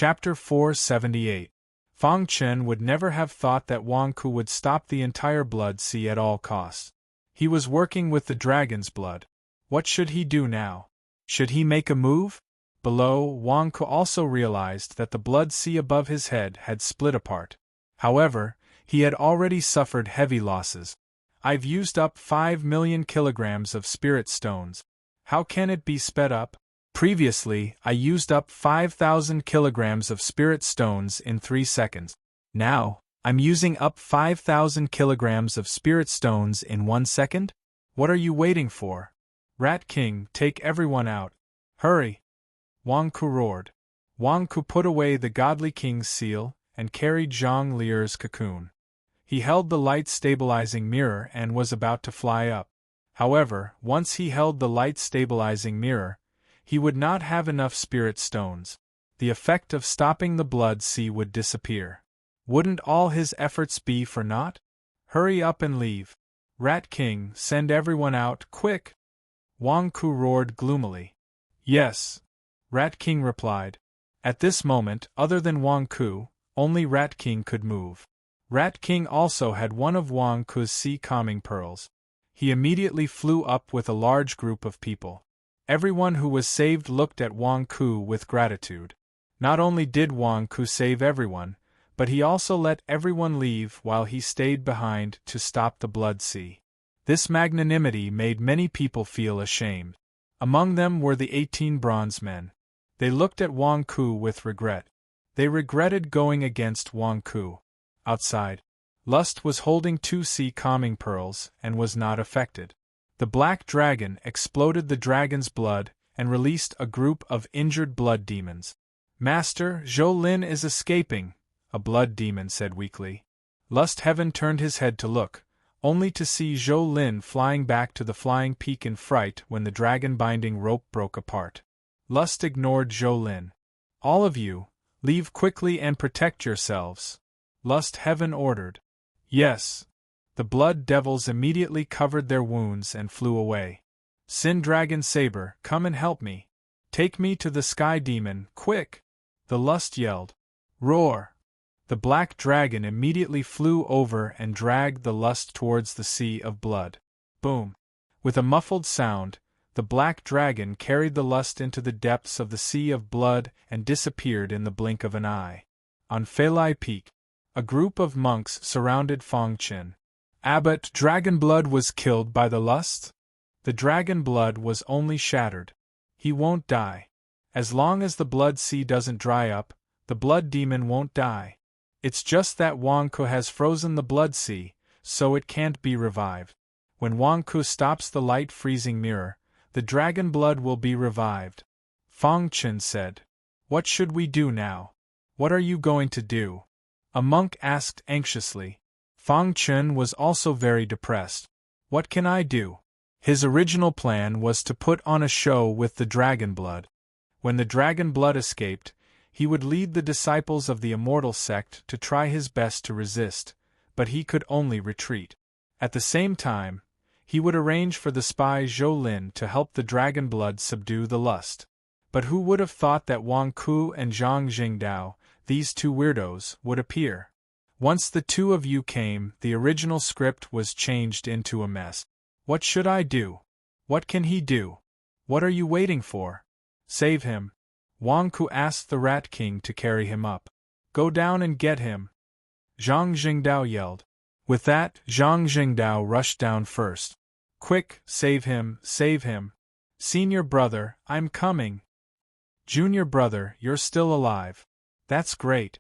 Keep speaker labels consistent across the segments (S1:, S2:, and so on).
S1: Chapter 478. Fang Chen would never have thought that Wang Ku would stop the entire blood sea at all costs. He was working with the dragon's blood. What should he do now? Should he make a move? Below, Wang Ku also realized that the blood sea above his head had split apart. However, he had already suffered heavy losses. I've used up 5 million kilograms of spirit stones. How can it be sped up? Previously, I used up 5,000 kilograms of spirit stones in 3 seconds. Now, I'm using up 5,000 kilograms of spirit stones in 1 second? What are you waiting for? Rat King, take everyone out. Hurry! Wang Ku roared. Wang Ku put away the Godly King's seal and carried Zhang Lier's cocoon. He held the light-stabilizing mirror and was about to fly up. However, once he held the light-stabilizing mirror, he would not have enough spirit stones. The effect of stopping the blood sea would disappear. Wouldn't all his efforts be for naught? Hurry up and leave. Rat King, send everyone out, quick! Wang Ku roared gloomily. Yes. Rat King replied. At this moment, other than Wang Ku, only Rat King could move. Rat King also had one of Wang Ku's sea calming pearls. He immediately flew up with a large group of people. Everyone who was saved looked at Wang Ku with gratitude. Not only did Wang Ku save everyone, but he also let everyone leave while he stayed behind to stop the blood sea. This magnanimity made many people feel ashamed. Among them were the 18 bronze men. They looked at Wang Ku with regret. They regretted going against Wang Ku. Outside, Lust was holding 2 sea calming pearls and was not affected. The black dragon exploded the dragon's blood and released a group of injured blood demons. Master, Zhou Lin is escaping, a blood demon said weakly. Lust Heaven turned his head to look, only to see Zhou Lin flying back to the flying peak in fright when the dragon binding rope broke apart. Lust ignored Zhou Lin. All of you, leave quickly and protect yourselves. Lust Heaven ordered. Yes. The blood devils immediately covered their wounds and flew away. Sin Dragon Saber, come and help me. Take me to the Sky Demon, quick! The Lust yelled. Roar! The black dragon immediately flew over and dragged the Lust towards the sea of blood. Boom! With a muffled sound, the black dragon carried the Lust into the depths of the sea of blood and disappeared in the blink of an eye. On Feilai Peak, a group of monks surrounded Fang Chen. Abbot, dragon blood was killed by the Lust? The dragon blood was only shattered. He won't die. As long as the blood sea doesn't dry up, the blood demon won't die. It's just that Wang Ku has frozen the blood sea, so it can't be revived. When Wang Ku stops the light freezing mirror, the dragon blood will be revived. Fang Chen said. What should we do now? What are you going to do? A monk asked anxiously. Fang Chen was also very depressed. What can I do? His original plan was to put on a show with the dragon blood. When the dragon blood escaped, he would lead the disciples of the immortal sect to try his best to resist, but he could only retreat. At the same time, he would arrange for the spy Zhou Lin to help the dragon blood subdue the Lust. But who would have thought that Wang Ku and Zhang Jingdao, these 2 weirdos, would appear? Once the 2 of you came, the original script was changed into a mess. What should I do? What can he do? What are you waiting for? Save him. Wang Ku asked the Rat King to carry him up. Go down and get him. Zhang Jingdao yelled. With that, Zhang Jingdao rushed down first. Quick, save him, save him. Senior brother, I'm coming. Junior brother, you're still alive. That's great.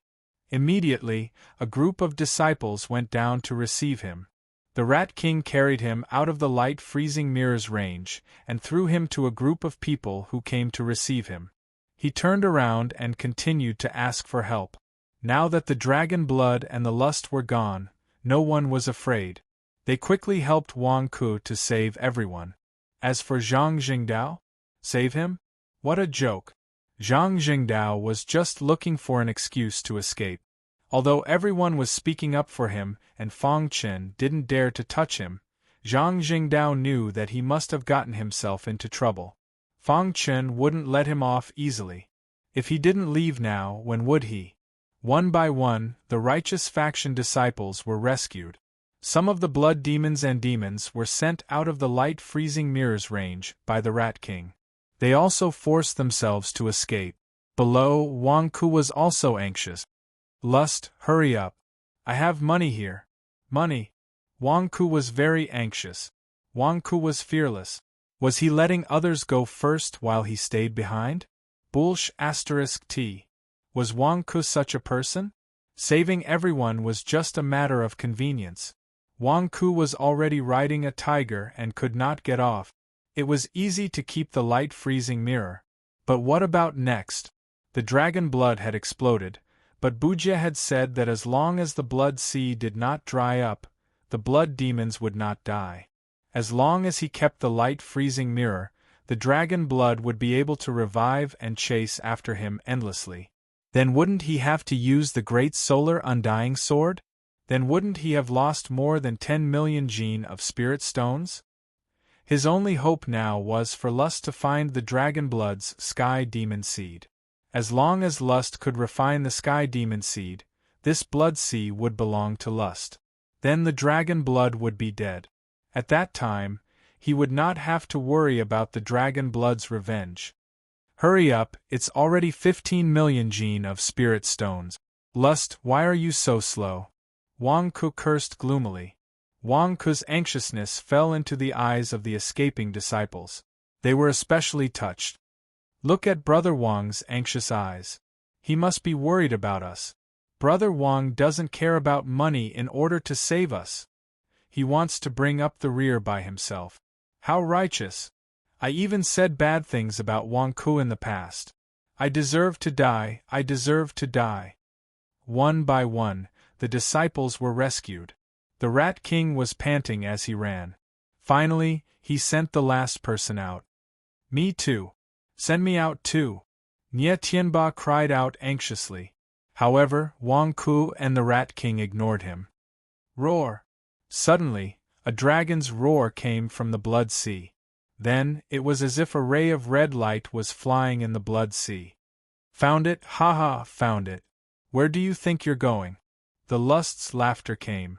S1: Immediately, a group of disciples went down to receive him. The Rat King carried him out of the light freezing mirror's range and threw him to a group of people who came to receive him. He turned around and continued to ask for help. Now that the dragon blood and the Lust were gone, no one was afraid. They quickly helped Wang Ku to save everyone. As for Zhang Jingdao? Save him? What a joke. Zhang Jingdao was just looking for an excuse to escape. Although everyone was speaking up for him and Fang Chen didn't dare to touch him, Zhang Jingdao knew that he must have gotten himself into trouble. Fang Chen wouldn't let him off easily. If he didn't leave now, when would he? One by one, the righteous faction disciples were rescued. Some of the blood demons and demons were sent out of the light freezing mirrors range by the Rat King. They also forced themselves to escape. Below, Wang Ku was also anxious. Lust, hurry up. I have money here. Money. Wang Ku was very anxious. Wang Ku was fearless. Was he letting others go first while he stayed behind? T. Was Wang Ku such a person? Saving everyone was just a matter of convenience. Wang Ku was already riding a tiger and could not get off. It was easy to keep the light freezing mirror. But what about next? The dragon blood had exploded, but Bujia had said that as long as the blood sea did not dry up, the blood demons would not die. As long as he kept the light freezing mirror, the dragon blood would be able to revive and chase after him endlessly. Then wouldn't he have to use the great solar undying sword? Then wouldn't he have lost more than 10 million gene of spirit stones? His only hope now was for Lust to find the dragon blood's sky demon seed. As long as Lust could refine the sky demon seed, this blood sea would belong to Lust. Then the dragon blood would be dead. At that time, he would not have to worry about the dragon blood's revenge. Hurry up, it's already 15 million gene of spirit stones. Lust, why are you so slow? Wang Ku cursed gloomily. Wang Ku's anxiousness fell into the eyes of the escaping disciples. They were especially touched. Look at Brother Wang's anxious eyes. He must be worried about us. Brother Wang doesn't care about money in order to save us. He wants to bring up the rear by himself. How righteous! I even said bad things about Wang Ku in the past. I deserve to die, I deserve to die. One by one, the disciples were rescued. The Rat King was panting as he ran. Finally, he sent the last person out. Me too. Send me out too. Nye Tianba cried out anxiously. However, Wang Ku and the Rat King ignored him. Roar! Suddenly, a dragon's roar came from the blood sea. Then, it was as if a ray of red light was flying in the blood sea. Found it, ha, found it. Where do you think you're going? The Lust's laughter came.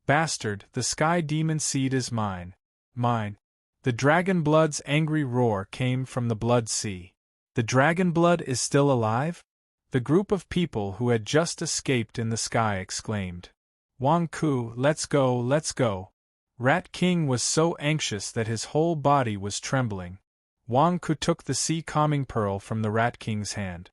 S1: Bastard, the sky demon seed is mine. Mine. The dragon blood's angry roar came from the blood sea. The dragon blood is still alive? The group of people who had just escaped in the sky exclaimed. Wang Ku, let's go, let's go. Rat King was so anxious that his whole body was trembling. Wang Ku took the sea calming pearl from the Rat King's hand.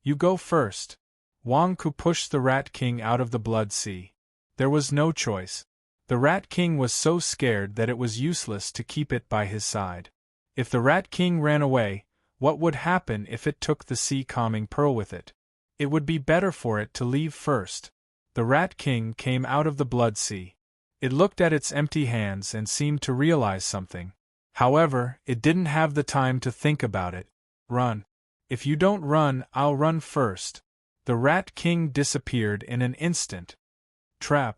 S1: You go first. Wang Ku pushed the Rat King out of the blood sea. There was no choice. The Rat King was so scared that it was useless to keep it by his side. If the Rat King ran away, what would happen if it took the sea calming pearl with it? It would be better for it to leave first. The Rat King came out of the blood sea. It looked at its empty hands and seemed to realize something. However, it didn't have the time to think about it. Run. If you don't run, I'll run first. The Rat King disappeared in an instant. Trap!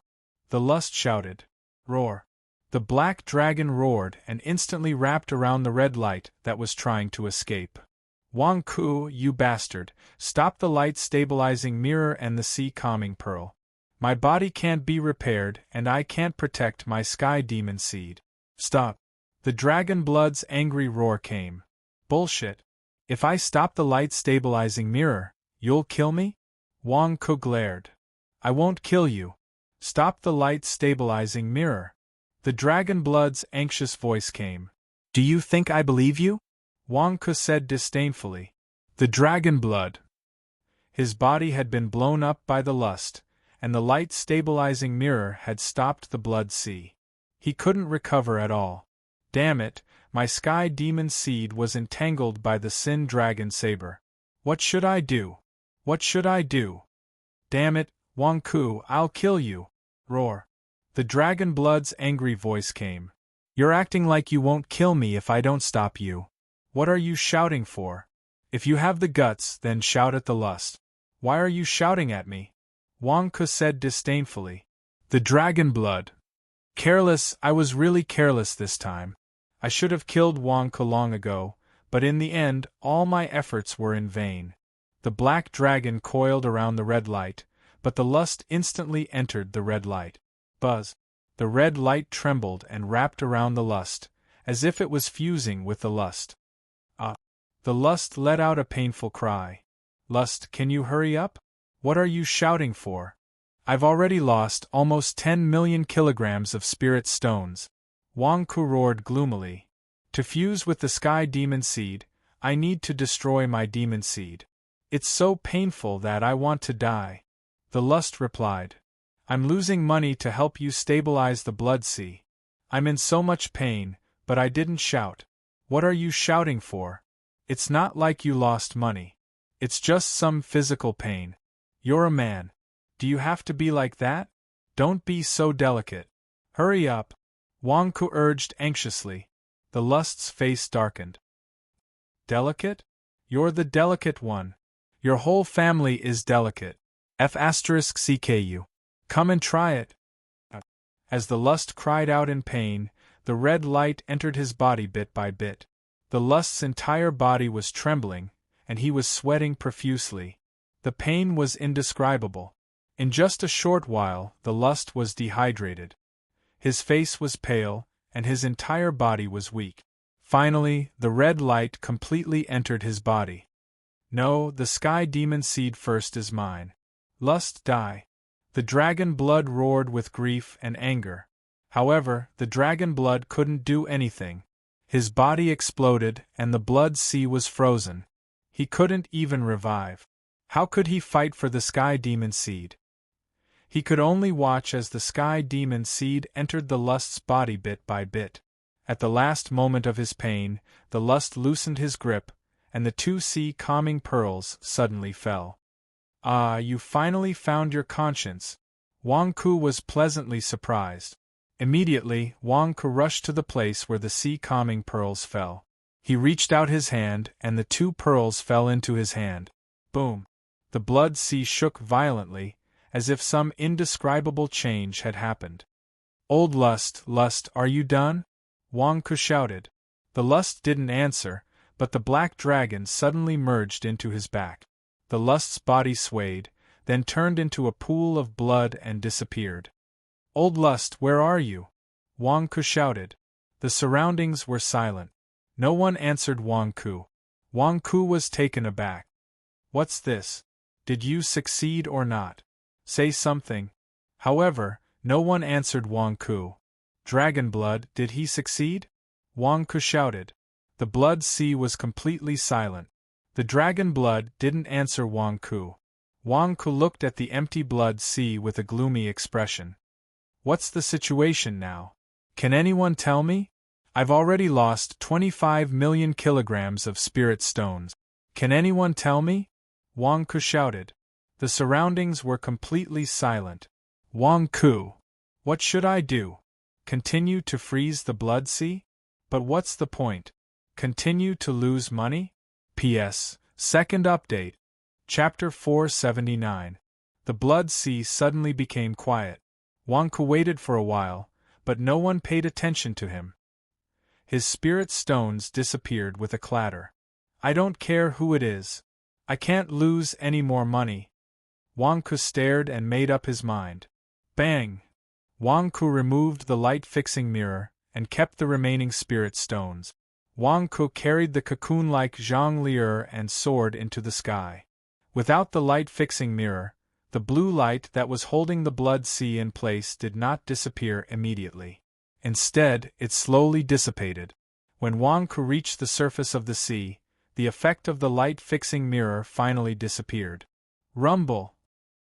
S1: The Lust shouted. Roar! The black dragon roared and instantly wrapped around the red light that was trying to escape. Wang Ku, you bastard, stop the light stabilizing mirror and the sea calming pearl. My body can't be repaired and I can't protect my sky demon seed. Stop! The dragon blood's angry roar came. Bullshit! If I stop the light stabilizing mirror, you'll kill me? Wang Ku glared. I won't kill you. Stop the light stabilizing mirror. The dragon blood's anxious voice came. Do you think I believe you? Wang Ku said disdainfully. The dragon blood. His body had been blown up by the lust, and the light stabilizing mirror had stopped the blood sea. He couldn't recover at all. Damn it, my sky demon seed was entangled by the sin dragon saber. What should I do? What should I do? Damn it, Wang Ku, I'll kill you! Roar! The dragon blood's angry voice came. You're acting like you won't kill me if I don't stop you. What are you shouting for? If you have the guts, then shout at the lust. Why are you shouting at me? Wang Ku said disdainfully. The dragon blood. Careless, I was really careless this time. I should have killed Wang Ku long ago, but in the end, all my efforts were in vain. The black dragon coiled around the red light, but the lust instantly entered the red light. Buzz! The red light trembled and wrapped around the lust, as if it was fusing with the lust. Ah! The lust let out a painful cry. Lust, can you hurry up? What are you shouting for? I've already lost almost 10 million kilograms of spirit stones. Wangku roared gloomily. To fuse with the sky demon seed, I need to destroy my demon seed. It's so painful that I want to die. The lust replied. I'm losing money to help you stabilize the blood sea. I'm in so much pain, but I didn't shout. What are you shouting for? It's not like you lost money. It's just some physical pain. You're a man. Do you have to be like that? Don't be so delicate. Hurry up. Wangku urged anxiously. The lust's face darkened. Delicate? You're the delicate one. Your whole family is delicate. F*CKU. Come and try it. As the lust cried out in pain, the red light entered his body bit by bit. The lust's entire body was trembling, and he was sweating profusely. The pain was indescribable. In just a short while, the lust was dehydrated. His face was pale, and his entire body was weak. Finally, the red light completely entered his body. No, the sky demon seed first is mine. Lust, die. The dragon blood roared with grief and anger. However, the dragon blood couldn't do anything. His body exploded, and the blood sea was frozen. He couldn't even revive. How could he fight for the sky demon seed? He could only watch as the sky demon seed entered the lust's body bit by bit. At the last moment of his pain, the lust loosened his grip, and the 2 sea calming pearls suddenly fell. Ah, you finally found your conscience. Wangku was pleasantly surprised. Immediately, Wangku rushed to the place where the sea calming pearls fell. He reached out his hand, and the 2 pearls fell into his hand. Boom! The blood sea shook violently, as if some indescribable change had happened. Old lust, are you done? Wangku shouted. The lust didn't answer, but the black dragon suddenly merged into his back. The lust's body swayed, then turned into a pool of blood and disappeared. Old lust, where are you? Wangku shouted. The surroundings were silent. No one answered Wangku. Wangku was taken aback. What's this? Did you succeed or not? Say something. However, no one answered Wangku. Dragon blood, did he succeed? Wangku shouted. The blood sea was completely silent. The dragon blood didn't answer Wangku. Wangku looked at the empty blood sea with a gloomy expression. What's the situation now? Can anyone tell me? I've already lost 25 million kilograms of spirit stones. Can anyone tell me? Wangku shouted. The surroundings were completely silent. Wangku! What should I do? Continue to freeze the blood sea? But what's the point? Continue to lose money? P.S. Second update. Chapter 479. The blood sea suddenly became quiet. Wangku waited for a while, but no one paid attention to him. His spirit stones disappeared with a clatter. I don't care who it is. I can't lose any more money. Wangku stared and made up his mind. Bang! Wangku removed the light-fixing mirror and kept the remaining spirit stones. Wangku carried the cocoon-like jongleur and soared into the sky. Without the light-fixing mirror, the blue light that was holding the blood sea in place did not disappear immediately. Instead, it slowly dissipated. When Wangku reached the surface of the sea, the effect of the light-fixing mirror finally disappeared. Rumble!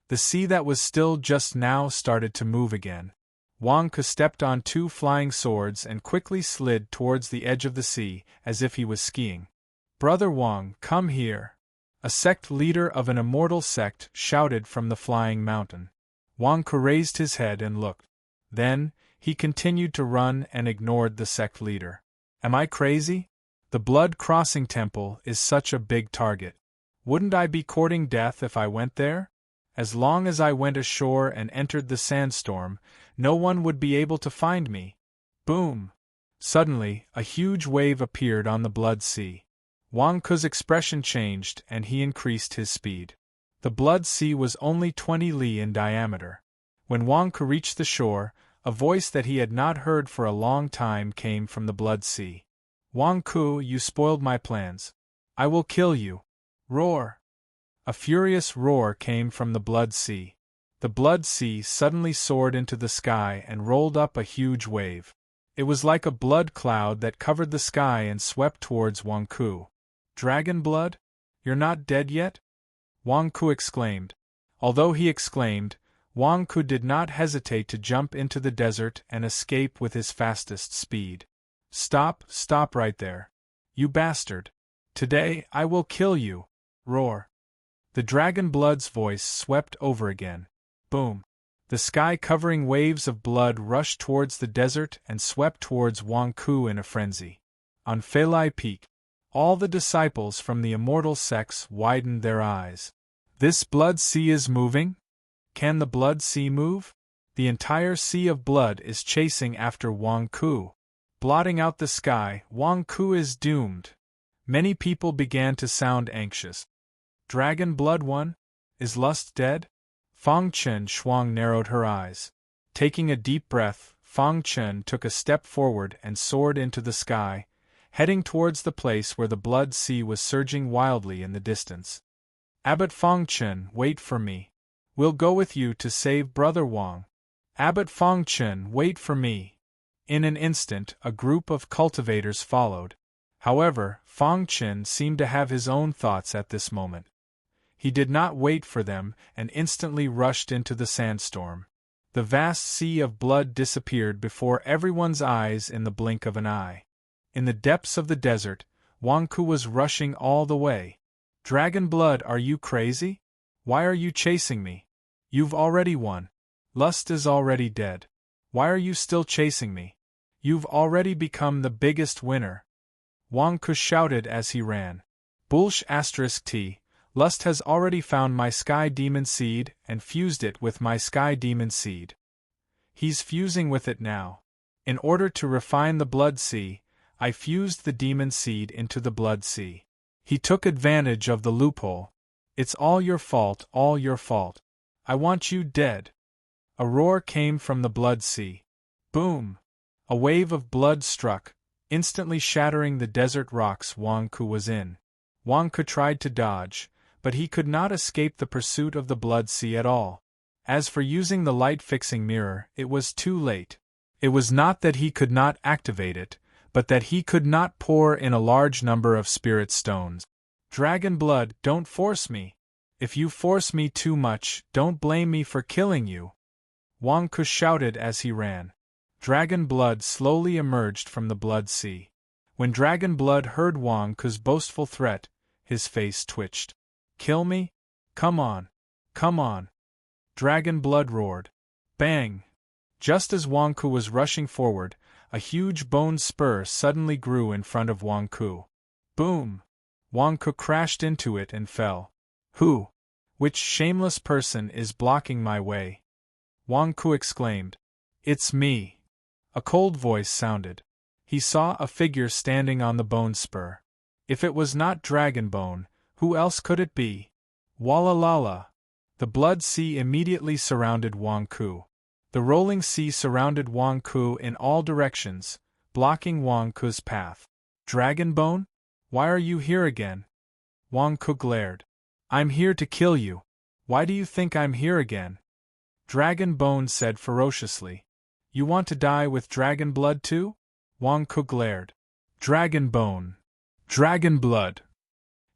S1: The sea that was still just now started to move again. Wangku stepped on 2 flying swords and quickly slid towards the edge of the sea, as if he was skiing. Brother Wang, come here! A sect leader of an immortal sect shouted from the flying mountain. Wangku raised his head and looked. Then, he continued to run and ignored the sect leader. Am I crazy? The blood-crossing temple is such a big target. Wouldn't I be courting death if I went there? As long as I went ashore and entered the sandstorm, no one would be able to find me. Boom! Suddenly, a huge wave appeared on the blood sea. Wang Ku's expression changed and he increased his speed. The blood sea was only 20 li in diameter. When Wang Ku reached the shore, a voice that he had not heard for a long time came from the blood sea. Wang Ku, you spoiled my plans. I will kill you. Roar! A furious roar came from the blood sea. The blood sea suddenly soared into the sky and rolled up a huge wave. It was like a blood cloud that covered the sky and swept towards Wang Ku. Dragon blood? You're not dead yet? Wang Ku exclaimed. Although he exclaimed, Wang Ku did not hesitate to jump into the desert and escape with his fastest speed. Stop right there. You bastard. Today I will kill you. Roar. The dragon blood's voice swept over again. Boom. The sky-covering waves of blood rushed towards the desert and swept towards Wang Ku in a frenzy. On Felai Peak, all the disciples from the immortal sects widened their eyes. This blood sea is moving? Can the blood sea move? The entire sea of blood is chasing after Wang Ku. Blotting out the sky, Wang Ku is doomed. Many people began to sound anxious. Dragon blood won? Is lust dead? Fang Chen Shuang narrowed her eyes. Taking a deep breath, Fang Chen took a step forward and soared into the sky, heading towards the place where the blood sea was surging wildly in the distance. Abbot Fang Chen, wait for me. We'll go with you to save Brother Wang. Abbot Fang Chen, wait for me. In an instant, a group of cultivators followed. However, Fang Chen seemed to have his own thoughts at this moment. He did not wait for them and instantly rushed into the sandstorm. The vast sea of blood disappeared before everyone's eyes in the blink of an eye. In the depths of the desert, Wang Ku was rushing all the way. Dragon blood, are you crazy? Why are you chasing me? You've already won. Lust is already dead. Why are you still chasing me? You've already become the biggest winner. Wang Ku shouted as he ran. Bullsh *T. Lust has already found my Sky Demon Seed and fused it with my Sky Demon Seed. He's fusing with it now. In order to refine the Blood Sea, I fused the Demon Seed into the Blood Sea. He took advantage of the loophole. It's all your fault, all your fault. I want you dead. A roar came from the Blood Sea. Boom! A wave of blood struck, instantly shattering the desert rocks Wang Ku was in. Wang Ku tried to dodge, but he could not escape the pursuit of the blood sea at all. As for using the light-fixing mirror, it was too late. It was not that he could not activate it, but that he could not pour in a large number of spirit stones. Dragon blood, don't force me. If you force me too much, don't blame me for killing you. Wang Ku shouted as he ran. Dragon blood slowly emerged from the blood sea. When Dragon blood heard Wang Ku's boastful threat, his face twitched. Kill me? Come on. Come on. Dragon blood roared. Bang! Just as Wang Ku was rushing forward, a huge bone spur suddenly grew in front of Wang Ku. Boom! Wang Ku crashed into it and fell. Who? Which shameless person is blocking my way? Wang Ku exclaimed. It's me. A cold voice sounded. He saw a figure standing on the bone spur. If it was not Dragon Bone, who else could it be? Walla lala! The blood sea immediately surrounded Wang Ku. The rolling sea surrounded Wang Ku in all directions, blocking Wang Ku's path. Dragon Bone? Why are you here again? Wang Ku glared. I'm here to kill you. Why do you think I'm here again? Dragon Bone said ferociously. You want to die with dragon blood too? Wang Ku glared. Dragon Bone. Dragon blood.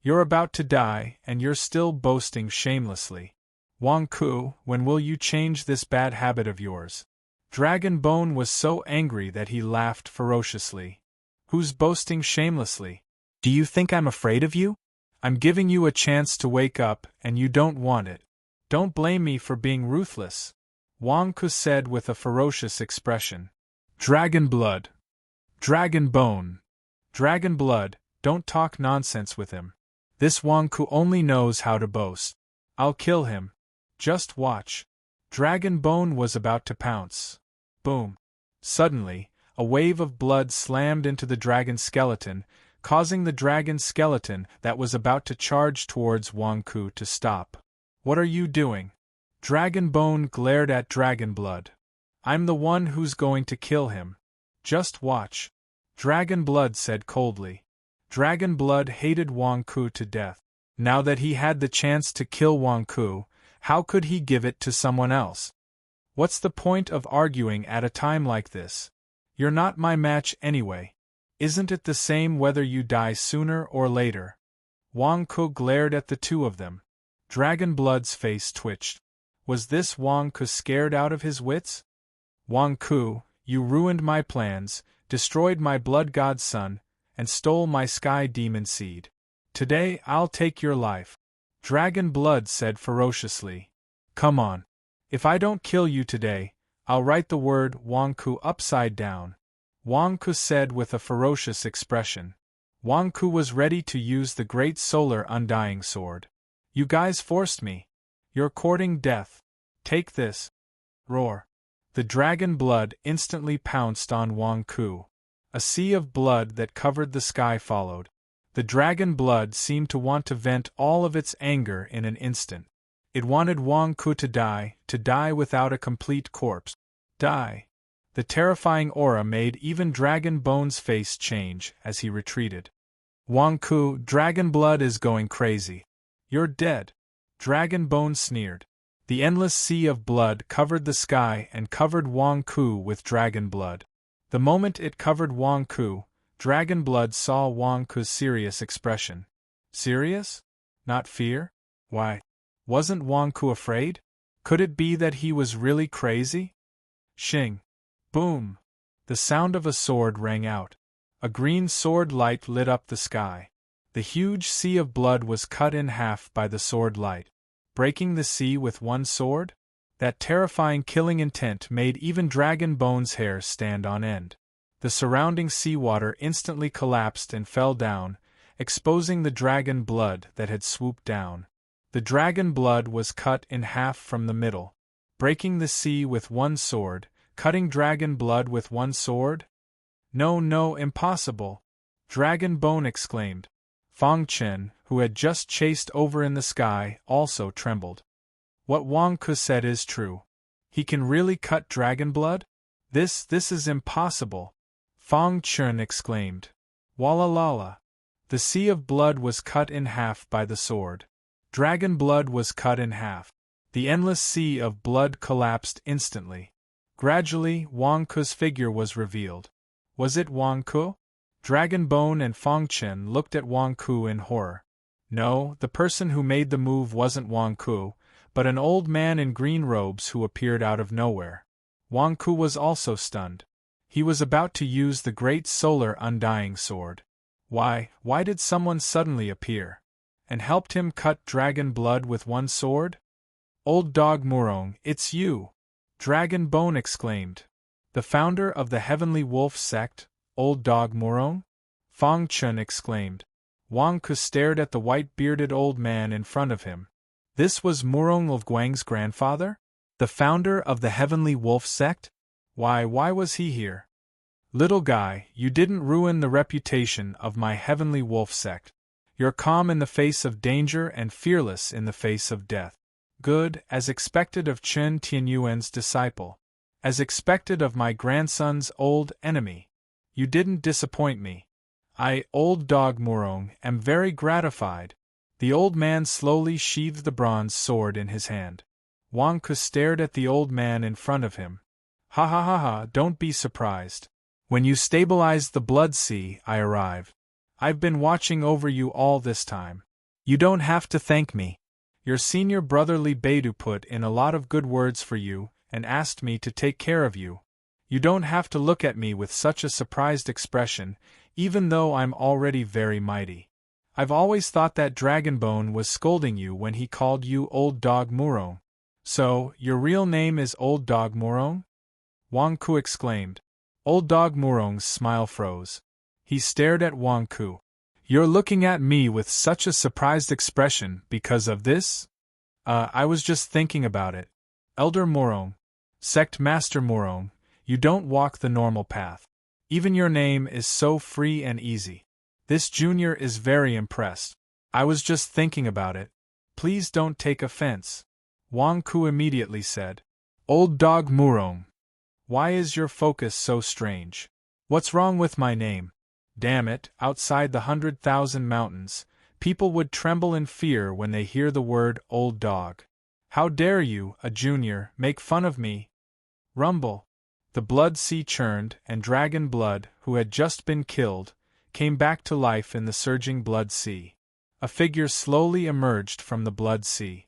S1: You're about to die, and you're still boasting shamelessly. Wang Ku, when will you change this bad habit of yours? Dragon Bone was so angry that he laughed ferociously. Who's boasting shamelessly? Do you think I'm afraid of you? I'm giving you a chance to wake up, and you don't want it. Don't blame me for being ruthless. Wang Ku said with a ferocious expression. Dragon blood. Dragon Bone. Dragon blood, don't talk nonsense with him. This Wang Ku only knows how to boast. I'll kill him. Just watch. Dragon Bone was about to pounce. Boom. Suddenly, a wave of blood slammed into the dragon skeleton, causing the dragon skeleton that was about to charge towards Wang Ku to stop. "What are you doing?" Dragon Bone glared at Dragon Blood. "I'm the one who's going to kill him. Just watch." Dragon Blood said coldly. Dragon Blood hated Wang Ku to death. Now that he had the chance to kill Wang Ku, how could he give it to someone else? "What's the point of arguing at a time like this? You're not my match anyway. Isn't it the same whether you die sooner or later?" Wang Ku glared at the two of them. Dragon Blood's face twitched. Was this Wang Ku scared out of his wits? "Wang Ku, you ruined my plans, destroyed my blood god's son, and stole my sky demon seed. Today I'll take your life," Dragon Blood said ferociously. "Come on. If I don't kill you today, I'll write the word Wang Ku upside down," Wang Ku said with a ferocious expression. Wang Ku was ready to use the great solar undying sword. "You guys forced me. You're courting death. Take this." Roar. The Dragon Blood instantly pounced on Wang Ku. A sea of blood that covered the sky followed. The Dragon Blood seemed to want to vent all of its anger in an instant. It wanted Wang Ku to die without a complete corpse. Die. The terrifying aura made even Dragon Bone's face change as he retreated. "Wang Ku, Dragon Blood is going crazy. You're dead," Dragon Bone sneered. The endless sea of blood covered the sky and covered Wang Ku with Dragon Blood. The moment it covered Wang Ku, Dragon Blood saw Wang Ku's serious expression. Serious? Not fear? Why? Wasn't Wang Ku afraid? Could it be that he was really crazy? Shing. Boom. The sound of a sword rang out. A green sword light lit up the sky. The huge sea of blood was cut in half by the sword light. Breaking the sea with one sword? That terrifying killing intent made even Dragon Bone's hair stand on end. The surrounding seawater instantly collapsed and fell down, exposing the Dragon Blood that had swooped down. The Dragon Blood was cut in half from the middle. Breaking the sea with one sword, cutting Dragon Blood with one sword? No, impossible! Dragon Bone exclaimed. Fang Chen, who had just chased over in the sky, also trembled. What Wang Ku said is true. He can really cut Dragon Blood? This is impossible! Fang Chen exclaimed. Walla lala! The sea of blood was cut in half by the sword. Dragon Blood was cut in half. The endless sea of blood collapsed instantly. Gradually, Wang Ku's figure was revealed. Was it Wang Ku? Dragon Bone and Fang Chen looked at Wang Ku in horror. No, the person who made the move wasn't Wang Ku, but an old man in green robes who appeared out of nowhere. Wang Ku was also stunned. He was about to use the great solar undying sword. Why did someone suddenly appear? And helped him cut Dragon Blood with one sword? Old Dog Murong, it's you! Dragon Bone exclaimed. The founder of the Heavenly Wolf sect, Old Dog Murong? Fang Chen exclaimed. Wang Ku stared at the white-bearded old man in front of him. This was Murong of Guang's grandfather? The founder of the Heavenly Wolf sect? Why was he here? Little guy, you didn't ruin the reputation of my Heavenly Wolf sect. You're calm in the face of danger and fearless in the face of death. Good, as expected of Chen Tianyuan's disciple. As expected of my grandson's old enemy. You didn't disappoint me. I, Old Dog Murong, am very gratified. The old man slowly sheathed the bronze sword in his hand. Wang Ku stared at the old man in front of him. Ha, don't be surprised. When you stabilized the blood sea, I arrived. I've been watching over you all this time. You don't have to thank me. Your senior brother Li Beidou put in a lot of good words for you, and asked me to take care of you. You don't have to look at me with such a surprised expression, even though I'm already very mighty. I've always thought that Dragonbone was scolding you when he called you Old Dog Murong. So, your real name is Old Dog Murong? Wang Ku exclaimed. Old Dog Murong's smile froze. He stared at Wang Ku. You're looking at me with such a surprised expression because of this? I was just thinking about it. Elder Murong, Sect Master Murong, you don't walk the normal path. Even your name is so free and easy. This junior is very impressed. I was just thinking about it. Please don't take offense. Wang Ku immediately said. Old dog Murong. Why is your focus so strange? What's wrong with my name? Damn it, outside the 100,000 mountains, people would tremble in fear when they hear the word old dog. How dare you, a junior, make fun of me? Rumble. The blood sea churned, and Dragon Blood, who had just been killed, came back to life in the surging blood sea. A figure slowly emerged from the blood sea.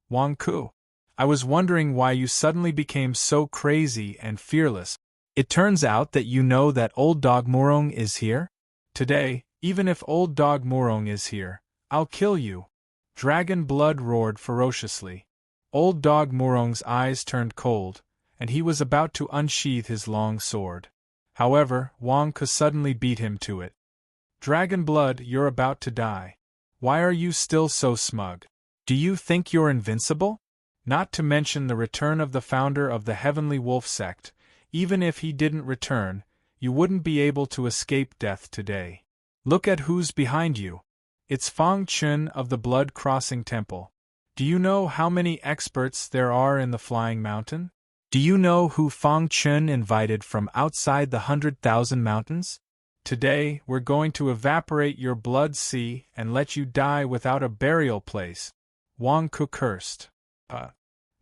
S1: Wang Ku, I was wondering why you suddenly became so crazy and fearless. It turns out that you know that old dog Murong is here? Today, even if old dog Murong is here, I'll kill you. Dragon Blood roared ferociously. Old dog Murong's eyes turned cold, and he was about to unsheath his long sword. However, Wang Ku suddenly beat him to it. Dragon Blood, you're about to die. Why are you still so smug? Do you think you're invincible? Not to mention the return of the founder of the Heavenly Wolf sect. Even if he didn't return, you wouldn't be able to escape death today. Look at who's behind you. It's Fang Chun of the Blood Crossing Temple. Do you know how many experts there are in the Flying Mountain? Do you know who Fang Chun invited from outside the 100,000 mountains? Today, we're going to evaporate your blood sea and let you die without a burial place. Wang Ku cursed.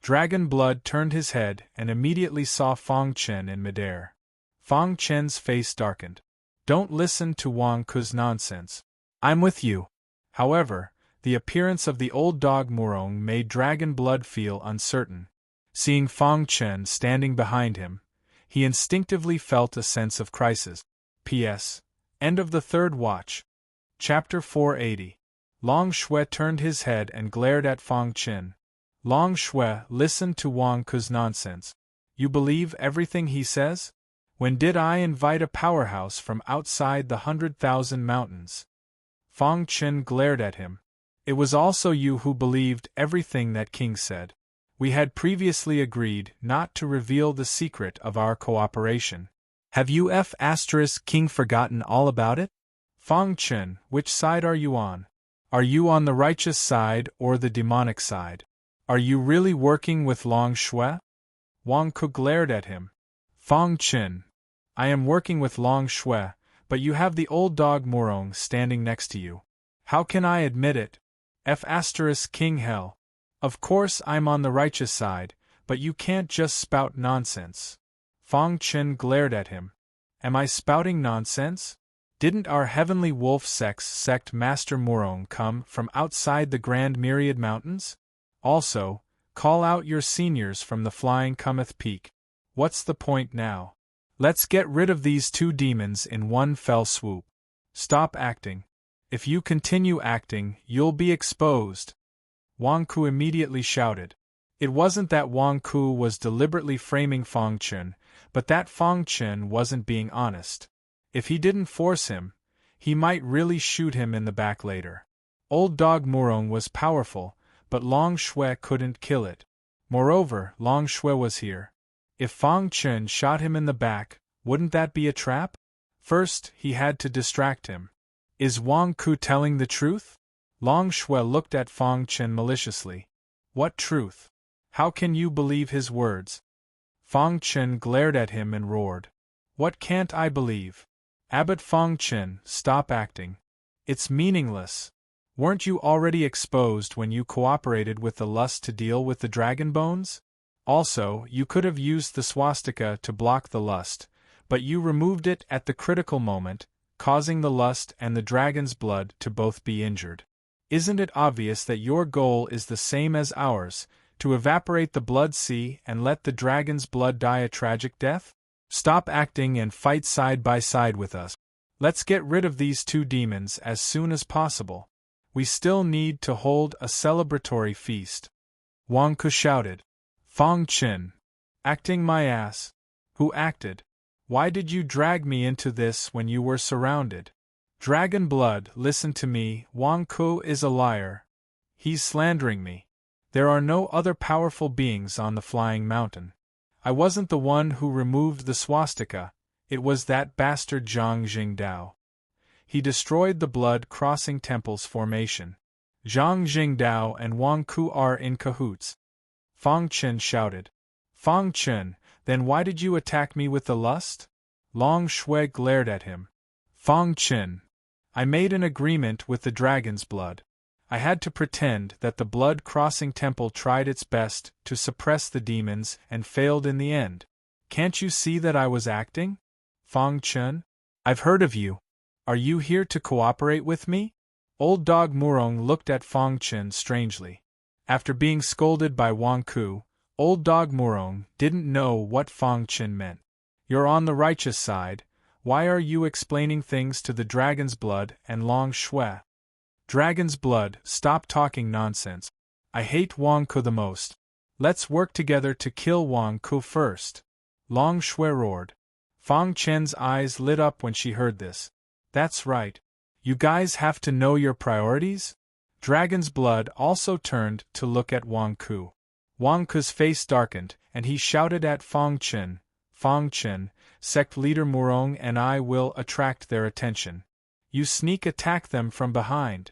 S1: Dragon Blood turned his head and immediately saw Fang Chen in midair. Fang Chen's face darkened. Don't listen to Wang Ku's nonsense. I'm with you. However, the appearance of the old dog Murong made Dragon Blood feel uncertain. Seeing Fang Chen standing behind him, he instinctively felt a sense of crisis. P.S. End of the third watch. Chapter 480. Long Shui turned his head and glared at Fang Chen. Long Shui listened to Wang Ku's nonsense. You believe everything he says? When did I invite a powerhouse from outside the 100,000 mountains? Fang Chen glared at him. It was also you who believed everything that King said. We had previously agreed not to reveal the secret of our cooperation. Have you King forgotten all about it? Fang Chen, which side are you on? Are you on the righteous side or the demonic side? Are you really working with Long Shui? Wang Ku glared at him. Fang Chen, I am working with Long Shui, but you have the old dog Murong standing next to you. How can I admit it? King Hell. Of course I'm on the righteous side, but you can't just spout nonsense. Fang Chen glared at him. Am I spouting nonsense? Didn't our Heavenly Wolf sect Master Murong come from outside the Grand Myriad Mountains? Also, call out your seniors from the Flying Cometh Peak. What's the point now? Let's get rid of these two demons in one fell swoop. Stop acting. If you continue acting, you'll be exposed. Wang Ku immediately shouted. It wasn't that Wang Ku was deliberately framing Fang Chen, but that Fang Chen wasn't being honest. If he didn't force him, he might really shoot him in the back later. Old dog Murong was powerful, but Long Shui couldn't kill it. Moreover, Long Shui was here. If Fang Chen shot him in the back, wouldn't that be a trap? First, he had to distract him. Is Wang Ku telling the truth? Long Shui looked at Fang Chen maliciously. What truth? How can you believe his words? Fang Chen glared at him and roared. What can't I believe? Abbot Fang Chen, stop acting. It's meaningless. Weren't you already exposed when you cooperated with the lust to deal with the dragon bones? Also, you could have used the swastika to block the lust, but you removed it at the critical moment, causing the lust and the dragon's blood to both be injured. Isn't it obvious that your goal is the same as ours, to evaporate the blood sea and let the dragon's blood die a tragic death? Stop acting and fight side by side with us. Let's get rid of these two demons as soon as possible. We still need to hold a celebratory feast. Wang Ku shouted. Fang Chen. Acting my ass. Who acted? Why did you drag me into this when you were surrounded? Dragon Blood, listen to me, Wang Ku is a liar. He's slandering me. There are no other powerful beings on the Flying Mountain. I wasn't the one who removed the swastika, it was that bastard Zhang Jingdao. he destroyed the blood-crossing temple's formation. Zhang Jingdao and Wang Ku are in cahoots. Fang Chen shouted. Fang Chen, then why did you attack me with the lust? Long Shui glared at him. Fang Chen, I made an agreement with the dragon's blood. I had to pretend that the blood-crossing temple tried its best to suppress the demons and failed in the end. Can't you see that I was acting? Fang Chen, I've heard of you. Are you here to cooperate with me? Old Dog Murong looked at Fang Chen strangely. After being scolded by Wang Ku, Old Dog Murong didn't know what Fang Chen meant. You're on the righteous side. Why are you explaining things to the Dragon's Blood and Long Shui? Dragon's Blood, stop talking nonsense. I hate Wang Ku the most. Let's work together to kill Wang Ku first. Long Shui roared. Fang Chen's eyes lit up when she heard this. That's right. You guys have to know your priorities? Dragon's Blood also turned to look at Wang Ku. Wang Ku's face darkened, and he shouted at Fang Chen, Fang Chen, sect leader Murong and I will attract their attention. You sneak attack them from behind.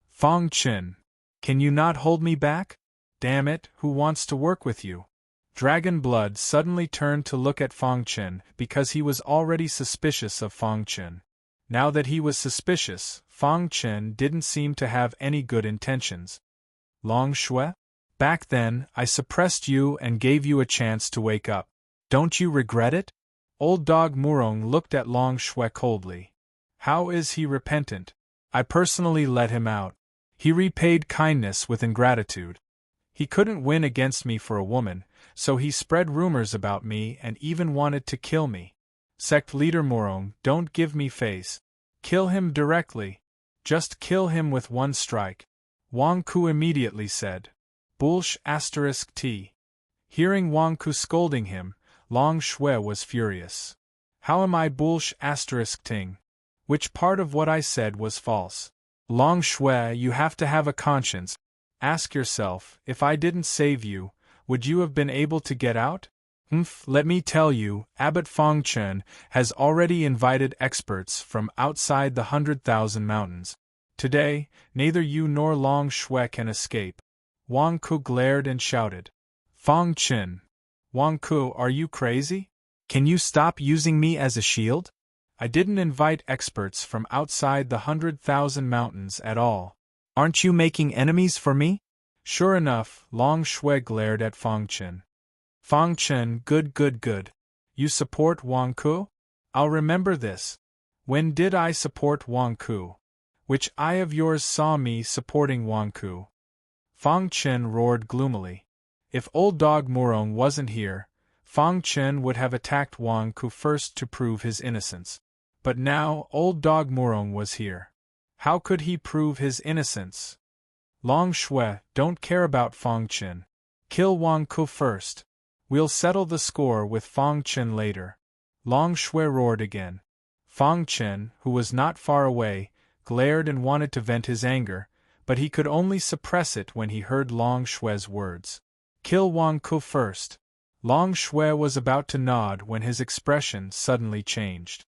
S1: Fang Chen, can you not hold me back? Damn it, who wants to work with you? Dragon Blood suddenly turned to look at Fang Chen because he was already suspicious of Fang Chen. Now that he was suspicious, Fang Chen didn't seem to have any good intentions. Long Shui? Back then, I suppressed you and gave you a chance to wake up. Don't you regret it? Old Dog Murong looked at Long Shui coldly. How is he repentant? I personally let him out. He repaid kindness with ingratitude. He couldn't win against me for a woman, so he spread rumors about me and even wanted to kill me. Sect leader Murong, don't give me face. Kill him directly. Just kill him with one strike. Wang Ku immediately said. Bullsh *T. Hearing Wang Ku scolding him, Long Shui was furious. How am I Bullsh *Ting? Which part of what I said was false? Long Shui, you have to have a conscience. Ask yourself, if I didn't save you, would you have been able to get out? Let me tell you, Abbot Fang Chen has already invited experts from outside the 100,000 mountains. Today, neither you nor Long Shui can escape. Wang Ku glared and shouted. Fang Chen. Wang Ku, are you crazy? Can you stop using me as a shield? I didn't invite experts from outside the 100,000 mountains at all. Aren't you making enemies for me? Sure enough, Long Shui glared at Fang Chen. Fang Chen, good. You support Wang Ku? I'll remember this. When did I support Wang Ku? Which eye of yours saw me supporting Wang Ku? Fang Chen roared gloomily. If Old Dog Murong wasn't here, Fang Chen would have attacked Wang Ku first to prove his innocence. But now Old Dog Murong was here. How could he prove his innocence? Long Shui, don't care about Fang Chen. Kill Wang Ku first. We'll settle the score with Fang Chen later. Long Shui roared again. Fang Chen, who was not far away, glared and wanted to vent his anger, but he could only suppress it when he heard Long Shui's words. Kill Wang Ku first. Long Shui was about to nod when his expression suddenly changed.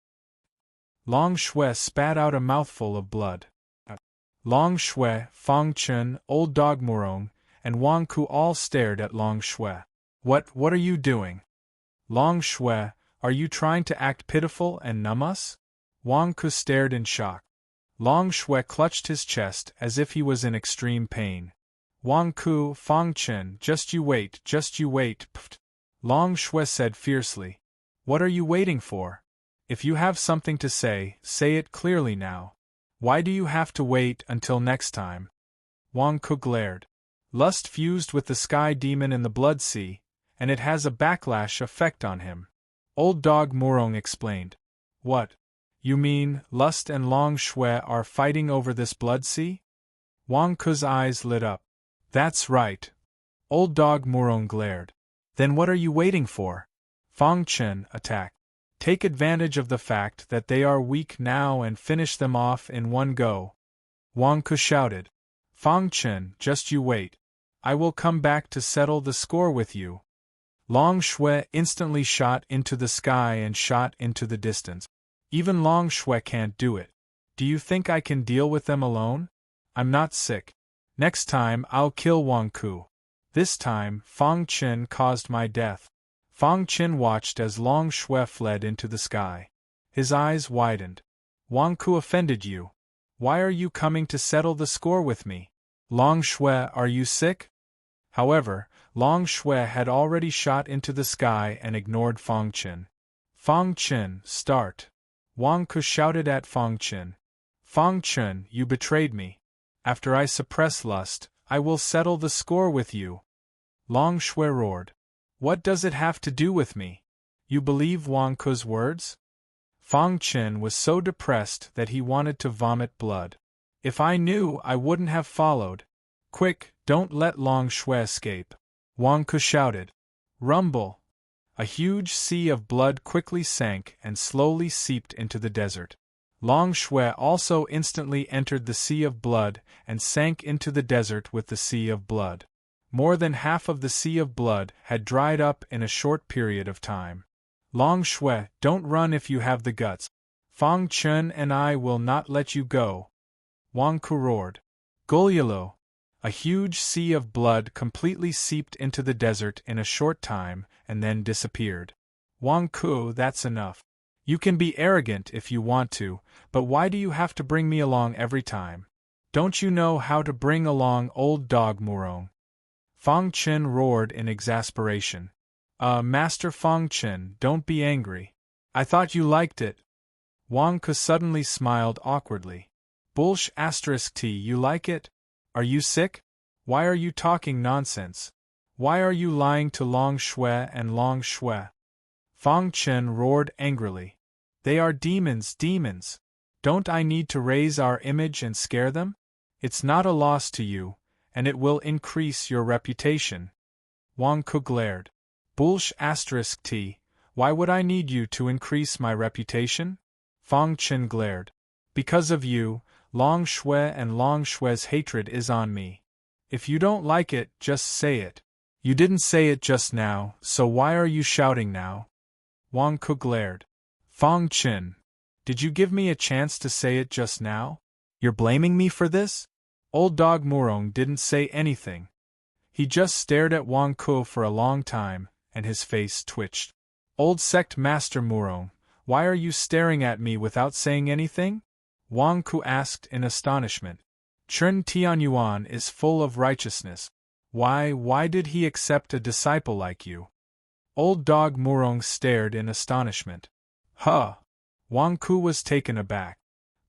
S1: Long Shui spat out a mouthful of blood. Long Shui, Fang Chen, Old Dog Murong, and Wang Ku all stared at Long Shui. What are you doing? Long Shui, are you trying to act pitiful and numb us? Wang Ku stared in shock. Long Shui clutched his chest as if he was in extreme pain. Wang Ku, Fang Chen, just you wait. Pfft. Long Shui said fiercely. What are you waiting for? If you have something to say it clearly now. Why do you have to wait until next time? Wang Ku glared. Lust fused with the sky demon in the blood sea, and it has a backlash effect on him. Old Dog Murong explained. What? You mean, Lust and Long Shui are fighting over this blood sea? Wang Ku's eyes lit up. That's right. Old Dog Murong glared. Then what are you waiting for? Fang Chen, attack. Take advantage of the fact that they are weak now and finish them off in one go. Wang Ku shouted. Fang Chen, just you wait. I will come back to settle the score with you. Long Shui instantly shot into the sky and shot into the distance. Even Long Shui can't do it. Do you think I can deal with them alone? I'm not sick. Next time I'll kill Wang Ku. This time, Fang Chen caused my death. Fang Chen watched as Long Shui fled into the sky. His eyes widened. Wang Ku offended you. Why are you coming to settle the score with me? Long Shui, are you sick? However, Long Shui had already shot into the sky and ignored Fang Chen. Fang Chen, start. Wang Ku shouted at Fang Chen. Fang Chen, you betrayed me. After I suppress lust, I will settle the score with you. Long Shui roared. What does it have to do with me? You believe Wang Ku's words? Fang Chen was so depressed that he wanted to vomit blood. If I knew, I wouldn't have followed. Quick, don't let Long Shui escape. Wang Ku shouted. Rumble! A huge sea of blood quickly sank and slowly seeped into the desert. Long Shui also instantly entered the sea of blood and sank into the desert with the sea of blood. More than half of the sea of blood had dried up in a short period of time. Long Shui, don't run if you have the guts. Fang Chen and I will not let you go. Wang Ku roared. Golyalo! A huge sea of blood completely seeped into the desert in a short time and then disappeared. Wang Ku, that's enough. You can be arrogant if you want to, but why do you have to bring me along every time? Don't you know how to bring along old dog Murong? Fang Chen roared in exasperation. Master Fang Chen, don't be angry. I thought you liked it. Wang Ku suddenly smiled awkwardly. Bullsh *T, you like it? Are you sick? Why are you talking nonsense? Why are you lying to Long Shui and Long Shui? Fang Chen roared angrily. They are demons, demons. Don't I need to raise our image and scare them? It's not a loss to you, and it will increase your reputation. Wang Ku glared. Bullsh *T, why would I need you to increase my reputation? Fang Chen glared. Because of you, Long Shui and Long Shui's hatred is on me. If you don't like it, just say it. You didn't say it just now, so why are you shouting now? Wang Ku glared. Fang Chen, did you give me a chance to say it just now? You're blaming me for this? Old dog Murong didn't say anything. He just stared at Wang Ku for a long time, and his face twitched. Old sect master Murong, why are you staring at me without saying anything? Wang Ku asked in astonishment. Chen Tianyuan is full of righteousness. Why did he accept a disciple like you? Old dog Murong stared in astonishment. Huh! Wang Ku was taken aback.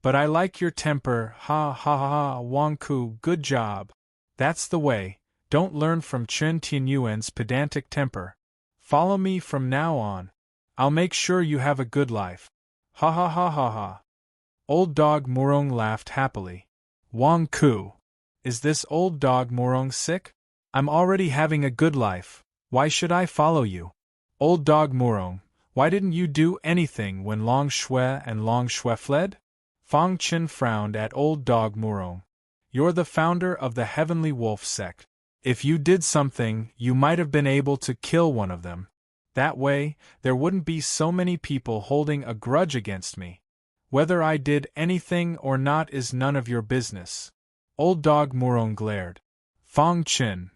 S1: But I like your temper, ha ha ha ha, Wang Ku, good job. That's the way, don't learn from Chen Tianyuan's pedantic temper. Follow me from now on. I'll make sure you have a good life. Ha ha ha ha ha. Old dog Murong laughed happily. Wang Ku, is this old dog Murong sick? I'm already having a good life, why should I follow you? Old dog Murong, why didn't you do anything when Long Shui and Long Shui fled? Fang Chen frowned at old dog Murong. You're the founder of the Heavenly Wolf sect. If you did something, you might have been able to kill one of them. That way, there wouldn't be so many people holding a grudge against me. Whether I did anything or not is none of your business. Old dog Murong glared. Fang Chen.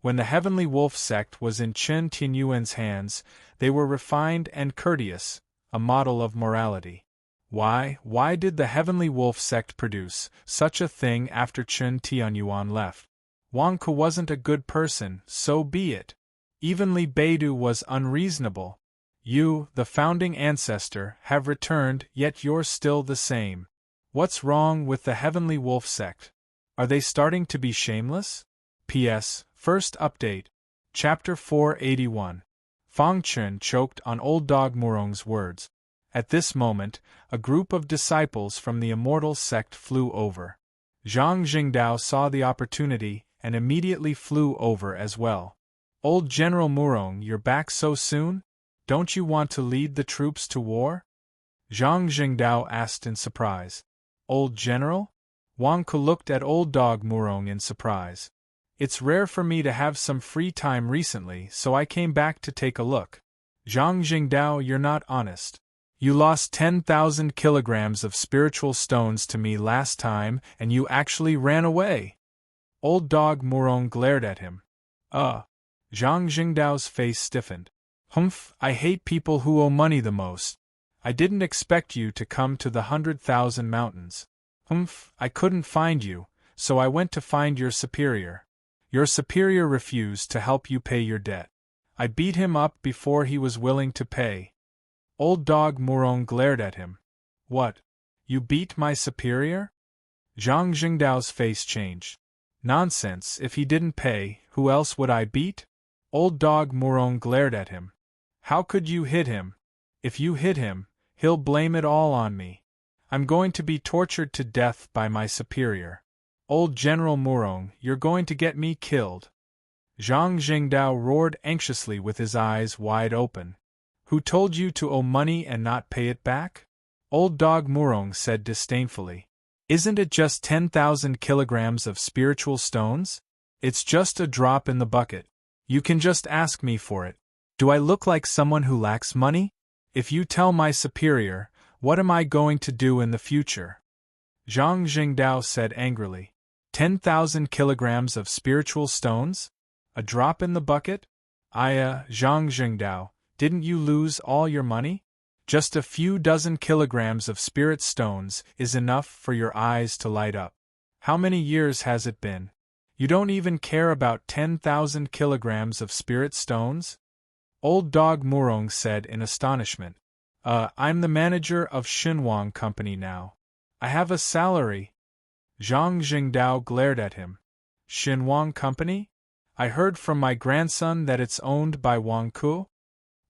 S1: When the Heavenly Wolf sect was in Chen Tianyuan's hands, they were refined and courteous, a model of morality. Why did the Heavenly Wolf sect produce such a thing after Chen Tianyuan left? Wang Ku wasn't a good person, so be it. Even Li Beidu was unreasonable. You, the founding ancestor, have returned, yet you're still the same. What's wrong with the Heavenly Wolf sect? Are they starting to be shameless? P.S. First update. Chapter 481. Fang Chen choked on old dog Murong's words. At this moment, a group of disciples from the immortal sect flew over. Zhang Jingdao saw the opportunity and immediately flew over as well. Old General Murong, you're back so soon? Don't you want to lead the troops to war? Zhang Jingdao asked in surprise. Old General? Wang Ku looked at old dog Murong in surprise. It's rare for me to have some free time recently, so I came back to take a look. Zhang Jingdao, you're not honest. You lost 10,000 kilograms of spiritual stones to me last time, and you actually ran away. Old dog Murong glared at him. Zhang Jingdao's face stiffened. Humph, I hate people who owe money the most. I didn't expect you to come to the 100,000 mountains. Humph, I couldn't find you, so I went to find your superior. Your superior refused to help you pay your debt. I beat him up before he was willing to pay. Old dog Murong glared at him. What? You beat my superior? Zhang Jingdao's face changed. Nonsense, if he didn't pay, who else would I beat? Old dog Murong glared at him. How could you hit him? If you hit him, he'll blame it all on me. I'm going to be tortured to death by my superior. Old General Murong, you're going to get me killed. Zhang Jingdao roared anxiously with his eyes wide open. Who told you to owe money and not pay it back? Old dog Murong said disdainfully. Isn't it just 10,000 kilograms of spiritual stones? It's just a drop in the bucket. You can just ask me for it. Do I look like someone who lacks money? If you tell my superior, what am I going to do in the future? Zhang Jingdao said angrily. 10,000 kilograms of spiritual stones? A drop in the bucket? Zhang Jingdao, didn't you lose all your money? Just a few dozen kilograms of spirit stones is enough for your eyes to light up. How many years has it been? You don't even care about 10,000 kilograms of spirit stones? Old dog Murong said in astonishment. I'm the manager of Xinhuang Company now. I have a salary. Zhang Jingdao glared at him. Xinhuang Company? I heard from my grandson that it's owned by Wang Ku.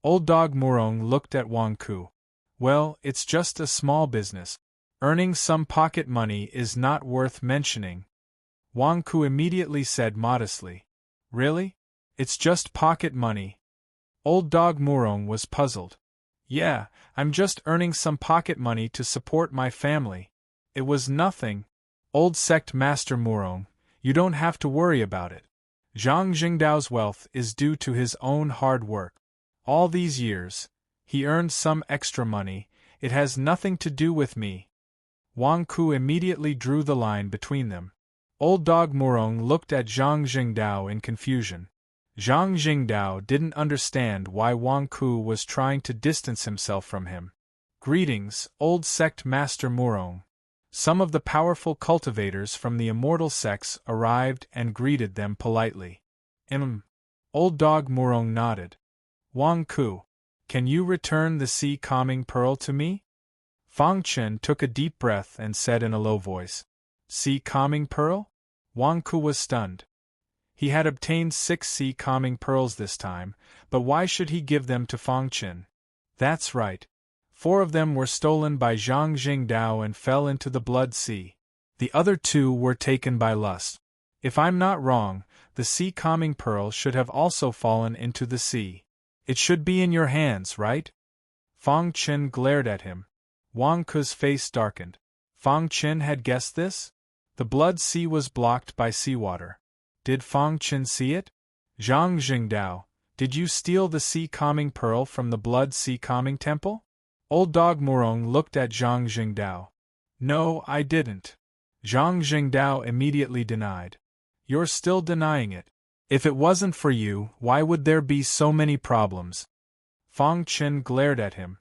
S1: Old dog Murong looked at Wang Ku. Well, it's just a small business. Earning some pocket money is not worth mentioning. Wang Ku immediately said modestly. Really? It's just pocket money. Old dog Murong was puzzled. Yeah, I'm just earning some pocket money to support my family. It was nothing. Old sect master Murong, you don't have to worry about it. Zhang Jingdao's wealth is due to his own hard work. All these years, he earned some extra money. It has nothing to do with me. Wang Ku immediately drew the line between them. Old dog Murong looked at Zhang Jingdao in confusion. Zhang Jingdao didn't understand why Wang Ku was trying to distance himself from him. Greetings, old sect master Murong. Some of the powerful cultivators from the immortal sects arrived and greeted them politely. Old dog Murong nodded. Wang Ku, can you return the sea calming pearl to me? Fang Chen took a deep breath and said in a low voice. Sea calming pearl? Wang Ku was stunned. He had obtained 6 sea calming pearls this time, but why should he give them to Fang Chen? That's right. 4 of them were stolen by Zhang Jingdao and fell into the blood sea. The other 2 were taken by lust. If I'm not wrong, the sea calming pearl should have also fallen into the sea. It should be in your hands, right? Fang Chen glared at him. Wang Ku's face darkened. Fang Chen had guessed this? The blood sea was blocked by seawater. Did Fang Chen see it? Zhang Jingdao, did you steal the sea calming pearl from the blood sea calming temple? Old dog Murong looked at Zhang Jingdao. No, I didn't. Zhang Jingdao immediately denied. You're still denying it. If it wasn't for you, why would there be so many problems? Fang Chen glared at him.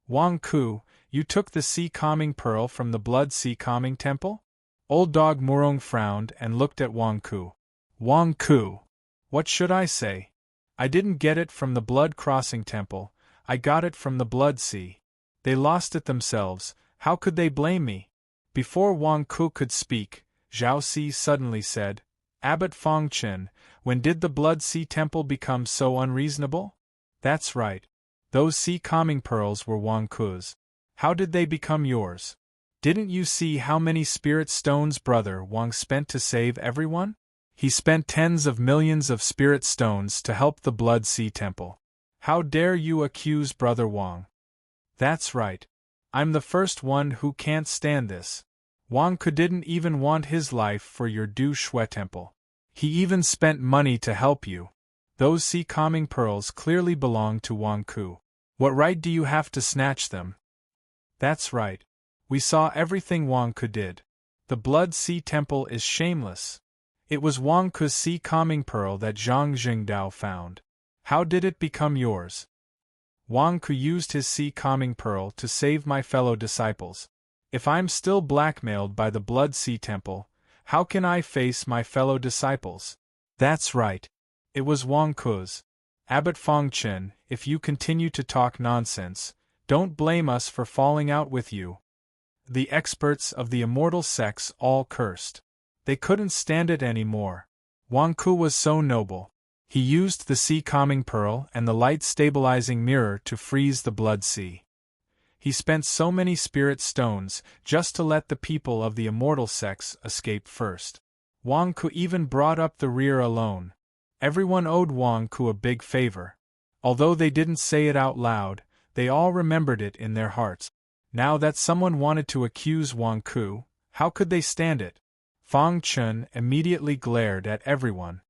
S1: Wang Ku, you took the sea calming pearl from the blood sea calming temple? Old dog Murong frowned and looked at Wang Ku. Wang Ku. What should I say? I didn't get it from the blood crossing temple, I got it from the blood sea. They lost it themselves, how could they blame me? Before Wang Ku could speak, Zhao Si suddenly said, Abbot Fang Chen, when did the blood sea temple become so unreasonable? That's right. Those sea calming pearls were Wang Ku's. How did they become yours? Didn't you see how many spirit stones brother Wang spent to save everyone? He spent tens of millions of spirit stones to help the Blood Sea Temple. How dare you accuse Brother Wang? That's right. I'm the first one who can't stand this. Wang Ku didn't even want his life for your Du Shui Temple. He even spent money to help you. Those sea calming pearls clearly belong to Wang Ku. What right do you have to snatch them? That's right. We saw everything Wang Ku did. The Blood Sea Temple is shameless. It was Wang Ku's sea calming pearl that Zhang Jingdao found. How did it become yours? Wang Ku used his sea calming pearl to save my fellow disciples. If I'm still blackmailed by the Blood Sea Temple, how can I face my fellow disciples? That's right. It was Wang Ku's. Abbot Fangchen, if you continue to talk nonsense, don't blame us for falling out with you. The experts of the immortal sects all cursed. They couldn't stand it anymore. Wang Ku was so noble. He used the sea calming pearl and the light stabilizing mirror to freeze the blood sea. He spent so many spirit stones just to let the people of the immortal sects escape first. Wang Ku even brought up the rear alone. Everyone owed Wang Ku a big favor. Although they didn't say it out loud, they all remembered it in their hearts. Now that someone wanted to accuse Wang Ku, how could they stand it? Fang Chun immediately glared at everyone.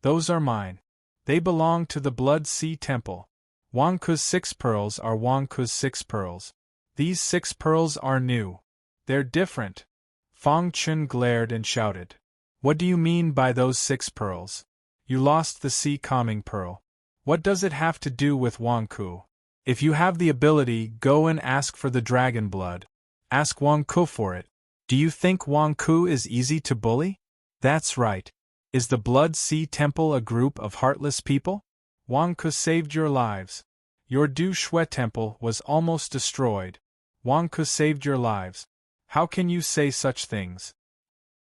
S1: Those are mine. They belong to the Blood Sea Temple. Wang Ku's 6 pearls are Wang Ku's 6 pearls. These 6 pearls are new. They're different. Fang Chun glared and shouted. What do you mean by those 6 pearls? You lost the sea calming pearl. What does it have to do with Wang Ku? If you have the ability, go and ask for the dragon blood. Ask Wang Ku for it. Do you think Wang Ku is easy to bully? That's right. Is the Blood Sea Temple a group of heartless people? Wang Ku saved your lives. Your Du Shui Temple was almost destroyed. Wang Ku saved your lives. How can you say such things?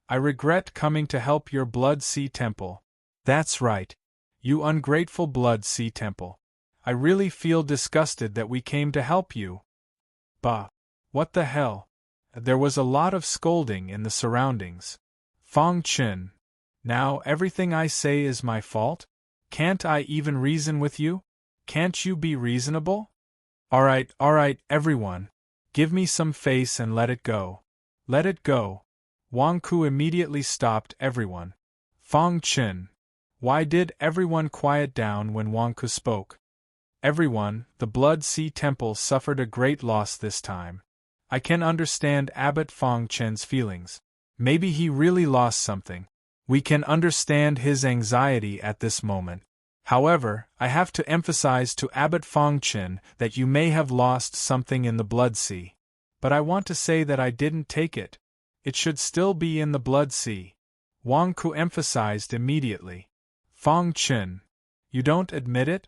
S1: I regret coming to help your Blood Sea Temple. That's right. You ungrateful Blood Sea Temple. I really feel disgusted that we came to help you. Bah! What the hell? There was a lot of scolding in the surroundings. Fang Chin. Now everything I say is my fault? Can't I even reason with you? Can't you be reasonable? Alright, everyone. Give me some face and let it go. Let it go. Wang Ku immediately stopped everyone. Fang Chin. Why did everyone quiet down when Wang Ku spoke? Everyone, the Blood Sea Temple suffered a great loss this time. I can understand Abbot Fang Chen's feelings. Maybe he really lost something. We can understand his anxiety at this moment. However, I have to emphasize to Abbot Fang Chen that you may have lost something in the Blood Sea. But I want to say that I didn't take it. It should still be in the Blood Sea. Wang Ku emphasized immediately. Fang Chen. You don't admit it?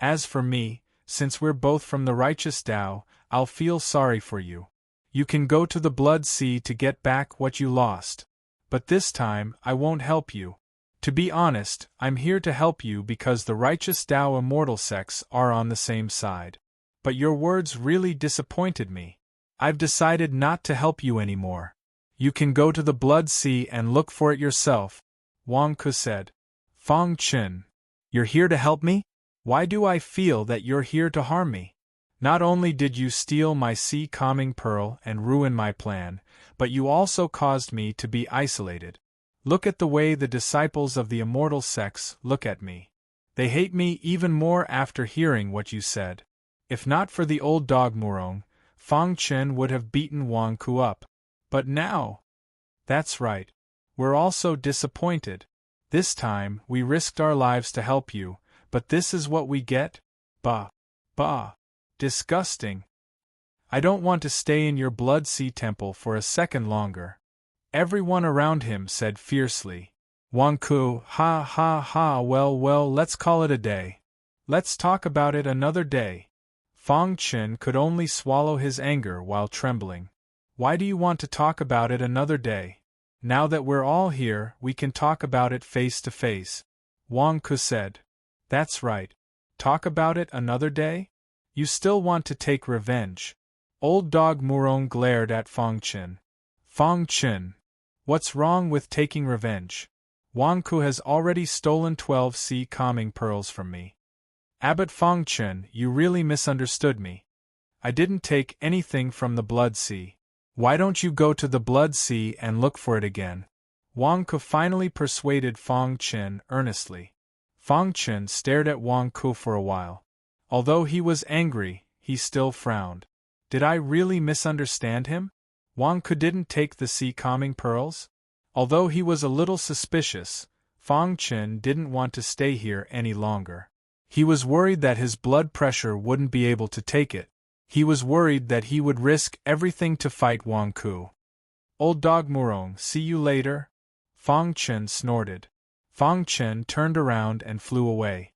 S1: As for me, since we're both from the righteous Tao, I'll feel sorry for you. You can go to the Blood Sea to get back what you lost. But this time, I won't help you. To be honest, I'm here to help you because the righteous Tao immortal sects are on the same side. But your words really disappointed me. I've decided not to help you anymore. You can go to the Blood Sea and look for it yourself, Wang Ku said. Fang Chen. You're here to help me? Why do I feel that you're here to harm me? Not only did you steal my sea calming pearl and ruin my plan, but you also caused me to be isolated. Look at the way the disciples of the immortal sects look at me. They hate me even more after hearing what you said. If not for the old dog Murong, Fang Chen would have beaten Wang Ku up. But now... That's right. We're also disappointed. This time, we risked our lives to help you, but this is what we get? Bah. Disgusting. I don't want to stay in your Blood Sea Temple for a second longer. Everyone around him said fiercely. Wang Ku, ha, well, let's call it a day. Let's talk about it another day. Fang Chen could only swallow his anger while trembling. Why do you want to talk about it another day? Now that we're all here, we can talk about it face to face. Wang Ku said. That's right. Talk about it another day? You still want to take revenge. Old dog Murong glared at Fang Chen. Fang Chen. What's wrong with taking revenge? Wang Ku has already stolen 12 sea calming pearls from me. Abbot Fang Chen, you really misunderstood me. I didn't take anything from the Blood Sea. Why don't you go to the Blood Sea and look for it again? Wang Ku finally persuaded Fang Chen earnestly. Fang Chen stared at Wang Ku for a while. Although he was angry, he still frowned. Did I really misunderstand him? Wang Ku didn't take the sea calming pearls? Although he was a little suspicious, Fang Chen didn't want to stay here any longer. He was worried that his blood pressure wouldn't be able to take it. He was worried that he would risk everything to fight Wang Ku. Old dog Murong, see you later? Fang Chen snorted. Fang Chen turned around and flew away.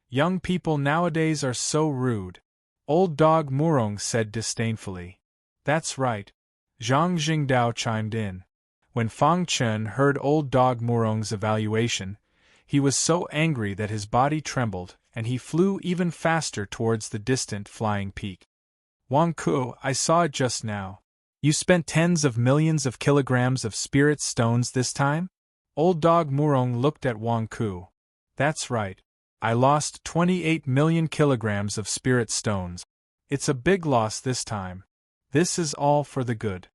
S1: Young people nowadays are so rude, old dog Murong said disdainfully. That's right. Zhang Jingdao chimed in. When Fang Chen heard old dog Murong's evaluation, he was so angry that his body trembled, and he flew even faster towards the distant flying peak. Wang Ku, I saw it just now. You spent tens of millions of kilograms of spirit stones this time? Old dog Murong looked at Wang Ku. That's right. I lost 28 million kilograms of spirit stones. It's a big loss this time. This is all for the good.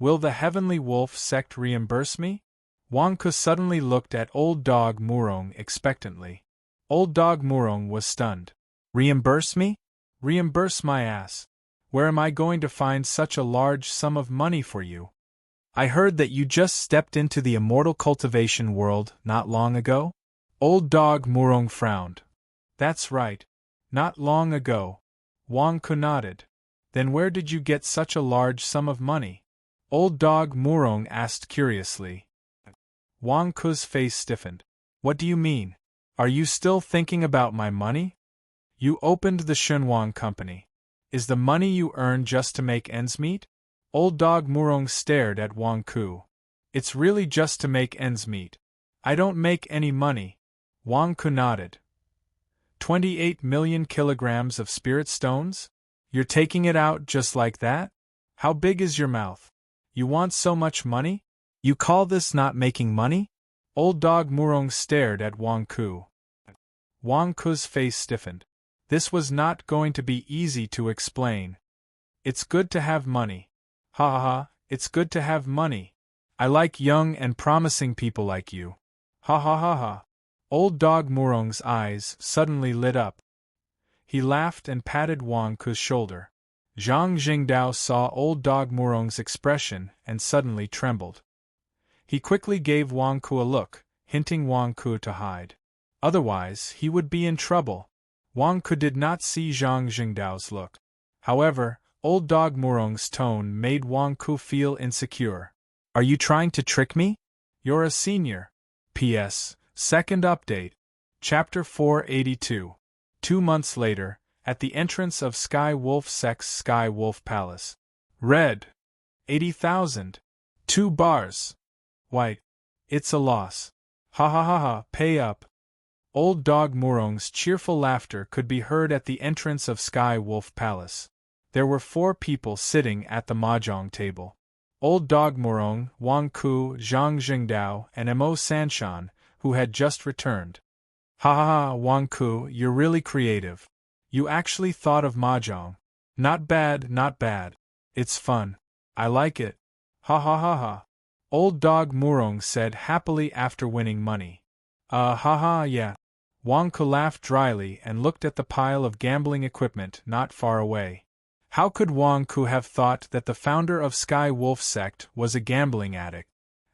S1: Will the Heavenly Wolf sect reimburse me? Wang Ku suddenly looked at old dog Murong expectantly. Old dog Murong was stunned. Reimburse me? Reimburse my ass. Where am I going to find such a large sum of money for you? I heard that you just stepped into the immortal cultivation world not long ago? Old dog Murong frowned. That's right. Not long ago. Wang Ku nodded. Then where did you get such a large sum of money? Old dog Murong asked curiously. Wang Ku's face stiffened. What do you mean? Are you still thinking about my money? You opened the Shenwang company. Is the money you earn just to make ends meet? Old dog Murong stared at Wang Ku. It's really just to make ends meet. I don't make any money. Wang Ku nodded. 28 million kilograms of spirit stones? You're taking it out just like that? How big is your mouth? You want so much money? You call this not making money? Old dog Murong stared at Wang Ku. Wang Ku's face stiffened. This was not going to be easy to explain. It's good to have money. Ha ha ha, it's good to have money. I like young and promising people like you. Ha ha ha ha. Old dog Murong's eyes suddenly lit up. He laughed and patted Wang Ku's shoulder. Zhang Jingdao saw old dog Murong's expression and suddenly trembled. He quickly gave Wang Ku a look, hinting Wang Ku to hide. Otherwise, he would be in trouble. Wang Ku did not see Zhang Jingdao's look. However, old dog Murong's tone made Wang Ku feel insecure. Are you trying to trick me? You're a senior. P.S. Second update. Chapter 482. 2 months later, at the entrance of Sky Wolf Sect's Sky Wolf Palace. Red. 80,000. 2 bars. White. It's a loss. Ha ha ha ha, pay up. Old dog Murong's cheerful laughter could be heard at the entrance of Sky Wolf Palace. There were 4 people sitting at the mahjong table. Old dog Murong, Wang Ku, Zhang Jingdao, and Mo Sanshan, who had just returned. Ha ha ha, Wang Ku, you're really creative. You actually thought of mahjong. Not bad, not bad. It's fun. I like it. Ha ha ha ha. Old dog Murong said happily after winning money. Ha ha, yeah. Wang Ku laughed dryly and looked at the pile of gambling equipment not far away. How could Wang Ku have thought that the founder of Sky Wolf Sect was a gambling addict?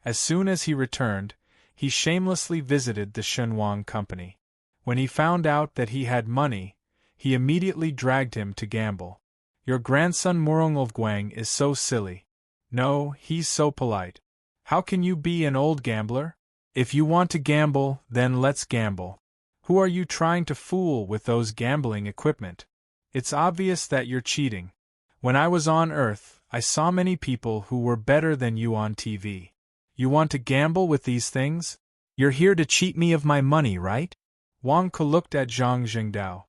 S1: As soon as he returned, he shamelessly visited the Shenwang company. When he found out that he had money, he immediately dragged him to gamble. Your grandson Murongolguang is so silly. No, he's so polite. How can you be an old gambler? If you want to gamble, then let's gamble. Who are you trying to fool with those gambling equipment? It's obvious that you're cheating. When I was on Earth, I saw many people who were better than you on TV. You want to gamble with these things? You're here to cheat me of my money, right? Wang Ku looked at Zhang Jingdao.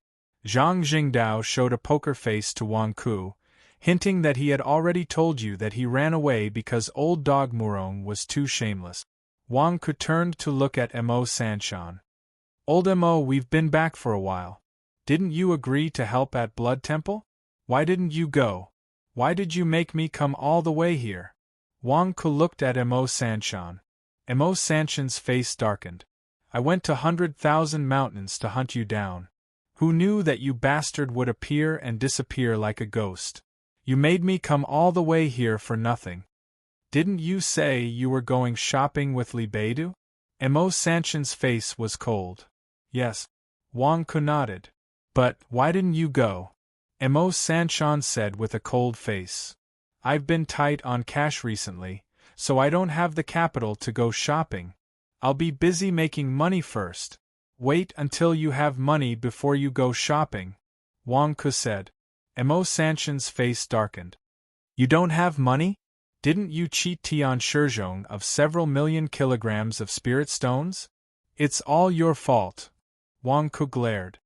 S1: Zhang Jingdao showed a poker face to Wang Ku, hinting that he had already told you that he ran away because old dog Murong was too shameless. Wang Ku turned to look at Mo Sanshan. Old Mo, we've been back for a while. Didn't you agree to help at Blood Temple? Why didn't you go? Why did you make me come all the way here? Wang Ku looked at Mo Sanshan. Mo Sanshan's face darkened. I went to 100,000 mountains to hunt you down. Who knew that you bastard would appear and disappear like a ghost? You made me come all the way here for nothing. Didn't you say you were going shopping with Li Beidou? Emo Sanction's face was cold. Yes. Wang Ku nodded. But why didn't you go? Emo Sanchon said with a cold face. I've been tight on cash recently, so I don't have the capital to go shopping. I'll be busy making money first. Wait until you have money before you go shopping, Wang Ku said. Emo Sanchon's face darkened. You don't have money? Didn't you cheat Tian Shizhong of several million kilograms of spirit stones? It's all your fault. Wang Ku glared.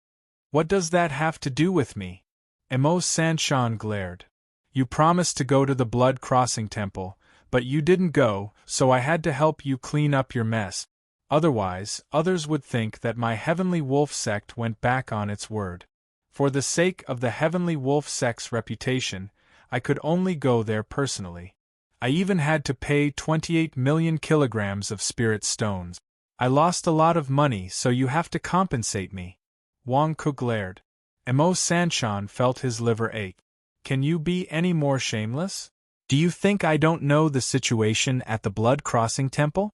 S1: What does that have to do with me? Emo Sanchon glared. You promised to go to the Blood Crossing Temple, but you didn't go, so I had to help you clean up your mess. Otherwise, others would think that my Heavenly Wolf sect went back on its word. For the sake of the Heavenly Wolf sect's reputation, I could only go there personally. I even had to pay 28 million kilograms of spirit stones. I lost a lot of money, so you have to compensate me. Wang Ku glared. Emo Sanchon felt his liver ache. Can you be any more shameless? Do you think I don't know the situation at the Blood Crossing Temple?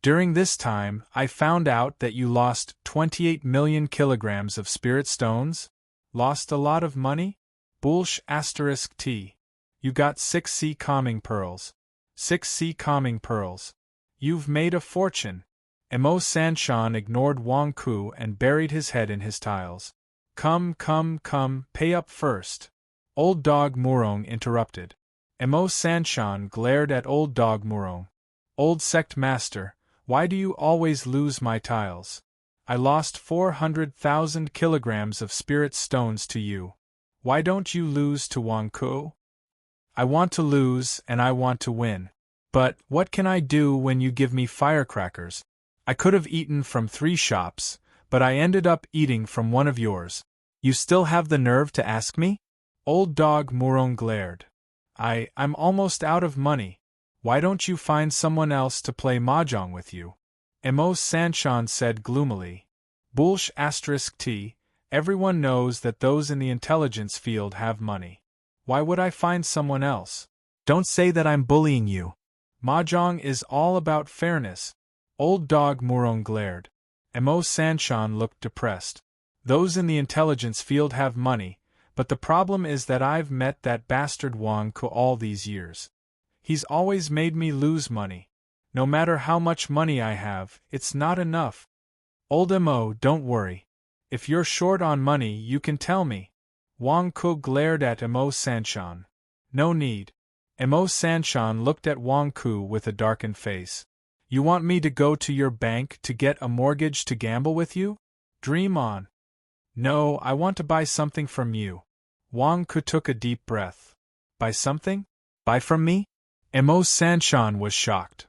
S1: During this time, I found out that you lost 28 million kilograms of spirit stones? Lost a lot of money? Bullsh *T. You got 6 sea calming pearls. 6 sea calming pearls. You've made a fortune. Emo Sanchon ignored Wang Ku and buried his head in his tiles. Come, pay up first. Old Dog Murong interrupted. Emo Sanchon glared at Old Dog Murong. Old Sect Master, why do you always lose my tiles? I lost 400,000 kilograms of spirit stones to you. Why don't you lose to Wang Ku? I want to lose and I want to win. But what can I do when you give me firecrackers? I could have eaten from 3 shops, but I ended up eating from one of yours. You still have the nerve to ask me? Old Dog Murong glared. I'm almost out of money. Why don't you find someone else to play mahjong with you? Emo Sanchon said gloomily. Bullsh *T. Everyone knows that those in the intelligence field have money. Why would I find someone else? Don't say that I'm bullying you. Mahjong is all about fairness. Old Dog Murong glared. Emo Sanchon looked depressed. Those in the intelligence field have money, but the problem is that I've met that bastard Wang Ku all these years. He's always made me lose money. No matter how much money I have, it's not enough. Old Emo, don't worry. If you're short on money, you can tell me. Wang Ku glared at Emo Sanchon. No need. Emo Sanchon looked at Wang Ku with a darkened face. You want me to go to your bank to get a mortgage to gamble with you? Dream on. No, I want to buy something from you. Wang Ku took a deep breath. Buy something? Buy from me? Emo Sanchon was shocked.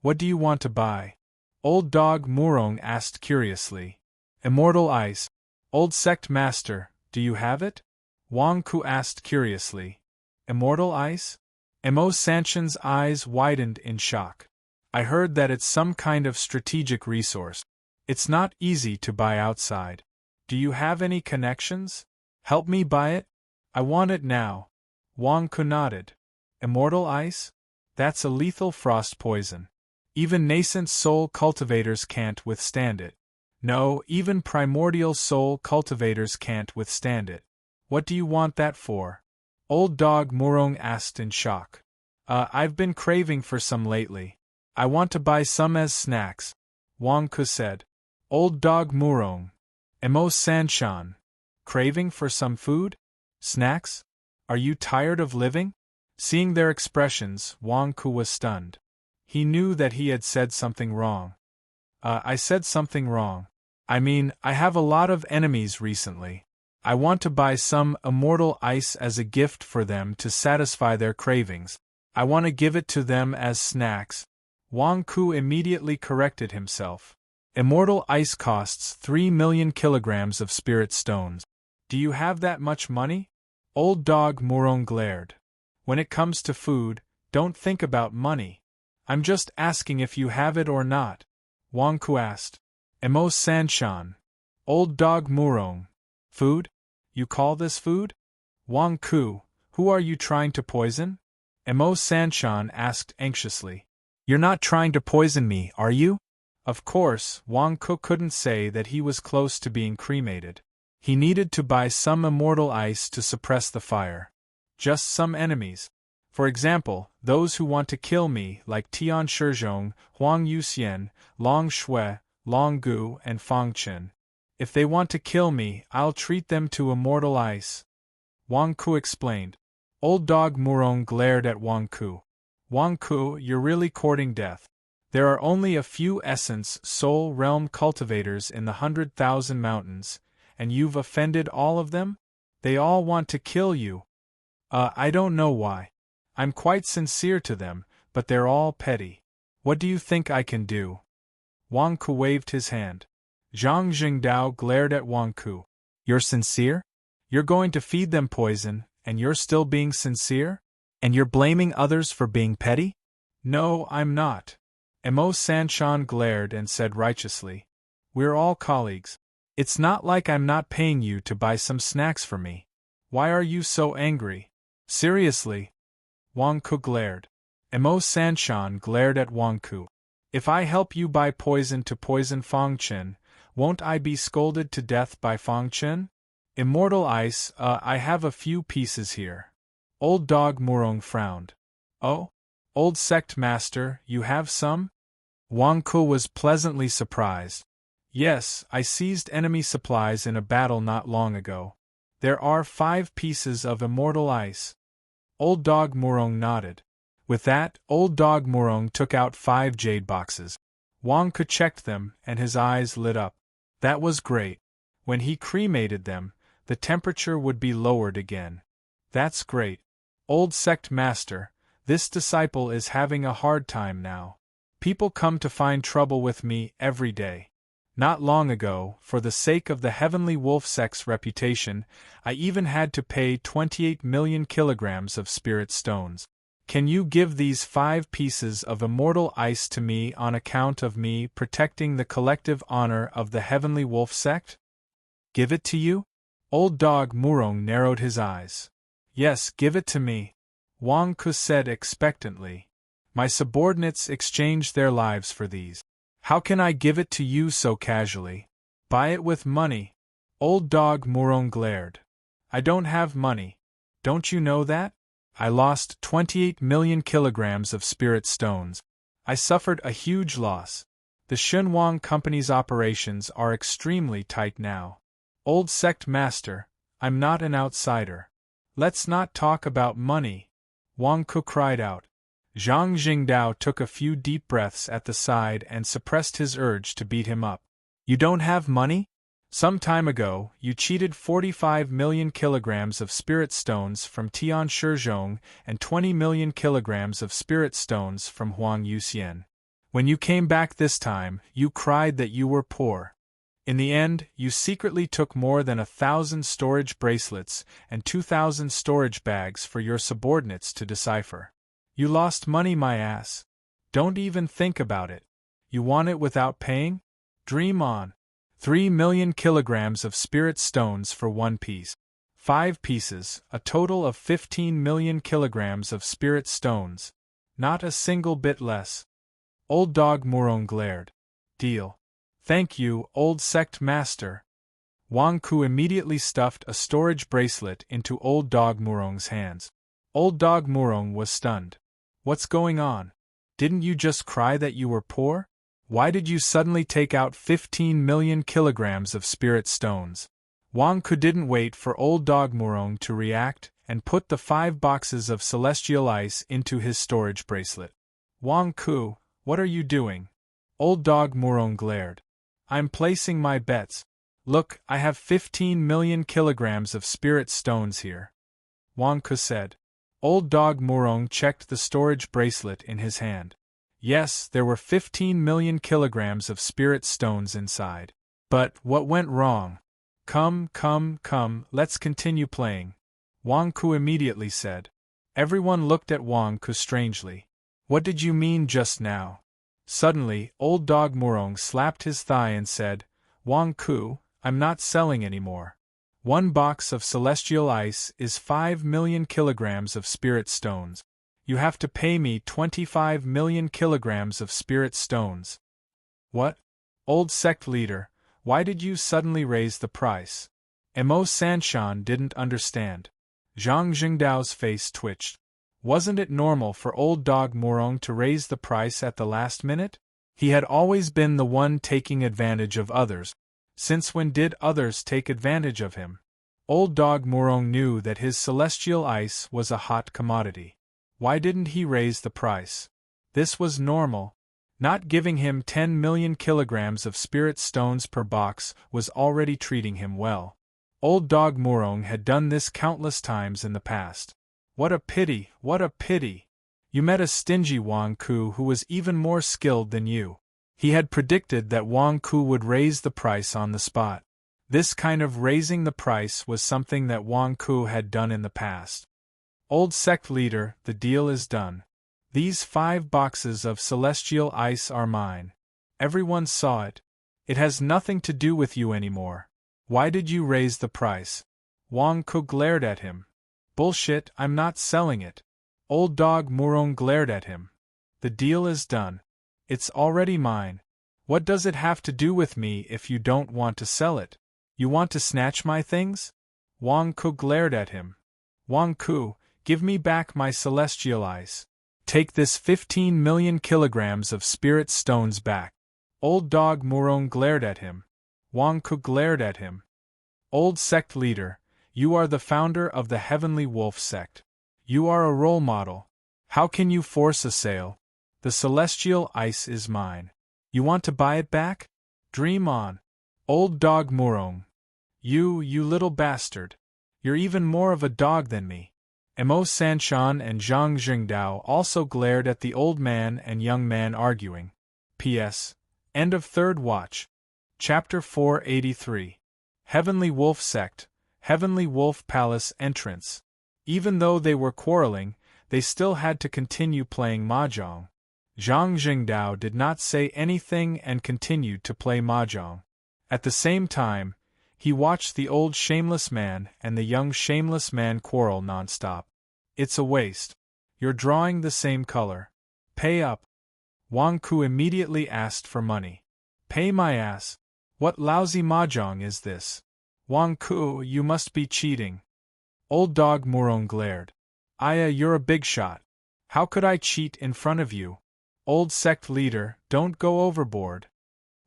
S1: What do you want to buy? Old Dog Murong asked curiously. Immortal Ice. Old Sect Master, do you have it? Wang Ku asked curiously. Immortal Ice? Emo Sanchon's eyes widened in shock. I heard that it's some kind of strategic resource. It's not easy to buy outside. Do you have any connections? Help me buy it? I want it now. Wang Ku nodded. Immortal Ice? That's a lethal frost poison. Even nascent soul cultivators can't withstand it. No, even primordial soul cultivators can't withstand it. What do you want that for? Old Dog Murong asked in shock. I've been craving for some lately. I want to buy some as snacks, Wang Ku said. Old Dog Murong. Emo Sanchon. Craving for some food? Snacks? Are you tired of living? Seeing their expressions, Wang Ku was stunned. He knew that he had said something wrong. I said something wrong. I mean, I have a lot of enemies recently. I want to buy some immortal ice as a gift for them to satisfy their cravings. I want to give it to them as snacks. Wang Ku immediately corrected himself. Immortal ice costs 3 million kilograms of spirit stones. Do you have that much money? Old Dog Murong glared. When it comes to food, don't think about money. I'm just asking if you have it or not. Wang Ku asked. Emo Sanchon. Old Dog Murong. Food? You call this food? Wang Ku, Who are you trying to poison? Mo Sanshan asked anxiously. You're not trying to poison me, are you? Of course, Wang Ku couldn't say that he was close to being cremated. He needed to buy some immortal ice to suppress the fire. Just some enemies. For example, those who want to kill me, like Tian Shizhong, Huang Yuxian, Long Shui, Long Gu, and Fang Chen. If they want to kill me, I'll treat them to immortal ice. Wang Ku explained. Old Dog Murong glared at Wang Ku. Wang Ku, you're really courting death. There are only a few Essence Soul Realm cultivators in the 100,000 mountains, and you've offended all of them? They all want to kill you. I don't know why. I'm quite sincere to them, but they're all petty. What do you think I can do? Wang Ku waved his hand. Zhang Jingdao glared at Wang Ku. You're sincere? You're going to feed them poison, and you're still being sincere? And you're blaming others for being petty? No, I'm not. Mo Sanshan glared and said righteously. We're all colleagues. It's not like I'm not paying you to buy some snacks for me. Why are you so angry? Seriously? Wang Ku glared. Mo Sanshan glared at Wang Ku. If I help you buy poison to poison Fang Chen, won't I be scolded to death by Fang Chen? Immortal ice, I have a few pieces here. Old Dog Murong frowned. Oh? Old Sect Master, you have some? Wang Ku was pleasantly surprised. Yes, I seized enemy supplies in a battle not long ago. There are 5 pieces of immortal ice. Old Dog Murong nodded. With that, Old Dog Murong took out 5 jade boxes. Wang Ku checked them, and his eyes lit up. That was great. When he cremated them, the temperature would be lowered again. That's great. Old Sect Master, this disciple is having a hard time now. People come to find trouble with me every day. Not long ago, for the sake of the Heavenly Wolf Sect's reputation, I even had to pay 28 million kilograms of spirit stones. Can you give these 5 pieces of immortal ice to me on account of me protecting the collective honor of the Heavenly Wolf Sect? Give it to you? Old Dog Murong narrowed his eyes. Yes, give it to me. Wang Ku said expectantly. My subordinates exchanged their lives for these. How can I give it to you so casually? Buy it with money. Old Dog Murong glared. I don't have money. Don't you know that? I lost 28 million kilograms of spirit stones. I suffered a huge loss. The Xunhuang Company's operations are extremely tight now. Old Sect Master, I'm not an outsider. Let's not talk about money. Wang Ku cried out. Zhang Jingdao took a few deep breaths at the side and suppressed his urge to beat him up. You don't have money? Some time ago, you cheated 45 million kilograms of spirit stones from Tian Shizhong and 20 million kilograms of spirit stones from Huang Yuxian. When you came back this time, you cried that you were poor. In the end, you secretly took more than 1,000 storage bracelets and 2,000 storage bags for your subordinates to decipher. You lost money, my ass. Don't even think about it. You want it without paying? Dream on. 3 million kilograms of spirit stones for 1 piece. 5 pieces, a total of 15 million kilograms of spirit stones. Not a single bit less. Old Dog Murong glared. Deal. Thank you, Old Sect Master. Wang Ku immediately stuffed a storage bracelet into Old Dog Murong's hands. Old Dog Murong was stunned. What's going on? Didn't you just cry that you were poor? Why did you suddenly take out 15 million kilograms of spirit stones? Wang Ku didn't wait for Old Dog Murong to react and put the 5 boxes of celestial ice into his storage bracelet. Wang Ku, what are you doing? Old Dog Murong glared. I'm placing my bets. Look, I have 15 million kilograms of spirit stones here. Wang Ku said. Old Dog Murong checked the storage bracelet in his hand. Yes, there were 15 million kilograms of spirit stones inside. But what went wrong? Come, let's continue playing. Wang Ku immediately said. Everyone looked at Wang Ku strangely. What did you mean just now? Suddenly, Old Dog Murong slapped his thigh and said, Wang Ku, I'm not selling anymore. 1 box of celestial ice is 5 million kilograms of spirit stones. You have to pay me 25 million kilograms of spirit stones. What? Old sect leader, why did you suddenly raise the price? Mo Sanshan didn't understand. Zhang Jingdao's face twitched. Wasn't it normal for old dog Murong to raise the price at the last minute? He had always been the one taking advantage of others. Since when did others take advantage of him? Old dog Murong knew that his celestial ice was a hot commodity. Why didn't he raise the price? This was normal. Not giving him 10 million kilograms of spirit stones per box was already treating him well. Old dog Murong had done this countless times in the past. What a pity, what a pity! You met a stingy Wang Ku who was even more skilled than you. He had predicted that Wang Ku would raise the price on the spot. This kind of raising the price was something that Wang Ku had done in the past. Old sect leader, the deal is done. These 5 boxes of celestial ice are mine. Everyone saw it. It has nothing to do with you anymore. Why did you raise the price? Wang Ku glared at him. Bullshit, I'm not selling it. Old dog Murong glared at him. The deal is done. It's already mine. What does it have to do with me if you don't want to sell it? You want to snatch my things? Wang Ku glared at him. Wang Ku, give me back my celestial ice. Take this 15 million kilograms of spirit stones back. Old dog Murong glared at him. Wang Ku glared at him. Old sect leader, you are the founder of the Heavenly Wolf sect. You are a role model. How can you force a sale? The celestial ice is mine. You want to buy it back? Dream on. Old dog Murong. You little bastard. You're even more of a dog than me. Mo Sanshan and Zhang Jingdao also glared at the old man and young man arguing. P.S. End of 3rd watch. Chapter 483. Heavenly Wolf Sect, Heavenly Wolf Palace entrance. Even though they were quarreling, they still had to continue playing mahjong. Zhang Jingdao did not say anything and continued to play mahjong. At the same time, he watched the old shameless man and the young shameless man quarrel nonstop. It's a waste. You're drawing the same color. Pay up. Wang Ku immediately asked for money. Pay my ass. What lousy mahjong is this? Wang Ku, you must be cheating. Old dog Murong glared. Aya, you're a big shot. How could I cheat in front of you? Old sect leader, don't go overboard.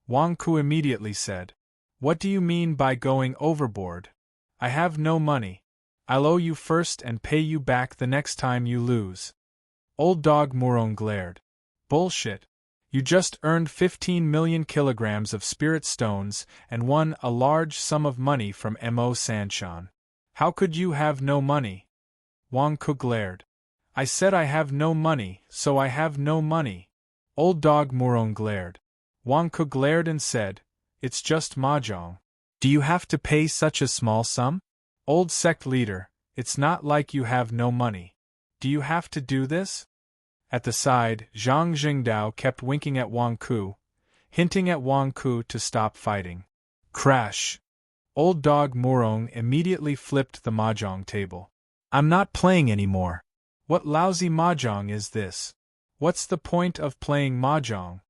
S1: Wang Ku immediately said. What do you mean by going overboard? I have no money. I'll owe you first and pay you back the next time you lose. Old dog Murong glared. Bullshit. You just earned 15 million kilograms of spirit stones and won a large sum of money from Mo Sanshan. How could you have no money? Wang Ku glared. I said I have no money, so I have no money. Old dog Murong glared. Wang Ku glared and said, It's just mahjong. Do you have to pay such a small sum? Old sect leader, it's not like you have no money. Do you have to do this? At the side, Zhang Jingdao kept winking at Wang Ku, hinting at Wang Ku to stop fighting. Crash! Old dog Murong immediately flipped the mahjong table. I'm not playing anymore. What lousy mahjong is this? What's the point of playing mahjong?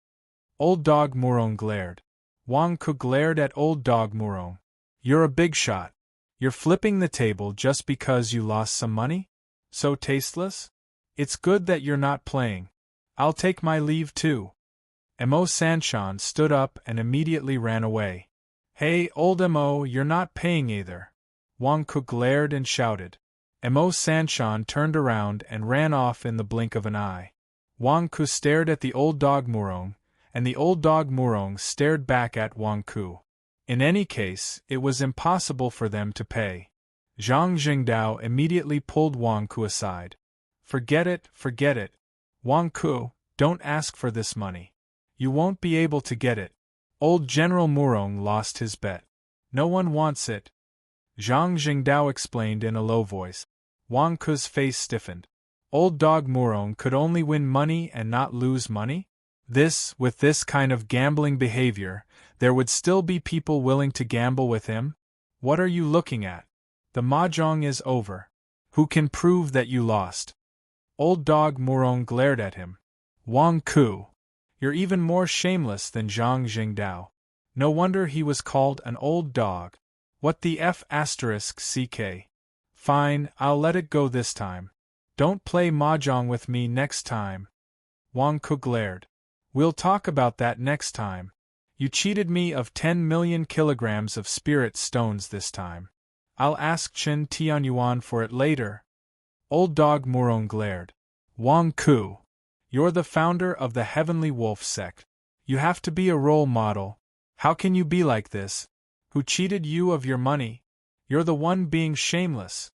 S1: Old dog Murong glared. Wang Ku glared at old dog Murong. You're a big shot. You're flipping the table just because you lost some money? So tasteless? It's good that you're not playing. I'll take my leave too. Mo Sanshan stood up and immediately ran away. Hey, old Mo, you're not paying either. Wang Ku glared and shouted. Mo Sanshan turned around and ran off in the blink of an eye. Wang Ku stared at the old dog Murong, and the old dog Murong stared back at Wang Ku. In any case, it was impossible for them to pay. Zhang Jingdao immediately pulled Wang Ku aside. Forget it. Wang Ku, don't ask for this money. You won't be able to get it. Old General Murong lost his bet. No one wants it. Zhang Jingdao explained in a low voice. Wang Ku's face stiffened. Old dog Murong could only win money and not lose money? With this kind of gambling behavior, there would still be people willing to gamble with him? What are you looking at? The mahjong is over. Who can prove that you lost? Old dog Murong glared at him. Wang Ku, you're even more shameless than Zhang Jingdao. No wonder he was called an old dog. What the F***ck? Fine, I'll let it go this time. Don't play mahjong with me next time. Wang Ku glared. We'll talk about that next time. You cheated me of 10 million kilograms of spirit stones this time. I'll ask Chen Tianyuan for it later. Old dog Murong glared. Wang Ku, you're the founder of the Heavenly Wolf sect. You have to be a role model. How can you be like this? Who cheated you of your money? You're the one being shameless.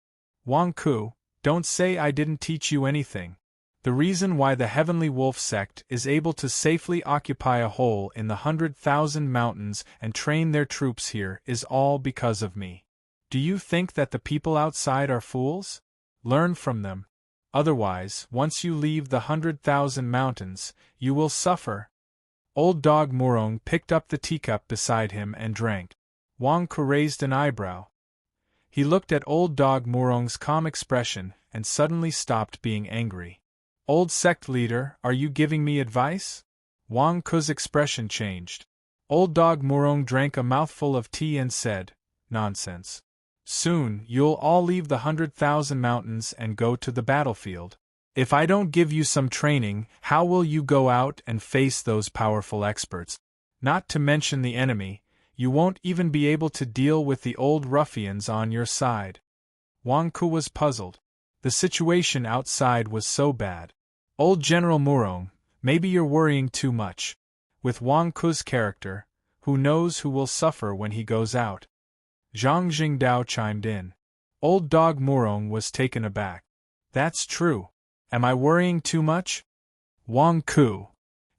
S1: Wang Ku, don't say I didn't teach you anything. The reason why the Heavenly Wolf sect is able to safely occupy a hole in the 100,000 mountains and train their troops here is all because of me. Do you think that the people outside are fools? Learn from them. Otherwise, once you leave the 100,000 mountains, you will suffer. Old dog Murong picked up the teacup beside him and drank. Wang Ku raised an eyebrow. He looked at old dog Murong's calm expression and suddenly stopped being angry. Old sect leader, are you giving me advice? Wang Ku's expression changed. Old dog Murong drank a mouthful of tea and said, Nonsense. Soon, you'll all leave the 100,000 mountains and go to the battlefield. If I don't give you some training, how will you go out and face those powerful experts? Not to mention the enemy, you won't even be able to deal with the old ruffians on your side. Wang Ku was puzzled. The situation outside was so bad. Old General Murong, maybe you're worrying too much. With Wang Ku's character, who knows who will suffer when he goes out? Zhang Jingdao chimed in. Old dog Murong was taken aback. That's true. Am I worrying too much? Wang Ku,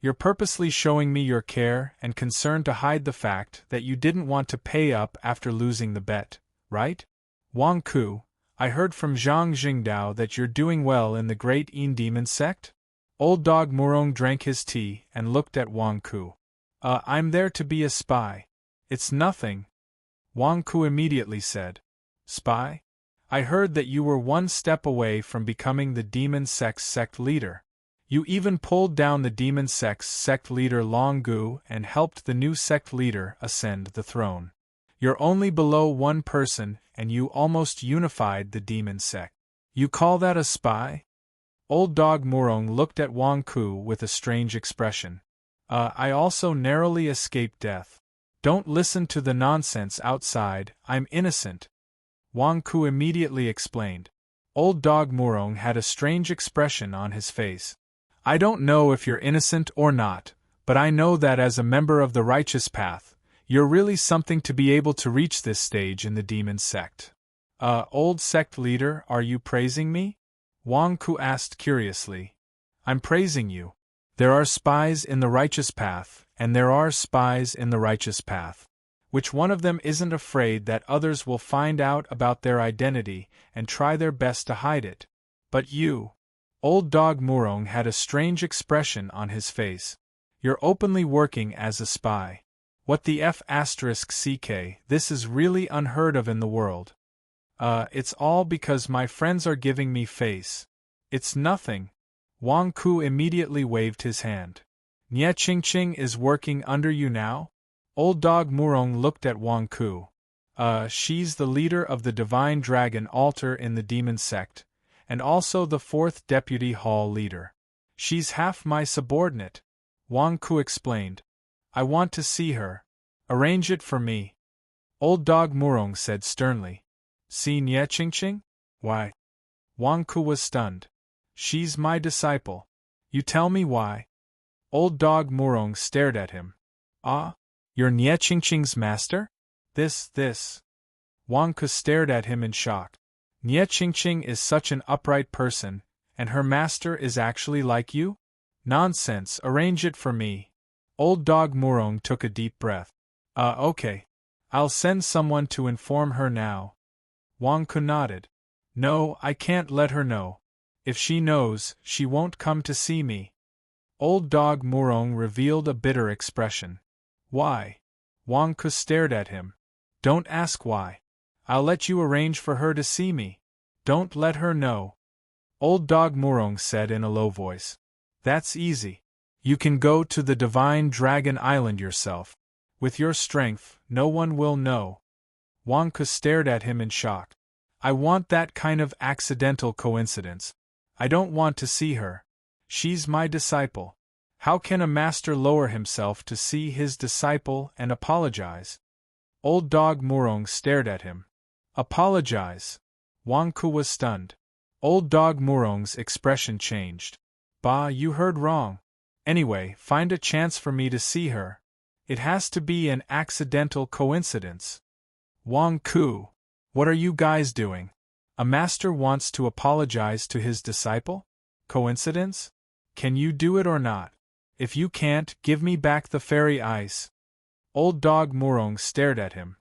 S1: you're purposely showing me your care and concern to hide the fact that you didn't want to pay up after losing the bet, right? Wang Ku, I heard from Zhang Jingdao that you're doing well in the Great Yin Demon sect? Old dog Murong drank his tea and looked at Wang Ku. I'm there to be a spy. It's nothing. Wang Ku immediately said. Spy? I heard that you were one step away from becoming the Demon Sect's sect leader. You even pulled down the Demon Sect's sect leader Long Gu and helped the new sect leader ascend the throne. You're only below one person and you almost unified the Demon Sect. You call that a spy? Old dog Murong looked at Wang Ku with a strange expression. I also narrowly escaped death. Don't listen to the nonsense outside, I'm innocent. Wang Ku immediately explained. Old dog Murong had a strange expression on his face. I don't know if you're innocent or not, but I know that as a member of the righteous path, you're really something to be able to reach this stage in the demon sect. Old sect leader, are you praising me? Wang Ku asked curiously. I'm praising you. There are spies in the righteous path, and there are spies in the righteous path. Which one of them isn't afraid that others will find out about their identity and try their best to hide it? But you. Old dog Murong had a strange expression on his face. You're openly working as a spy. What the F***ck, this is really unheard of in the world. It's all because my friends are giving me face. It's nothing. Wang Ku immediately waved his hand. Nye Qingqing is working under you now? Old dog Murong looked at Wang Ku. She's the leader of the Divine Dragon Altar in the Demon Sect, and also the 4th Deputy Hall leader. She's half my subordinate, Wang Ku explained. I want to see her. Arrange it for me. Old dog Murong said sternly. See Nye Qingqing? Why? Wang Ku was stunned. She's my disciple. You tell me why. Old dog Murong stared at him. Ah? You're Nye Qingqing's master? This. Wang Ku stared at him in shock. Nye Qingqing is such an upright person, and her master is actually like you? Nonsense, arrange it for me. Old dog Murong took a deep breath. Okay. I'll send someone to inform her now. Wang Ku nodded. No, I can't let her know. If she knows, she won't come to see me. Old dog Murong revealed a bitter expression. Why? Wang Ku stared at him. Don't ask why. I'll let you arrange for her to see me. Don't let her know. Old Dog Murong said in a low voice. That's easy. You can go to the Divine Dragon Island yourself. With your strength, no one will know. Wang Ke stared at him in shock. I want that kind of accidental coincidence. I don't want to see her. She's my disciple. How can a master lower himself to see his disciple and apologize? Old Dog Murong stared at him. Apologize? Wang Ke was stunned. Old Dog Murong's expression changed. Bah, you heard wrong. Anyway, find a chance for me to see her. It has to be an accidental coincidence. Wang Ke, what are you guys doing? A master wants to apologize to his disciple? Coincidence? Can you do it or not? If you can't, give me back the fairy ice. Old Dog Murong stared at him.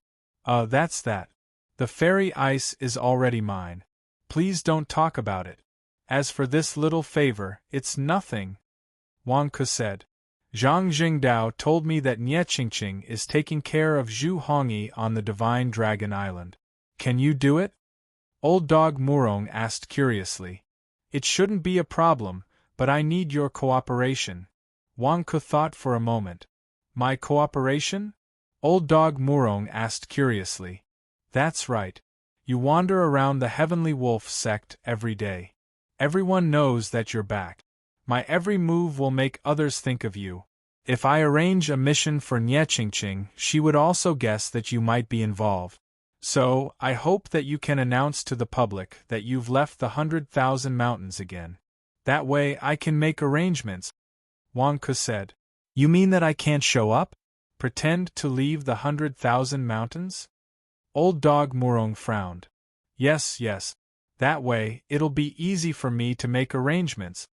S1: That's that. The fairy ice is already mine. Please don't talk about it. As for this little favor, it's nothing. Wang Ke said. Zhang Jingdao told me that Nye Qingqing is taking care of Zhu Hongyi on the Divine Dragon Island. Can you do it? Old Dog Murong asked curiously. It shouldn't be a problem, but I need your cooperation. Wang Ke thought for a moment. My cooperation? Old Dog Murong asked curiously. That's right. You wander around the Heavenly Wolf sect every day. Everyone knows that you're back. My every move will make others think of you. If I arrange a mission for Nye Qingqing, she would also guess that you might be involved. So, I hope that you can announce to the public that you've left the 100,000 mountains again. That way I can make arrangements. Wang Ke said. You mean that I can't show up? Pretend to leave the 100,000 mountains? Old Dog Murong frowned. Yes. That way, it'll be easy for me to make arrangements.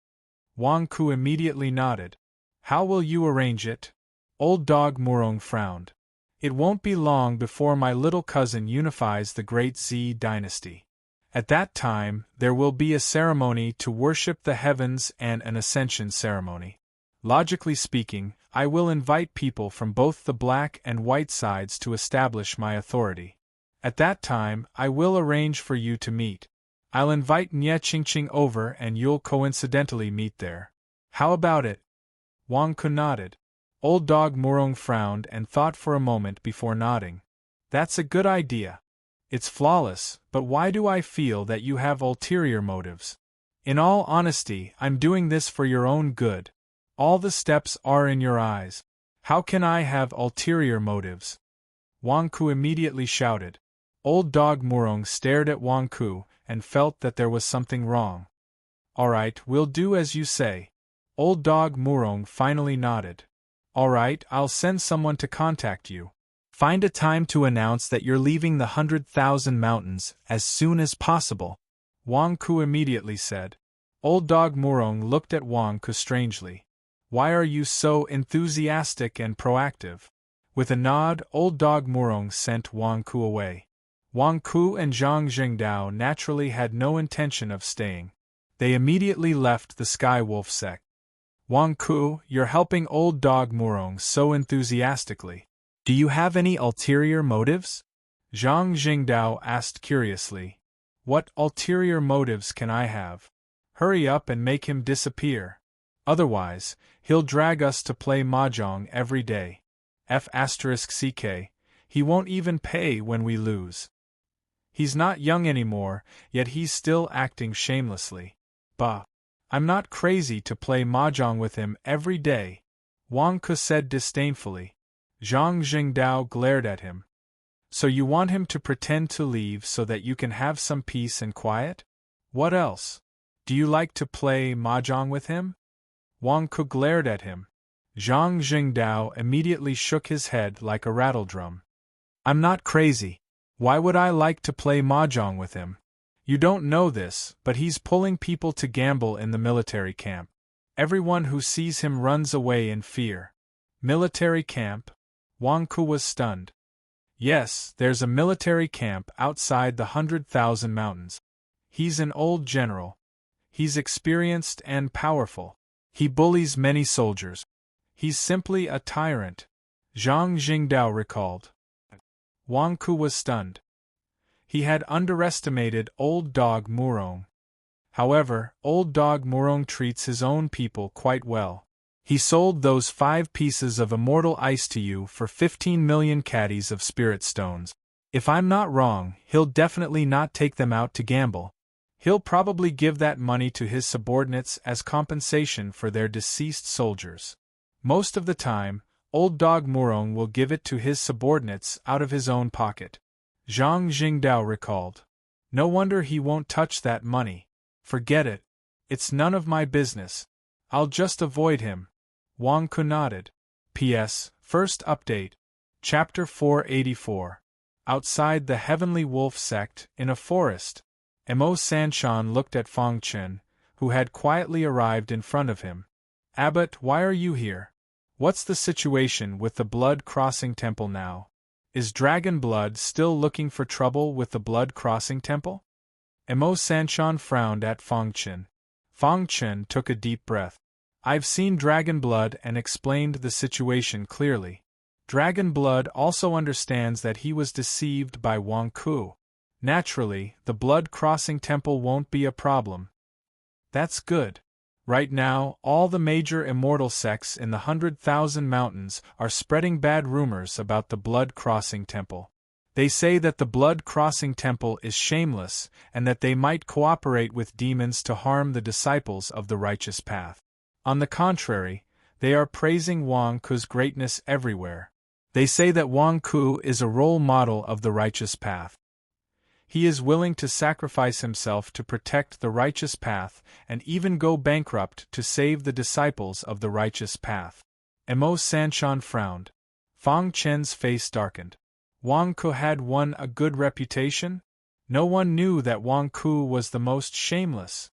S1: Wang Ke immediately nodded. How will you arrange it? Old Dog Murong frowned. It won't be long before my little cousin unifies the great Z dynasty. At that time, there will be a ceremony to worship the heavens and an ascension ceremony. Logically speaking, I will invite people from both the black and white sides to establish my authority. At that time, I will arrange for you to meet. I'll invite Nye Qingqing over and you'll coincidentally meet there. How about it? Wang Ke nodded. Old Dog Murong frowned and thought for a moment before nodding. That's a good idea. It's flawless, but why do I feel that you have ulterior motives? In all honesty, I'm doing this for your own good. All the steps are in your eyes. How can I have ulterior motives? Wang Ke immediately shouted. Old Dog Murong stared at Wang Ke and felt that there was something wrong. All right, we'll do as you say. Old Dog Murong finally nodded. All right, I'll send someone to contact you. Find a time to announce that you're leaving the 100,000 mountains as soon as possible. Wang Ke immediately said. Old Dog Murong looked at Wang Ke strangely. Why are you so enthusiastic and proactive? With a nod, Old Dog Murong sent Wang Ke away. Wang Ke and Zhang Jingdao naturally had no intention of staying. They immediately left the Sky Wolf sect. Wang Ke, you're helping Old Dog Murong so enthusiastically. Do you have any ulterior motives? Zhang Jingdao asked curiously. What ulterior motives can I have? Hurry up and make him disappear. Otherwise, he'll drag us to play mahjong every day. F***ck, he won't even pay when we lose. He's not young anymore, yet he's still acting shamelessly. Bah! I'm not crazy to play mahjong with him every day, Wang Ke said disdainfully. Zhang Jingdao glared at him. So you want him to pretend to leave so that you can have some peace and quiet? What else? Do you like to play mahjong with him? Wang Ke glared at him. Zhang Jingdao immediately shook his head like a rattledrum. I'm not crazy. Why would I like to play mahjong with him? You don't know this, but he's pulling people to gamble in the military camp. Everyone who sees him runs away in fear. Military camp? Wang Ke was stunned. Yes, there's a military camp outside the 100,000 mountains. He's an old general. He's experienced and powerful. He bullies many soldiers. He's simply a tyrant, Zhang Jingdao recalled. Wang Ke was stunned. He had underestimated Old Dog Murong. However, Old Dog Murong treats his own people quite well. He sold those 5 pieces of immortal ice to you for 15 million caddies of spirit stones. If I'm not wrong, he'll definitely not take them out to gamble. He'll probably give that money to his subordinates as compensation for their deceased soldiers. Most of the time, Old Dog Murong will give it to his subordinates out of his own pocket. Zhang Jingdao recalled. No wonder he won't touch that money. Forget it. It's none of my business. I'll just avoid him. Wang Ku nodded. P.S. First update. Chapter 484. Outside the Heavenly Wolf sect, in a forest, Mo Sanshan looked at Fang Chen, who had quietly arrived in front of him. Abbot, why are you here? What's the situation with the Blood Crossing Temple now? Is Dragon Blood still looking for trouble with the Blood Crossing Temple? Mo Sanshan frowned at Fang Chen. Fang Chen took a deep breath. I've seen Dragon Blood and explained the situation clearly. Dragon Blood also understands that he was deceived by Wang Ku. Naturally, the Blood Crossing Temple won't be a problem. That's good. Right now, all the major immortal sects in the 100,000 mountains are spreading bad rumors about the Blood Crossing Temple. They say that the Blood Crossing Temple is shameless and that they might cooperate with demons to harm the disciples of the righteous path. On the contrary, they are praising Wang Ku's greatness everywhere. They say that Wang Ku is a role model of the righteous path. He is willing to sacrifice himself to protect the righteous path and even go bankrupt to save the disciples of the righteous path. Mo Sanshan frowned. Fang Chen's face darkened. Wang Ku had won a good reputation? No one knew that Wang Ku was the most shameless.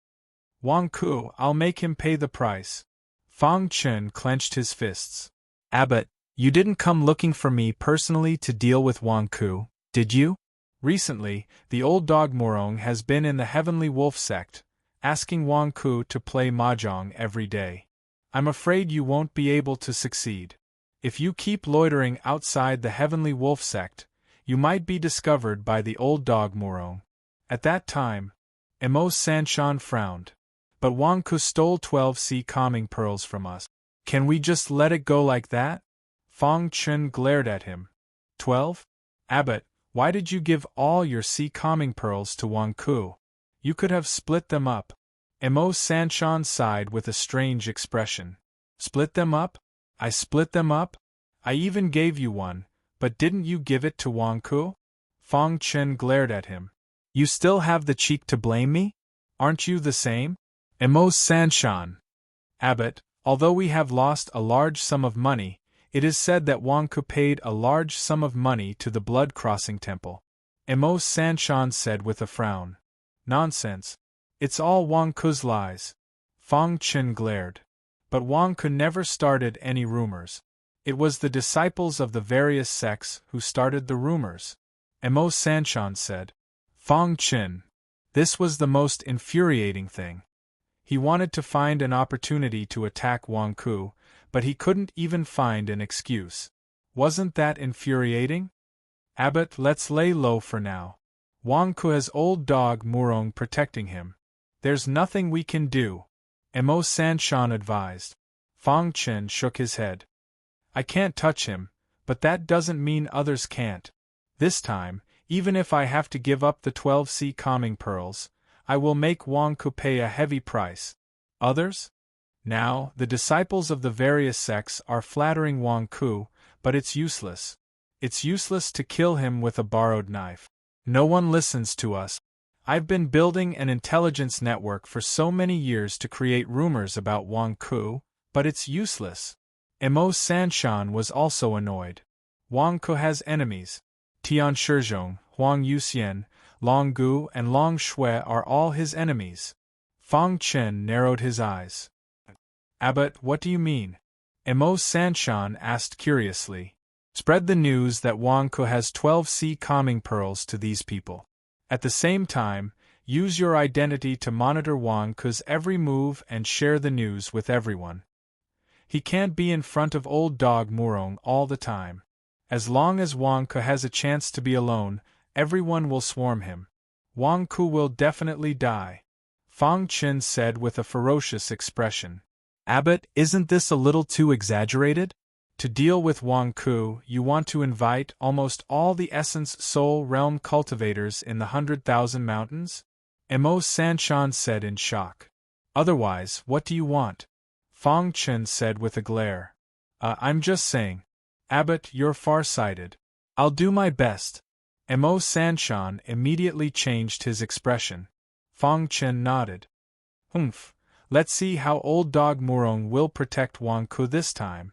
S1: Wang Ku, I'll make him pay the price. Fang Chen clenched his fists. Abbot, you didn't come looking for me personally to deal with Wang Ku, did you? Recently, the Old Dog Murong has been in the Heavenly Wolf sect, asking Wang Ku to play mahjong every day. I'm afraid you won't be able to succeed. If you keep loitering outside the Heavenly Wolf sect, you might be discovered by the Old Dog Murong. At that time, Mo Sanshan frowned. But Wang Ku stole 12 sea calming pearls from us. Can we just let it go like that? Fang Chen glared at him. 12? Abbot, why did you give all your sea calming pearls to Wang Ku? You could have split them up. Mo Sanshan sighed with a strange expression. Split them up? I split them up? I even gave you one, but didn't you give it to Wang Ku? Fang Chen glared at him. You still have the cheek to blame me? Aren't you the same? Mo Sanshan. Abbot, although we have lost a large sum of money, it is said that Wang Ku paid a large sum of money to the Blood Crossing Temple. Mo Sanshan said with a frown. Nonsense. It's all Wang Ku's lies. Fang Chen glared. But Wang Ku never started any rumors. It was the disciples of the various sects who started the rumors. Mo Sanshan said. Fang Chen. This was the most infuriating thing. He wanted to find an opportunity to attack Wang Ku, but he couldn't even find an excuse. Wasn't that infuriating? Abbot, let's lay low for now. Wang Ku has Old Dog Murong protecting him. There's nothing we can do. Mo Sanshan advised. Fang Chen shook his head. I can't touch him, but that doesn't mean others can't. This time, even if I have to give up the 12 sea calming pearls, I will make Wang Ku pay a heavy price. Others? Now, the disciples of the various sects are flattering Wang Ku, but it's useless. It's useless to kill him with a borrowed knife. No one listens to us. I've been building an intelligence network for so many years to create rumors about Wang Ku, but it's useless. Mo Sanshan was also annoyed. Wang Ku has enemies. Tian Shizhong, Huang Yuxian, Long Gu and Long Shui are all his enemies. Fang Chen narrowed his eyes. Abbot, what do you mean? Mo Sanshan asked curiously. Spread the news that Wang Ku has 12 sea calming pearls to these people. At the same time, use your identity to monitor Wang Ku's every move and share the news with everyone. He can't be in front of Old Dog Murong all the time. As long as Wang Ku has a chance to be alone, everyone will swarm him. Wang Ku will definitely die. Fang Qin said with a ferocious expression. Abbot, isn't this a little too exaggerated? To deal with Wang Ku, you want to invite almost all the essence soul realm cultivators in the 100,000 mountains? Mo Sanshan said in shock. Otherwise, what do you want? Fang Qin said with a glare. I'm just saying. Abbot, you're far-sighted. I'll do my best. Mo Sanshan immediately changed his expression. Fang Qin nodded. Humph, let's see how old dog Murong will protect Wang Ku this time.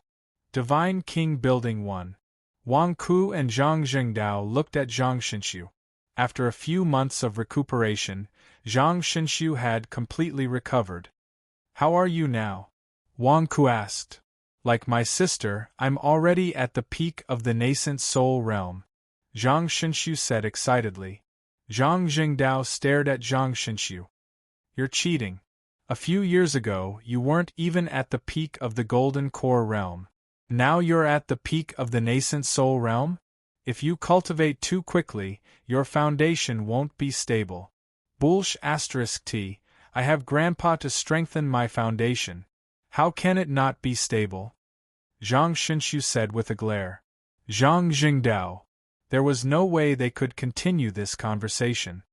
S1: Divine King Building 1. Wang Ku and Zhang Jingdao looked at Zhang Xinshu. After a few months of recuperation, Zhang Xinshu had completely recovered. How are you now? Wang Ku asked. Like my sister, I'm already at the peak of the nascent soul realm. Zhang Xinshu said excitedly. Zhang Jingdao stared at Zhang Xinshu. You're cheating. A few years ago, you weren't even at the peak of the golden core realm. Now you're at the peak of the nascent soul realm? If you cultivate too quickly, your foundation won't be stable. Bullsh *T, I have Grandpa to strengthen my foundation. How can it not be stable? Zhang Xinshu said with a glare. Zhang Jingdao. There was no way they could continue this conversation.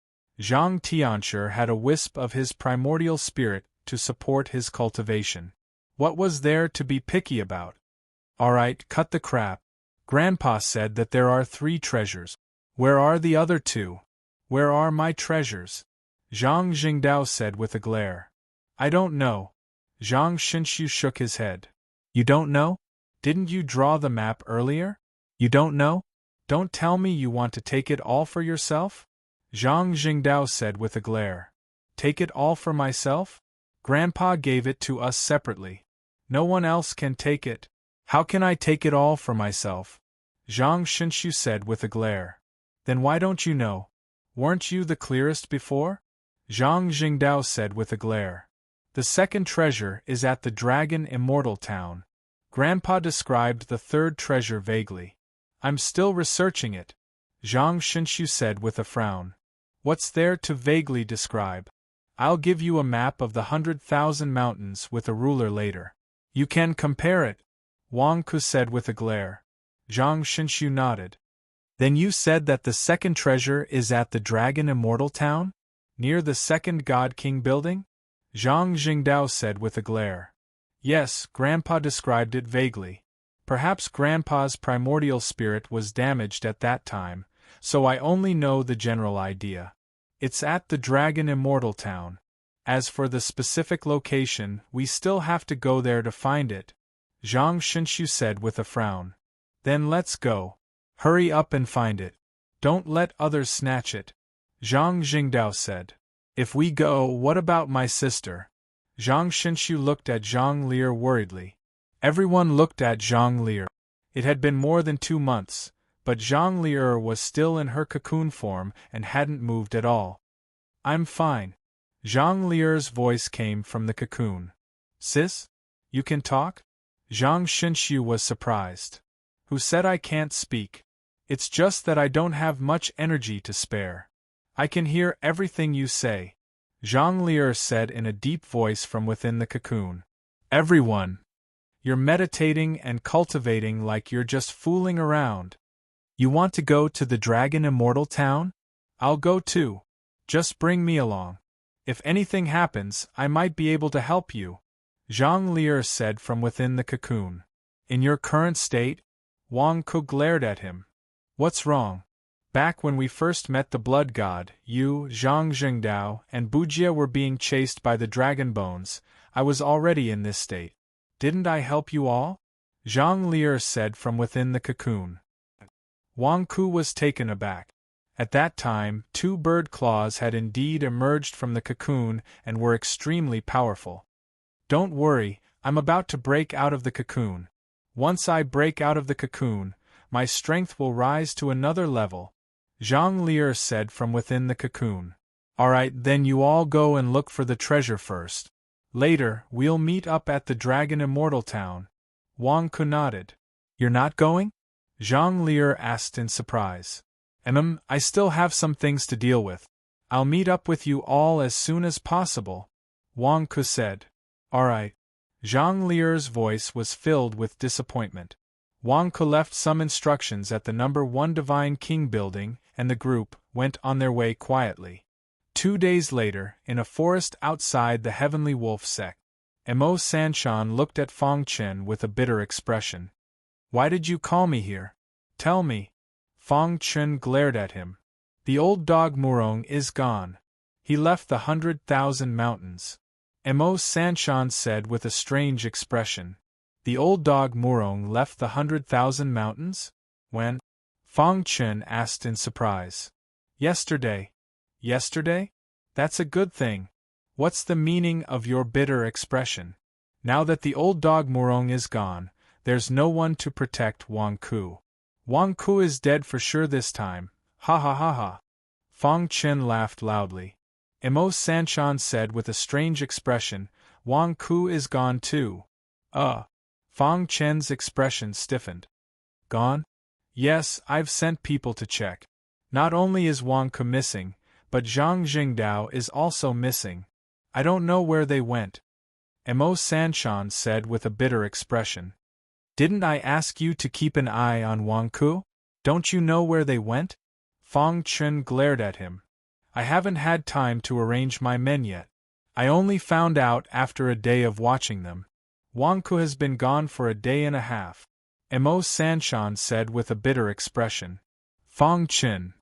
S1: Zhang Tianshi had a wisp of his primordial spirit to support his cultivation. What was there to be picky about? Alright, cut the crap. Grandpa said that there are 3 treasures. Where are the other 2? Where are my treasures? Zhang Jingdao said with a glare. I don't know. Zhang Xinshu shook his head. You don't know? Didn't you draw the map earlier? You don't know? Don't tell me you want to take it all for yourself? Zhang Jingdao said with a glare. Take it all for myself? Grandpa gave it to us separately. No one else can take it. How can I take it all for myself? Zhang Xinshu said with a glare. Then why don't you know? Weren't you the clearest before? Zhang Jingdao said with a glare. The second treasure is at the Dragon Immortal Town. Grandpa described the third treasure vaguely. I'm still researching it. Zhang Xinshu said with a frown. What's there to vaguely describe? I'll give you a map of the 100,000 mountains with a ruler later. You can compare it. Wang Ku said with a glare. Zhang Xinshu nodded. Then you said that the second treasure is at the Dragon Immortal Town? Near the second God King building? Zhang Jingdao said with a glare. Yes, Grandpa described it vaguely. Perhaps Grandpa's primordial spirit was damaged at that time, so I only know the general idea. It's at the Dragon Immortal Town. As for the specific location, we still have to go there to find it. Zhang Xinshu said with a frown. Then let's go. Hurry up and find it. Don't let others snatch it. Zhang Jingdao said. If we go, what about my sister? Zhang Xinshu looked at Zhang Lier worriedly. Everyone looked at Zhang Lier. It had been more than 2 months, but Zhang Lier was still in her cocoon form and hadn't moved at all. I'm fine. Zhang Lier's voice came from the cocoon. Sis? You can talk? Zhang Xinshu was surprised. Who said I can't speak? It's just that I don't have much energy to spare. I can hear everything you say. Zhang Lier said in a deep voice from within the cocoon. Everyone. You're meditating and cultivating like you're just fooling around. You want to go to the Dragon Immortal Town? I'll go too. Just bring me along. If anything happens, I might be able to help you. Zhang Lier said from within the cocoon. In your current state? Wang Ku glared at him. What's wrong? Back when we first met the Blood God, you, Zhang Jingdao, and Bujia were being chased by the Dragon Bones. I was already in this state. Didn't I help you all? Zhang Lier said from within the cocoon. Wang Ku was taken aback. At that time, 2 bird claws had indeed emerged from the cocoon and were extremely powerful. Don't worry, I'm about to break out of the cocoon. Once I break out of the cocoon, my strength will rise to another level. Zhang Lier said from within the cocoon. Alright, then you all go and look for the treasure first. Later, we'll meet up at the Dragon Immortal Town. Wang Ku nodded. You're not going? Zhang Lier asked in surprise. I still have some things to deal with. I'll meet up with you all as soon as possible, Wang Ku said. Alright. Zhang Lier's voice was filled with disappointment. Wang Ku left some instructions at the number 1 Divine King building, and the group went on their way quietly. 2 days later, in a forest outside the Heavenly Wolf sect, Mo Sanshan looked at Fang Chen with a bitter expression. Why did you call me here? Tell me. Fang Chen glared at him. The old dog Murong is gone. He left the 100,000 mountains. Mo Sanshan said with a strange expression. The old dog Murong left the 100,000 mountains? When? Fang Chen asked in surprise. Yesterday. Yesterday? That's a good thing. What's the meaning of your bitter expression? Now that the old dog Murong is gone, there's no one to protect Wang Ku. Wang Ku is dead for sure this time. Ha ha ha ha. Fang Chen laughed loudly. Mo Sanshan said with a strange expression, Wang Ku is gone too. Fang Chen's expression stiffened. Gone? Yes, I've sent people to check. Not only is Wang Ku missing, but Zhang Jingdao is also missing. I don't know where they went. Mo Sanshan said with a bitter expression. Didn't I ask you to keep an eye on Wang Ku? Don't you know where they went? Fang Chen glared at him. I haven't had time to arrange my men yet. I only found out after a day of watching them. Wang Ku has been gone for a day and a half. Mo Sanshan said with a bitter expression. Fang Chen,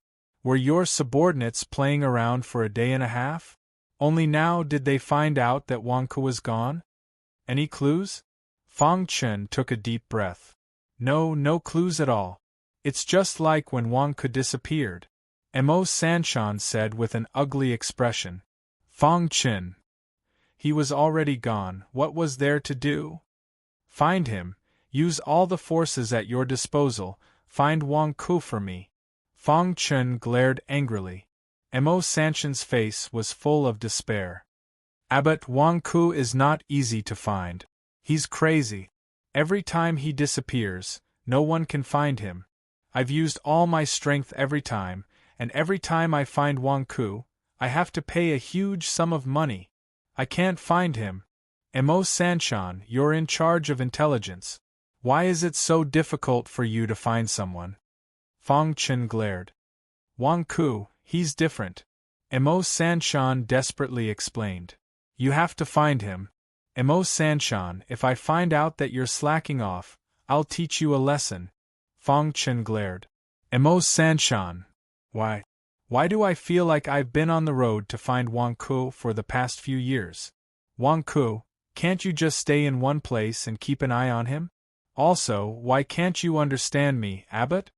S1: were your subordinates playing around for a day and a half? Only now did they find out that Wang Ku was gone? Any clues? Fang Chen took a deep breath. No clues at all. It's just like when Wang Ku disappeared. Mo Sanshan said with an ugly expression. Fang Chen. He was already gone, what was there to do? Find him, use all the forces at your disposal, find Wang Ku for me. Fang Chen glared angrily. Mo Sanshan's face was full of despair. Abbot, Wang Ku is not easy to find. He's crazy. Every time he disappears, no one can find him. I've used all my strength every time, and every time I find Wang Ku, I have to pay a huge sum of money. I can't find him. Mo Sanshan, you're in charge of intelligence. Why is it so difficult for you to find someone? Fang Chen glared. Wang Ku, he's different. Mo Sanshan desperately explained. You have to find him. Mo Sanshan, if I find out that you're slacking off, I'll teach you a lesson. Fang Chen glared. Mo Sanshan. Why do I feel like I've been on the road to find Wang Ku for the past few years? Wang Ku, can't you just stay in one place and keep an eye on him? Also, why can't you understand me, Abbot?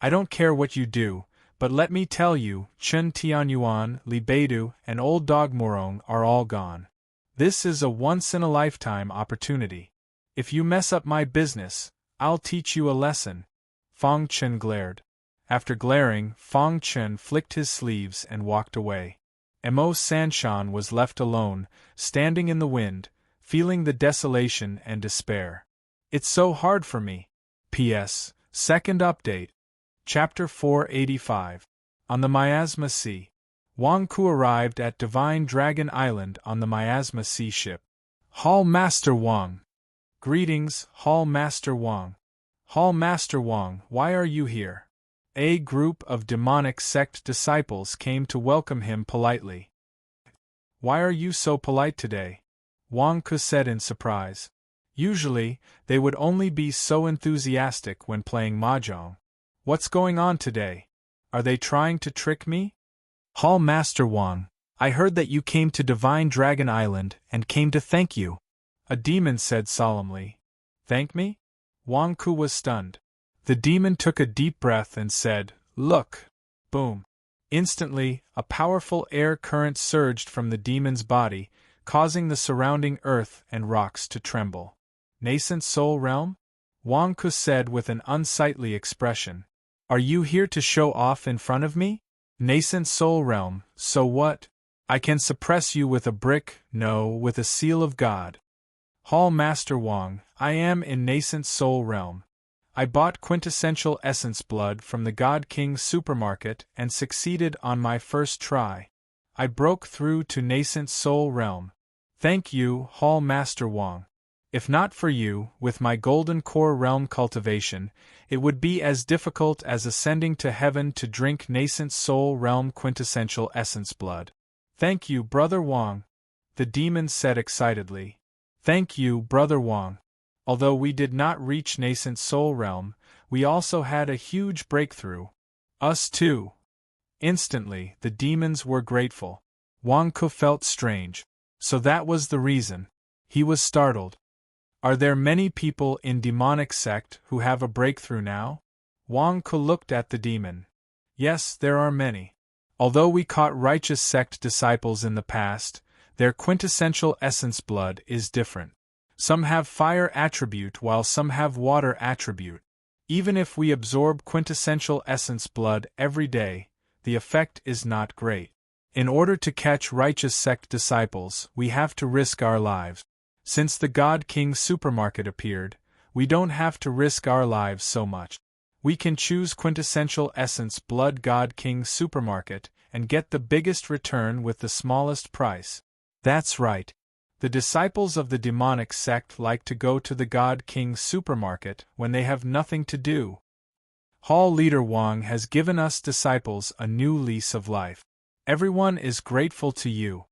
S1: I don't care what you do, but let me tell you, Chen Tianyuan, Li Beidu, and Old Dog Murong are all gone. This is a once-in-a-lifetime opportunity. If you mess up my business, I'll teach you a lesson. Fang Chen glared. After glaring, Fang Chen flicked his sleeves and walked away. Mo Sanshan was left alone, standing in the wind, feeling the desolation and despair. It's so hard for me. P.S. Second update. Chapter 485. On the Miasma Sea. Wang Ku arrived at Divine Dragon Island on the Miasma Sea ship. Hall Master Wang. Greetings, Hall Master Wang. Hall Master Wang, why are you here? A group of demonic sect disciples came to welcome him politely. Why are you so polite today? Wang Ku said in surprise. Usually, they would only be so enthusiastic when playing mahjong. What's going on today? Are they trying to trick me? Hall Master Wang, I heard that you came to Divine Dragon Island and came to thank you. A demon said solemnly. Thank me? Wang Ku was stunned. The demon took a deep breath and said, Look! Boom! Instantly, a powerful air current surged from the demon's body, causing the surrounding earth and rocks to tremble. Nascent Soul Realm? Wang Ku said with an unsightly expression. Are you here to show off in front of me? Nascent Soul Realm, so what? I can suppress you with a brick, no, with a seal of God. Hall Master Wang, I am in Nascent Soul Realm. I bought quintessential essence blood from the God King's supermarket and succeeded on my first try. I broke through to nascent soul realm. Thank you, Hall Master Wang. If not for you, with my golden core realm cultivation, it would be as difficult as ascending to heaven to drink nascent soul realm quintessential essence blood. Thank you, Brother Wang, the demon said excitedly. Thank you, Brother Wang. Although we did not reach nascent soul realm, we also had a huge breakthrough. Us too. Instantly, the demons were grateful. Wang Ku felt strange. So that was the reason. He was startled. Are there many people in demonic sect who have a breakthrough now? Wang Ku looked at the demon. Yes, there are many. Although we caught righteous sect disciples in the past, their quintessential essence blood is different. Some have fire attribute while some have water attribute. Even if we absorb quintessential essence blood every day, the effect is not great. In order to catch righteous sect disciples, we have to risk our lives. Since the God King supermarket appeared, we don't have to risk our lives so much. We can choose quintessential essence blood God King supermarket and get the biggest return with the smallest price. That's right. The disciples of the demonic sect like to go to the God King supermarket when they have nothing to do. Hall Leader Wang has given us disciples a new lease of life. Everyone is grateful to you.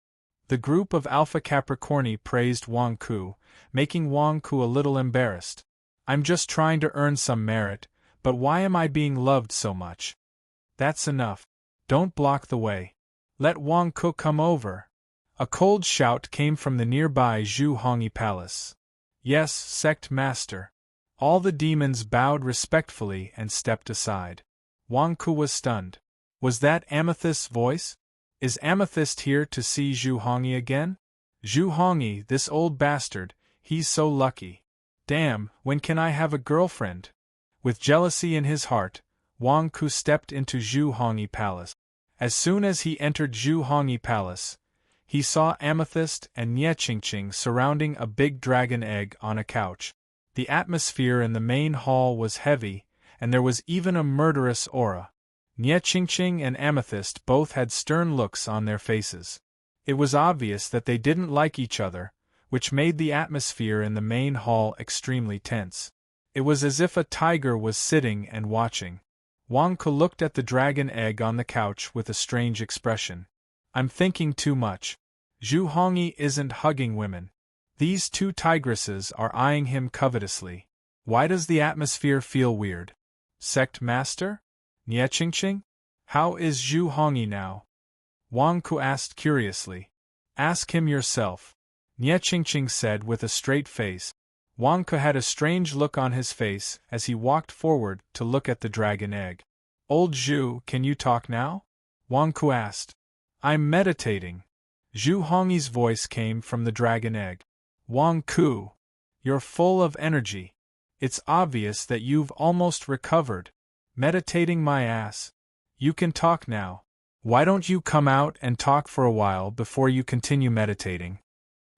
S1: The group of Alpha Capricorni praised Wang Ku, making Wang Ku a little embarrassed. I'm just trying to earn some merit, but why am I being loved so much? That's enough. Don't block the way. Let Wang Ku come over. A cold shout came from the nearby Zhu Hongyi Palace. Yes, sect master. All the demons bowed respectfully and stepped aside. Wang Ku was stunned. Was that Amethyst's voice? Is Amethyst here to see Zhu Hongyi again? Zhu Hongyi, this old bastard, he's so lucky. Damn, when can I have a girlfriend? With jealousy in his heart, Wang Ku stepped into Zhu Hongyi Palace. As soon as he entered Zhu Hongyi Palace, he saw Amethyst and Nie Qingqing surrounding a big dragon egg on a couch. The atmosphere in the main hall was heavy, and there was even a murderous aura. Nie Qingqing and Amethyst both had stern looks on their faces. It was obvious that they didn't like each other, which made the atmosphere in the main hall extremely tense. It was as if a tiger was sitting and watching. Wang Ku looked at the dragon egg on the couch with a strange expression. I'm thinking too much. Zhu Hongyi isn't hugging women. These two tigresses are eyeing him covetously. Why does the atmosphere feel weird? Sect master? Nie Qingqing? How is Zhu Hongyi now? Wang Ku asked curiously. Ask him yourself. Nie Qingqing said with a straight face. Wang Ku had a strange look on his face as he walked forward to look at the dragon egg. Old Zhu, can you talk now? Wang Ku asked. I'm meditating. Zhu Hongyi's voice came from the dragon egg. Wang Ku, you're full of energy. It's obvious that you've almost recovered. Meditating my ass. You can talk now. Why don't you come out and talk for a while before you continue meditating?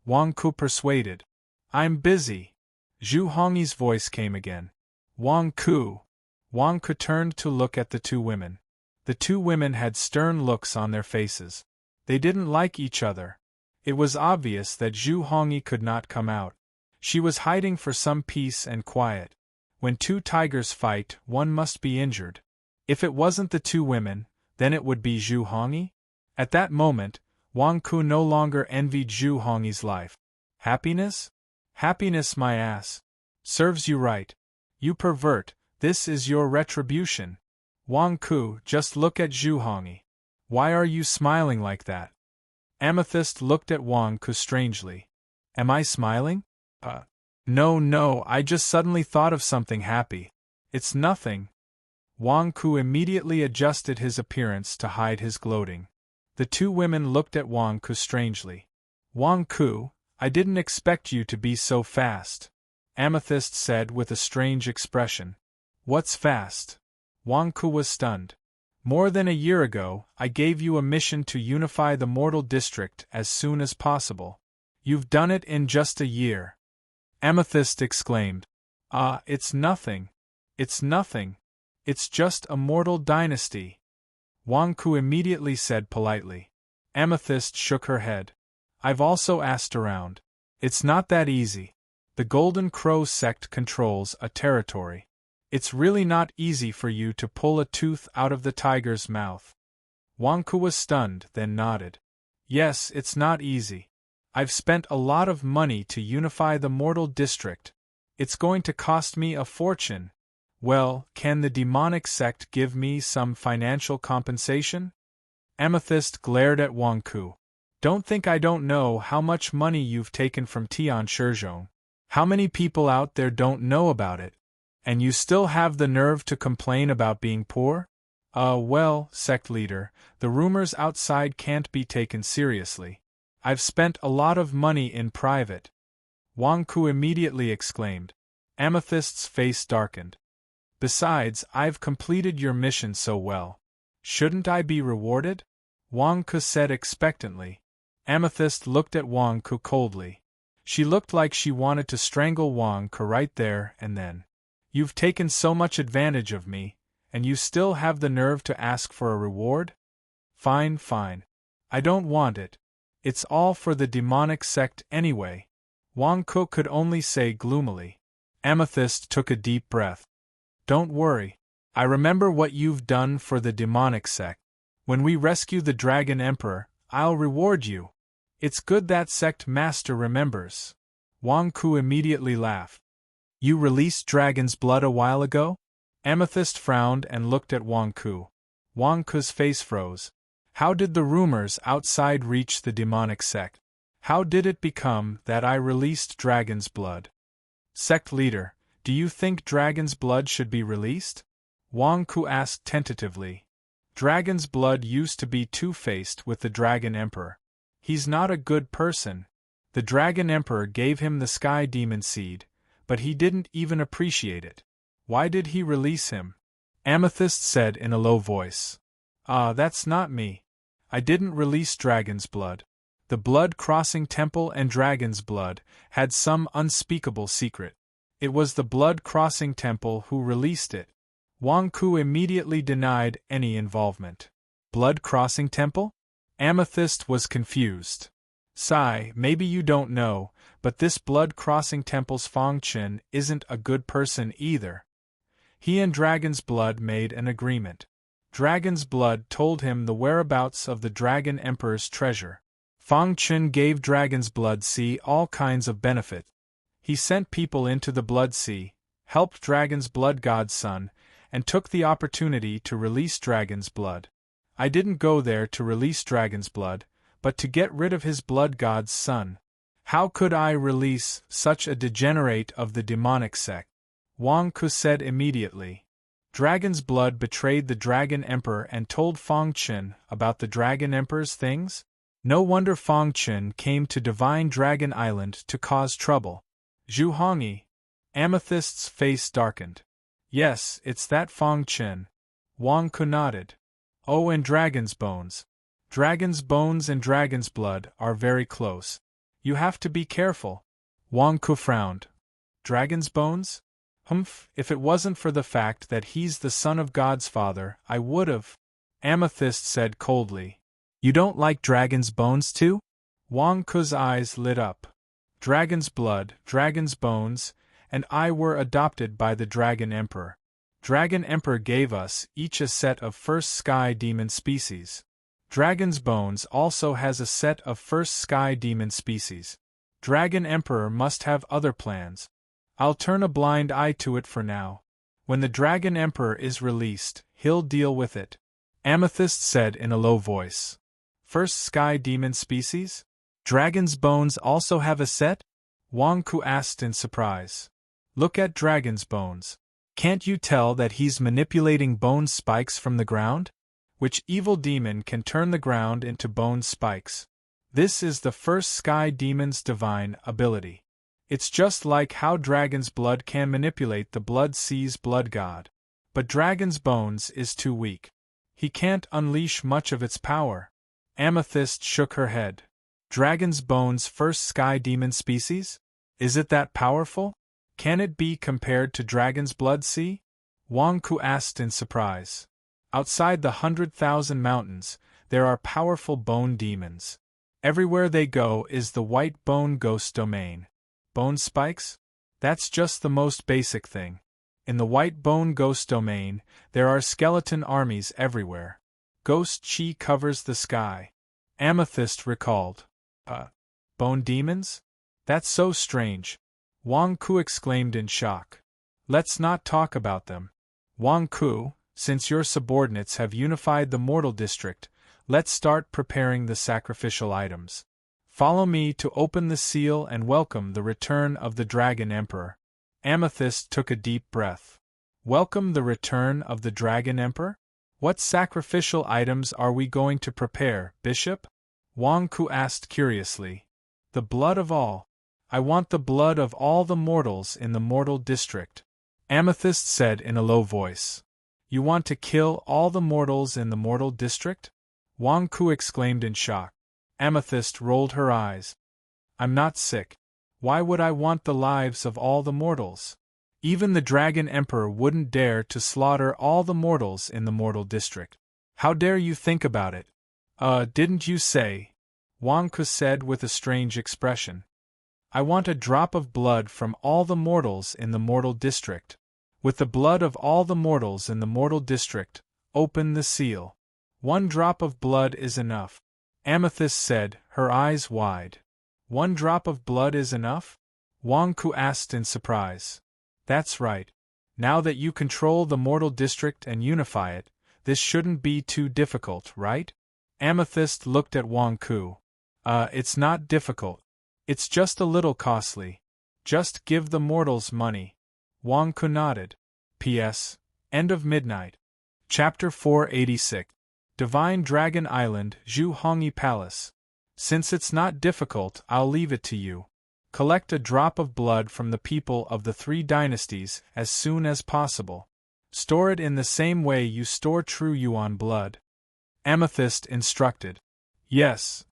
S1: Wang Ku persuaded. I'm busy. Zhu Hongyi's voice came again. Wang Ku. Wang Ku turned to look at the two women. The two women had stern looks on their faces. They didn't like each other. It was obvious that Zhu Hongyi could not come out. She was hiding for some peace and quiet. When two tigers fight, one must be injured. If it wasn't the two women, then it would be Zhu Hongyi? At that moment, Wang Ku no longer envied Zhu Hongyi's life. Happiness? Happiness my ass. Serves you right. You pervert, this is your retribution. Wang Ku, just look at Zhu Hongyi. Why are you smiling like that? Amethyst looked at Wang Ku strangely. Am I smiling? No, I just suddenly thought of something happy. It's nothing. Wang Ku immediately adjusted his appearance to hide his gloating. The two women looked at Wang Ku strangely. Wang Ku, I didn't expect you to be so fast. Amethyst said with a strange expression. What's fast? Wang Ku was stunned. More than a year ago, I gave you a mission to unify the mortal district as soon as possible. You've done it in just a year. Amethyst exclaimed. It's nothing. It's nothing. It's just a mortal dynasty. Wang Ku immediately said politely. Amethyst shook her head. I've also asked around. It's not that easy. The Golden Crow sect controls a territory. It's really not easy for you to pull a tooth out of the tiger's mouth. Wang Ku was stunned, then nodded. Yes, it's not easy. I've spent a lot of money to unify the mortal district. It's going to cost me a fortune. Well, can the demonic sect give me some financial compensation? Amethyst glared at Wang Ku. Don't think I don't know how much money you've taken from Tian Shizhong. How many people out there don't know about it? And you still have the nerve to complain about being poor? Well, sect leader, the rumors outside can't be taken seriously. I've spent a lot of money in private. Wang Ku immediately exclaimed. Amethyst's face darkened. Besides, I've completed your mission so well. Shouldn't I be rewarded? Wang Ku said expectantly. Amethyst looked at Wang Ku coldly. She looked like she wanted to strangle Wang Ku right there and then. You've taken so much advantage of me, and you still have the nerve to ask for a reward? Fine, fine. I don't want it. It's all for the demonic sect anyway. Wang Ku could only say gloomily. Amethyst took a deep breath. Don't worry. I remember what you've done for the demonic sect. When we rescue the Dragon Emperor, I'll reward you. It's good that sect master remembers. Wang Ku immediately laughed. You released Dragon's blood a while ago? Amethyst frowned and looked at Wang Ku. Wang Ku's face froze. How did the rumors outside reach the demonic sect? How did it become that I released Dragon's blood? Sect leader, do you think Dragon's blood should be released? Wang Ku asked tentatively. Dragon's blood used to be two-faced with the Dragon Emperor. He's not a good person. The Dragon Emperor gave him the Sky Demon Seed, but he didn't even appreciate it. Why did he release him? Amethyst said in a low voice. That's not me. I didn't release Dragon's blood. The blood-crossing temple and Dragon's blood had some unspeakable secret. It was the blood-crossing temple who released it. Wang Ku immediately denied any involvement. Blood-crossing temple? Amethyst was confused. Sigh, maybe you don't know, but this blood-crossing temple's Fang Chen isn't a good person either. He and Dragon's blood made an agreement. Dragon's blood told him the whereabouts of the Dragon Emperor's treasure. Fang Chen gave Dragon's blood sea all kinds of benefit. He sent people into the Blood Sea, helped Dragon's blood god's son, and took the opportunity to release Dragon's blood. I didn't go there to release Dragon's blood, but to get rid of his blood god's son. How could I release such a degenerate of the demonic sect? Wang Ku said immediately. Dragon's blood betrayed the Dragon Emperor and told Fang Chen about the Dragon Emperor's things? No wonder Fang Chen came to Divine Dragon Island to cause trouble. Zhu Hongyi. Amethyst's face darkened. Yes, it's that Fang Chen. Wang Ku nodded. Oh, and Dragon's bones. Dragon's bones and Dragon's blood are very close. You have to be careful. Wang Ku frowned. Dragon's bones? Humph, if it wasn't for the fact that he's the son of God's father, I would've. Amethyst said coldly. You don't like Dragon's bones too? Wang Ku's eyes lit up. Dragon's blood, Dragon's bones, and I were adopted by the Dragon Emperor. Dragon Emperor gave us each a set of first Sky Demon species. Dragon's bones also has a set of first Sky Demon species. Dragon Emperor must have other plans. I'll turn a blind eye to it for now. When the Dragon Emperor is released, he'll deal with it. Amethyst said in a low voice. First Sky Demon species? Dragon's bones also have a set? Wang Ku asked in surprise. Look at Dragon's bones. Can't you tell that he's manipulating bone spikes from the ground? Which evil demon can turn the ground into bone spikes? This is the first Sky Demon's divine ability. It's just like how Dragon's blood can manipulate the Blood Sea's blood god. But Dragon's bones is too weak. He can't unleash much of its power. Amethyst shook her head. Dragon's bones first Sky Demon species? Is it that powerful? Can it be compared to Dragon's blood sea? Wang Ku asked in surprise. Outside the 100,000 mountains, there are powerful bone demons. Everywhere they go is the white bone ghost domain. Bone spikes? That's just the most basic thing. In the white bone ghost domain, there are skeleton armies everywhere. Ghost chi covers the sky. Amethyst recalled. Bone demons? That's so strange. Wang Ku exclaimed in shock. Let's not talk about them. Wang Ku, since your subordinates have unified the mortal district, let's start preparing the sacrificial items. Follow me to open the seal and welcome the return of the Dragon Emperor. Amethyst took a deep breath. Welcome the return of the Dragon Emperor? What sacrificial items are we going to prepare, Bishop? Wang Ku asked curiously. The blood of all. I want the blood of all the mortals in the mortal district. Amethyst said in a low voice. You want to kill all the mortals in the mortal district? Wang Ku exclaimed in shock. Amethyst rolled her eyes. I'm not sick. Why would I want the lives of all the mortals? Even the Dragon Emperor wouldn't dare to slaughter all the mortals in the mortal district. How dare you think about it? Didn't you say? Wang Ku said with a strange expression. I want a drop of blood from all the mortals in the mortal district. With the blood of all the mortals in the mortal district, open the seal. 1 drop of blood is enough. Amethyst said, her eyes wide. 1 drop of blood is enough? Wang Ku asked in surprise. That's right. Now that you control the mortal district and unify it, this shouldn't be too difficult, right? Amethyst looked at Wang Ku. It's not difficult. It's just a little costly. Just give the mortals money. Wang Ku nodded. P.S. End of midnight. Chapter 486. Divine Dragon Island, Zhu Hongyi Palace. Since it's not difficult, I'll leave it to you. Collect a drop of blood from the people of the 3 dynasties as soon as possible. Store it in the same way you store true yuan blood. Amethyst instructed. Yes.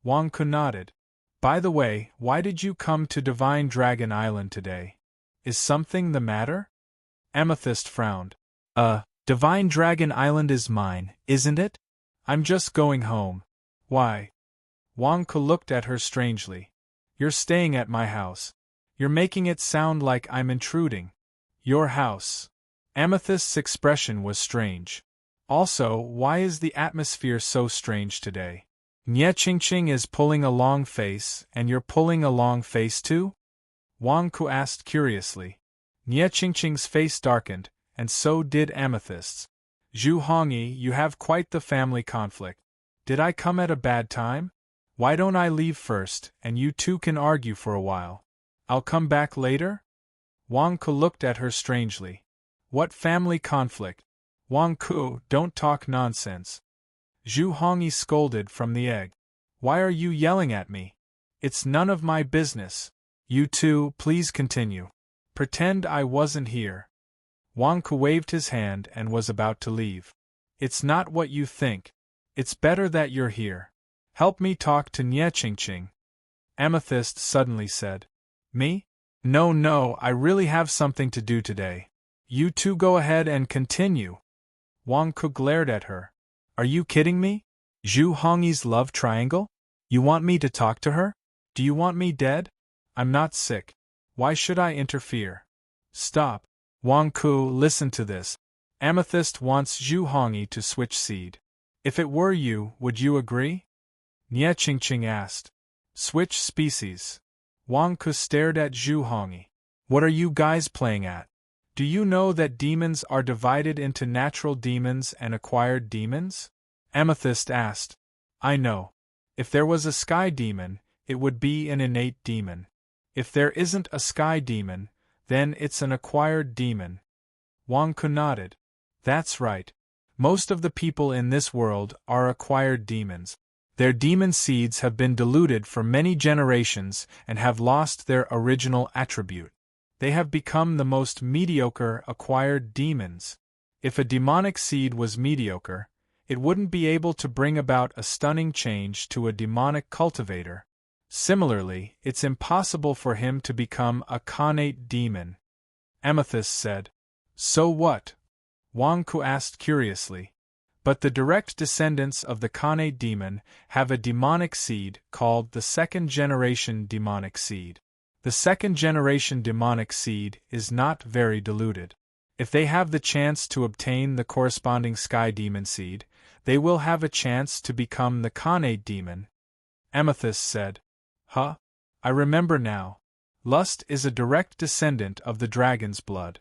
S1: Wang Ku nodded. By the way, why did you come to Divine Dragon Island today? Is something the matter? Amethyst frowned. Divine Dragon Island is mine, isn't it? I'm just going home. Why? Wang Ku looked at her strangely. You're staying at my house. You're making it sound like I'm intruding. Your house. Amethyst's expression was strange. Also, why is the atmosphere so strange today? Nye Qingqing is pulling a long face, and you're pulling a long face too? Wang Ku asked curiously. Nye Qingqing's face darkened, and so did Amethyst's. Zhu Hongyi, you have quite the family conflict. Did I come at a bad time? Why don't I leave first, and you two can argue for a while? I'll come back later? Wang Ku looked at her strangely. What family conflict? Wang Ku, don't talk nonsense. Zhu Hongyi scolded from the egg. Why are you yelling at me? It's none of my business. You two, please continue. Pretend I wasn't here. Wang Ku waved his hand and was about to leave. It's not what you think. It's better that you're here. Help me talk to Nye Qingqing. Amethyst suddenly said. Me? No, I really have something to do today. You two go ahead and continue. Wang Ku glared at her. Are you kidding me? Zhu Hongyi's love triangle? You want me to talk to her? Do you want me dead? I'm not sick. Why should I interfere? Stop. Wang Ku, listen to this. Amethyst wants Zhu Hongyi to switch seed. If it were you, would you agree? Nye Qingqing asked. Switch species. Wang Ku stared at Zhu Hongyi. What are you guys playing at? Do you know that demons are divided into natural demons and acquired demons? Amethyst asked. I know. If there was a sky demon, it would be an innate demon. If there isn't a sky demon, then it's an acquired demon. Wang Ku nodded. That's right. Most of the people in this world are acquired demons. Their demon seeds have been diluted for many generations and have lost their original attribute. They have become the most mediocre acquired demons. If a demonic seed was mediocre, it wouldn't be able to bring about a stunning change to a demonic cultivator. Similarly, it's impossible for him to become a connate demon. Amethyst said. So what? Wang Ku asked curiously. But the direct descendants of the Khanate demon have a demonic seed called the second-generation demonic seed. The second-generation demonic seed is not very diluted. If they have the chance to obtain the corresponding sky demon seed, they will have a chance to become the Khanate demon. Amethyst said. Huh? I remember now. Lust is a direct descendant of the dragon's blood.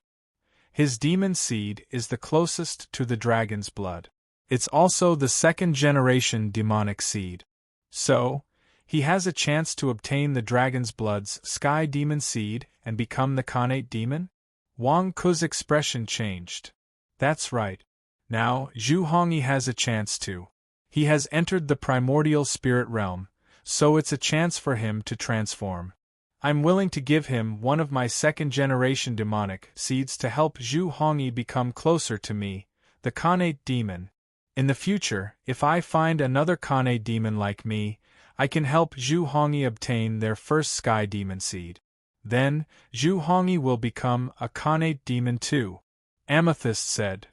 S1: His demon seed is the closest to the dragon's blood. It's also the second-generation demonic seed. So, he has a chance to obtain the dragon's blood's sky demon seed and become the Khanate demon? Wang Ku's expression changed. That's right. Now, Zhu Hongyi has a chance too. He has entered the primordial spirit realm, so it's a chance for him to transform. I'm willing to give him one of my second-generation demonic seeds to help Zhu Hongyi become closer to me, the Khanate demon. In the future, if I find another Khanate demon like me, I can help Zhu Hongyi obtain their first sky demon seed. Then, Zhu Hongyi will become a Khanate demon too. Amethyst said.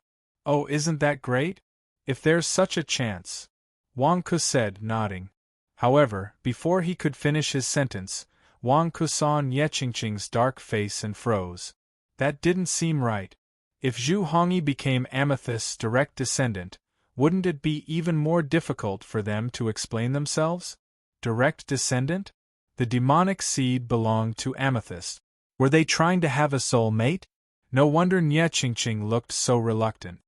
S1: Oh, isn't that great? If there's such a chance. Wang Ku said, nodding. However, before he could finish his sentence, Wang Ku saw Nye Qingqing's dark face and froze. That didn't seem right. If Zhu Hongyi became Amethyst's direct descendant, wouldn't it be even more difficult for them to explain themselves? Direct descendant? The demonic seed belonged to Amethyst. Were they trying to have a soul mate? No wonder Nye Qingqing looked so reluctant.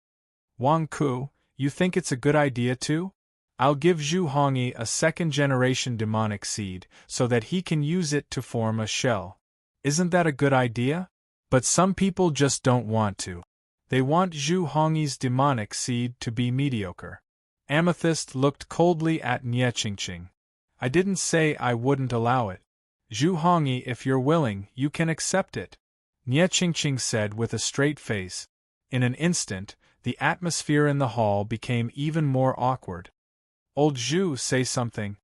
S1: Wang Ku, you think it's a good idea too? I'll give Zhu Hongyi a second-generation demonic seed so that he can use it to form a shell. Isn't that a good idea? But some people just don't want to. They want Zhu Hongyi's demonic seed to be mediocre. Amethyst looked coldly at Nye Qingqing. I didn't say I wouldn't allow it. Zhu Hongyi, if you're willing, you can accept it. Nye Qingqing said with a straight face. In an instant, the atmosphere in the hall became even more awkward. Old Zhu, say something.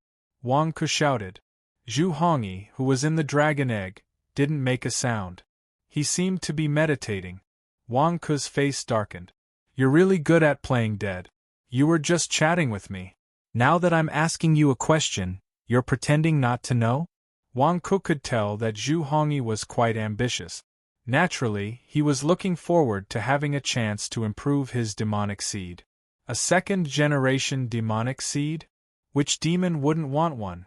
S1: Wang Ku shouted. Zhu Hongyi, who was in the dragon egg, didn't make a sound. He seemed to be meditating. Wang Ku's face darkened. You're really good at playing dead. You were just chatting with me. Now that I'm asking you a question, you're pretending not to know? Wang Ku could tell that Zhu Hongyi was quite ambitious. Naturally, he was looking forward to having a chance to improve his demonic seed. A second-generation demonic seed? Which demon wouldn't want one?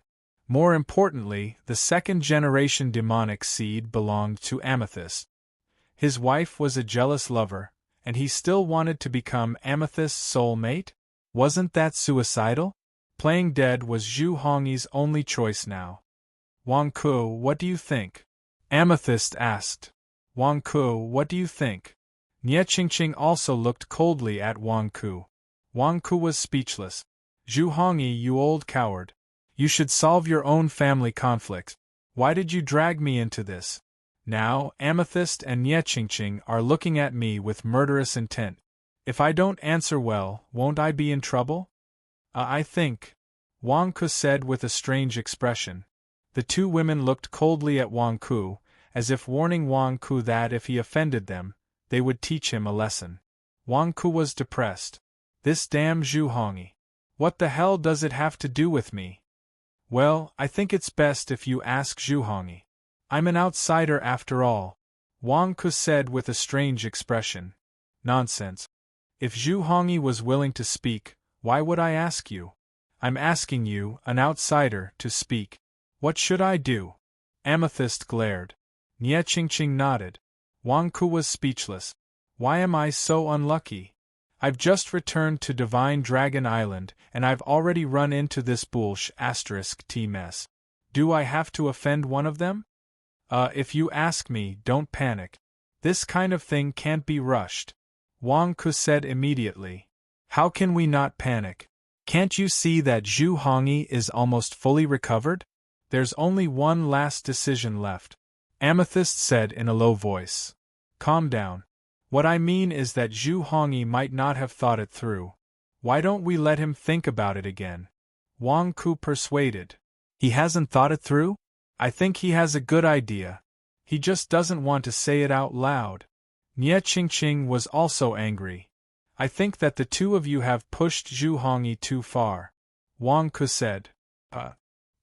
S1: More importantly, the second-generation demonic seed belonged to Amethyst. His wife was a jealous lover, and he still wanted to become Amethyst's soul mate? Wasn't that suicidal? Playing dead was Zhu Hongyi's only choice now. Wang Ku, what do you think? Amethyst asked. Wang Ku, what do you think? Nye Qingqing also looked coldly at Wang Ku. Wang Ku was speechless. Zhu Hongyi, you old coward. You should solve your own family conflict. Why did you drag me into this? Now, Amethyst and Nye Qingqing are looking at me with murderous intent. If I don't answer well, won't I be in trouble? I think, Wang Ku said with a strange expression. The two women looked coldly at Wang Ku, as if warning Wang Ku that if he offended them, they would teach him a lesson. Wang Ku was depressed. This damn Zhu Hongyi. What the hell does it have to do with me? Well, I think it's best if you ask Zhu Hongyi. I'm an outsider after all, Wang Ku said with a strange expression. Nonsense. If Zhu Hongyi was willing to speak, why would I ask you? I'm asking you, an outsider, to speak. What should I do? Amethyst glared. Nye Qingqing nodded. Wang Ku was speechless. Why am I so unlucky? I've just returned to Divine Dragon Island, and I've already run into this bullsh *T mess. Do I have to offend one of them? If you ask me, don't panic. This kind of thing can't be rushed. Wang Ku said immediately. How can we not panic? Can't you see that Zhu Hongyi is almost fully recovered? There's only one last decision left. Amethyst said in a low voice. Calm down. What I mean is that Zhu Hongyi might not have thought it through. Why don't we let him think about it again? Wang Ku persuaded. He hasn't thought it through? I think he has a good idea. He just doesn't want to say it out loud. Nie Qingqing was also angry. I think that the two of you have pushed Zhu Hongyi too far, Wang Ku said.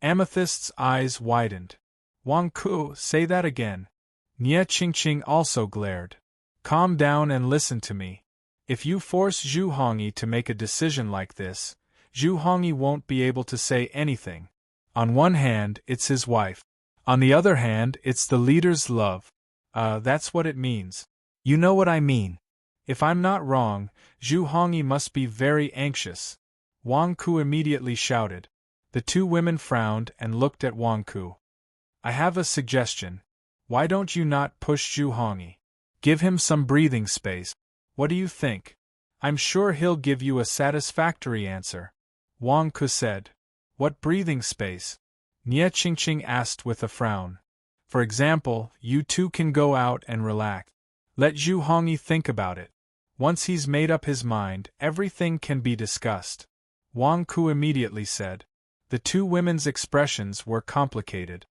S1: Amethyst's eyes widened. Wang Ku, say that again. Nie Qingqing also glared. Calm down and listen to me. If you force Zhu Hongyi to make a decision like this, Zhu Hongyi won't be able to say anything. On one hand, it's his wife. On the other hand, it's the leader's love. That's what it means. You know what I mean. If I'm not wrong, Zhu Hongyi must be very anxious. Wang Ku immediately shouted. The two women frowned and looked at Wang Ku. I have a suggestion. Why don't you not push Zhu Hongyi? Give him some breathing space. What do you think? I'm sure he'll give you a satisfactory answer. Wang Ku said. What breathing space? Nie Qingqing asked with a frown. For example, you two can go out and relax. Let Zhu Hongyi think about it. Once he's made up his mind, everything can be discussed. Wang Ku immediately said. The two women's expressions were complicated.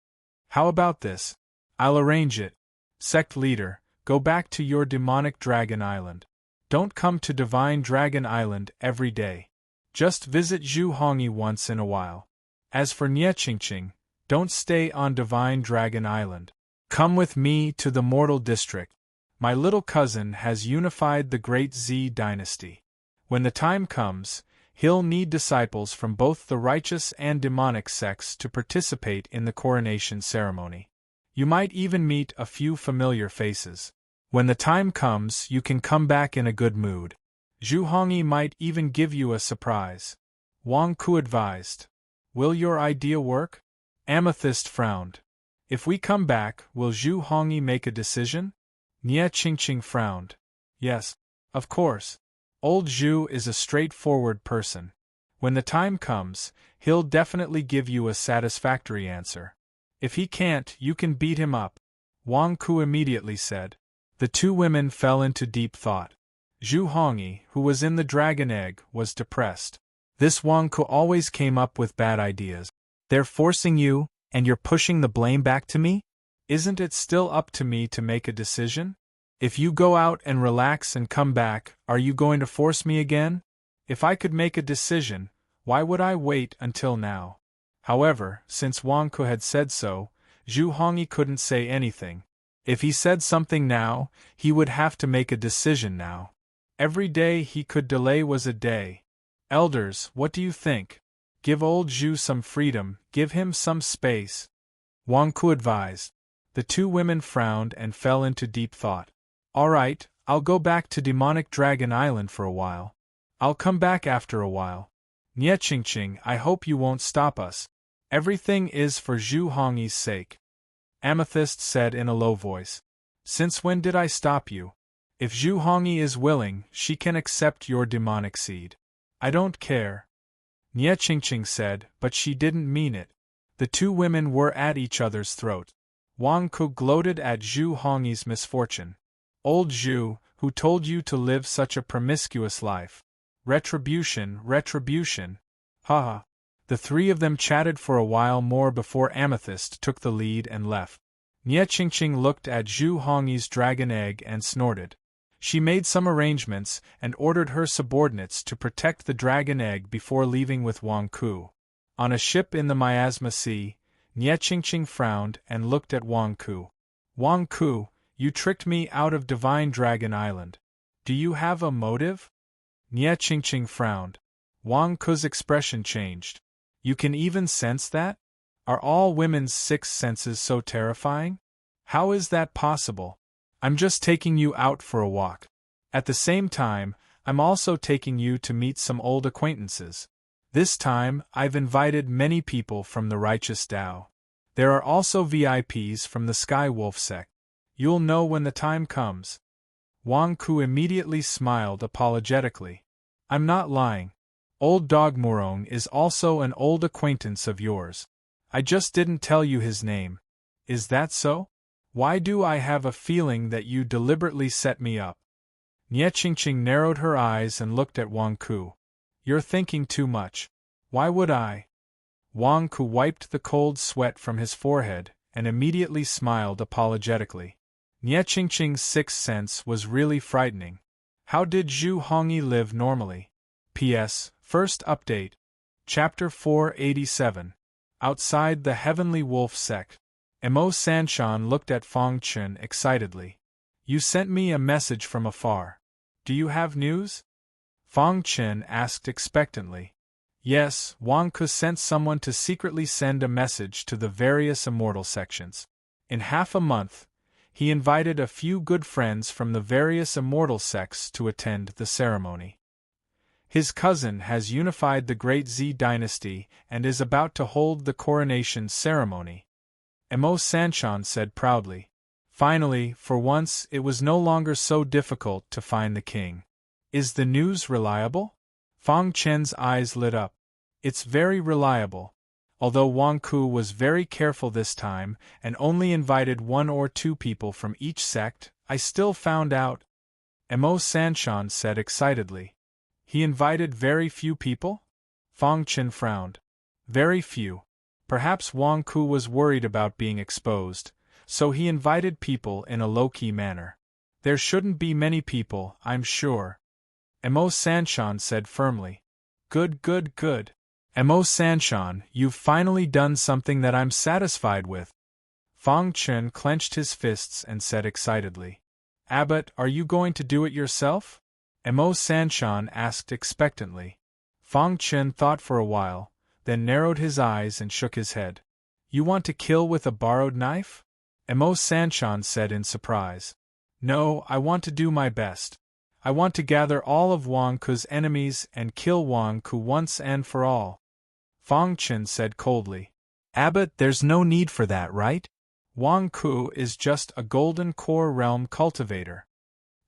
S1: How about this? I'll arrange it. Sect leader, go back to your demonic Dragon Island. Don't come to Divine Dragon Island every day. Just visit Zhu Hongyi once in a while. As for Nie Qingqing, don't stay on Divine Dragon Island. Come with me to the Mortal District. My little cousin has unified the Great Z dynasty. When the time comes, he'll need disciples from both the righteous and demonic sects to participate in the coronation ceremony. You might even meet a few familiar faces. When the time comes, you can come back in a good mood. Zhu Hongyi might even give you a surprise. Wang Ku advised. Will your idea work? Amethyst frowned. If we come back, will Zhu Hongyi make a decision? Nie Qingqing frowned. Yes, of course. Old Zhu is a straightforward person. When the time comes, he'll definitely give you a satisfactory answer. If he can't, you can beat him up. Wang Ku immediately said. The two women fell into deep thought. Zhu Hongyi, who was in the dragon egg, was depressed. This Wang Ku always came up with bad ideas. They're forcing you, and you're pushing the blame back to me? Isn't it still up to me to make a decision? If you go out and relax and come back, are you going to force me again? If I could make a decision, why would I wait until now? However, since Wang Ku had said so, Zhu Hongyi couldn't say anything. If he said something now, he would have to make a decision now. Every day he could delay was a day. Elders, what do you think? Give old Zhu some freedom, give him some space. Wang Ku advised. The two women frowned and fell into deep thought. All right, I'll go back to Demonic Dragon Island for a while. I'll come back after a while. Nie Qingqing, I hope you won't stop us. Everything is for Zhu Hongyi's sake. Amethyst said in a low voice. Since when did I stop you? If Zhu Hongyi is willing, she can accept your demonic seed. I don't care. Nie Qingqing said, but she didn't mean it. The two women were at each other's throat. Wang Ku gloated at Zhu Hongyi's misfortune. Old Zhu, who told you to live such a promiscuous life? Retribution, retribution. Ha. The three of them chatted for a while more before Amethyst took the lead and left. Nie Qingqing looked at Zhu Hongyi's dragon egg and snorted. She made some arrangements and ordered her subordinates to protect the dragon egg before leaving with Wang Ku. On a ship in the Miasma Sea, Nie Qingqing frowned and looked at Wang Ku. Wang Ku, you tricked me out of Divine Dragon Island. Do you have a motive? Nie Qingqing frowned. Wang Ku's expression changed. You can even sense that? Are all women's sixth senses so terrifying? How is that possible? I'm just taking you out for a walk. At the same time, I'm also taking you to meet some old acquaintances. This time, I've invited many people from the Righteous Tao. There are also VIPs from the Sky Wolf sect. You'll know when the time comes. Wang Ku immediately smiled apologetically. I'm not lying. Old Dog Murong is also an old acquaintance of yours. I just didn't tell you his name. Is that so? Why do I have a feeling that you deliberately set me up? Nie Qingqing narrowed her eyes and looked at Wang Ku. You're thinking too much. Why would I? Wang Ku wiped the cold sweat from his forehead and immediately smiled apologetically. Nie Qingqing's sixth sense was really frightening. How did Zhu Hongyi live normally? P.S. First update. Chapter 487. Outside the Heavenly Wolf Sect. Mo Sanshan looked at Fang Chen excitedly. You sent me a message from afar. Do you have news? Fang Chen asked expectantly. Yes, Wang Ke sent someone to secretly send a message to the various immortal sections. In half a month, he invited a few good friends from the various immortal sects to attend the ceremony. His cousin has unified the great Z dynasty and is about to hold the coronation ceremony. Mo Sanshan said proudly. Finally, for once, it was no longer so difficult to find the king. Is the news reliable? Fang Chen's eyes lit up. It's very reliable. Although Wang Ku was very careful this time and only invited 1 or 2 people from each sect, I still found out. Mo Sanshan said excitedly. He invited very few people? Fang Chen frowned. Very few. Perhaps Wang Ku was worried about being exposed, so he invited people in a low-key manner. There shouldn't be many people, I'm sure. Mo Sanshan said firmly. Good, good, good. Mo Sanshan, you've finally done something that I'm satisfied with. Fang Chen clenched his fists and said excitedly. Abbot, are you going to do it yourself? Mo Sanshan asked expectantly. Fang Chen thought for a while, then narrowed his eyes and shook his head. You want to kill with a borrowed knife? Mo Sanshan said in surprise. No, I want to do my best. I want to gather all of Wang Ku's enemies and kill Wang Ku once and for all. Fang Chen said coldly. Abbot, there's no need for that, right? Wang Ku is just a golden core realm cultivator.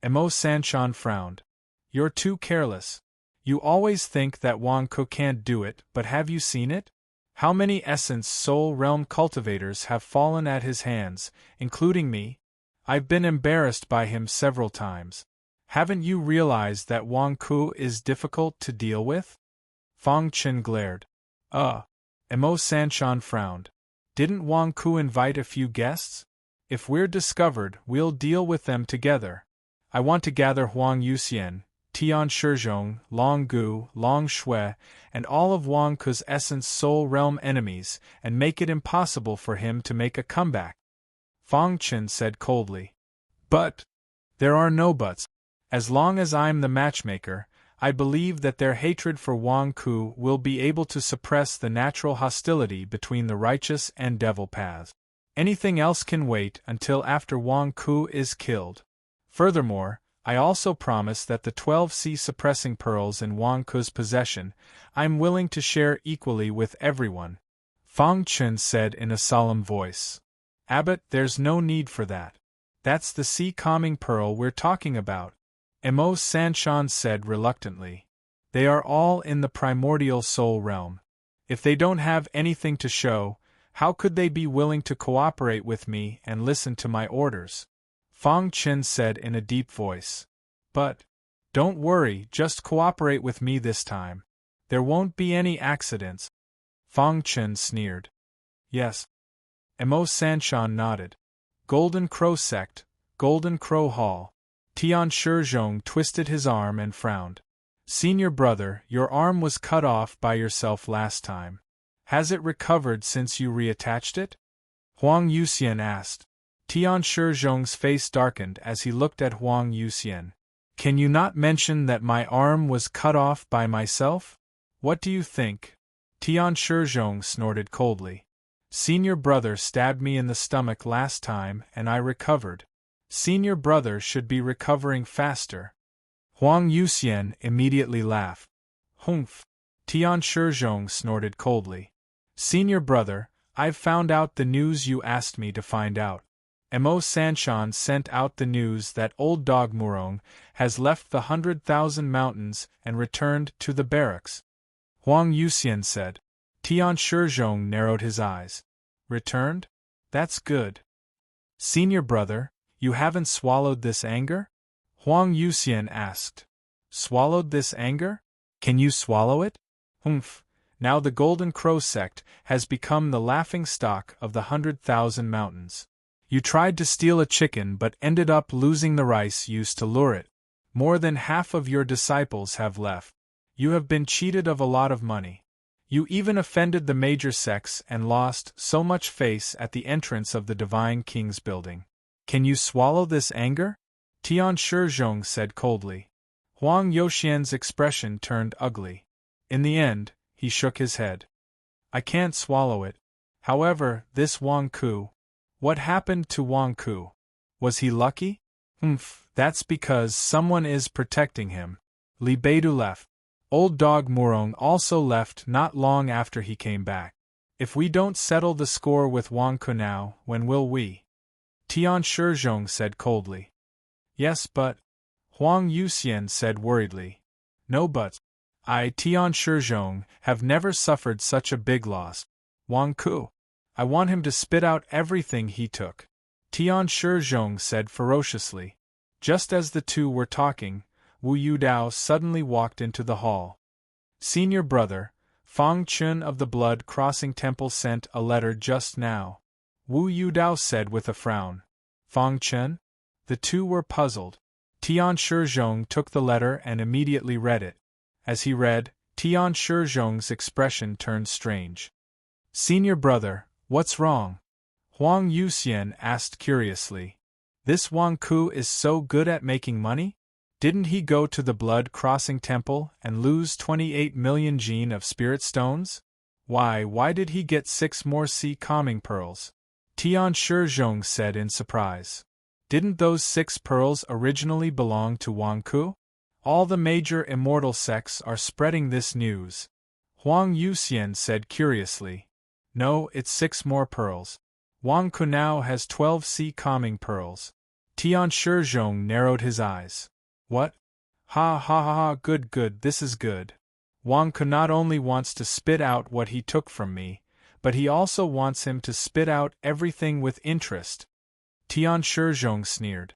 S1: Mo Sanshan frowned. You're too careless. You always think that Wang Ku can't do it, but have you seen it? How many Essence Soul Realm cultivators have fallen at his hands, including me? I've been embarrassed by him several times. Haven't you realized that Wang Ku is difficult to deal with? Fang Chen glared. Mo Sanshan frowned. Didn't Wang Ku invite a few guests? If we're discovered, we'll deal with them together. I want to gather Huang Yuxian, Tian Shizhong, Long Gu, Long Shui, and all of Wang Ku's Essence Soul Realm enemies, and make it impossible for him to make a comeback. Fang Chen said coldly. But there are no buts. As long as I'm the matchmaker, I believe that their hatred for Wang Ku will be able to suppress the natural hostility between the righteous and devil paths. Anything else can wait until after Wang Ku is killed. Furthermore, I also promise that the 12 sea-suppressing pearls in Wang Ku's possession, I'm willing to share equally with everyone. Fang Chen said in a solemn voice. Abbot, there's no need for that. That's the sea-calming pearl we're talking about. Mo Sanshan said reluctantly. They are all in the primordial soul realm. If they don't have anything to show, how could they be willing to cooperate with me and listen to my orders? Fang Chen said in a deep voice. But don't worry, just cooperate with me this time. There won't be any accidents. Fang Chen sneered. Yes. Mo Sanshan nodded. Golden Crow Sect, Golden Crow Hall. Tian Shizhong twisted his arm and frowned. Senior brother, your arm was cut off by yourself last time. Has it recovered since you reattached it? Huang Yuxian asked. Tian Shizhong's face darkened as he looked at Huang Yuxian. Can you not mention that my arm was cut off by myself? What do you think? Tian Shizhong snorted coldly. Senior brother stabbed me in the stomach last time and I recovered. Senior brother should be recovering faster. Huang Yuxian immediately laughed. Humph. Tian Shizhong snorted coldly. Senior brother, I've found out the news you asked me to find out. Mo Sanshan sent out the news that old dog Murong has left the 100,000 mountains and returned to the barracks. Huang Yuxian said. Tian Shizhong narrowed his eyes. Returned? That's good. Senior brother, you haven't swallowed this anger? Huang Yuxian asked. Swallowed this anger? Can you swallow it? Humph. Now the Golden Crow sect has become the laughing stock of the 100,000 mountains. You tried to steal a chicken but ended up losing the rice used to lure it. More than half of your disciples have left. You have been cheated of a lot of money. You even offended the major sects and lost so much face at the entrance of the Divine King's building. Can you swallow this anger? Tian Shizhong said coldly. Huang Youxian's expression turned ugly. In the end, he shook his head. I can't swallow it. However, this Wang Ku. What happened to Wang Ku? Was he lucky? That's because someone is protecting him. Li Beidu left. Old dog Murong also left not long after he came back. If we don't settle the score with Wang Ku now, when will we? Tian Shizhong said coldly. Yes, but... Huang Youxian said worriedly. No buts. I, Tian Shizhong, have never suffered such a big loss. Wang Ku. I want him to spit out everything he took. Tian Shizhong said ferociously. Just as the two were talking, Wu Yudao suddenly walked into the hall. Senior brother, Fang Chun of the Blood Crossing Temple sent a letter just now. Wu Yudao said with a frown. Fang Chun? The two were puzzled. Tian Shizhong took the letter and immediately read it. As he read, Tian Shizhong's expression turned strange. Senior brother, what's wrong? Huang Youxian asked curiously. This Wang Ku is so good at making money? Didn't he go to the Blood Crossing Temple and lose 28 million jin of spirit stones? Why did he get 6 more sea calming pearls? Tian Shizhong said in surprise. Didn't those 6 pearls originally belong to Wang Ku? All the major immortal sects are spreading this news. Huang Youxian said curiously. No, it's 6 more pearls. Wang Ku now has 12 sea calming pearls. Tian Shizhong narrowed his eyes. What? Ha, good, this is good. Wang Ku not only wants to spit out what he took from me, but he also wants him to spit out everything with interest. Tian Shizhong sneered.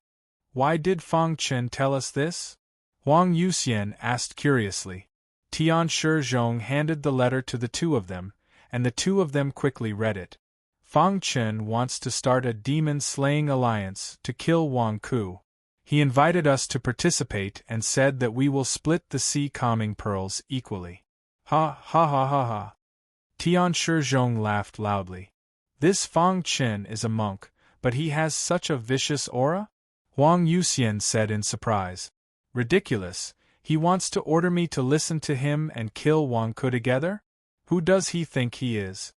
S1: Why did Fang Chen tell us this? Huang Youxian asked curiously. Tian Shizhong handed the letter to the two of them, and the two of them quickly read it. Fang Chen wants to start a demon-slaying alliance to kill Wang Ku. He invited us to participate and said that we will split the sea calming pearls equally. Ha. Tian Shizhong laughed loudly. This Fang Chen is a monk, but he has such a vicious aura? Huang Youxian said in surprise. Ridiculous, he wants to order me to listen to him and kill Wang Ku together? Who does he think he is?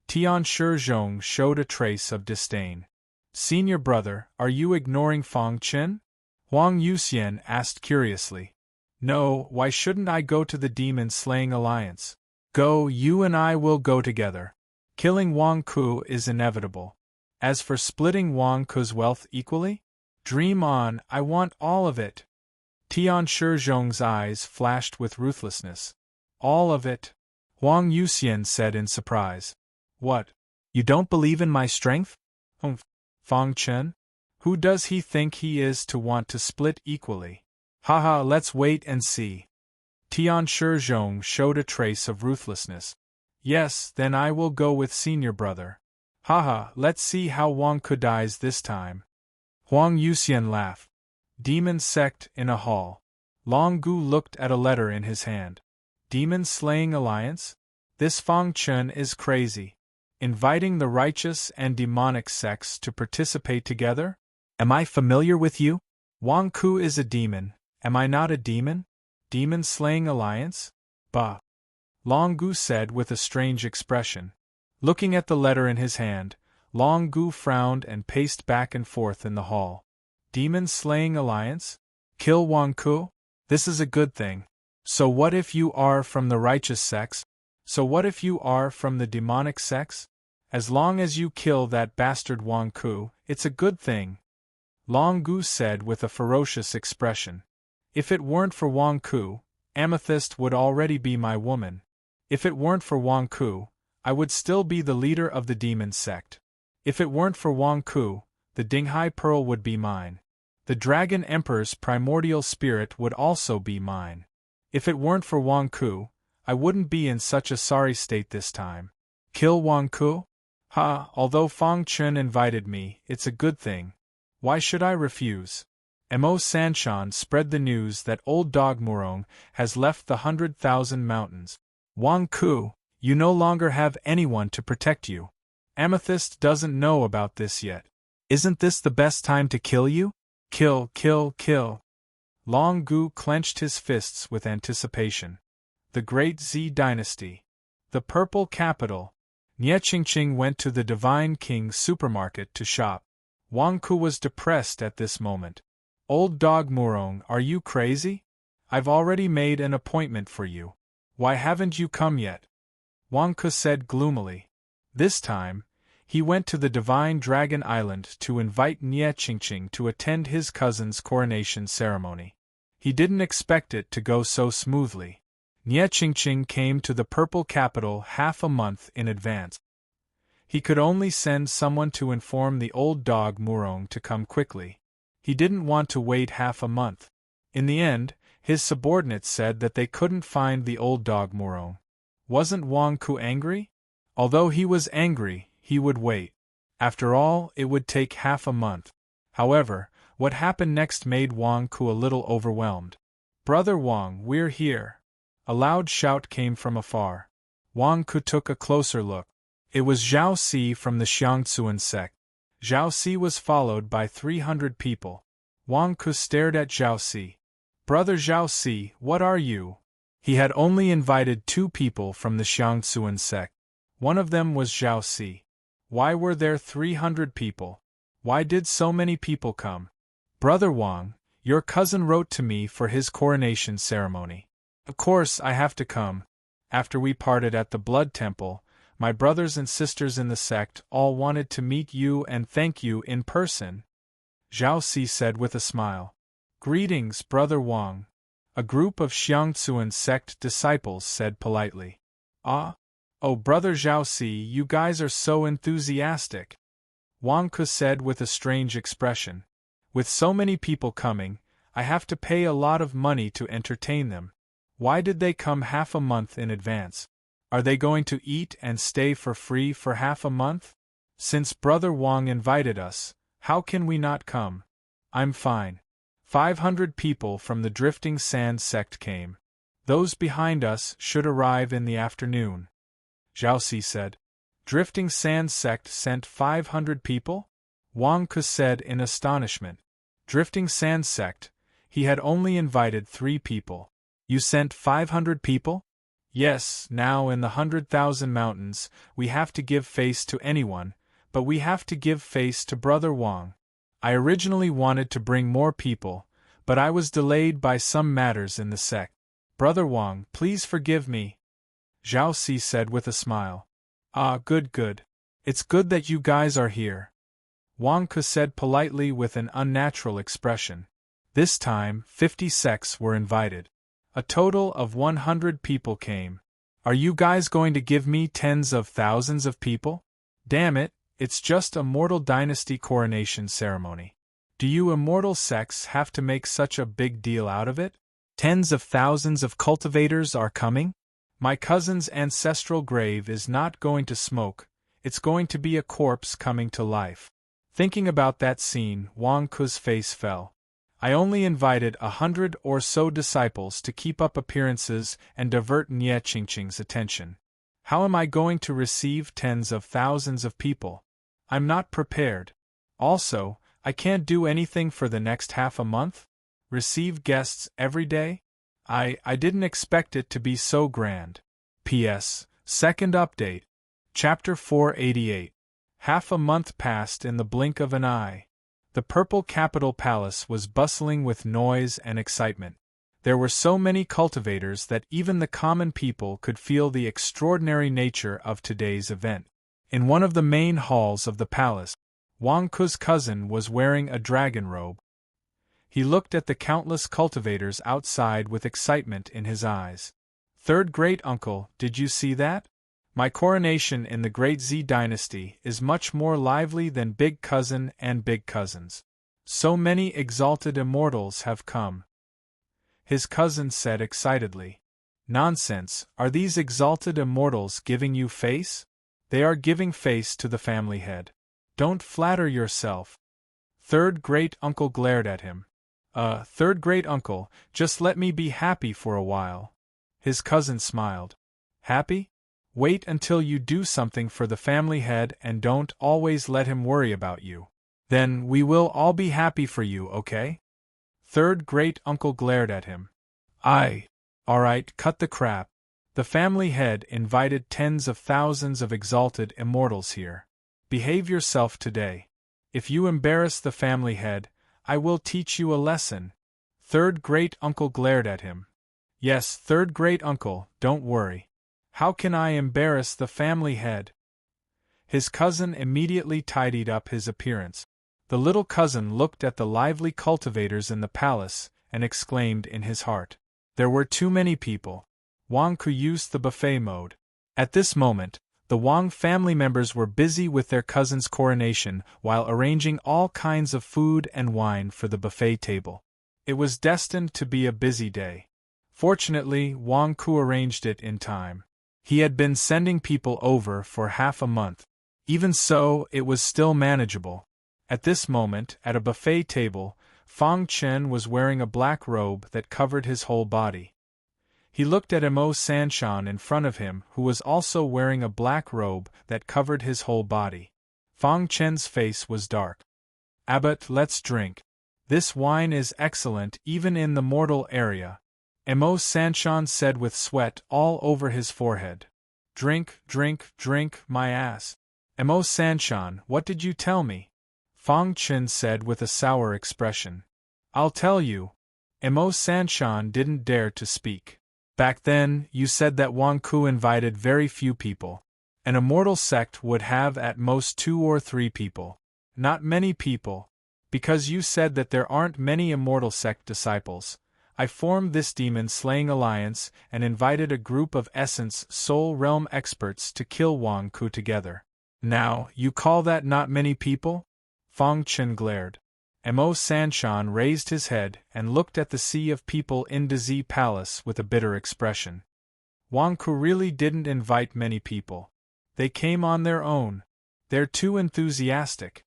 S1: Tian Shizhong showed a trace of disdain. Senior brother, are you ignoring Fang Chen? Huang Youxian asked curiously. No, why shouldn't I go to the demon-slaying alliance? Go, you and I will go together. Killing Wang Ku is inevitable. As for splitting Wang Ku's wealth equally? Dream on, I want all of it. Tian Shizhong's eyes flashed with ruthlessness. All of it? Huang Youxian said in surprise. What? You don't believe in my strength? Fang Chen? Who does he think he is to want to split equally? Haha, let's wait and see. Tian Shizhong showed a trace of ruthlessness. Yes, then I will go with senior brother. Haha, let's see how Wang Ku dies this time. Huang Youxian laughed. Demon sect in a hall. Long Gu looked at a letter in his hand. Demon-slaying alliance? This Fang Chen is crazy. Inviting the righteous and demonic sects to participate together? Am I familiar with you? Wang Ku is a demon. Am I not a demon? Demon-slaying alliance? Bah. Long Gu said with a strange expression. Looking at the letter in his hand, Long Gu frowned and paced back and forth in the hall. Demon-slaying alliance? Kill Wang Ku? This is a good thing. So what if you are from the righteous sects? So what if you are from the demonic sects? As long as you kill that bastard Wang Ku, it's a good thing. Long Gu said with a ferocious expression. If it weren't for Wang Ku, Amethyst would already be my woman. If it weren't for Wang Ku, I would still be the leader of the demon sect. If it weren't for Wang Ku, the Dinghai Pearl would be mine. The Dragon Emperor's primordial spirit would also be mine. If it weren't for Wang Ku, I wouldn't be in such a sorry state this time. Kill Wang Ku? Ha, although Fang Chun invited me, it's a good thing. Why should I refuse? Mo Sanshan spread the news that old dog Murong has left the 100,000 mountains. Wang Ku, you no longer have anyone to protect you. Amethyst doesn't know about this yet. Isn't this the best time to kill you? Kill, kill, kill. Long Gu clenched his fists with anticipation. The Great Z Dynasty. The Purple Capital. Nie Qingqing went to the Divine King's supermarket to shop. Wang Ku was depressed at this moment. Old dog Murong, are you crazy? I've already made an appointment for you. Why haven't you come yet? Wang Ku said gloomily. This time, he went to the Divine Dragon Island to invite Nie Qingqing to attend his cousin's coronation ceremony. He didn't expect it to go so smoothly. Nie Qingqing came to the Purple Capital half a month in advance. He could only send someone to inform the old dog Murong to come quickly. He didn't want to wait half a month. In the end, his subordinates said that they couldn't find the old dog Murong. Wasn't Wang Ku angry? Although he was angry, he would wait. After all, it would take half a month. However, what happened next made Wang Ku a little overwhelmed. Brother Wang, we're here. A loud shout came from afar. Wang Ku took a closer look. It was Zhao Si from the Xiangtsuan sect. Zhao Si was followed by 300 people. Wang Ku stared at Zhao Si. Brother Zhao Si, what are you? He had only invited 2 people from the Xiangtsuan sect. One of them was Zhao Si. Why were there 300 people? Why did so many people come? Brother Wang, your cousin wrote to me for his coronation ceremony. Of course I have to come. After we parted at the Blood Temple, my brothers and sisters in the sect all wanted to meet you and thank you in person. Zhao Si said with a smile. Greetings, Brother Wang. A group of Xiangtsuan sect disciples said politely. Ah? Oh, Brother Zhao Si, you guys are so enthusiastic. Wang Ku said with a strange expression. With so many people coming, I have to pay a lot of money to entertain them. Why did they come half a month in advance? Are they going to eat and stay for free for half a month? Since Brother Wang invited us, how can we not come? I'm fine. 500 people from the Drifting Sand sect came. Those behind us should arrive in the afternoon. Zhao Si said. Drifting Sand sect sent 500 people? Wang Ku said in astonishment. Drifting Sand sect, he had only invited 3 people. You sent 500 people? Yes, now in the 100,000 mountains, we have to give face to anyone, but we have to give face to Brother Wang. I originally wanted to bring more people, but I was delayed by some matters in the sect. Brother Wang, please forgive me. Zhao Si said with a smile. Ah, good, good. It's good that you guys are here. Wang Ku said politely with an unnatural expression. This time, 50 sects were invited. A total of 100 people came. Are you guys going to give me tens of thousands of people? Damn it, it's just a mortal dynasty coronation ceremony. Do you immortal sects have to make such a big deal out of it? Tens of thousands of cultivators are coming? My cousin's ancestral grave is not going to smoke, it's going to be a corpse coming to life. Thinking about that scene, Wang Ku's face fell. I only invited 100 or so disciples to keep up appearances and divert Nie Qingqing's attention. How am I going to receive tens of thousands of people? I'm not prepared. Also, I can't do anything for the next half a month? Receive guests every day? I didn't expect it to be so grand. P.S. Second update. Chapter 488. Half a month passed in the blink of an eye. The Purple Capital Palace was bustling with noise and excitement. There were so many cultivators that even the common people could feel the extraordinary nature of today's event. In one of the main halls of the palace, Wang Ku's cousin was wearing a dragon robe. He looked at the countless cultivators outside with excitement in his eyes. Third great uncle, did you see that? My coronation in the Great Z Dynasty is much more lively than big cousin and big cousins. So many exalted immortals have come. His cousin said excitedly. Nonsense, are these exalted immortals giving you face? They are giving face to the family head. Don't flatter yourself. Third great uncle glared at him. Third great uncle, just let me be happy for a while. His cousin smiled. Happy? Wait until you do something for the family head and don't always let him worry about you. Then we will all be happy for you, okay? Third great uncle glared at him. Alright, cut the crap. The family head invited tens of thousands of exalted immortals here. Behave yourself today. If you embarrass the family head, I will teach you a lesson. Third great uncle glared at him. Yes, third great uncle, don't worry. How can I embarrass the family head? His cousin immediately tidied up his appearance. The little cousin looked at the lively cultivators in the palace and exclaimed in his heart. There were too many people. Wang Ku used the buffet mode. At this moment, the Wang family members were busy with their cousin's coronation while arranging all kinds of food and wine for the buffet table. It was destined to be a busy day. Fortunately, Wang Ku arranged it in time. He had been sending people over for half a month. Even so, it was still manageable. At this moment, at a buffet table, Fang Chen was wearing a black robe that covered his whole body. He looked at Mo Sanshan in front of him, who was also wearing a black robe that covered his whole body. Fang Chen's face was dark. Abbot, let's drink. This wine is excellent even in the mortal area. Mo Sanshan said with sweat all over his forehead. Drink, drink, drink, my ass. Mo Sanshan, what did you tell me? Fang Chen said with a sour expression. I'll tell you. Mo Sanshan didn't dare to speak. Back then, you said that Wang Ku invited very few people. An immortal sect would have at most 2 or 3 people. Not many people. Because you said that there aren't many immortal sect disciples, I formed this demon-slaying alliance and invited a group of Essence Soul Realm experts to kill Wang Ku together. Now, you call that not many people? Fang Chen glared. Mo Sanshan raised his head and looked at the sea of people in Dazi Palace with a bitter expression. Wang Ku really didn't invite many people. They came on their own. They're too enthusiastic.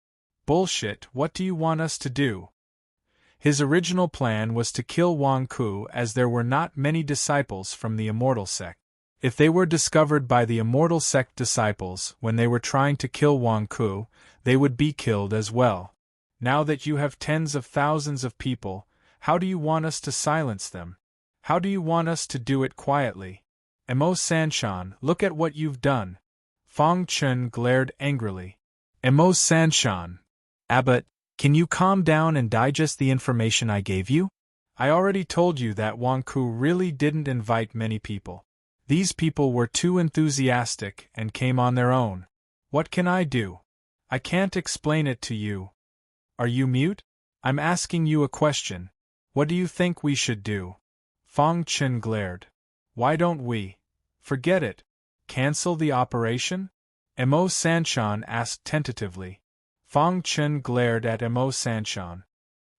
S1: Bullshit, what do you want us to do? His original plan was to kill Wang Ku as there were not many disciples from the Immortal Sect. If they were discovered by the Immortal Sect disciples when they were trying to kill Wang Ku, they would be killed as well. Now that you have tens of thousands of people, how do you want us to silence them? How do you want us to do it quietly? Mo Sanshan, look at what you've done. Fang Chen glared angrily. Mo Sanshan. Abbot, can you calm down and digest the information I gave you? I already told you that Wang Ku really didn't invite many people. These people were too enthusiastic and came on their own. What can I do? I can't explain it to you. Are you mute? I'm asking you a question. What do you think we should do? Fang Chen glared. Why don't we? Forget it. Cancel the operation? Mo Sanshan asked tentatively. Fang Chen glared at Mo Sanshan.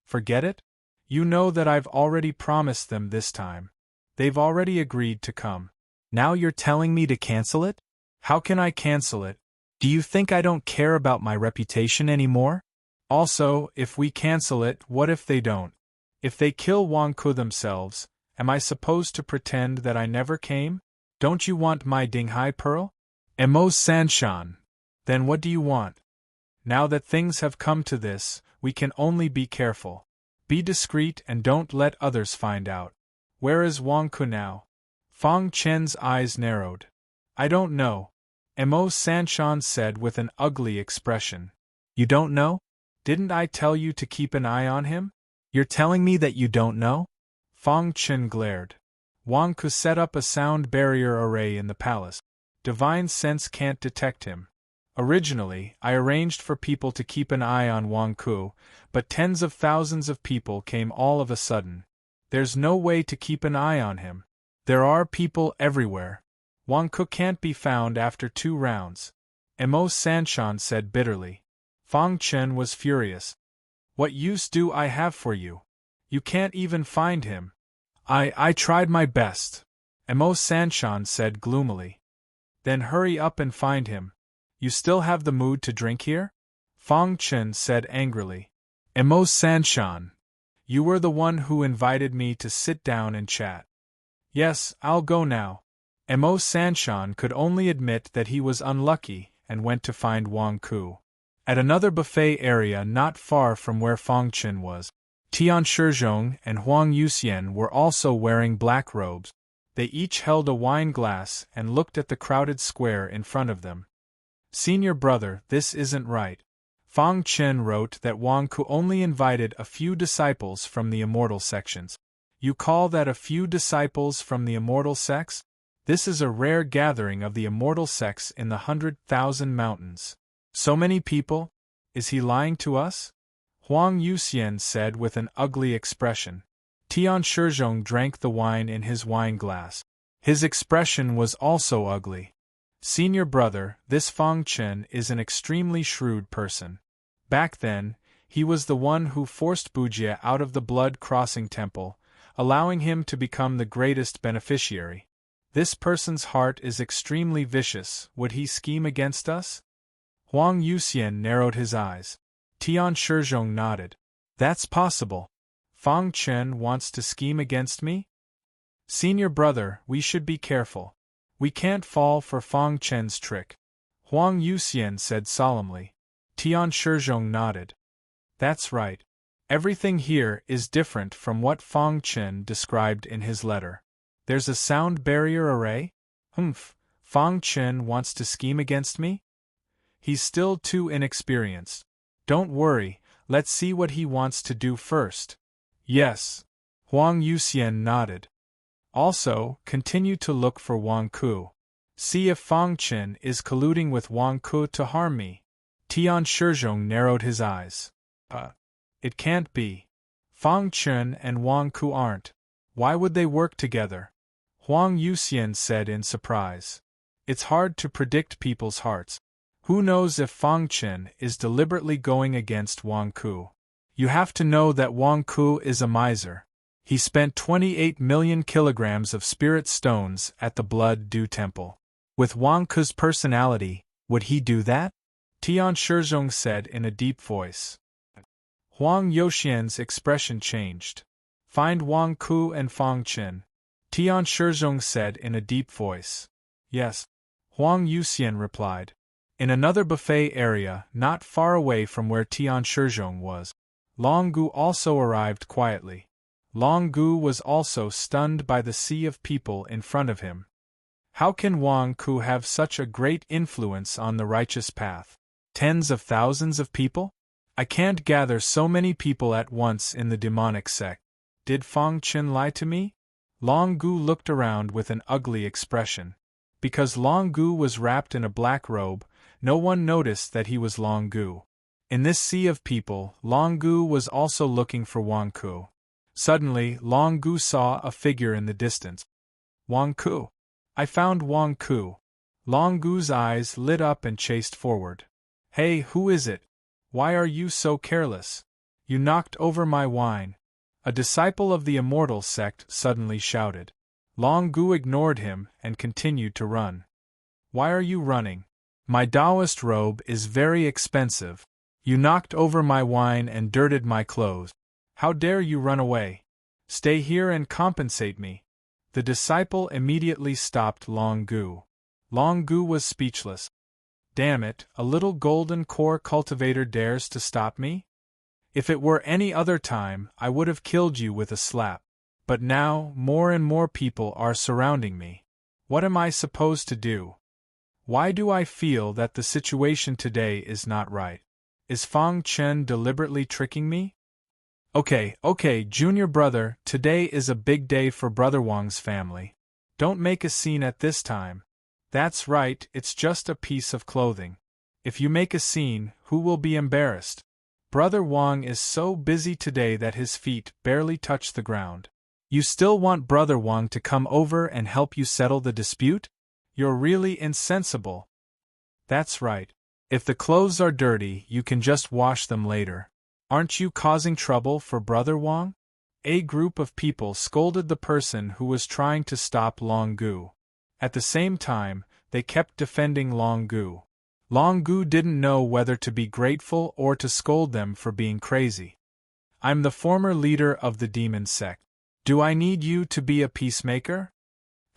S1: Forget it? You know that I've already promised them this time. They've already agreed to come. Now you're telling me to cancel it? How can I cancel it? Do you think I don't care about my reputation anymore? Also, if we cancel it, what if they don't? If they kill Wang Ku themselves, am I supposed to pretend that I never came? Don't you want my Dinghai Pearl? Mo Sanshan. Then what do you want? Now that things have come to this, we can only be careful. Be discreet and don't let others find out. Where is Wang Ku now? Fang Chen's eyes narrowed. I don't know. Mo Sanshan said with an ugly expression. You don't know? Didn't I tell you to keep an eye on him? You're telling me that you don't know? Fang Chen glared. Wang Ku set up a sound barrier array in the palace. Divine sense can't detect him. Originally, I arranged for people to keep an eye on Wang Ku, but tens of thousands of people came all of a sudden. There's no way to keep an eye on him. There are people everywhere. Wang Ku can't be found after 2 rounds. Mo Sanshan said bitterly. Fang Chen was furious. What use do I have for you? You can't even find him. I tried my best. Mo Sanshan said gloomily. Then hurry up and find him. You still have the mood to drink here? Fang Chen said angrily. Emo Sanshan. You were the one who invited me to sit down and chat. Yes, I'll go now. Emo Sanshan could only admit that he was unlucky and went to find Wang Ku. At another buffet area not far from where Fang Chen was, Tian Shizhong and Huang Yuxian were also wearing black robes. They each held a wine glass and looked at the crowded square in front of them. Senior brother, this isn't right. Fang Chen wrote that Wang Ku only invited a few disciples from the immortal sections. You call that a few disciples from the immortal sects? This is a rare gathering of the immortal sects in the 100,000 mountains. So many people? Is he lying to us? Huang Yuxian said with an ugly expression. Tian Shizhong drank the wine in his wine glass. His expression was also ugly. Senior brother, this Fang Chen is an extremely shrewd person. Back then, he was the one who forced Bujia out of the Blood Crossing Temple, allowing him to become the greatest beneficiary. This person's heart is extremely vicious. Would he scheme against us? Huang Yuxian narrowed his eyes. Tian Shizhong nodded. That's possible. Fang Chen wants to scheme against me? Senior brother, we should be careful. We can't fall for Fang Chen's trick. Huang Yuxian said solemnly. Tian Shizhong nodded. That's right. Everything here is different from what Fang Chen described in his letter. There's a sound barrier array? Fang Chen wants to scheme against me? He's still too inexperienced. Don't worry, let's see what he wants to do first. Yes. Huang Yuxian nodded. Also, continue to look for Wang Ku. See if Fang Chen is colluding with Wang Ku to harm me. Tian Shizhong narrowed his eyes. It can't be. Fang Chen and Wang Ku aren't. Why would they work together? Huang Yuxian said in surprise. It's hard to predict people's hearts. Who knows if Fang Chen is deliberately going against Wang Ku? You have to know that Wang Ku is a miser. He spent 28 million kilograms of spirit stones at the Blood Dew Temple. With Wang Ku's personality, would he do that? Tian Shizhong said in a deep voice. Huang Yuxian's expression changed. Find Wang Ku and Fang Chen. Tian Shizhong said in a deep voice. Yes. Huang Yuxian replied. In another buffet area, not far away from where Tian Shizhong was, Long Gu also arrived quietly. Long Gu was also stunned by the sea of people in front of him. How can Wang Ku have such a great influence on the righteous path? Tens of thousands of people? I can't gather so many people at once in the demonic sect. Did Fang Chen lie to me? Long Gu looked around with an ugly expression. Because Long Gu was wrapped in a black robe, no one noticed that he was Long Gu. In this sea of people, Long Gu was also looking for Wang Ku. Suddenly, Long Gu saw a figure in the distance. Wang Ku. I found Wang Ku. Long Gu's eyes lit up and chased forward. Hey, who is it? Why are you so careless? You knocked over my wine. A disciple of the immortal sect suddenly shouted. Long Gu ignored him and continued to run. Why are you running? My Taoist robe is very expensive. You knocked over my wine and dirted my clothes. How dare you run away? Stay here and compensate me. The disciple immediately stopped Long Gu. Long Gu was speechless. Damn it, a little golden core cultivator dares to stop me? If it were any other time, I would have killed you with a slap. But now, more and more people are surrounding me. What am I supposed to do? Why do I feel that the situation today is not right? Is Fang Chen deliberately tricking me? Okay, junior brother, today is a big day for Brother Wang's family. Don't make a scene at this time. That's right, it's just a piece of clothing. If you make a scene, who will be embarrassed? Brother Wang is so busy today that his feet barely touch the ground. You still want Brother Wang to come over and help you settle the dispute? You're really insensible. That's right. If the clothes are dirty, you can just wash them later. Aren't you causing trouble for Brother Wang? A group of people scolded the person who was trying to stop Long Gu. At the same time, they kept defending Long Gu. Long Gu didn't know whether to be grateful or to scold them for being crazy. I'm the former leader of the demon sect. Do I need you to be a peacemaker?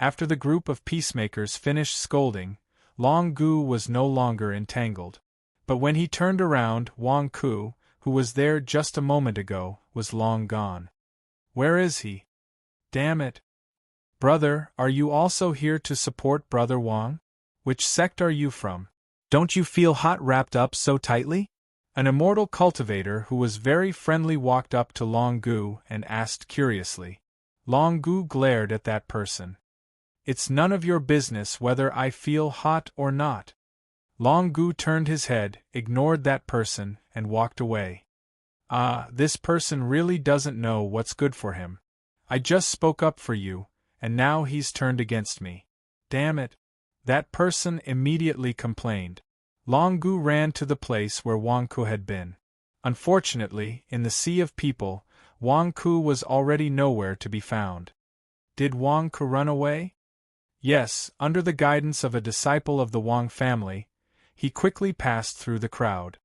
S1: After the group of peacemakers finished scolding, Long Gu was no longer entangled. But when he turned around, Wang Ku, who was there just a moment ago, was long gone. Where is he? Damn it. Brother, are you also here to support Brother Wang? Which sect are you from? Don't you feel hot wrapped up so tightly? An immortal cultivator who was very friendly walked up to Long Gu and asked curiously. Long Gu glared at that person. It's none of your business whether I feel hot or not. Long Gu turned his head, ignored that person, and walked away. Ah, this person really doesn't know what's good for him. I just spoke up for you, and now he's turned against me. Damn it. That person immediately complained. Long Gu ran to the place where Wang Ku had been. Unfortunately, in the sea of people, Wang Ku was already nowhere to be found. Did Wang Ku run away? Yes, under the guidance of a disciple of the Wang family, he quickly passed through the crowd.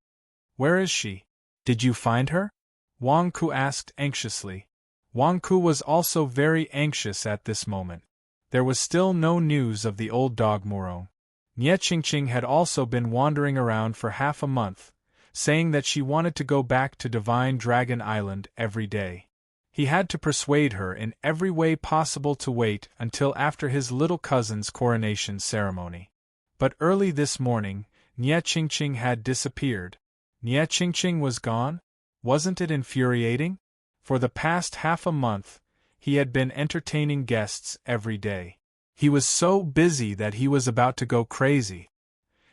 S1: Where is she? Did you find her? Wang Ku asked anxiously. Wang Ku was also very anxious at this moment. There was still no news of the old dog Murong. Nie Qingqing had also been wandering around for half a month, saying that she wanted to go back to Divine Dragon Island every day. He had to persuade her in every way possible to wait until after his little cousin's coronation ceremony. But early this morning, Nie Qingqing had disappeared. Nie Qingqing was gone? Wasn't it infuriating? For the past half a month, he had been entertaining guests every day. He was so busy that he was about to go crazy.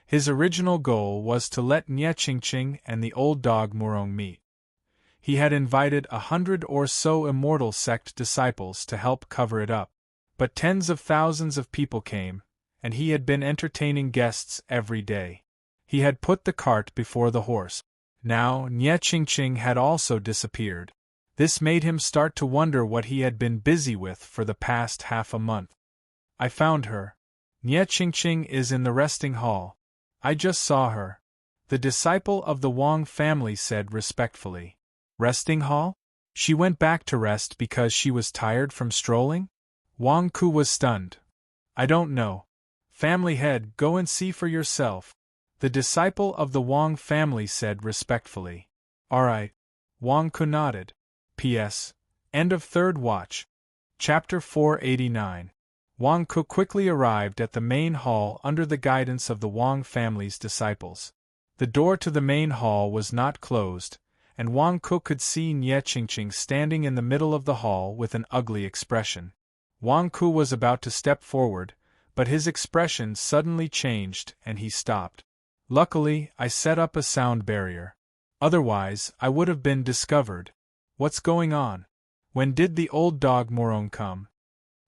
S1: His original goal was to let Nie Qingqing and the old dog Murong meet. He had invited 100 or so immortal sect disciples to help cover it up. But tens of thousands of people came, and he had been entertaining guests every day. He had put the cart before the horse. Now Nie Qingqing had also disappeared. This made him start to wonder what he had been busy with for the past half a month. I found her. Nie Qingqing is in the resting hall. I just saw her. The disciple of the Wang family said respectfully. Resting hall? She went back to rest because she was tired from strolling? Wang Ku was stunned. I don't know. Family head, go and see for yourself. The disciple of the Wang family said respectfully. Alright. Wang Ku nodded. P.S. End of third watch. Chapter 489. Wang Ku quickly arrived at the main hall under the guidance of the Wang family's disciples. The door to the main hall was not closed, and Wang Ku could see Nie Qingqing standing in the middle of the hall with an ugly expression. Wang Ku was about to step forward, but his expression suddenly changed and he stopped. Luckily, I set up a sound barrier. Otherwise, I would have been discovered. What's going on? When did the old dog Murong come?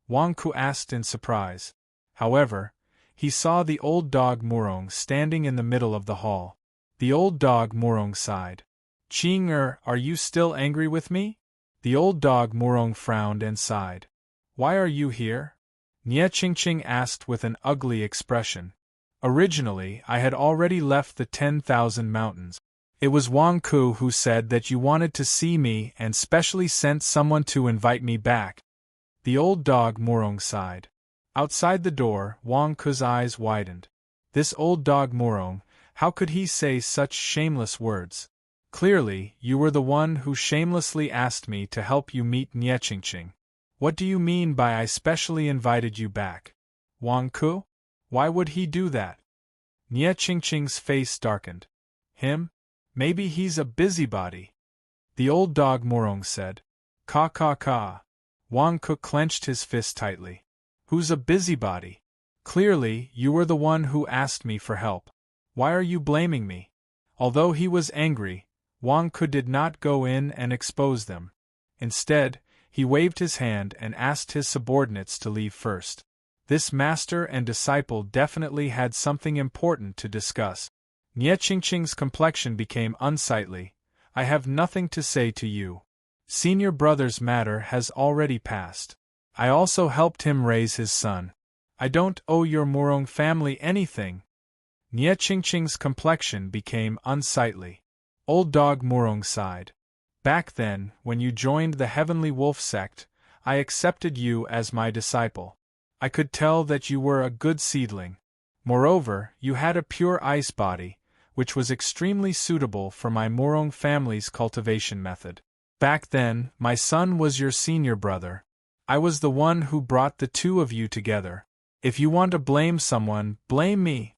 S1: Wang Ku asked in surprise. However, he saw the old dog Murong standing in the middle of the hall. The old dog Murong sighed. Qing are you still angry with me? The old dog Murong frowned and sighed. Why are you here? Nie Qingqing asked with an ugly expression. Originally, I had already left the 10,000 mountains. It was Wang Ku who said that you wanted to see me and specially sent someone to invite me back. The old dog Murong sighed. Outside the door, Wang Ku's eyes widened. This old dog Murong, how could he say such shameless words? Clearly, you were the one who shamelessly asked me to help you meet Nie Qingqing. What do you mean by I specially invited you back? Wang Ku? Why would he do that? Nie Qingqing's face darkened. Him? Maybe he's a busybody. The old dog Murong said. Ka ka ka. Wang Ku clenched his fist tightly. Who's a busybody? Clearly, you were the one who asked me for help. Why are you blaming me? Although he was angry, Wang Ku did not go in and expose them. Instead, he waved his hand and asked his subordinates to leave first. This master and disciple definitely had something important to discuss. Nie Qingqing's complexion became unsightly. I have nothing to say to you. Senior brother's matter has already passed. I also helped him raise his son. I don't owe your Murong family anything. Nie Qingqing's complexion became unsightly. Old Dog Murong sighed. Back then, when you joined the Heavenly Wolf sect, I accepted you as my disciple. I could tell that you were a good seedling. Moreover, you had a pure ice body, which was extremely suitable for my Murong family's cultivation method. Back then, my son was your senior brother. I was the one who brought the two of you together. If you want to blame someone, blame me.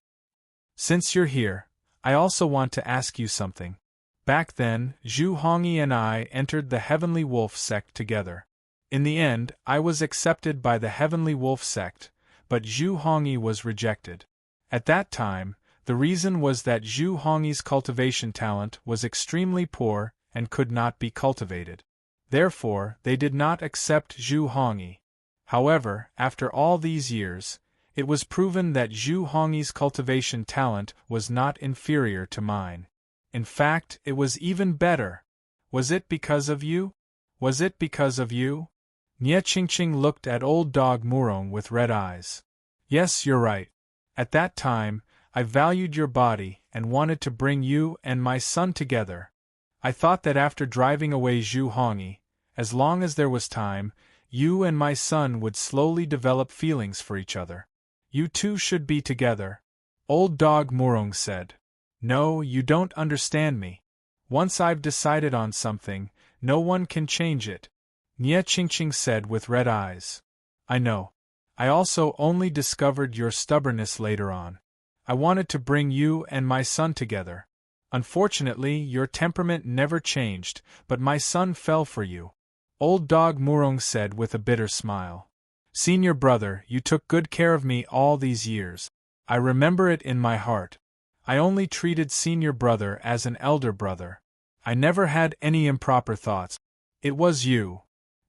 S1: Since you're here, I also want to ask you something. Back then, Zhu Hongyi and I entered the Heavenly Wolf sect together. In the end, I was accepted by the Heavenly Wolf sect, but Zhu Hongyi was rejected. At that time, the reason was that Zhu Hongyi's cultivation talent was extremely poor and could not be cultivated. Therefore, they did not accept Zhu Hongyi. However, after all these years, it was proven that Zhu Hongyi's cultivation talent was not inferior to mine. In fact, it was even better. Was it because of you? Was it because of you? Nie Qingqing looked at Old Dog Murong with red eyes. Yes, you're right. At that time, I valued your body and wanted to bring you and my son together. I thought that after driving away Zhu Hongyi, as long as there was time, you and my son would slowly develop feelings for each other. You two should be together. Old Dog Murong said. No, you don't understand me. Once I've decided on something, no one can change it. Nie Qingqing said with red eyes. I know. I also only discovered your stubbornness later on. I wanted to bring you and my son together. Unfortunately, your temperament never changed, but my son fell for you. Old Dog Murong said with a bitter smile. Senior brother, you took good care of me all these years. I remember it in my heart. I only treated senior brother as an elder brother. I never had any improper thoughts. It was you.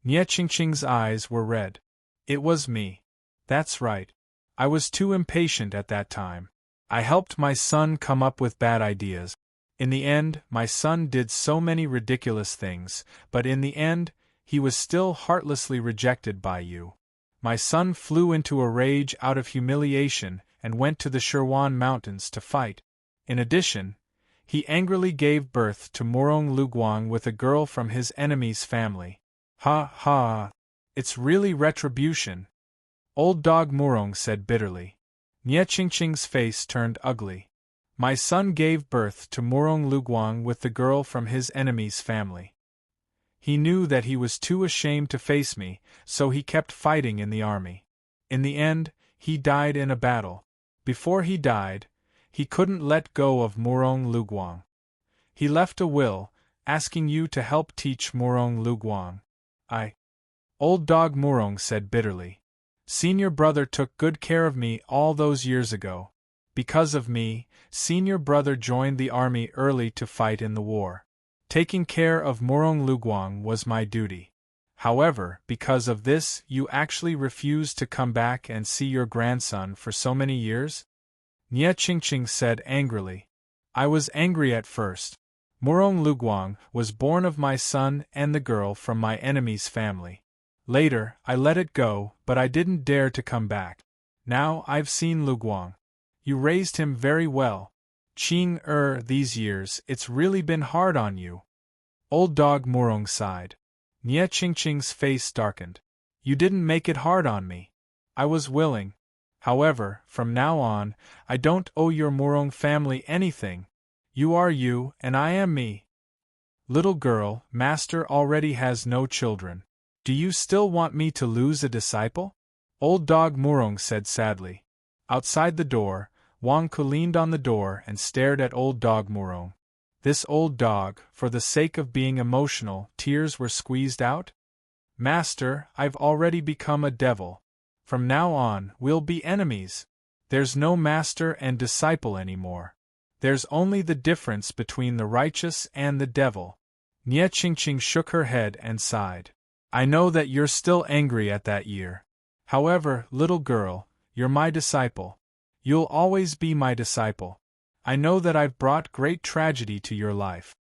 S1: Nie Qingqing's eyes were red. It was me. That's right. I was too impatient at that time. I helped my son come up with bad ideas. In the end, my son did so many ridiculous things, but in the end, he was still heartlessly rejected by you. My son flew into a rage out of humiliation and went to the Shirwan Mountains to fight. In addition, he angrily gave birth to Murong Luguang with a girl from his enemy's family. Ha ha! It's really retribution. Old Dog Murong said bitterly. Nie Qingqing's face turned ugly. My son gave birth to Murong Luguang with the girl from his enemy's family. He knew that he was too ashamed to face me, so he kept fighting in the army. In the end, he died in a battle. Before he died, he couldn't let go of Murong Luguang. He left a will, asking you to help teach Murong Luguang. Old Dog Murong said bitterly. Senior brother took good care of me all those years ago. Because of me, senior brother joined the army early to fight in the war. Taking care of Murong Luguang was my duty. However, because of this, you actually refused to come back and see your grandson for so many years? Nie Qingqing said angrily. I was angry at first. Murong Luguang was born of my son and the girl from my enemy's family. Later, I let it go, but I didn't dare to come back. Now I've seen Luguang. You raised him very well. These years, it's really been hard on you. Old Dog Murong sighed. Nie Qingqing's face darkened. You didn't make it hard on me. I was willing. However, from now on, I don't owe your Murong family anything. You are you, and I am me. Little girl, master already has no children. Do you still want me to lose a disciple? Old Dog Murong said sadly. Outside the door, Wang Ku leaned on the door and stared at Old Dog Murong. This old dog, for the sake of being emotional, tears were squeezed out? Master, I've already become a devil. From now on, we'll be enemies. There's no master and disciple anymore. There's only the difference between the righteous and the devil. Nie Qingqing shook her head and sighed. I know that you're still angry at that year. However, little girl, you're my disciple. You'll always be my disciple. I know that I've brought great tragedy to your life.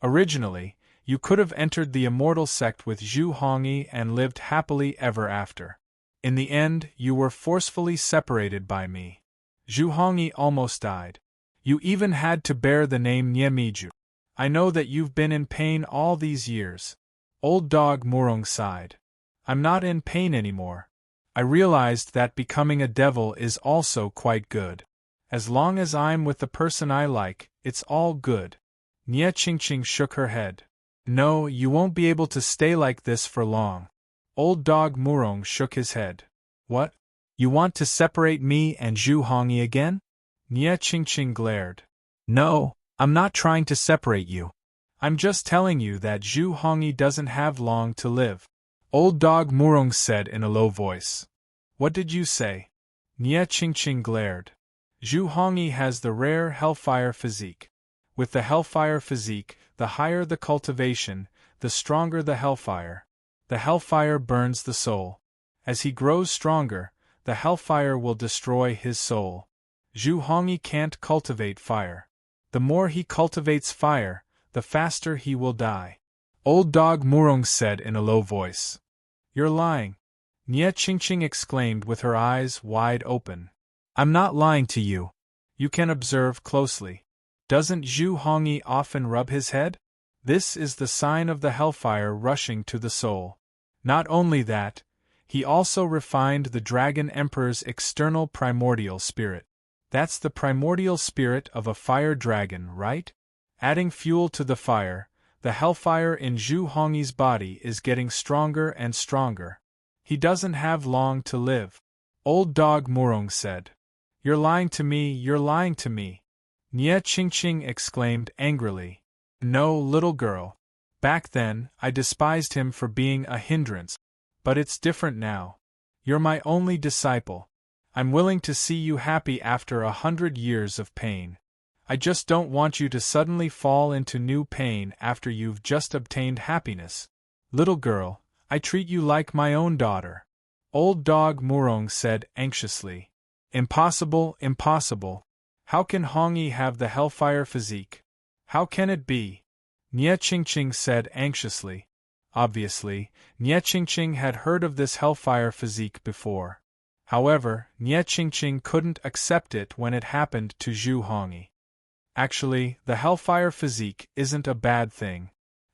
S1: Originally, you could have entered the immortal sect with Zhu Hongyi and lived happily ever after. In the end, you were forcefully separated by me. Zhu Hongyi almost died. You even had to bear the name Nyemiju. I know that you've been in pain all these years. Old dog Murong sighed. I'm not in pain anymore. I realized that becoming a devil is also quite good. As long as I'm with the person I like, it's all good. Nye Qingqing shook her head. No, you won't be able to stay like this for long. Old dog Murong shook his head. What? You want to separate me and Zhu Hongyi again? Nye Qingqing glared. No, I'm not trying to separate you. I'm just telling you that Zhu Hongyi doesn't have long to live. Old dog Murong said in a low voice. What did you say? Nye Qingqing glared. Zhu Hongyi has the rare hellfire physique. With the hellfire physique, the higher the cultivation, the stronger the hellfire. The hellfire burns the soul. As he grows stronger, the hellfire will destroy his soul. Zhu Hongyi can't cultivate fire. The more he cultivates fire, the faster he will die. Old dog Murong said in a low voice. You're lying. Nye Qingqing exclaimed with her eyes wide open. I'm not lying to you. You can observe closely. Doesn't Zhu Hongyi often rub his head? This is the sign of the hellfire rushing to the soul. Not only that, he also refined the Dragon Emperor's external primordial spirit. That's the primordial spirit of a fire dragon, right? Adding fuel to the fire, the hellfire in Zhu Hongyi's body is getting stronger and stronger. He doesn't have long to live. Old dog Murong said. You're lying to me, you're lying to me. Nye Qingqing exclaimed angrily. No, little girl. Back then, I despised him for being a hindrance. But it's different now. You're my only disciple. I'm willing to see you happy after 100 years of pain. I just don't want you to suddenly fall into new pain after you've just obtained happiness. Little girl, I treat you like my own daughter. Old dog Murong said anxiously. Impossible, impossible. How can Hongyi have the hellfire physique? How can it be? Nye Qingqing said anxiously. Obviously, Nye Qingqing had heard of this hellfire physique before. However, Nye Qingqing couldn't accept it when it happened to Zhu Hongyi. Actually, the hellfire physique isn't a bad thing.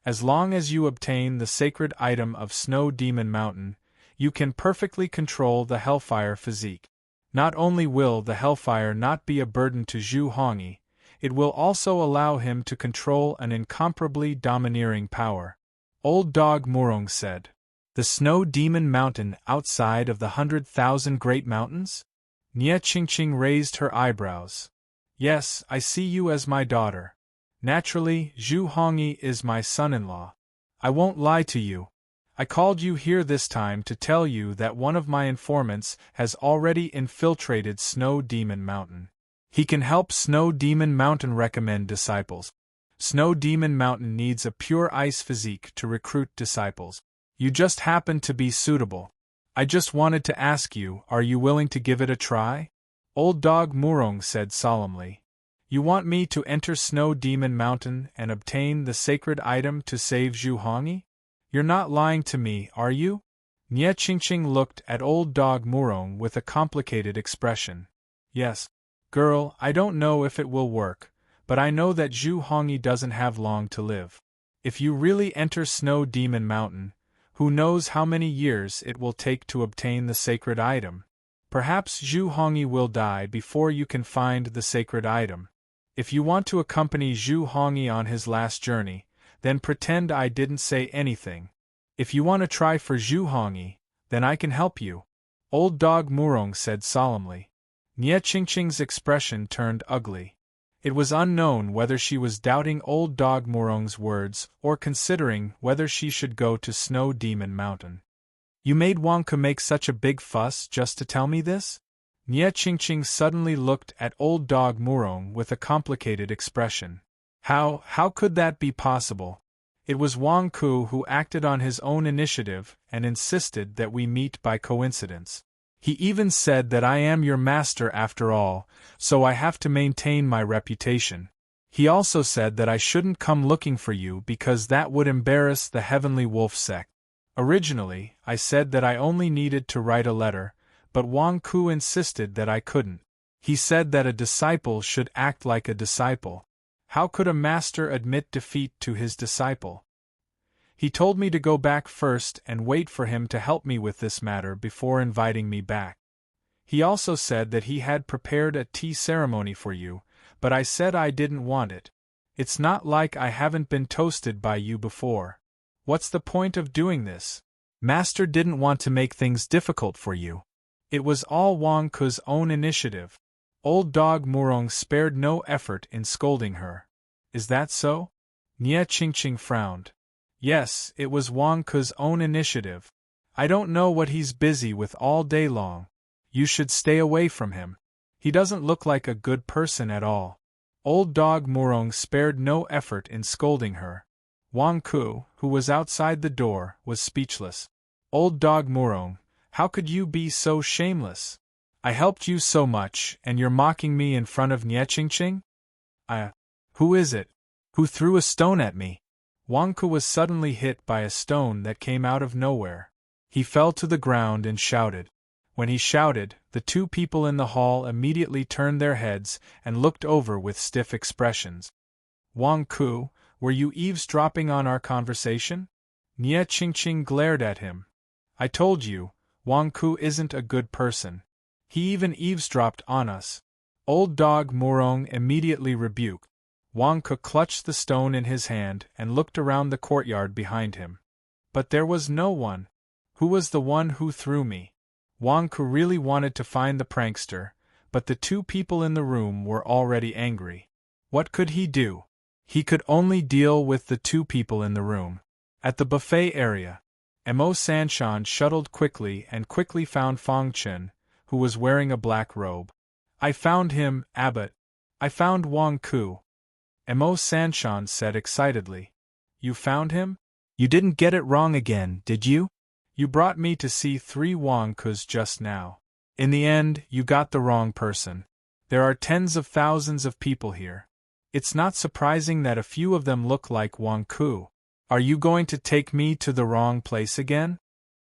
S1: As long as you obtain the sacred item of Snow Demon Mountain, you can perfectly control the hellfire physique. Not only will the hellfire not be a burden to Zhu Hongyi, it will also allow him to control an incomparably domineering power. Old dog Murong said. The Snow Demon Mountain outside of the 100,000 Great Mountains? Nye Qingqing raised her eyebrows. Yes, I see you as my daughter. Naturally, Zhu Hongyi is my son-in-law. I won't lie to you. I called you here this time to tell you that one of my informants has already infiltrated Snow Demon Mountain. He can help Snow Demon Mountain recommend disciples. Snow Demon Mountain needs a pure ice physique to recruit disciples. You just happen to be suitable. I just wanted to ask you, are you willing to give it a try? Old dog Murong said solemnly. You want me to enter Snow Demon Mountain and obtain the sacred item to save Zhu Hongyi? You're not lying to me, are you? Nye Qingqing looked at old dog Murong with a complicated expression. Yes. Girl, I don't know if it will work, but I know that Zhu Hongyi doesn't have long to live. If you really enter Snow Demon Mountain, who knows how many years it will take to obtain the sacred item? Perhaps Zhu Hongyi will die before you can find the sacred item. If you want to accompany Zhu Hongyi on his last journey, then pretend I didn't say anything. If you want to try for Zhu Hongyi, then I can help you. Old dog Murong said solemnly. Nye Qingqing's expression turned ugly. It was unknown whether she was doubting old dog Murong's words or considering whether she should go to Snow Demon Mountain. You made Wangke make such a big fuss just to tell me this? Nye Qingqing suddenly looked at old dog Murong with a complicated expression. How could that be possible? It was Wangke who acted on his own initiative and insisted that we meet by coincidence. He even said that I am your master after all, so I have to maintain my reputation. He also said that I shouldn't come looking for you because that would embarrass the Heavenly Wolf sect. Originally, I said that I only needed to write a letter, but Wangke insisted that I couldn't. He said that a disciple should act like a disciple. How could a master admit defeat to his disciple? He told me to go back first and wait for him to help me with this matter before inviting me back. He also said that he had prepared a tea ceremony for you, but I said I didn't want it. It's not like I haven't been toasted by you before. What's the point of doing this? Master didn't want to make things difficult for you. It was all Wang Ku's own initiative. Old dog Murong spared no effort in scolding her. Is that so? Nie Qingqing frowned. Yes, it was Wang Ku's own initiative. I don't know what he's busy with all day long. You should stay away from him. He doesn't look like a good person at all. Old dog Murong spared no effort in scolding her. Wang Ku, who was outside the door, was speechless. Old dog Murong, how could you be so shameless? I helped you so much, and you're mocking me in front of Nie Qingqing? Who is it? Who threw a stone at me? Wang Ku was suddenly hit by a stone that came out of nowhere. He fell to the ground and shouted. When he shouted, the two people in the hall immediately turned their heads and looked over with stiff expressions. Wang Ku, were you eavesdropping on our conversation? Nie Qingqing glared at him. I told you, Wang Ku isn't a good person. He even eavesdropped on us. Old dog Murong immediately rebuked. Wang Ku clutched the stone in his hand and looked around the courtyard behind him. But there was no one. Who was the one who threw me? Wang Ku really wanted to find the prankster, but the two people in the room were already angry. What could he do? He could only deal with the two people in the room. At the buffet area, Mo Sanshan shuttled quickly and quickly found Fang Chen, who was wearing a black robe. I found him, Abbot. I found Wang Ku. Mo Sanshan said excitedly. You found him? You didn't get it wrong again, did you? You brought me to see 3 Wang Kus just now. In the end, you got the wrong person. There are tens of thousands of people here. It's not surprising that a few of them look like Wang Ku. Are you going to take me to the wrong place again?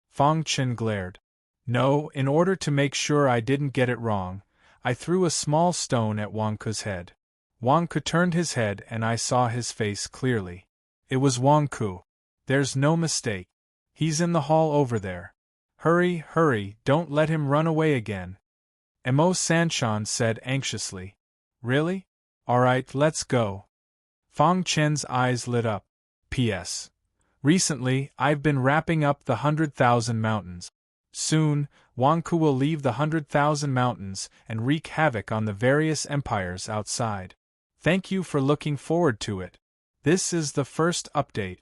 S1: Fang Chen glared. No, in order to make sure I didn't get it wrong, I threw a small stone at Wang Ku's head. Wang Ku turned his head and I saw his face clearly. It was Wang Ku. There's no mistake. He's in the hall over there. Hurry, hurry, don't let him run away again. Mo Sanshan said anxiously. Really? Alright, let's go. Fang Chen's eyes lit up. P.S. Recently, I've been wrapping up the 100,000 mountains. Soon, Wang Ku will leave the 100,000 mountains and wreak havoc on the various empires outside. Thank you for looking forward to it. This is the first update.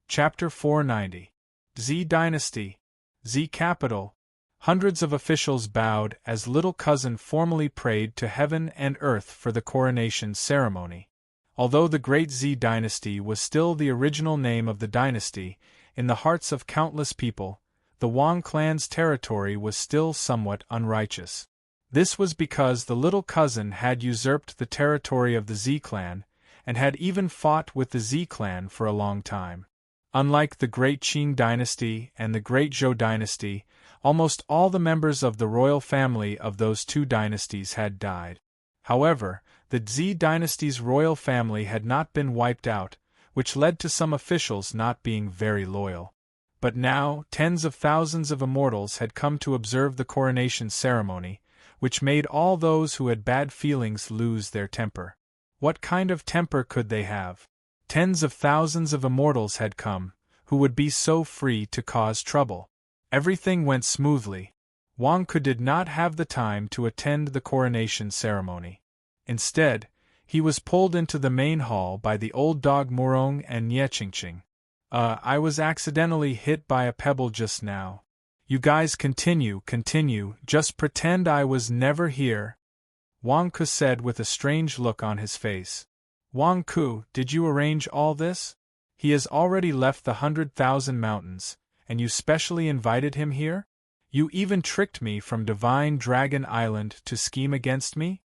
S1: Chapter 490. Z Dynasty. Z Capital. Hundreds of officials bowed as little cousin formally prayed to heaven and earth for the coronation ceremony. Although the Great Z Dynasty was still the original name of the dynasty, in the hearts of countless people, the Wang clan's territory was still somewhat unrighteous. This was because the little cousin had usurped the territory of the Z clan, and had even fought with the Z clan for a long time. Unlike the Great Qing Dynasty and the Great Zhou Dynasty, almost all the members of the royal family of those two dynasties had died. However, the Z Dynasty's royal family had not been wiped out, which led to some officials not being very loyal. But now, tens of thousands of immortals had come to observe the coronation ceremony, which made all those who had bad feelings lose their temper. What kind of temper could they have? Tens of thousands of immortals had come, who would be so free to cause trouble. Everything went smoothly. Wang Ku did not have the time to attend the coronation ceremony. Instead, he was pulled into the main hall by the old dog Murong and Nie Qingqing. I was accidentally hit by a pebble just now. You guys continue, just pretend I was never here. Wang Ku said with a strange look on his face. Wang Ku, did you arrange all this? He has already left the 100,000 mountains, and you specially invited him here? You even tricked me from Divine Dragon Island to scheme against me?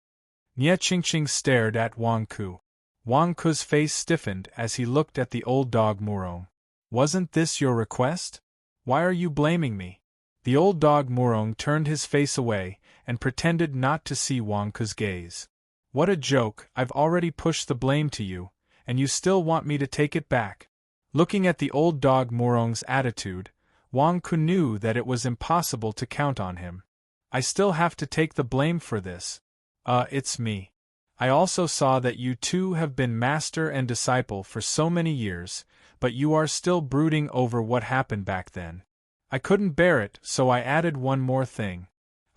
S1: Nie Qingqing stared at Wang Ku. Wang Ku's face stiffened as he looked at the old dog Murong. Wasn't this your request? Why are you blaming me? The old dog Murong turned his face away and pretended not to see Wang Ke's gaze. What a joke, I've already pushed the blame to you, and you still want me to take it back. Looking at the old dog Murong's attitude, Wang Ke knew that it was impossible to count on him. I still have to take the blame for this. It's me. I also saw that you two have been master and disciple for so many years, but you are still brooding over what happened back then. I couldn't bear it, so I added one more thing.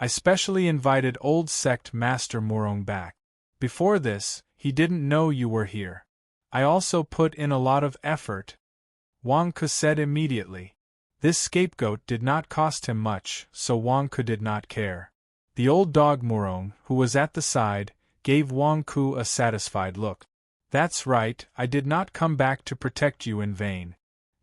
S1: I specially invited old sect Master Murong back. Before this, he didn't know you were here. I also put in a lot of effort, Wang Ke said immediately. This scapegoat did not cost him much, so Wang Ke did not care. The old dog Murong, who was at the side, gave Wang Ke a satisfied look. That's right, I did not come back to protect you in vain.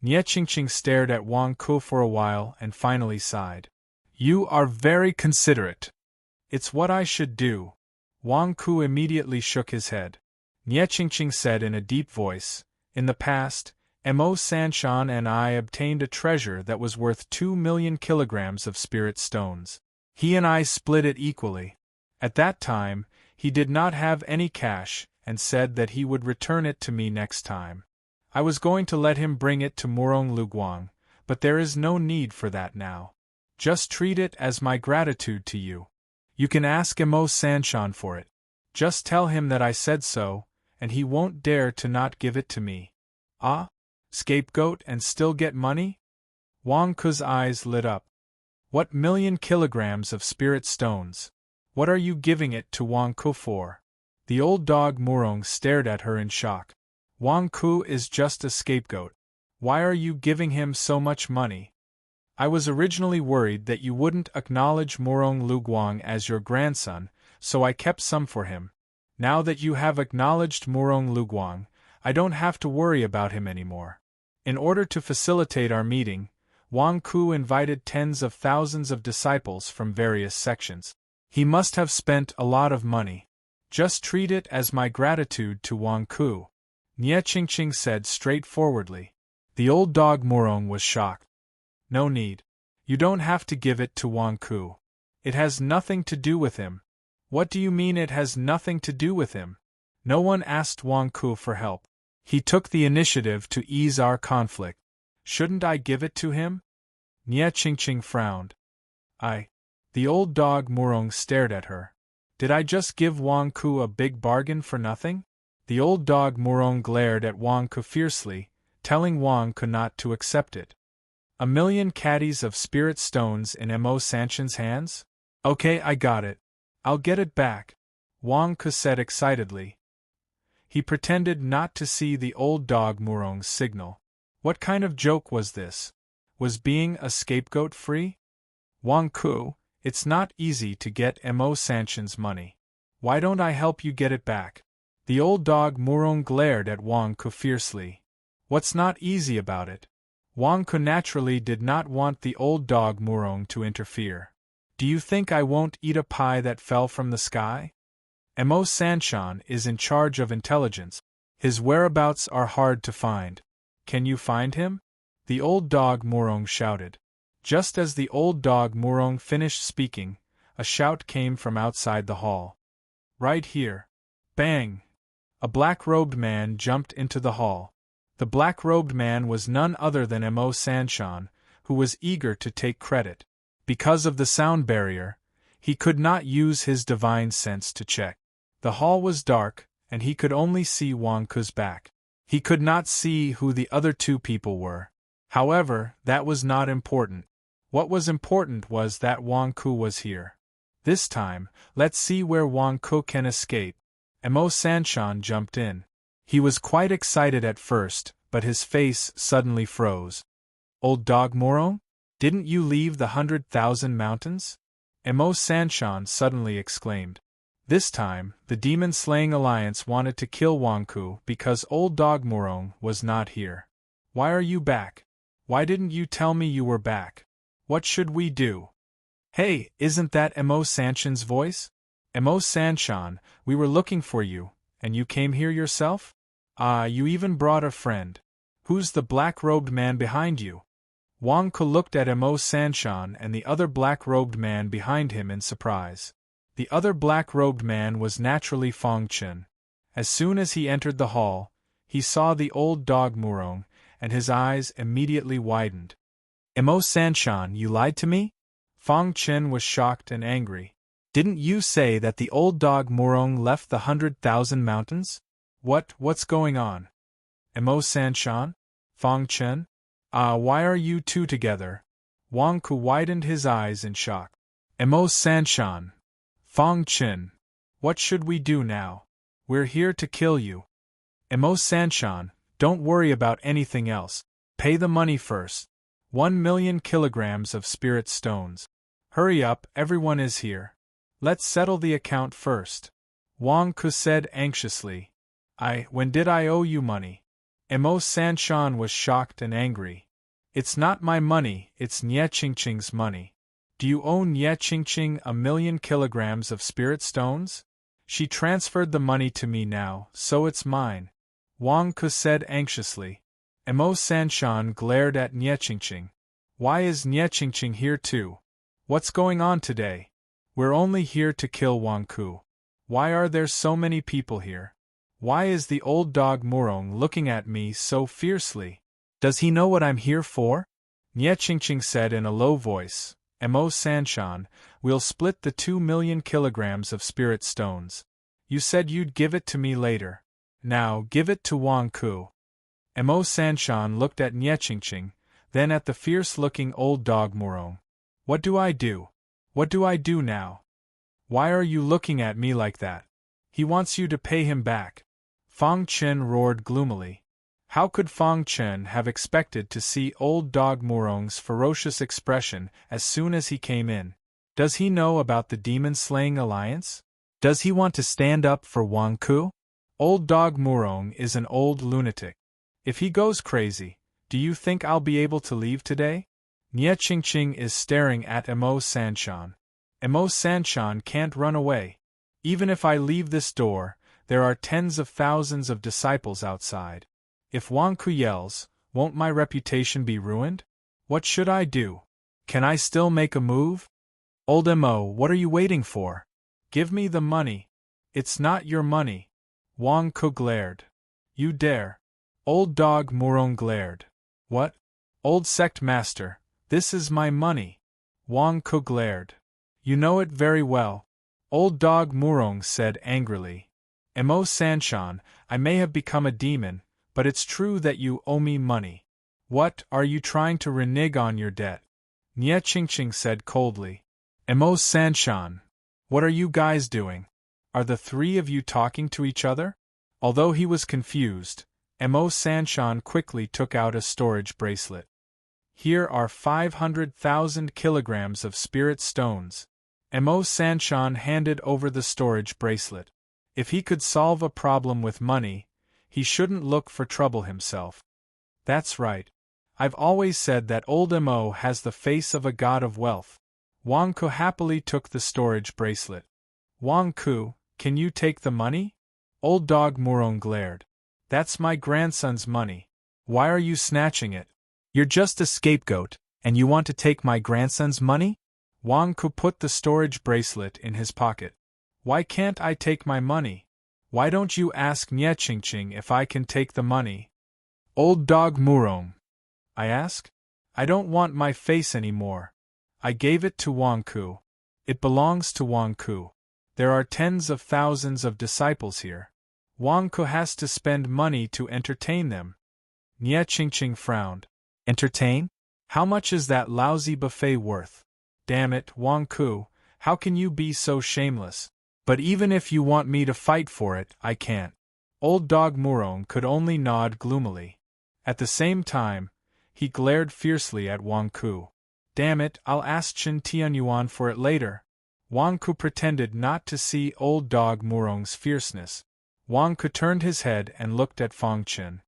S1: Nie Qingqing stared at Wang Ke for a while and finally sighed. You are very considerate. It's what I should do. Wang Ke immediately shook his head. Nie Qingqing said in a deep voice, in the past, Mo Sanshan and I obtained a treasure that was worth 2 million kilograms of spirit stones. He and I split it equally. At that time, he did not have any cash, and said that he would return it to me next time. I was going to let him bring it to Murong Luguang, but there is no need for that now. Just treat it as my gratitude to you. You can ask Mo Sanshan for it. Just tell him that I said so, and he won't dare to not give it to me. Ah? Scapegoat and still get money? Wang Ke's eyes lit up. What million kilograms of spirit stones? What are you giving it to Wang Ke for? The old dog Murong stared at her in shock. Wang Ke is just a scapegoat. Why are you giving him so much money? I was originally worried that you wouldn't acknowledge Murong Luguang as your grandson, so I kept some for him. Now that you have acknowledged Murong Luguang, I don't have to worry about him anymore. In order to facilitate our meeting, Wang Ke invited tens of thousands of disciples from various sections. He must have spent a lot of money. Just treat it as my gratitude to Wang Ke, Nie Qingqing said straightforwardly. The old dog Murong was shocked. No need. You don't have to give it to Wang Ke. It has nothing to do with him. What do you mean it has nothing to do with him? No one asked Wang Ke for help. He took the initiative to ease our conflict. Shouldn't I give it to him? Nie Qingqing frowned. The old dog Murong stared at her. Did I just give Wang Ke a big bargain for nothing? The old dog Murong glared at Wang Ke fiercely, telling Wang Ke not to accept it. 1 million caddies of spirit stones in Mo Sanshan's hands? Okay, I got it. I'll get it back, Wang Ke said excitedly. He pretended not to see the old dog Murong's signal. What kind of joke was this? Was being a scapegoat free? Wang Ke, it's not easy to get Mo Sanshan's money. Why don't I help you get it back? The old dog Murong glared at Wang Ke fiercely. What's not easy about it? Wang Ke naturally did not want the old dog Murong to interfere. Do you think I won't eat a pie that fell from the sky? Mo Sanshan is in charge of intelligence. His whereabouts are hard to find. Can you find him? The old dog Murong shouted. Just as the old dog Murong finished speaking, a shout came from outside the hall. Right here. Bang! A black-robed man jumped into the hall. The black-robed man was none other than Mo Sanshan, who was eager to take credit. Because of the sound barrier, he could not use his divine sense to check. The hall was dark, and he could only see Wang Ke's back. He could not see who the other two people were. However, that was not important. What was important was that Wang Ke was here. This time, let's see where Wang Ke can escape. Mo Sanshan jumped in. He was quite excited at first, but his face suddenly froze. Old dog Murong? Didn't you leave the 100,000 mountains? Mo Sanshan suddenly exclaimed. This time, the demon-slaying alliance wanted to kill Wang Ke because old dog Murong was not here. Why are you back? Why didn't you tell me you were back? What should we do? Hey, isn't that Mo Sanshan's voice? Mo Sanshan, we were looking for you, and you came here yourself? You even brought a friend. Who's the black-robed man behind you? Wang Ke looked at Mo Sanshan and the other black-robed man behind him in surprise. The other black-robed man was naturally Fong Chen. As soon as he entered the hall, he saw the old dog Murong, and his eyes immediately widened. "Emo Sanshan, you lied to me?" Fong Chen was shocked and angry. "Didn't you say that the old dog Murong left the 100,000 mountains? What's going on?" "Emo Sanshan? Fong Chen? Why are you two together?" Wang Ku widened his eyes in shock. "Emo Sanshan. Fong Chen. What should we do now? We're here to kill you." "Emo Sanshan, don't worry about anything else. Pay the money first. 1,000,000 kilograms of spirit stones. Hurry up, everyone is here. Let's settle the account first," Wang Ku said anxiously. When did I owe you money?" Emo Sanshan was shocked and angry. "It's not my money, it's Nye Qingqing's money." "Do you owe Nye Qingqing 1,000,000 kilograms of spirit stones?" "She transferred the money to me now, so it's mine," Wang Ku said anxiously. Emo Sanshan glared at Nye Qingqing. "Why is Nye Qingqing here too? What's going on today? We're only here to kill Wang Ku. Why are there so many people here? Why is the old dog Murong looking at me so fiercely? Does he know what I'm here for?" Nye Qingqing said in a low voice, "Emo Sanshan, we'll split the 2,000,000 kilograms of spirit stones. You said you'd give it to me later. Now give it to Wang Ku." Emo Sanshan looked at Nye Qingqing, then at the fierce-looking old dog Murong. "What do I do? What do I do now? Why are you looking at me like that? He wants you to pay him back." Fong Chen roared gloomily. How could Fong Chen have expected to see old dog Murong's ferocious expression as soon as he came in? Does he know about the demon-slaying alliance? Does he want to stand up for Wang Ku? Old dog Murong is an old lunatic. If he goes crazy, do you think I'll be able to leave today? Nye Qingqing is staring at Emo Sanshan. Emo Sanshan can't run away. Even if I leave this door, there are tens of thousands of disciples outside. If Wang Ku yells, won't my reputation be ruined? What should I do? Can I still make a move? Old Emo, what are you waiting for? Give me the money. It's not your money. Wang Ku glared. You dare. Old dog Murong glared. What? Old sect master, this is my money. Wang Ku glared. You know it very well. Old dog Murong said angrily. Emo Sanshan, I may have become a demon, but it's true that you owe me money. What, are you trying to renege on your debt? Nye Qingqing said coldly. Emo Sanshan, what are you guys doing? Are the three of you talking to each other? Although he was confused, Emo Sanshan quickly took out a storage bracelet. Here are 500,000 kilograms of spirit stones. Emo Sanshan handed over the storage bracelet. If he could solve a problem with money, he shouldn't look for trouble himself. That's right. I've always said that old Emo has the face of a god of wealth. Wang Ku happily took the storage bracelet. Wang Ku, can you take the money? Old dog Murong glared. That's my grandson's money. Why are you snatching it? You're just a scapegoat, and you want to take my grandson's money? Wang Ku put the storage bracelet in his pocket. Why can't I take my money? Why don't you ask Nye Qingqing if I can take the money? Old dog Murong. I ask? I don't want my face anymore. I gave it to Wang Ku. It belongs to Wang Ku. There are tens of thousands of disciples here. Wang Ku has to spend money to entertain them. Nye Qingqing frowned. Entertain? How much is that lousy buffet worth? Damn it, Wang Ku, how can you be so shameless? But even if you want me to fight for it, I can't. Old dog Murong could only nod gloomily. At the same time, he glared fiercely at Wang Ku. Damn it, I'll ask Chen Tianyuan for it later. Wang Ku pretended not to see old dog Murong's fierceness. Wang Ku turned his head and looked at Fong Chen.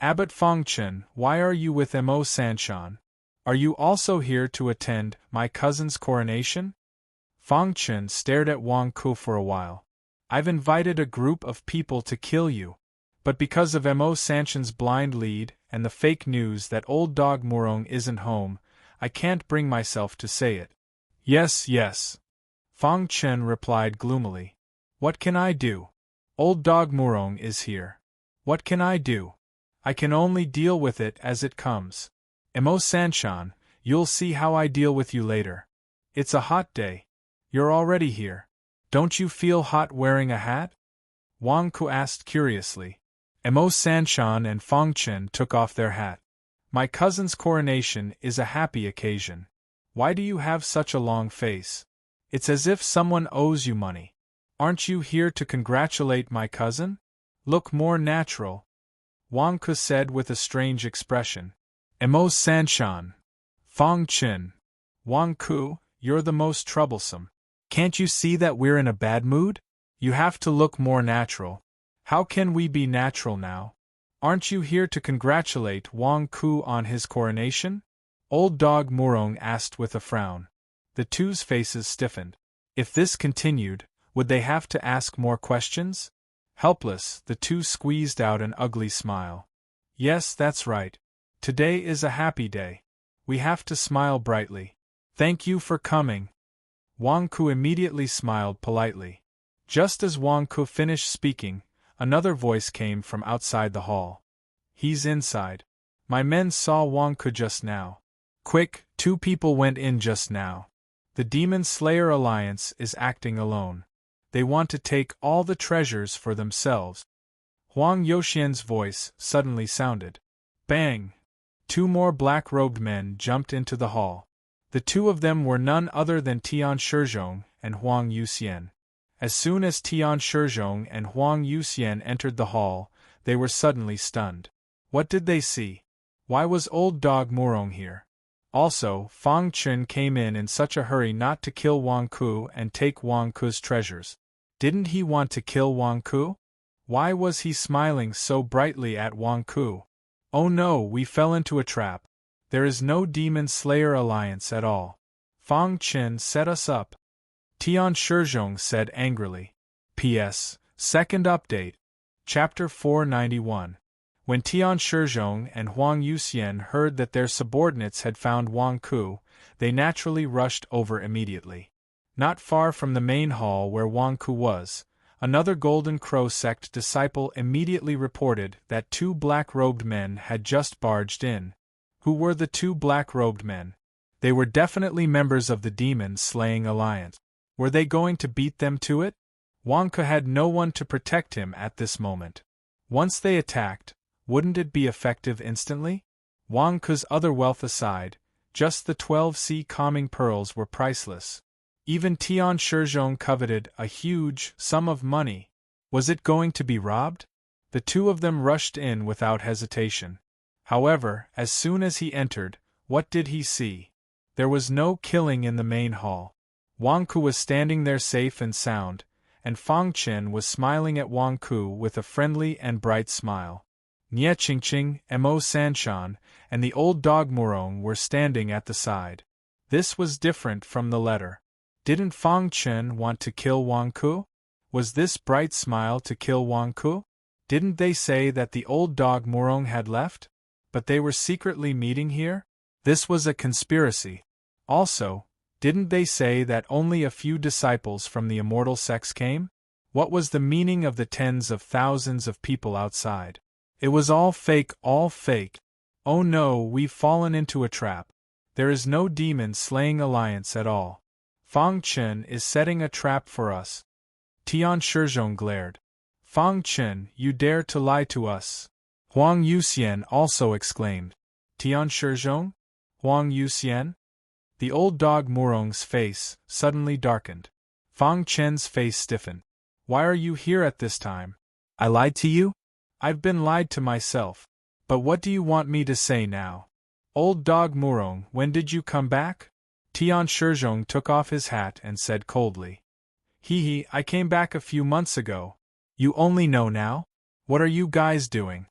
S1: Abbot Fong Chen, why are you with Emo Sanshan? Are you also here to attend my cousin's coronation? Fong Chen stared at Wang Ku for a while. I've invited a group of people to kill you. But because of Emo Sanshan's blind lead and the fake news that old dog Murong isn't home, I can't bring myself to say it. Yes, yes. Fang Chen replied gloomily. What can I do? Old dog Murong is here. What can I do? I can only deal with it as it comes. Emo Sanshan, you'll see how I deal with you later. It's a hot day. You're already here. Don't you feel hot wearing a hat? Wang Ku asked curiously. Emo Sanshan and Fang Chen took off their hat. My cousin's coronation is a happy occasion. Why do you have such a long face? It's as if someone owes you money. Aren't you here to congratulate my cousin? Look more natural. Wang Ku said with a strange expression. Emo Sanshan. Fang Chen. Wang Ku, you're the most troublesome. Can't you see that we're in a bad mood? You have to look more natural. How can we be natural now? Aren't you here to congratulate Wang Ku on his coronation? Old dog Murong asked with a frown. The two's faces stiffened. If this continued, would they have to ask more questions? Helpless, the two squeezed out an ugly smile. Yes, that's right. Today is a happy day. We have to smile brightly. Thank you for coming. Wang Ku immediately smiled politely. Just as Wang Ku finished speaking, another voice came from outside the hall. He's inside. My men saw Wang Ku just now. Quick, 2 people went in just now. The Demon Slayer Alliance is acting alone. They want to take all the treasures for themselves. Huang Yoxian's voice suddenly sounded. Bang! 2 more black-robed men jumped into the hall. The 2 of them were none other than Tian Shizhong and Huang Yuxian. As soon as Tian Shizhong and Huang Yuxian entered the hall, they were suddenly stunned. What did they see? Why was old dog Murong here? Also, Fang Chen came in such a hurry not to kill Wang Ku and take Wang Ku's treasures. Didn't he want to kill Wang Ku? Why was he smiling so brightly at Wang Ku? Oh no, we fell into a trap. There is no Demon Slayer Alliance at all. Fang Chen set us up. Tian Shizhong said angrily. P.S. Second update. Chapter 491. When Tian Shizhong and Huang Yuxian heard that their subordinates had found Wang Ku, they naturally rushed over immediately. Not far from the main hall where Wang Ku was, another Golden Crow sect disciple immediately reported that 2 black-robed men had just barged in. Who were the 2 black-robed men? They were definitely members of the Demon-Slaying Alliance. Were they going to beat them to it? Wang Ku had no one to protect him at this moment. Once they attacked, wouldn't it be effective instantly? Wang Ku's other wealth aside, just the 12 sea calming pearls were priceless. Even Tian Shizhong coveted a huge sum of money. Was it going to be robbed? The 2 of them rushed in without hesitation. However, as soon as he entered, what did he see? There was no killing in the main hall. Wang Ku was standing there safe and sound, and Fang Chen was smiling at Wang Ku with a friendly and bright smile. Nie Qingqing, Mo Sanshan, and the old dog Murong were standing at the side. This was different from the letter. Didn't Fang Chen want to kill Wang Ku? Was this bright smile to kill Wang Ku? Didn't they say that the old dog Murong had left? But they were secretly meeting here? This was a conspiracy. Also, didn't they say that only a few disciples from the immortal sects came? What was the meaning of the tens of thousands of people outside? It was all fake, all fake. Oh no, we've fallen into a trap. There is no demon-slaying alliance at all. Fang Chen is setting a trap for us. Tian Shizhong glared. Fang Chen, you dare to lie to us? Huang Yuxian also exclaimed. Tian Shizhong? Huang Yuxian? The old dog Murong's face suddenly darkened. Fang Chen's face stiffened. Why are you here at this time? I lied to you? I've been lied to myself. But what do you want me to say now? Old dog Murong, when did you come back? Tian Shizhong took off his hat and said coldly. Hee, I came back a few months ago. You only know now? What are you guys doing?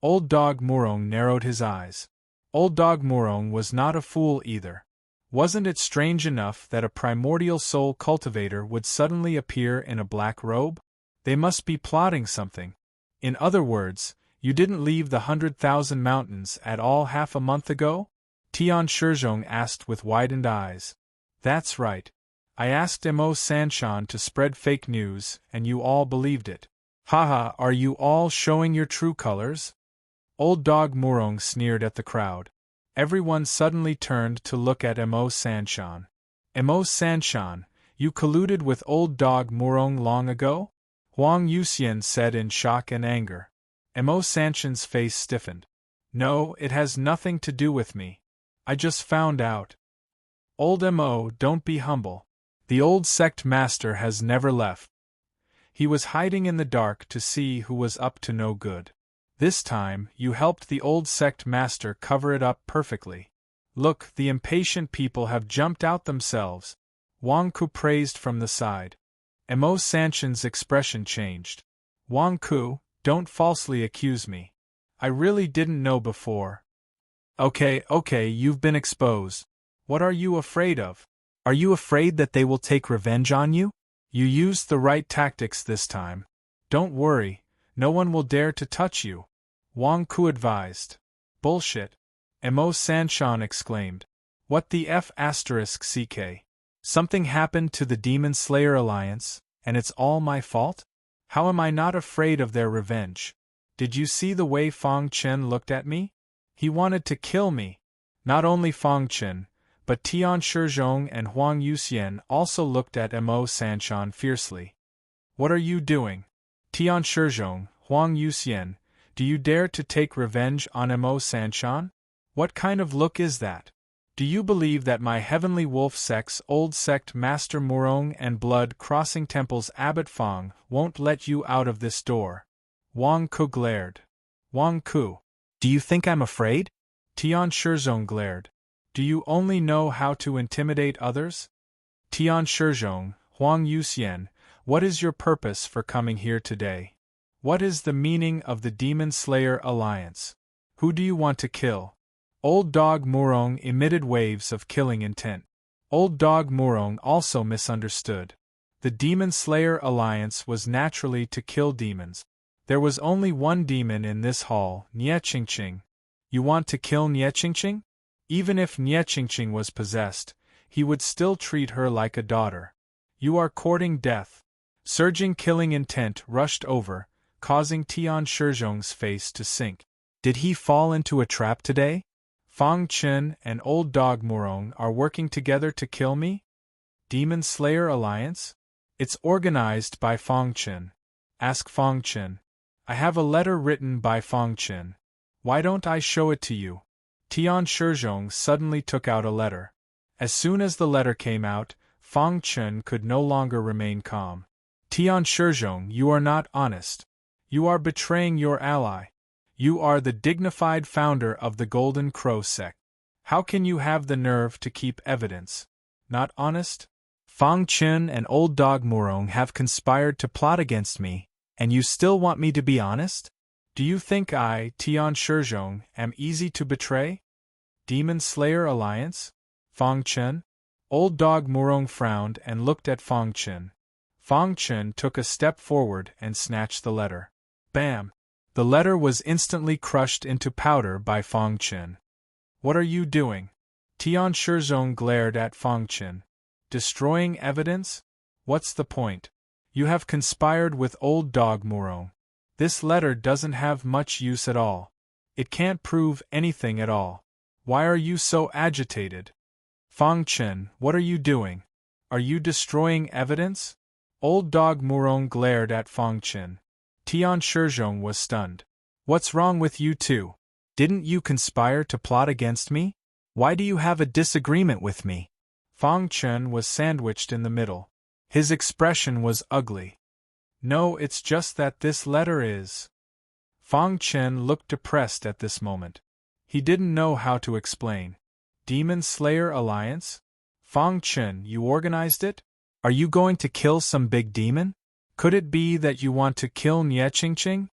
S1: Old dog Murong narrowed his eyes. Old dog Murong was not a fool either. Wasn't it strange enough that a primordial soul cultivator would suddenly appear in a black robe? They must be plotting something. In other words, you didn't leave the 100,000 mountains at all half a month ago? Tian Shizhong asked with widened eyes. That's right. I asked Mo Sanshan to spread fake news, and you all believed it. Haha, are you all showing your true colors? Old Dog Murong sneered at the crowd. Everyone suddenly turned to look at Mo Sanshan. Mo Sanshan, you colluded with Old Dog Murong long ago? Huang Yuxian said in shock and anger. Mo Sanshan's face stiffened. No, it has nothing to do with me. I just found out. Old Mo, don't be humble. The old sect master has never left. He was hiding in the dark to see who was up to no good. This time, you helped the old sect master cover it up perfectly. Look, the impatient people have jumped out themselves. Wang Ku praised from the side. Mo Sanshan's expression changed. Wang Ku, don't falsely accuse me. I really didn't know before. Okay, you've been exposed. What are you afraid of? Are you afraid that they will take revenge on you? You used the right tactics this time. Don't worry, no one will dare to touch you. Wang Ku advised. Bullshit. Mo Sanshan exclaimed. What the F***ck? Something happened to the Demon Slayer Alliance, and it's all my fault? How am I not afraid of their revenge? Did you see the way Fang Chen looked at me? He wanted to kill me. Not only Fang Chen, but Tian Shizhong and Huang Yuxian also looked at Mo Sanshan fiercely. What are you doing? Tian Shizhong, Huang Yuxian, do you dare to take revenge on Mo Sanshan? What kind of look is that? Do you believe that my Heavenly Wolf Sect's old sect Master Murong and Blood Crossing Temple's Abbot Fang won't let you out of this door? Wang Ku glared. Wang Ku, do you think I'm afraid? Tian Shizhong glared. Do you only know how to intimidate others? Tian Shizhong, Huang Yuxian, what is your purpose for coming here today? What is the meaning of the Demon Slayer Alliance? Who do you want to kill? Old Dog Murong emitted waves of killing intent. Old Dog Murong also misunderstood. The Demon Slayer Alliance was naturally to kill demons. There was only one demon in this hall, Nie Qingqing. You want to kill Nie Qingqing? Even if Nie Qingqing was possessed, he would still treat her like a daughter. You are courting death. Surging killing intent rushed over, causing Tian Shizhong's face to sink. Did he fall into a trap today? Fang Chen and Old Dog Murong are working together to kill me? Demon Slayer Alliance? It's organized by Fang Chen. Ask Fang Chen. I have a letter written by Fang Chen. Why don't I show it to you? Tian Shizhong suddenly took out a letter. As soon as the letter came out, Fang Chen could no longer remain calm. Tian Shizhong, you are not honest. You are betraying your ally. You are the dignified founder of the Golden Crow sect. How can you have the nerve to keep evidence? Not honest? Fang Chen and Old Dog Murong have conspired to plot against me, and you still want me to be honest? Do you think I, Tian Shizhong, am easy to betray? Demon Slayer Alliance? Fang Chen? Old Dog Murong frowned and looked at Fang Chen. Fang Chen took a step forward and snatched the letter. Bam! The letter was instantly crushed into powder by Fang Chen. What are you doing? Tian Shizhong glared at Fang Chen. Destroying evidence? What's the point? You have conspired with Old Dog Murong. This letter doesn't have much use at all. It can't prove anything at all. Why are you so agitated? Fang Chen, what are you doing? Are you destroying evidence? Old Dog Murong glared at Fang Chen. Tian Shizhong was stunned. What's wrong with you two? Didn't you conspire to plot against me? Why do you have a disagreement with me? Fang Chen was sandwiched in the middle. His expression was ugly. No, it's just that this letter is... Fang Chen looked depressed at this moment. He didn't know how to explain. Demon Slayer Alliance? Fang Chen, you organized it? Are you going to kill some big demon? Could it be that you want to kill Nie Qingqing?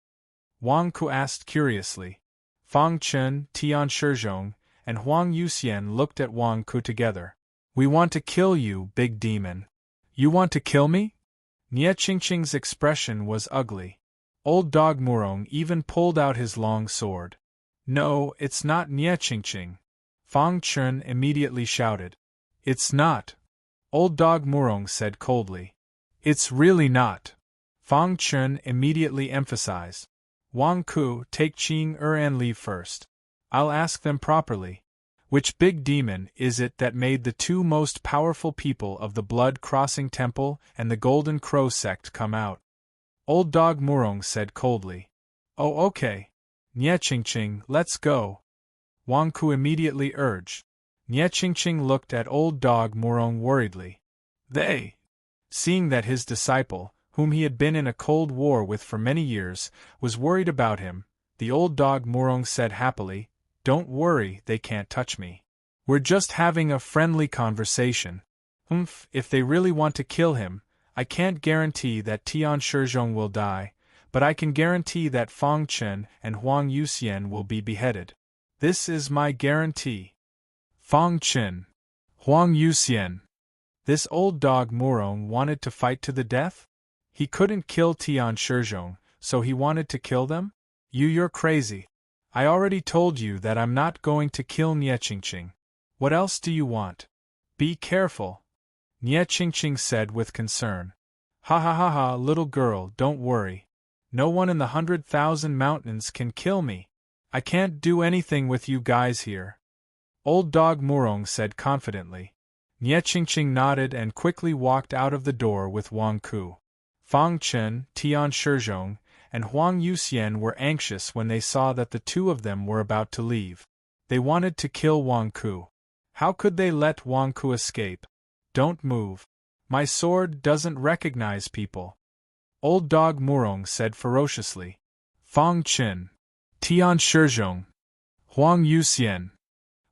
S1: Wang Ku asked curiously. Fang Chen, Tian Shizhong, and Huang Yuxian looked at Wang Ku together. We want to kill you, big demon. You want to kill me? Nie Qingqing's expression was ugly. Old Dog Murong even pulled out his long sword. No, it's not Nie Qingqing. Fang Chen immediately shouted. It's not. Old Dog Murong said coldly. It's really not. Fang Chen immediately emphasized. Wang Ku, take Qing and leave first. I'll ask them properly. Which big demon is it that made the two most powerful people of the Blood Crossing Temple and the Golden Crow sect come out? Old Dog Murong said coldly. Oh, okay. Nye Qingqing, let's go. Wang Ku immediately urged. Nye Qingqing looked at Old Dog Murong worriedly. They. Seeing that his disciple, whom he had been in a cold war with for many years, was worried about him, the Old Dog Murong said happily, Don't worry, they can't touch me. We're just having a friendly conversation. If they really want to kill him, I can't guarantee that Tian Shizhong will die, but I can guarantee that Fang Chen and Huang Yuxian will be beheaded. This is my guarantee. Fang Chen. Huang Yuxian. This Old Dog Murong wanted to fight to the death? He couldn't kill Tian Shizhong, so he wanted to kill them? You're crazy. I already told you that I'm not going to kill Nye Qingqing. What else do you want? Be careful. Nye Qingqing said with concern. Ha ha ha ha, little girl, don't worry. No one in the 100,000 mountains can kill me. I can't do anything with you guys here. Old Dog Murong said confidently. Nye Qingqing nodded and quickly walked out of the door with Wang Ku. Fang Chen, Tian Shizhong, and Huang Yuxian were anxious when they saw that the two of them were about to leave. They wanted to kill Wang Ku. How could they let Wang Ku escape? Don't move. My sword doesn't recognize people. Old Dog Murong said ferociously. Fang Chen. Tian Shizhong. Huang Yuxian.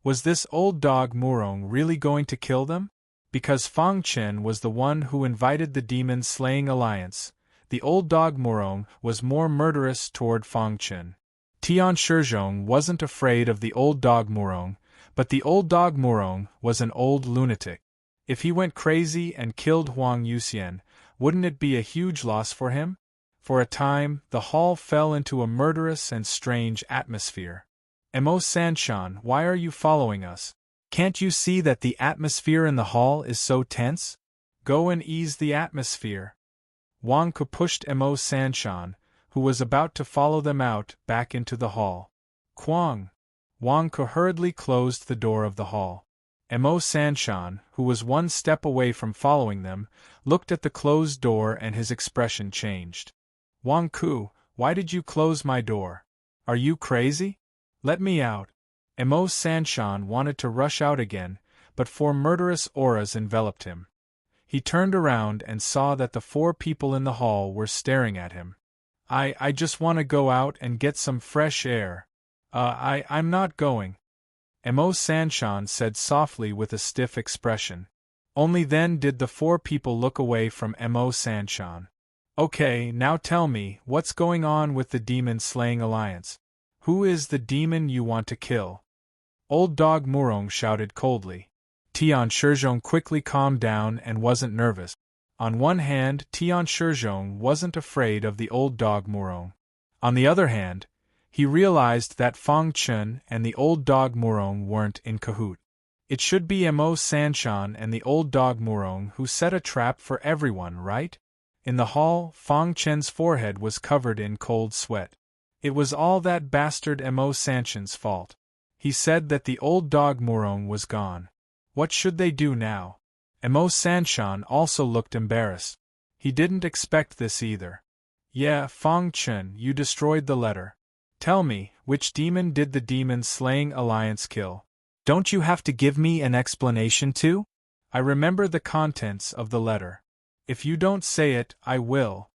S1: Was this Old Dog Murong really going to kill them? Because Fang Chen was the one who invited the demon-slaying alliance, the Old Dog Murong was more murderous toward Fang Chen. Tian Shizhong wasn't afraid of the Old Dog Murong, but the Old Dog Murong was an old lunatic. If he went crazy and killed Huang Yuxian, wouldn't it be a huge loss for him? For a time, the hall fell into a murderous and strange atmosphere. Mo Sanshan, why are you following us? Can't you see that the atmosphere in the hall is so tense? Go and ease the atmosphere. Wang Ku pushed Mo Sanshan, who was about to follow them out, back into the hall. Quang! Wang Ku hurriedly closed the door of the hall. Mo Sanshan, who was one step away from following them, looked at the closed door and his expression changed. Wang Ku, why did you close my door? Are you crazy? Let me out. Mo Sanshan wanted to rush out again, but four murderous auras enveloped him. He turned around and saw that the four people in the hall were staring at him. I just want to go out and get some fresh air. I'm not going. Mo Sanshan said softly with a stiff expression. Only then did the four people look away from Mo Sanshan. Okay, now tell me, what's going on with the demon-slaying alliance? Who is the demon you want to kill? Old Dog Murong shouted coldly. Tian Shizhong quickly calmed down and wasn't nervous. On one hand, Tian Shizhong wasn't afraid of the Old Dog Murong. On the other hand, he realized that Fang Chen and the Old Dog Murong weren't in cahoot. It should be Mo Sanshan and the Old Dog Murong who set a trap for everyone, right? In the hall, Fang Chen's forehead was covered in cold sweat. It was all that bastard Mo Sanshan's fault. He said that the Old Dog Murong was gone. What should they do now? Mo Sanshan also looked embarrassed. He didn't expect this either. Yeah, Fang Chen, you destroyed the letter. Tell me, which demon did the demon-slaying alliance kill? Don't you have to give me an explanation too? I remember the contents of the letter. If you don't say it, I will.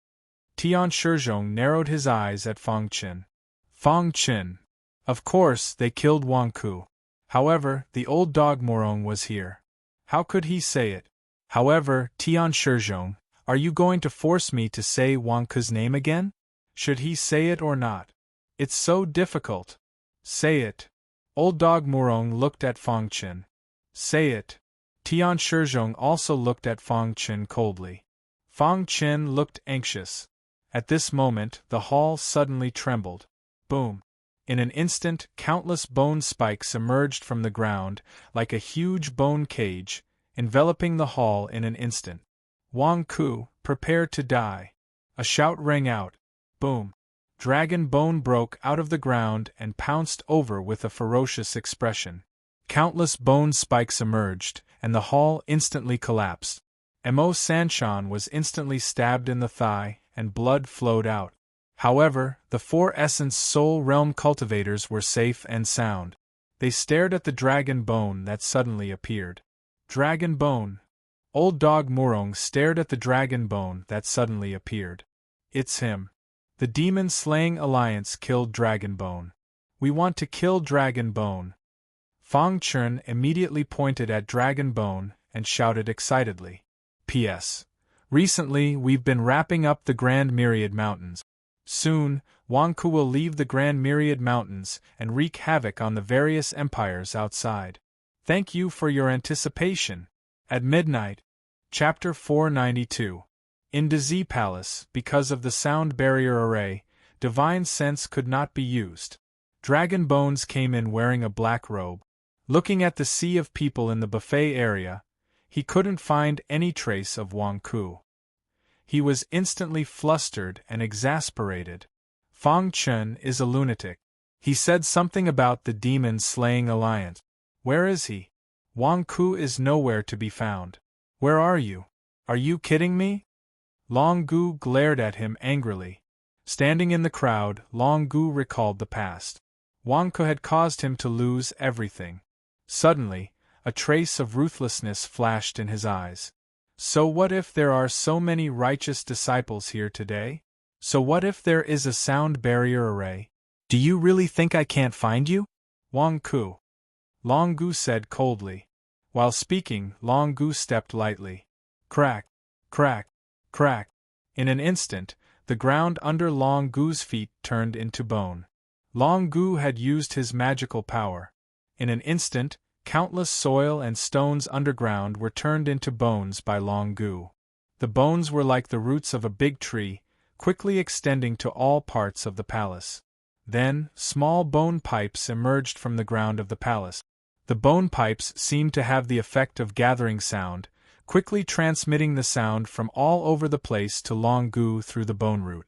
S1: Tian Shizhong narrowed his eyes at Fang Chen. Fang Chen. Of course, they killed Wang Ku. However, the Old Dog Murong was here. How could he say it? However, Tian Shizhong, are you going to force me to say Wang Ku's name again? Should he say it or not? It's so difficult. Say it. Old Dog Murong looked at Fang Chen. Say it. Tian Shizhong also looked at Fang Chen coldly. Fang Chen looked anxious. At this moment, the hall suddenly trembled. Boom. In an instant, countless bone spikes emerged from the ground, like a huge bone cage, enveloping the hall in an instant. Wang Ku, prepare to die. A shout rang out. Boom. Dragon bone broke out of the ground and pounced over with a ferocious expression. Countless bone spikes emerged, and the hall instantly collapsed. Mo Sanshan was instantly stabbed in the thigh, and blood flowed out. However, the four Essence Soul Realm cultivators were safe and sound. They stared at the dragon bone that suddenly appeared. Dragon bone. Old Dog Murong stared at the dragon bone that suddenly appeared. It's him. The demon-slaying alliance killed Dragon Bone. We want to kill Dragon Bone. Fang Chun immediately pointed at Dragon Bone and shouted excitedly. P.S. Recently, we've been wrapping up the Grand Myriad Mountains. Soon, Wang Ku will leave the Grand Myriad Mountains and wreak havoc on the various empires outside. Thank you for your anticipation. At midnight. Chapter 492. In Dzi Palace, because of the sound barrier array, divine sense could not be used. Dragon Bones came in wearing a black robe. Looking at the sea of people in the buffet area, he couldn't find any trace of Wang Ku. He was instantly flustered and exasperated. Fang Chun is a lunatic. He said something about the demon-slaying alliance. Where is he? Wang Ku is nowhere to be found. Where are you? Are you kidding me? Long Gu glared at him angrily. Standing in the crowd, Long Gu recalled the past. Wang Ku had caused him to lose everything. Suddenly, a trace of ruthlessness flashed in his eyes. So what if there are so many righteous disciples here today? So what if there is a sound barrier array? Do you really think I can't find you? Wang Ku. Long Gu said coldly. While speaking, Long Gu stepped lightly. Crack, crack, crack. In an instant, the ground under Long Gu's feet turned into bone. Long Gu had used his magical power. In an instant, countless soil and stones underground were turned into bones by Long Gu. The bones were like the roots of a big tree, quickly extending to all parts of the palace. Then, small bone pipes emerged from the ground of the palace. The bone pipes seemed to have the effect of gathering sound, quickly transmitting the sound from all over the place to Long Gu through the bone root.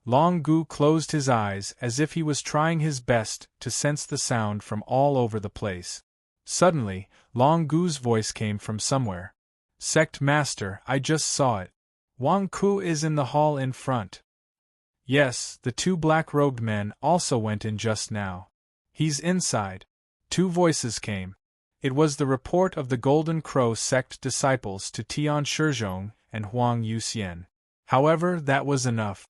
S1: Long Gu closed his eyes as if he was trying his best to sense the sound from all over the place. Suddenly, Long Gu's voice came from somewhere. Sect Master, I just saw it. Wang Ku is in the hall in front. Yes, the two black-robed men also went in just now. He's inside. Two voices came. It was the report of the Golden Crow sect disciples to Tian Shizhong and Huang Yuxian. However, that was enough.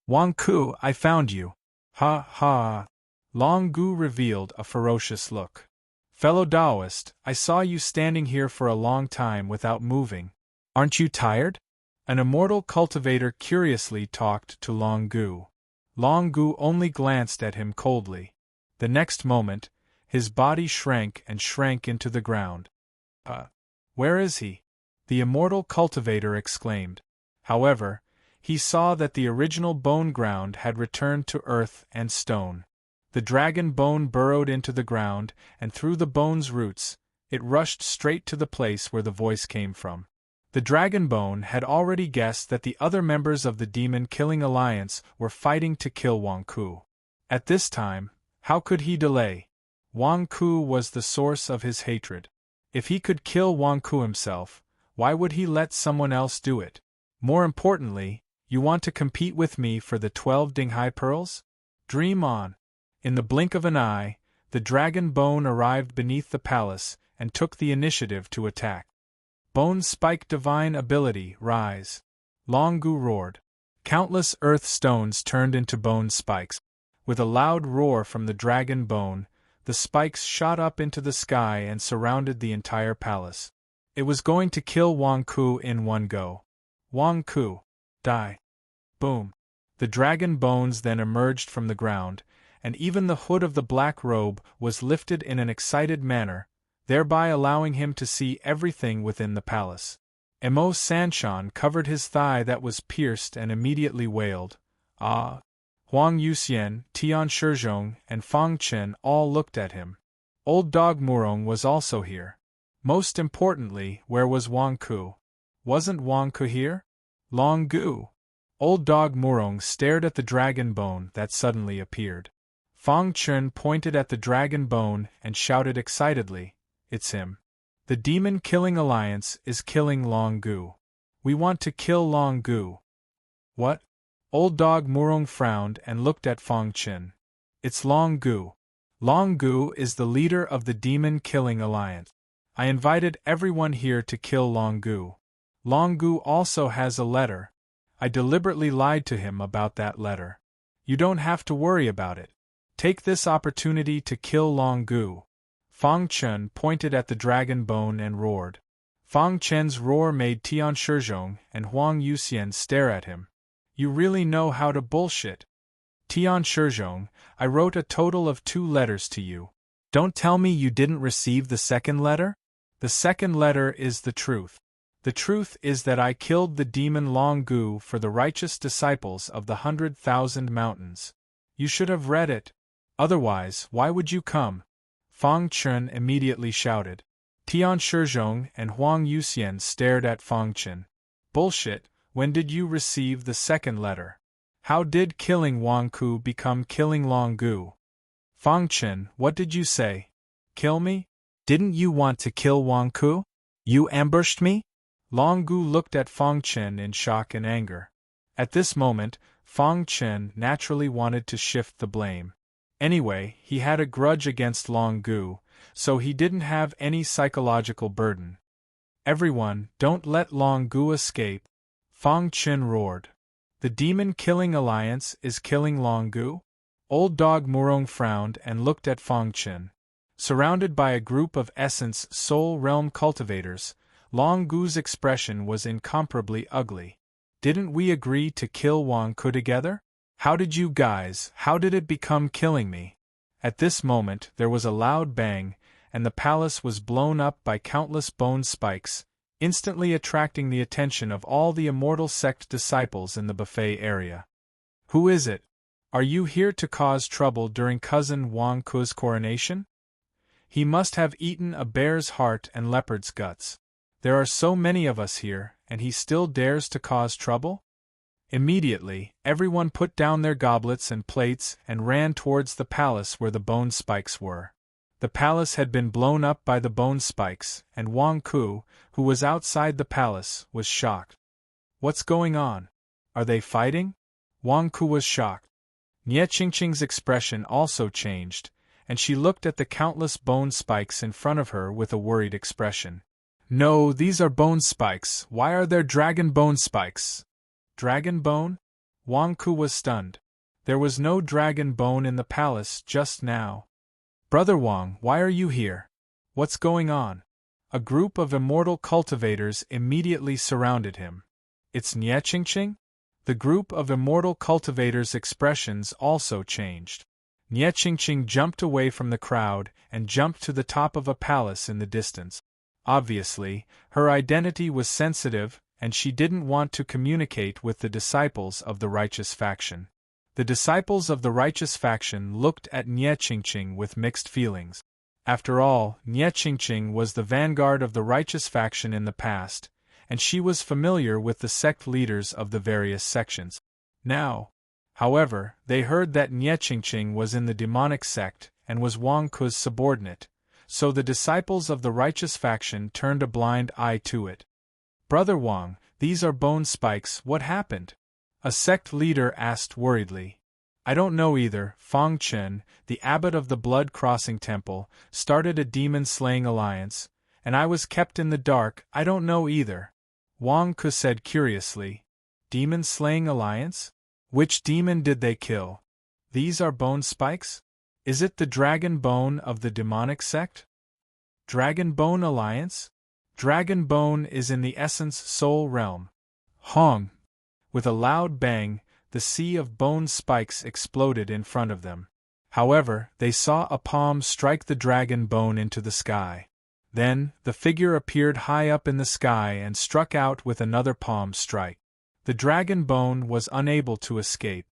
S1: Wang Ku, I found you. Ha ha. Long Gu revealed a ferocious look. Fellow Taoist, I saw you standing here for a long time without moving. Aren't you tired? An immortal cultivator curiously talked to Long Gu. Long Gu only glanced at him coldly. The next moment, his body shrank and shrank into the ground. Where is he? The immortal cultivator exclaimed. However, he saw that the original bone ground had returned to earth and stone. The dragon bone burrowed into the ground, and through the bone's roots, it rushed straight to the place where the voice came from. The dragon bone had already guessed that the other members of the demon-killing alliance were fighting to kill Wang Ku. At this time, how could he delay? Wang Ku was the source of his hatred. If he could kill Wang Ku himself, why would he let someone else do it? More importantly, you want to compete with me for the 12 Dinghai Pearls? Dream on. In the blink of an eye, the dragon bone arrived beneath the palace and took the initiative to attack. Bone Spike Divine Ability, Rise. Long Gu roared. Countless earth stones turned into bone spikes. With a loud roar from the dragon bone, the spikes shot up into the sky and surrounded the entire palace. It was going to kill Wang Ku in one go. Wang Ku, die. Boom. The dragon bones then emerged from the ground, and even the hood of the black robe was lifted in an excited manner, thereby allowing him to see everything within the palace. Mo Sanshan covered his thigh that was pierced and immediately wailed, Ah! Huang Yuxian, Tian Shizhong, and Fang Chen all looked at him. Old Dog Murong was also here. Most importantly, where was Wang Ku? Wasn't Wang Ku here? Long Gu. Old dog Murong stared at the dragon bone that suddenly appeared. Fang Chun pointed at the dragon bone and shouted excitedly, "It's him. The demon-killing alliance is killing Long Gu. We want to kill Long Gu." "What?" Old dog Murong frowned and looked at Fang Chun. "It's Long Gu. Long Gu is the leader of the demon-killing alliance. I invited everyone here to kill Long Gu. Long Gu also has a letter. I deliberately lied to him about that letter. You don't have to worry about it. Take this opportunity to kill Long Gu." Fang Chun pointed at the dragon bone and roared. Fang Chen's roar made Tian Shizhong and Huang Yuxian stare at him. "You really know how to bullshit. Tian Shizhong, I wrote a total of 2 letters to you. Don't tell me you didn't receive the second letter? The second letter is the truth. The truth is that I killed the demon Long Gu for the righteous disciples of the 100,000 mountains. You should have read it. Otherwise, why would you come?" Fang Chun immediately shouted. Tian Shizhong and Huang Yuxian stared at Fang Chun. "Bullshit, when did you receive the second letter? How did killing Wang Ku become killing Long Gu?" "Fang Chun, what did you say? Kill me? Didn't you want to kill Wang Ku? You ambushed me?" Long Gu looked at Fang Chun in shock and anger. At this moment, Fang Chun naturally wanted to shift the blame. Anyway, he had a grudge against Long Gu, so he didn't have any psychological burden. "Everyone, don't let Long Gu escape," Fang Chun roared. "The demon-killing alliance is killing Long Gu?" Old dog Murong frowned and looked at Fang Chun. Surrounded by a group of Essence Soul Realm cultivators, Long Gu's expression was incomparably ugly. "Didn't we agree to kill Wang Ku together? How did it become killing me?" At this moment there was a loud bang, and the palace was blown up by countless bone spikes, instantly attracting the attention of all the immortal sect disciples in the buffet area. "Who is it? Are you here to cause trouble during cousin Wang Ku's coronation? He must have eaten a bear's heart and leopard's guts. There are so many of us here, and he still dares to cause trouble?" Immediately, everyone put down their goblets and plates and ran towards the palace where the bone spikes were. The palace had been blown up by the bone spikes, and Wang Ku, who was outside the palace, was shocked. "What's going on? Are they fighting?" Wang Ku was shocked. Nie Qingqing's expression also changed, and she looked at the countless bone spikes in front of her with a worried expression. "No, these are bone spikes. Why are there dragon bone spikes?" "Dragon bone?" Wang Ku was stunned. There was no dragon bone in the palace just now. "Brother Wang, why are you here? What's going on?" A group of immortal cultivators immediately surrounded him. "It's Nie Qingqing?" The group of immortal cultivators' expressions also changed. Nie Qingqing jumped away from the crowd and jumped to the top of a palace in the distance. Obviously, her identity was sensitive, and she didn't want to communicate with the disciples of the righteous faction. The disciples of the righteous faction looked at Nie Qingqing with mixed feelings. After all, Nie Qingqing was the vanguard of the righteous faction in the past, and she was familiar with the sect leaders of the various sections. Now, however, they heard that Nie Qingqing was in the demonic sect and was Wang Ku's subordinate, so the disciples of the righteous faction turned a blind eye to it. "Brother Wang, these are bone spikes, what happened?" a sect leader asked worriedly. "I don't know either. Fang Chun, the abbot of the Blood Crossing Temple, started a demon-slaying alliance, and I was kept in the dark. I don't know either," Wang Ku said curiously. "Demon-slaying alliance? Which demon did they kill? These are bone spikes? Is it the dragon bone of the demonic sect? Dragon Bone Alliance? Dragon Bone is in the Essence Soul Realm. Hong! With a loud bang, the sea of bone spikes exploded in front of them. However, they saw a palm strike the dragon bone into the sky. Then, the figure appeared high up in the sky and struck out with another palm strike. The dragon bone was unable to escape.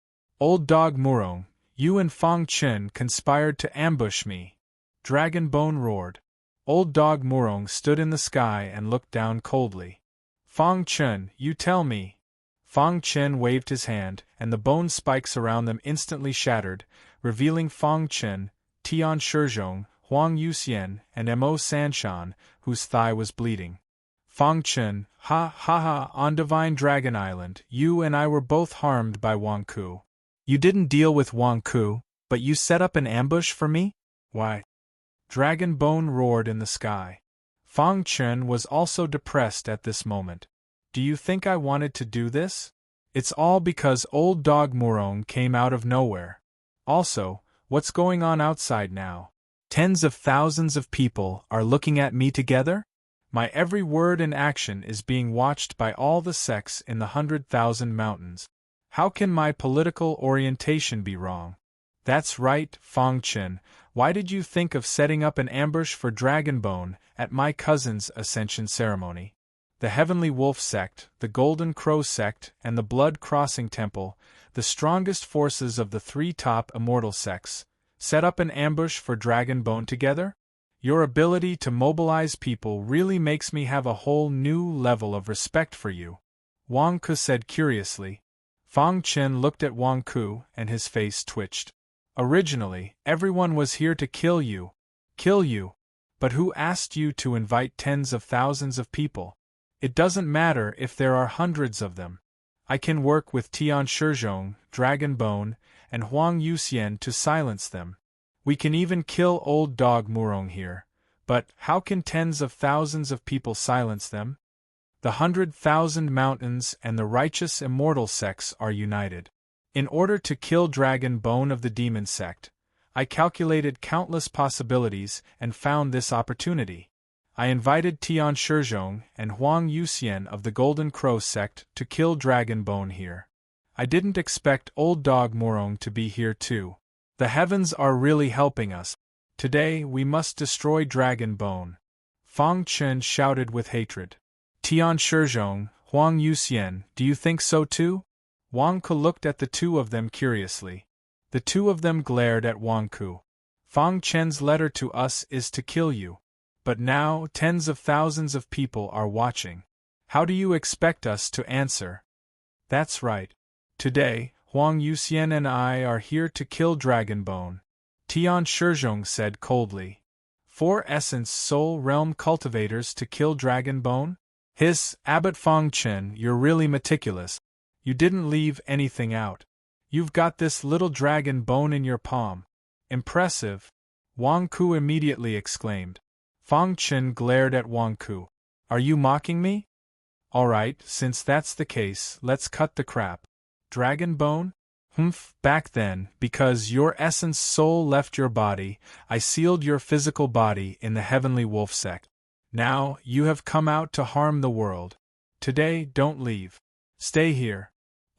S1: "Old dog Murong, you and Fang Chun conspired to ambush me," Dragon Bone roared. Old dog Murong stood in the sky and looked down coldly. Fang Chen, you tell me. Fang Chen waved his hand, and the bone spikes around them instantly shattered, revealing Fang Chen, Tian Shizhong, Huang Yuxian, and Mo Sanshan, whose thigh was bleeding. Fang Chen, ha ha ha, on Divine Dragon Island, you and I were both harmed by Wang Ku. You didn't deal with Wang Ku, but you set up an ambush for me? Why? Dragon Bone roared in the sky. Fang Chen was also depressed at this moment. Do you think I wanted to do this? It's all because old dog Murong came out of nowhere. Also, what's going on outside now? Tens of thousands of people are looking at me together? My every word and action is being watched by all the sects in the 100,000 mountains. How can my political orientation be wrong? That's right, Fang Chen. Why did you think of setting up an ambush for Dragonbone at my cousin's ascension ceremony? The Heavenly Wolf sect, the Golden Crow sect, and the Blood Crossing Temple, the strongest forces of the three top immortal sects, set up an ambush for Dragonbone together? Your ability to mobilize people really makes me have a whole new level of respect for you, Wang Ku said curiously. Fang Chen looked at Wang Ku and his face twitched. Originally, everyone was here to kill you. Kill you? But who asked you to invite tens of thousands of people? It doesn't matter if there are hundreds of them. I can work with Tian Shizhong, Dragonbone, and Huang Yuxian to silence them. We can even kill old dog Murong here, but how can tens of thousands of people silence them? The 100,000 mountains and the righteous immortal sects are united. In order to kill Dragon Bone of the Demon Sect, I calculated countless possibilities and found this opportunity. I invited Tian Shizhong and Huang Yuxian of the Golden Crow sect to kill Dragon Bone here. I didn't expect old dog Murong to be here too. The heavens are really helping us. Today we must destroy Dragon Bone. Fang Chen shouted with hatred. Tian Shizhong, Huang Yuxian, do you think so too? Wang Ku looked at the two of them curiously. The two of them glared at Wang Ku. Fang Chen's letter to us is to kill you. But now tens of thousands of people are watching. How do you expect us to answer? That's right. Today, Huang Yuxian and I are here to kill Dragonbone, Tian Shizhong said coldly. 4 Essence Soul Realm cultivators to kill Dragonbone? Hiss, Abbot Fang Chen, you're really meticulous. You didn't leave anything out. You've got this little dragon bone in your palm. Impressive. Wang Ku immediately exclaimed. Fang Chen glared at Wang Ku. Are you mocking me? Alright, since that's the case, let's cut the crap. Dragon bone? Humph, back then, because your essence soul left your body, I sealed your physical body in the Heavenly Wolf sect. Now, you have come out to harm the world. Today, don't leave. Stay here.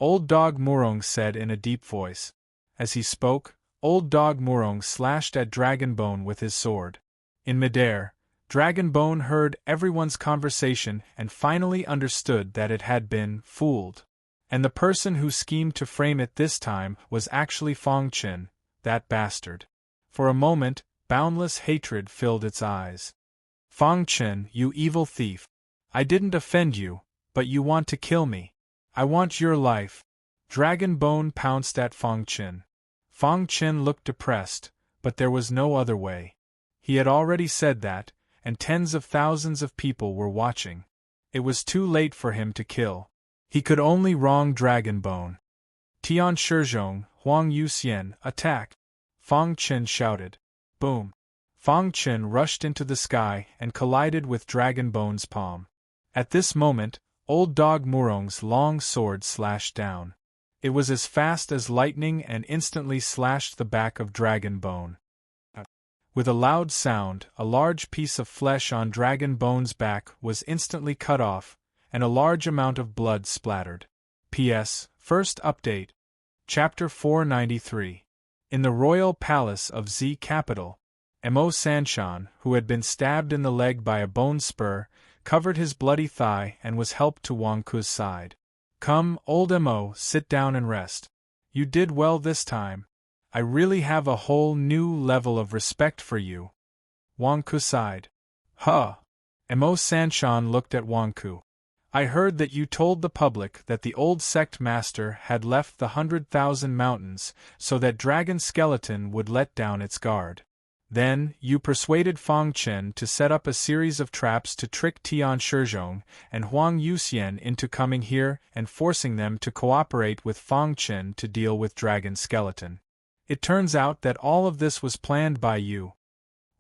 S1: Old Dog Murong said in a deep voice. As he spoke, Old Dog Murong slashed at Dragonbone with his sword. In midair, Dragonbone heard everyone's conversation and finally understood that it had been fooled. And the person who schemed to frame it this time was actually Fang Chen, that bastard. For a moment, boundless hatred filled its eyes. Fang Chen, you evil thief. I didn't offend you, but you want to kill me. I want your life. Dragonbone pounced at Fang Chen. Fang Chen looked depressed, but there was no other way. He had already said that, and tens of thousands of people were watching. It was too late for him to kill. He could only wrong Dragonbone. Tian Shizhong, Huang Yuxian, attack! Fang Chen shouted. Boom! Fang Chen rushed into the sky and collided with Dragonbone's palm. At this moment, Old Dog Murong's long sword slashed down. It was as fast as lightning and instantly slashed the back of Dragonbone. With a loud sound, a large piece of flesh on Dragonbone's back was instantly cut off, and a large amount of blood splattered. P.S. First Update. Chapter 493. In the royal palace of Z Capital, Mo Sanshan, who had been stabbed in the leg by a bone spur, covered his bloody thigh and was helped to Wang Ku's side. Come, old Mo, sit down and rest. You did well this time. I really have a whole new level of respect for you. Wang Ku sighed. Huh. Emo Sanshan looked at Wangku. I heard that you told the public that the old sect master had left the 100,000 mountains so that Dragon Skeleton would let down its guard. Then, you persuaded Fang Chen to set up a series of traps to trick Tian Shizhong and Huang Yuxian into coming here and forcing them to cooperate with Fang Chen to deal with Dragon Skeleton. It turns out that all of this was planned by you.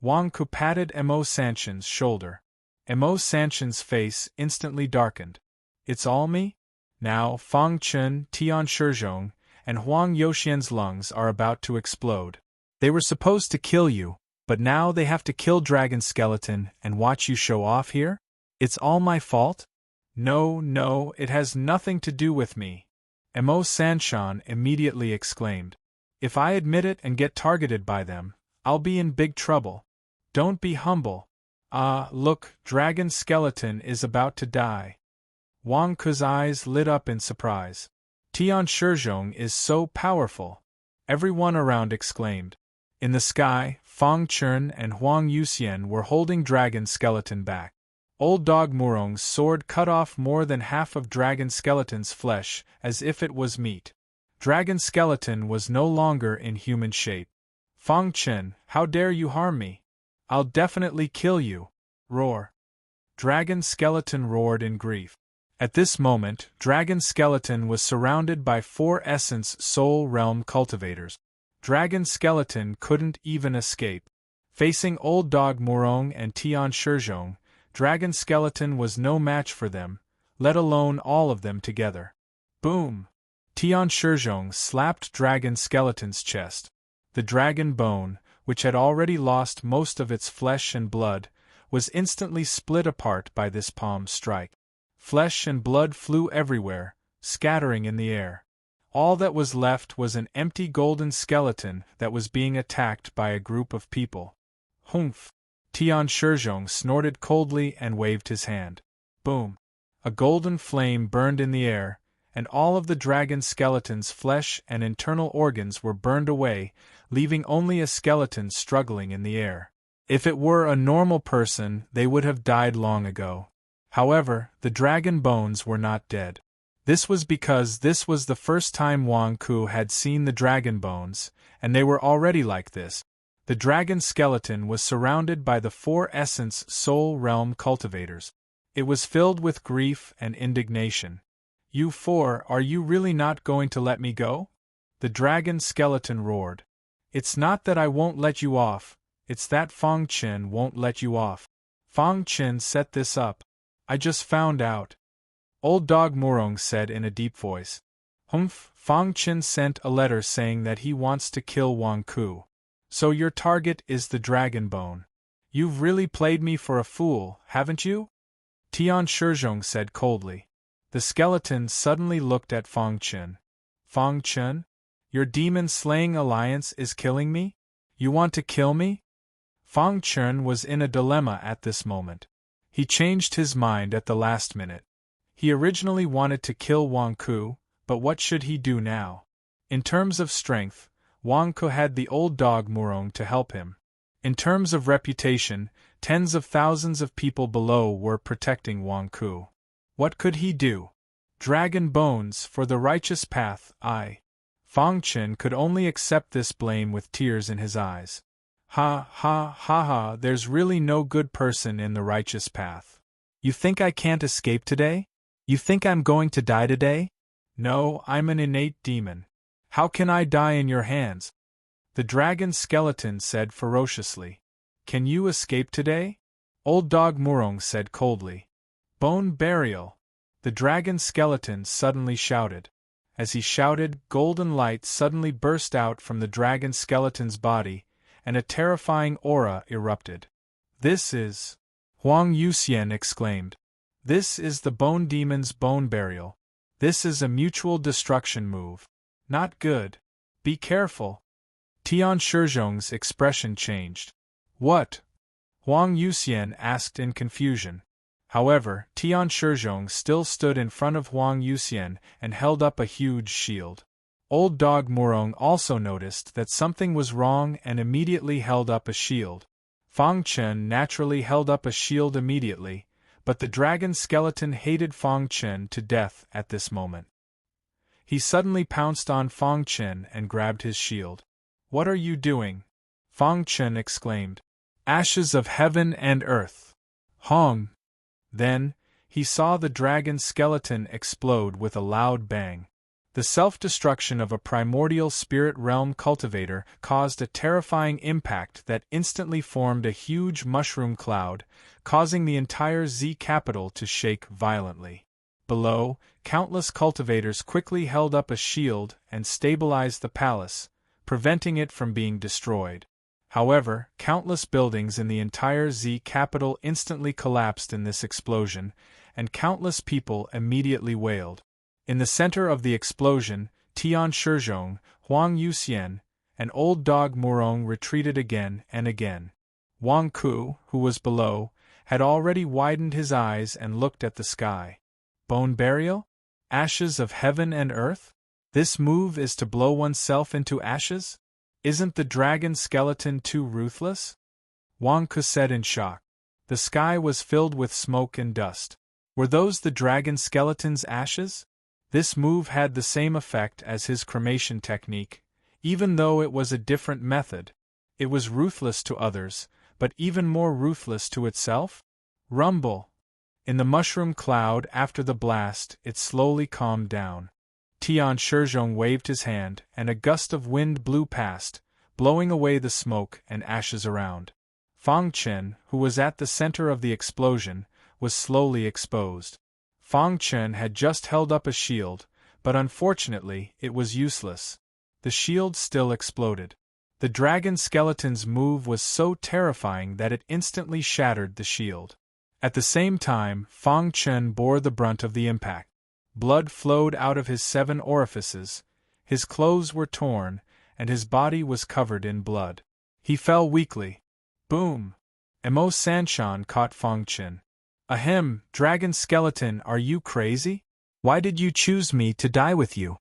S1: Wang Ku patted Emo Sanshan's shoulder. Emo Sanshan's face instantly darkened. It's all me? Now Fang Chen, Tian Shizhong, and Huang Yuxian's lungs are about to explode. They were supposed to kill you, but now they have to kill Dragon Skeleton and watch you show off here? It's all my fault? No, it has nothing to do with me. Emo Sanshan immediately exclaimed. If I admit it and get targeted by them, I'll be in big trouble. Don't be humble. Look, Dragon Skeleton is about to die. Wang Ku's eyes lit up in surprise. Tian Shizhong is so powerful. Everyone around exclaimed. In the sky, Fang Chen and Huang Yuxian were holding Dragon Skeleton back. Old Dog Murong's sword cut off more than half of Dragon Skeleton's flesh, as if it was meat. Dragon Skeleton was no longer in human shape. Fang Chen, how dare you harm me? I'll definitely kill you. Roar. Dragon Skeleton roared in grief. At this moment, Dragon Skeleton was surrounded by 4 Essence Soul Realm cultivators. Dragon Skeleton couldn't even escape. Facing Old Dog Murong and Tian Shizhong, Dragon Skeleton was no match for them, let alone all of them together. Boom! Tian Shizhong slapped Dragon Skeleton's chest. The dragon bone, which had already lost most of its flesh and blood, was instantly split apart by this palm strike. Flesh and blood flew everywhere, scattering in the air. All that was left was an empty golden skeleton that was being attacked by a group of people. Humph! Tian Shizhong snorted coldly and waved his hand. Boom! A golden flame burned in the air, and all of the dragon skeleton's flesh and internal organs were burned away, leaving only a skeleton struggling in the air. If it were a normal person, they would have died long ago. However, the dragon bones were not dead. This was because this was the first time Wang Ku had seen the dragon bones, and they were already like this. The dragon skeleton was surrounded by the 4 Essence Soul Realm cultivators. It was filled with grief and indignation. You 4, are you really not going to let me go? The dragon skeleton roared. It's not that I won't let you off, it's that Fang Chen won't let you off. Fang Chen set this up. I just found out. Old Dog Murong said in a deep voice. Humph, Fang Chen sent a letter saying that he wants to kill Wang Ku. So your target is the dragon bone. You've really played me for a fool, haven't you? Tian Shizhong said coldly. The skeleton suddenly looked at Fang Chen. Fang Chen? Your demon-slaying alliance is killing me? You want to kill me? Fang Chen was in a dilemma at this moment. He changed his mind at the last minute. He originally wanted to kill Wang Ku, but what should he do now? In terms of strength, Wang Ku had the Old Dog Murong to help him. In terms of reputation, tens of thousands of people below were protecting Wang Ku. What could he do? Dragon bones for the righteous path, Fang Chen could only accept this blame with tears in his eyes. Ha, there's really no good person in the righteous path. You think I can't escape today? You think I'm going to die today? No, I'm an innate demon. How can I die in your hands? The dragon skeleton said ferociously. Can you escape today? Old Dog Murong said coldly. Bone burial. The dragon skeleton suddenly shouted. As he shouted, golden light suddenly burst out from the dragon skeleton's body, and a terrifying aura erupted. This is... Huang Yuxian exclaimed. This is the bone demon's bone burial. This is a mutual destruction move. Not good. Be careful. Tian Shizhong's expression changed. What? Huang Yuxian asked in confusion. However, Tian Shizhong still stood in front of Huang Yuxian and held up a huge shield. Old Dog Murong also noticed that something was wrong and immediately held up a shield. Fang Chen naturally held up a shield immediately, but the dragon skeleton hated Fang Chen to death at this moment. He suddenly pounced on Fang Chen and grabbed his shield. "What are you doing?" Fang Chen exclaimed. "Ashes of heaven and earth! Hong!" Then, he saw the dragon skeleton explode with a loud bang. The self-destruction of a primordial spirit realm cultivator caused a terrifying impact that instantly formed a huge mushroom cloud, causing the entire Z capital to shake violently. Below, countless cultivators quickly held up a shield and stabilized the palace, preventing it from being destroyed. However, countless buildings in the entire Z capital instantly collapsed in this explosion, and countless people immediately wailed. In the center of the explosion, Tian Shizhong, Huang Yuxian, and Old Dog Murong retreated again and again. Wang Ku, who was below, had already widened his eyes and looked at the sky. Bone burial? Ashes of heaven and earth? This move is to blow oneself into ashes? Isn't the dragon skeleton too ruthless? Wang Ku said in shock. The sky was filled with smoke and dust. Were those the dragon skeleton's ashes? This move had the same effect as his cremation technique, even though it was a different method. It was ruthless to others, but even more ruthless to itself? Rumble! In the mushroom cloud after the blast, it slowly calmed down. Tian Shizhong waved his hand, and a gust of wind blew past, blowing away the smoke and ashes around. Fang Chen, who was at the center of the explosion, was slowly exposed. Fang Chen had just held up a shield, but unfortunately it was useless. The shield still exploded. The dragon skeleton's move was so terrifying that it instantly shattered the shield. At the same time, Fang Chen bore the brunt of the impact. Blood flowed out of his 7 orifices, his clothes were torn, and his body was covered in blood. He fell weakly. Boom! Emo Sanshan caught Fang Chen. "Ahem, dragon skeleton, are you crazy? Why did you choose me to die with you?"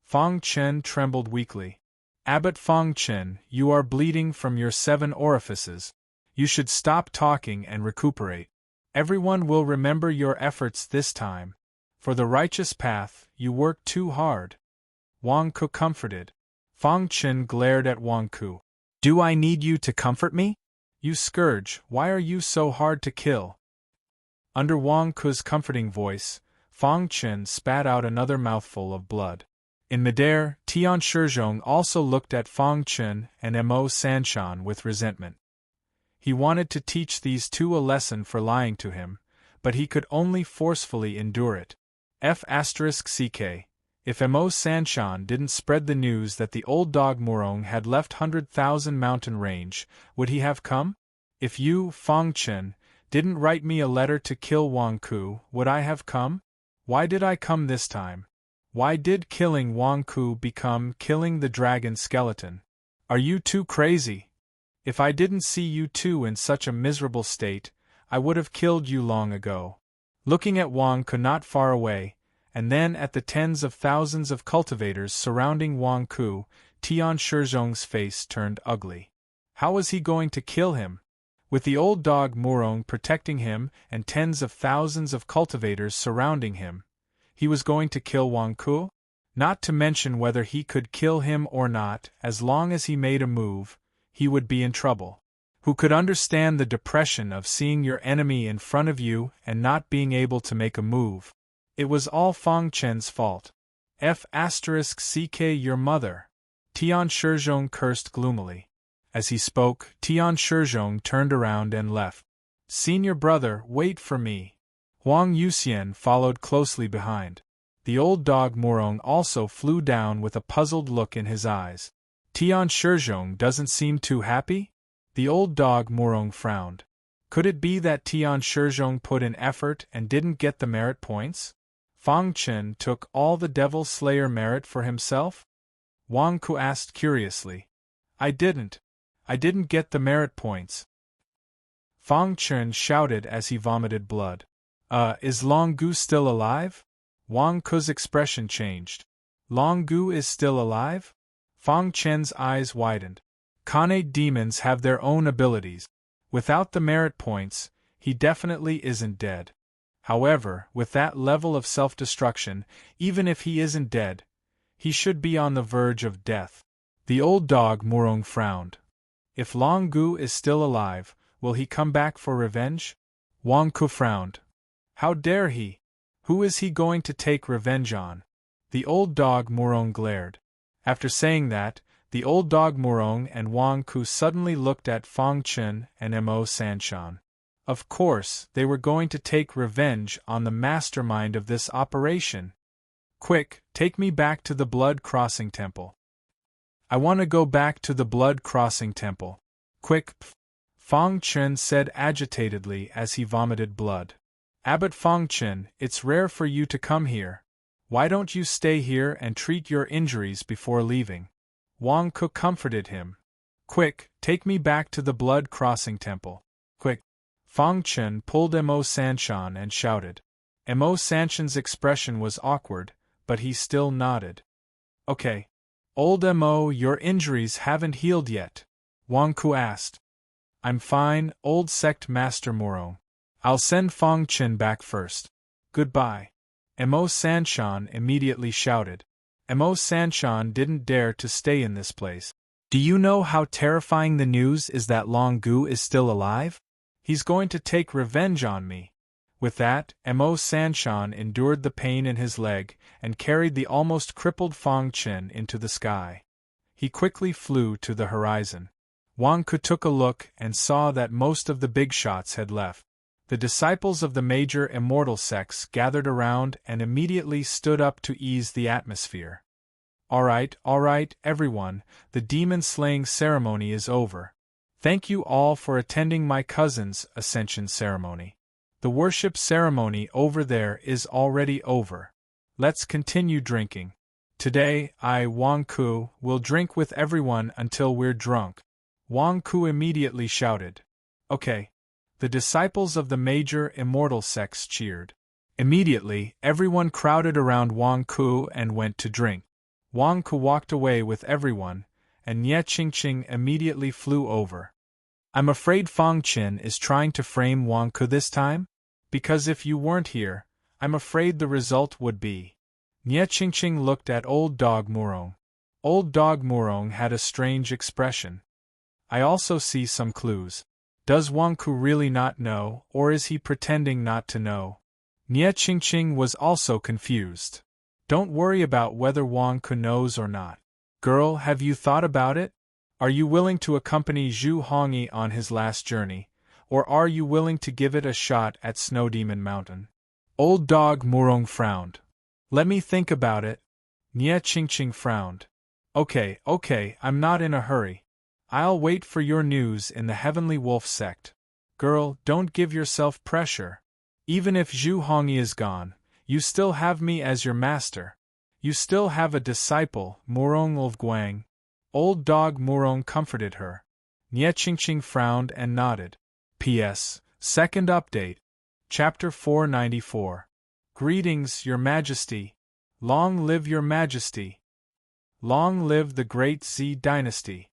S1: Fang Chen trembled weakly. "Abbot Fang Chen, you are bleeding from your 7 orifices. You should stop talking and recuperate. Everyone will remember your efforts this time. For the righteous path, you worked too hard." Wang Ku comforted. Fang Chen glared at Wang Ku. "Do I need you to comfort me? You scourge, why are you so hard to kill?" Under Wang Ku's comforting voice, Fang Chen spat out another mouthful of blood. In midair, Tian Shizhong also looked at Fang Chen and Mo Sanshan with resentment. He wanted to teach these two a lesson for lying to him, but he could only forcefully endure it. F***ck. If Mo Sanshan didn't spread the news that the old dog Murong had left 100,000 mountain range, would he have come? If you, Fang Chen, didn't write me a letter to kill Wang Ku, would I have come? Why did I come this time? Why did killing Wang Ku become killing the dragon skeleton? Are you too crazy? If I didn't see you two in such a miserable state, I would have killed you long ago. Looking at Wang Ku not far away, and then at the tens of thousands of cultivators surrounding Wang Ku, Tian Shizhong's face turned ugly. How was he going to kill him? With the old dog Murong protecting him and tens of thousands of cultivators surrounding him, he was going to kill Wang Ku? Not to mention whether he could kill him or not, as long as he made a move, he would be in trouble. Who could understand the depression of seeing your enemy in front of you and not being able to make a move? It was all Fang Chen's fault. F***ck your mother. Tian Shizhong cursed gloomily. As he spoke, Tian Shizhong turned around and left. "Senior brother, wait for me." Huang Yuxian followed closely behind. The old dog Murong also flew down with a puzzled look in his eyes. "Tian Shizhong doesn't seem too happy?" The old dog Murong frowned. Could it be that Tian Shizhong put in effort and didn't get the merit points? Fang Chen took all the Devil Slayer merit for himself? Wang Ku asked curiously. I didn't get the merit points." Fang Chen shouted as he vomited blood. Is Long Gu still alive?" Wang Ku's expression changed. "Long Gu is still alive?" Fang Chen's eyes widened. Khanate demons have their own abilities. Without the merit points, he definitely isn't dead. However, with that level of self-destruction, even if he isn't dead, he should be on the verge of death. The old dog Murong frowned. If Long Gu is still alive, will he come back for revenge? Wang Ku frowned. How dare he? Who is he going to take revenge on? The old dog Murong glared. After saying that, the old dog Murong and Wang Ku suddenly looked at Fang Chen and Mo Sanshan. Of course, they were going to take revenge on the mastermind of this operation. Quick, take me back to the Blood Crossing Temple. I want to go back to the Blood Crossing Temple. Quick, Fang Chen said agitatedly as he vomited blood. Abbot Fang Chen, it's rare for you to come here. Why don't you stay here and treat your injuries before leaving? Wang Ku comforted him. Quick, take me back to the Blood Crossing Temple. Quick. Fang Chen pulled Mo Sanshan and shouted. Mo Sanshan's expression was awkward, but he still nodded. Okay. Old Mo, your injuries haven't healed yet. Wang Ku asked. I'm fine, old sect master Murong. I'll send Fang Chen back first. Goodbye. Mo Sanshan immediately shouted. Mo Sanshan didn't dare to stay in this place. Do you know how terrifying the news is that Long Gu is still alive? He's going to take revenge on me. With that, Mo Sanshan endured the pain in his leg and carried the almost crippled Fang Chen into the sky. He quickly flew to the horizon. Wang Ku took a look and saw that most of the big shots had left. The disciples of the major immortal sects gathered around and immediately stood up to ease the atmosphere. All right, everyone, the demon-slaying ceremony is over. Thank you all for attending my cousin's ascension ceremony. The worship ceremony over there is already over. Let's continue drinking. Today, I, Wang Ku, will drink with everyone until we're drunk. Wang Ku immediately shouted. Okay. The disciples of the major immortal sects cheered. Immediately, everyone crowded around Wang Ku and went to drink. Wang Ku walked away with everyone, and Nye Qingqing immediately flew over. I'm afraid Fang Chen is trying to frame Wang Ku this time? Because if you weren't here, I'm afraid the result would be. Nye Qingqing looked at Old Dog Murong. Old Dog Murong had a strange expression. I also see some clues. Does Wang Ku really not know, or is he pretending not to know? Nye Qingqing was also confused. Don't worry about whether Wang Ku knows or not. Girl, have you thought about it? Are you willing to accompany Zhu Hongyi on his last journey, or are you willing to give it a shot at Snow Demon Mountain? Old Dog Murong frowned. Let me think about it. Nye Qingqing frowned. Okay, I'm not in a hurry. I'll wait for your news in the Heavenly Wolf sect. Girl, don't give yourself pressure. Even if Zhu Hongyi is gone, you still have me as your master. You still have a disciple, Murong of Guang. Old Dog Murong comforted her. Nye Qingqing frowned and nodded. P.S. Second update. Chapter 494. Greetings, Your Majesty. Long live Your Majesty. Long live the Great Z Dynasty.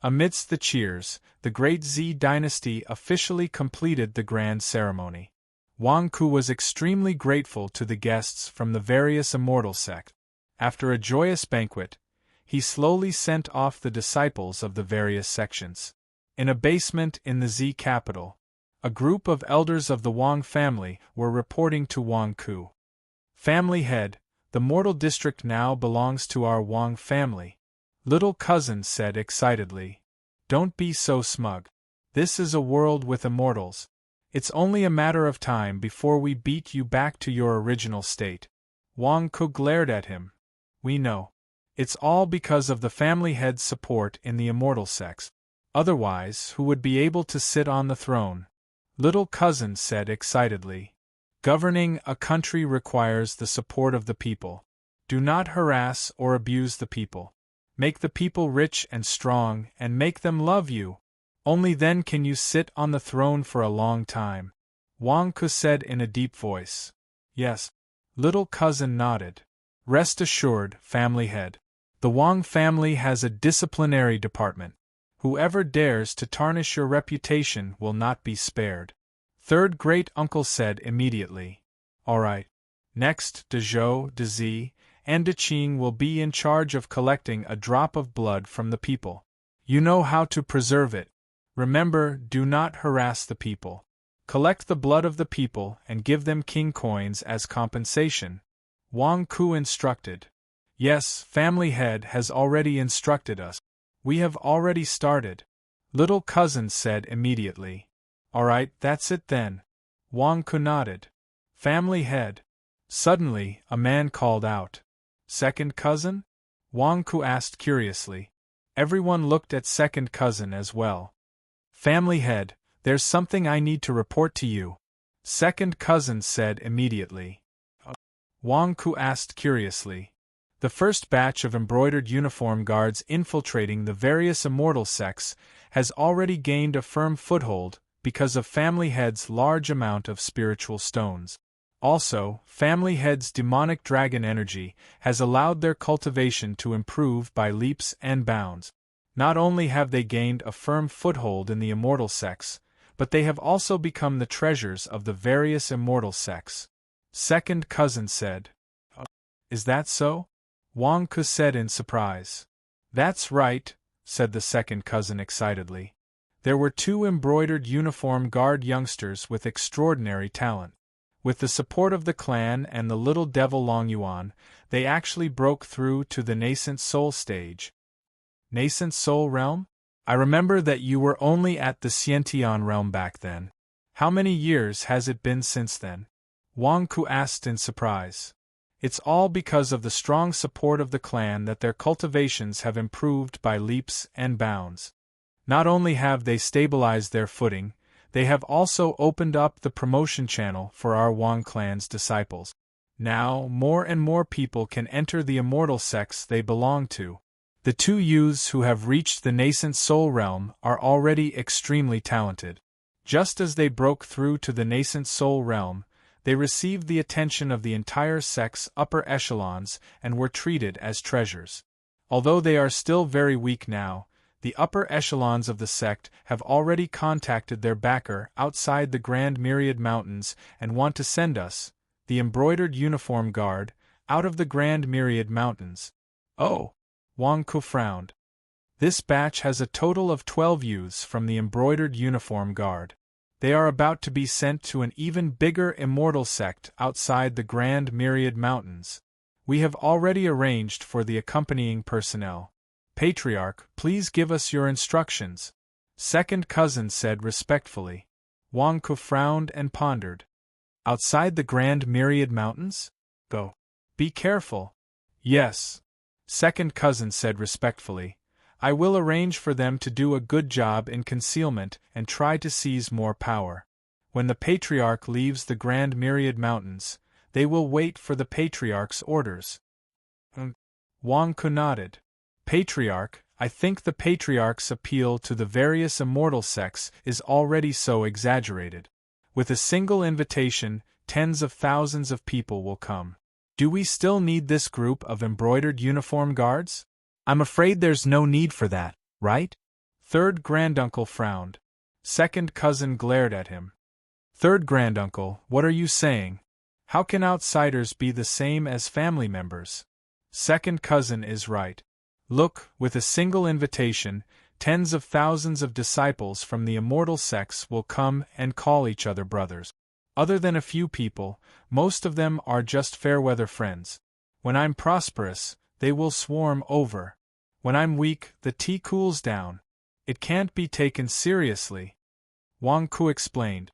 S1: Amidst the cheers, the Great Z Dynasty officially completed the grand ceremony. Wang Ku was extremely grateful to the guests from the various immortal sects. After a joyous banquet, he slowly sent off the disciples of the various sections. In a basement in the Z capital, a group of elders of the Wang family were reporting to Wang Ku. Family head, the mortal district now belongs to our Wang family. Little cousin said excitedly. Don't be so smug. This is a world with immortals. It's only a matter of time before we beat you back to your original state. Wang Ku glared at him. We know. It's all because of the family head's support in the immortal sects. Otherwise, who would be able to sit on the throne? Little cousin said excitedly. Governing a country requires the support of the people. Do not harass or abuse the people. Make the people rich and strong and make them love you. Only then can you sit on the throne for a long time. Wang Ku said in a deep voice. Yes. Little cousin nodded. Rest assured, family head. The Wang family has a disciplinary department. Whoever dares to tarnish your reputation will not be spared. Third great uncle said immediately. All right. Next, de Zhou, de Zi, and de Qing will be in charge of collecting a drop of blood from the people. You know how to preserve it. Remember, do not harass the people. Collect the blood of the people and give them king coins as compensation. Wang Ku instructed. Yes, family head has already instructed us. We have already started. Little cousin said immediately. All right, that's it then. Wang Ku nodded. Family head. Suddenly, a man called out. Second cousin? Wang Ku asked curiously. Everyone looked at second cousin as well. Family head, there's something I need to report to you. Second cousin said immediately. Wang Ku asked curiously. The first batch of embroidered uniform guards infiltrating the various immortal sects has already gained a firm foothold because of Family Head's large amount of spiritual stones. Also, Family Head's demonic dragon energy has allowed their cultivation to improve by leaps and bounds. Not only have they gained a firm foothold in the immortal sects, but they have also become the treasures of the various immortal sects. Second cousin said. Is that so? Wang Ku said in surprise. That's right, said the second cousin excitedly. There were 2 embroidered uniform guard youngsters with extraordinary talent. With the support of the clan and the little devil Long Yuan, they actually broke through to the nascent soul stage. Nascent soul realm? I remember that you were only at the Xiantian realm back then. How many years has it been since then? Wang Ku asked in surprise. It's all because of the strong support of the clan that their cultivations have improved by leaps and bounds. Not only have they stabilized their footing, they have also opened up the promotion channel for our Wang clan's disciples. Now, more and more people can enter the immortal sects they belong to. The 2 youths who have reached the nascent soul realm are already extremely talented. Just as they broke through to the nascent soul realm, they received the attention of the entire sect's upper echelons and were treated as treasures. Although they are still very weak now, the upper echelons of the sect have already contacted their backer outside the Grand Myriad Mountains and want to send us, the embroidered uniform guard, out of the Grand Myriad Mountains. Oh! Wang Ku frowned. This batch has a total of 12 youths from the embroidered uniform guard. They are about to be sent to an even bigger immortal sect outside the Grand Myriad Mountains. We have already arranged for the accompanying personnel. Patriarch, please give us your instructions. Second cousin said respectfully. Wang Ku frowned and pondered. Outside the Grand Myriad Mountains? Go. Be careful. Yes. Second cousin said respectfully. I will arrange for them to do a good job in concealment and try to seize more power. When the Patriarch leaves the Grand Myriad Mountains, they will wait for the Patriarch's orders. Wang Ku nodded. Patriarch, I think the Patriarch's appeal to the various immortal sects is already so exaggerated. With a single invitation, tens of thousands of people will come. Do we still need this group of embroidered uniform guards? I'm afraid there's no need for that, right? Third granduncle frowned. Second cousin glared at him. Third granduncle, what are you saying? How can outsiders be the same as family members? Second cousin is right. Look, with a single invitation, tens of thousands of disciples from the immortal sects will come and call each other brothers. Other than a few people, most of them are just fair-weather friends. When I'm prosperous, they will swarm over. When I'm weak, the tea cools down. It can't be taken seriously. Wang Ku explained.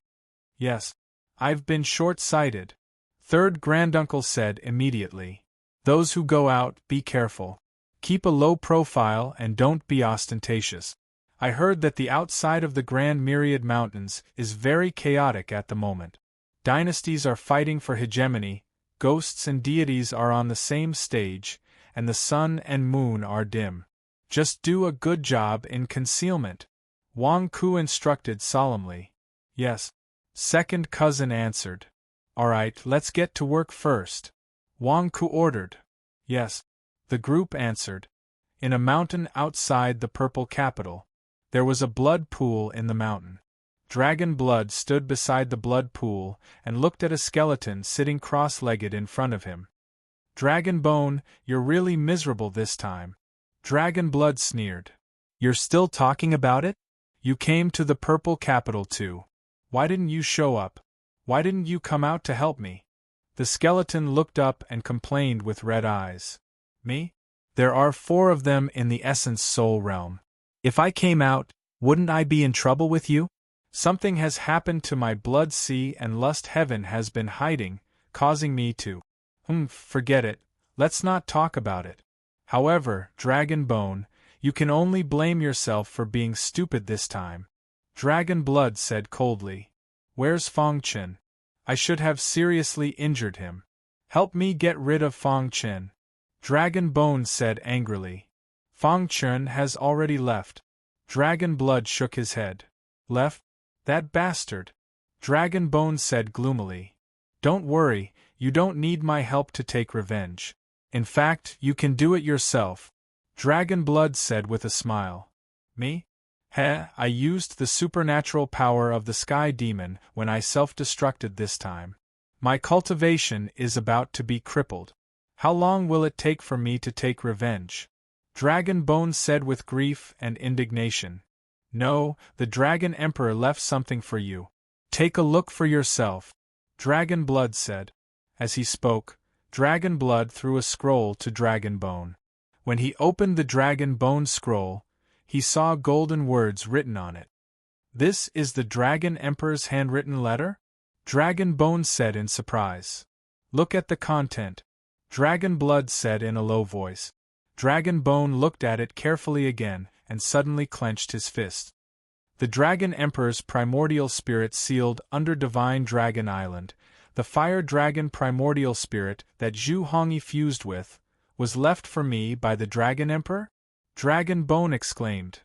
S1: Yes, I've been short-sighted. Third granduncle said immediately. Those who go out, be careful. Keep a low profile and don't be ostentatious. I heard that the outside of the Grand Myriad Mountains is very chaotic at the moment. Dynasties are fighting for hegemony, ghosts and deities are on the same stage, and the sun and moon are dim. Just do a good job in concealment. Wang Ku instructed solemnly. Yes. Second cousin answered. All right, let's get to work first. Wang Ku ordered. Yes. The group answered. In a mountain outside the purple capital. There was a blood pool in the mountain. Dragon Blood stood beside the blood pool and looked at a skeleton sitting cross-legged in front of him. Dragon Bone, you're really miserable this time. Dragon Blood sneered. You're still talking about it? You came to the purple capital too. Why didn't you show up? Why didn't you come out to help me? The skeleton looked up and complained with red eyes. Me? There are 4 of them in the Essence Soul realm. If I came out, wouldn't I be in trouble with you? Something has happened to my blood sea and lust heaven has been hiding, causing me to… forget it, let's not talk about it. However, Dragon Bone, you can only blame yourself for being stupid this time. Dragon Blood said coldly. Where's Fong Chen? I should have seriously injured him. Help me get rid of Fong Chen. Dragon Bone said angrily. Fong Chen has already left. Dragon Blood shook his head. Left? That bastard. Dragon Bone said gloomily. Don't worry, you don't need my help to take revenge. In fact, you can do it yourself. Dragon Blood said with a smile. Me? I used the supernatural power of the Sky Demon when I self-destructed this time. My cultivation is about to be crippled. How long will it take for me to take revenge? Dragon Bone said with grief and indignation. No, the Dragon Emperor left something for you. Take a look for yourself. Dragon Blood said. As he spoke, Dragon Blood threw a scroll to Dragon Bone. When he opened the Dragon Bone scroll, he saw golden words written on it. This is the Dragon Emperor's handwritten letter? Dragon Bone said in surprise. Look at the content. Dragon Blood said in a low voice. Dragon Bone looked at it carefully again and suddenly clenched his fist. The Dragon Emperor's primordial spirit sealed under Divine Dragon Island, the fire dragon primordial spirit that Zhu Hongyi fused with, was left for me by the Dragon Emperor? Dragon Bone exclaimed.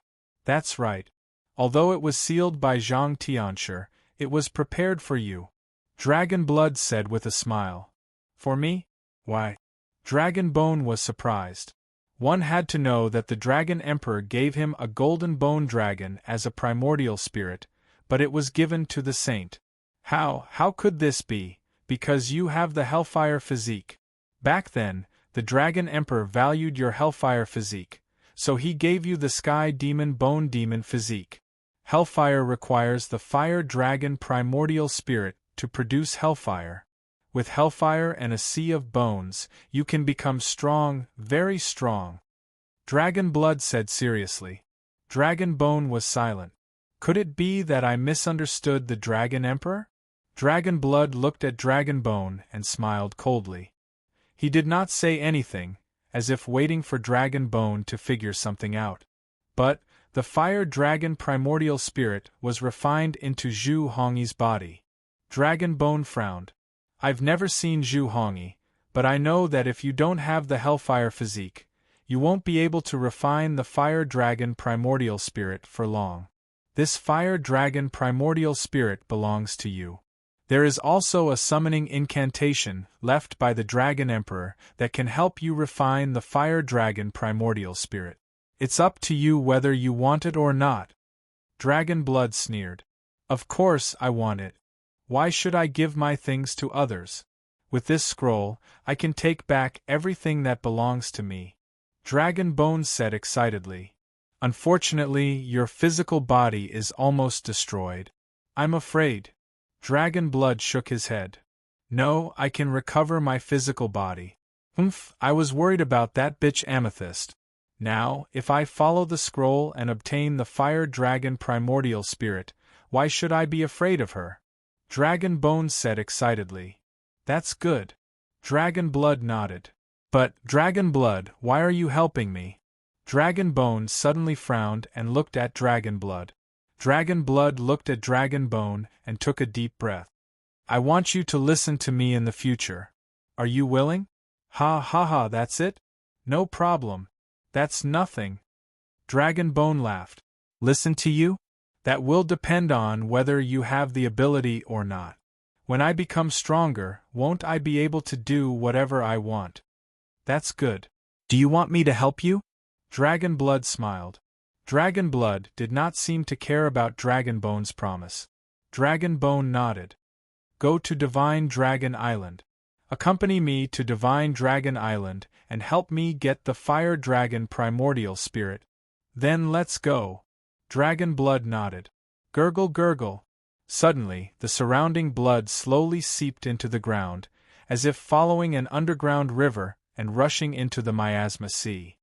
S1: That's right. Although it was sealed by Zhang Tianshi, it was prepared for you. Dragon Blood said with a smile. For me? Why? Dragon Bone was surprised. One had to know that the Dragon Emperor gave him a golden bone dragon as a primordial spirit, but it was given to the saint. How could this be? Because you have the Hellfire physique. Back then, the Dragon Emperor valued your Hellfire physique, so he gave you the Sky Demon Bone Demon physique. Hellfire requires the Fire Dragon primordial spirit to produce Hellfire. With Hellfire and a sea of bones, you can become strong, very strong. Dragon Blood said seriously. Dragon Bone was silent. Could it be that I misunderstood the Dragon Emperor? Dragon Blood looked at Dragon Bone and smiled coldly. He did not say anything, as if waiting for Dragon Bone to figure something out. But the Fire Dragon primordial spirit was refined into Zhu Hongyi's body. Dragon Bone frowned. I've never seen Zhu Hongyi, but I know that if you don't have the Hellfire physique, you won't be able to refine the Fire Dragon primordial spirit for long. This Fire Dragon primordial spirit belongs to you. There is also a summoning incantation left by the Dragon Emperor that can help you refine the Fire Dragon primordial spirit. It's up to you whether you want it or not. Dragon Blood sneered. Of course I want it. Why should I give my things to others? With this scroll, I can take back everything that belongs to me. Dragon Bone said excitedly. Unfortunately, your physical body is almost destroyed. I'm afraid. Dragon Blood shook his head. No, I can recover my physical body. I was worried about that bitch Amethyst. Now, if I follow the scroll and obtain the Fire Dragon primordial spirit, why should I be afraid of her? Dragon Bone said excitedly. That's good. Dragon Blood nodded. But, Dragon Blood, why are you helping me? Dragon Bone suddenly frowned and looked at Dragon Blood. Dragon Blood looked at Dragon Bone and took a deep breath. I want you to listen to me in the future. Are you willing? Ha, that's it? No problem. That's nothing. Dragon Bone laughed. Listen to you? That will depend on whether you have the ability or not. When I become stronger, won't I be able to do whatever I want? That's good. Do you want me to help you? Dragon Blood smiled. Dragon Blood did not seem to care about Dragon Bone's promise. Dragon Bone nodded. Go to Divine Dragon Island. Accompany me to Divine Dragon Island and help me get the Fire Dragon Primordial Spirit. Then let's go. Dragon Blood nodded. Gurgle gurgle. Suddenly, the surrounding blood slowly seeped into the ground, as if following an underground river and rushing into the Miasma Sea.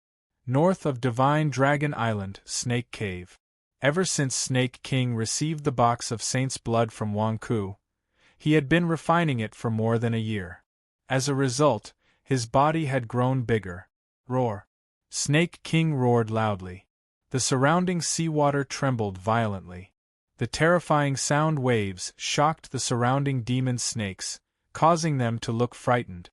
S1: North of Divine Dragon Island, Snake Cave. Ever since Snake King received the box of Saint's blood from Wang-Ku, he had been refining it for more than a year. As a result, his body had grown bigger. Roar! Snake King roared loudly. The surrounding seawater trembled violently. The terrifying sound waves shocked the surrounding demon snakes, causing them to look frightened.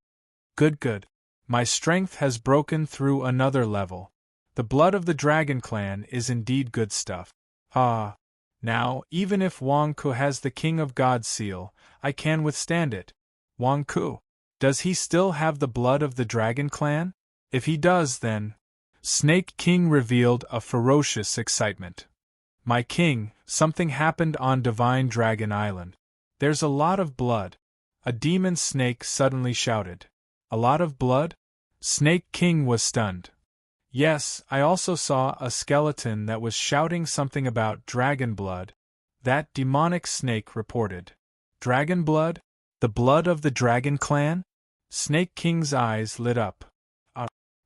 S1: Good. My strength has broken through another level. The blood of the Dragon Clan is indeed good stuff. Ah! Now, even if Wang-Ku has the King of God seal, I can withstand it. Wang-Ku, does he still have the blood of the Dragon Clan? If he does, then... Snake King revealed a ferocious excitement. My king, something happened on Divine Dragon Island. There's a lot of blood. A demon snake suddenly shouted. A lot of blood? Snake King was stunned. Yes, I also saw a skeleton that was shouting something about dragon blood. That demonic snake reported. Dragon blood? The blood of the Dragon Clan? Snake King's eyes lit up.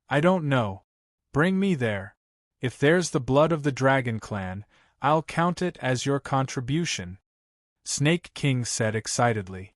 S1: I don't know. Bring me there. If there's the blood of the Dragon Clan, I'll count it as your contribution. Snake King said excitedly.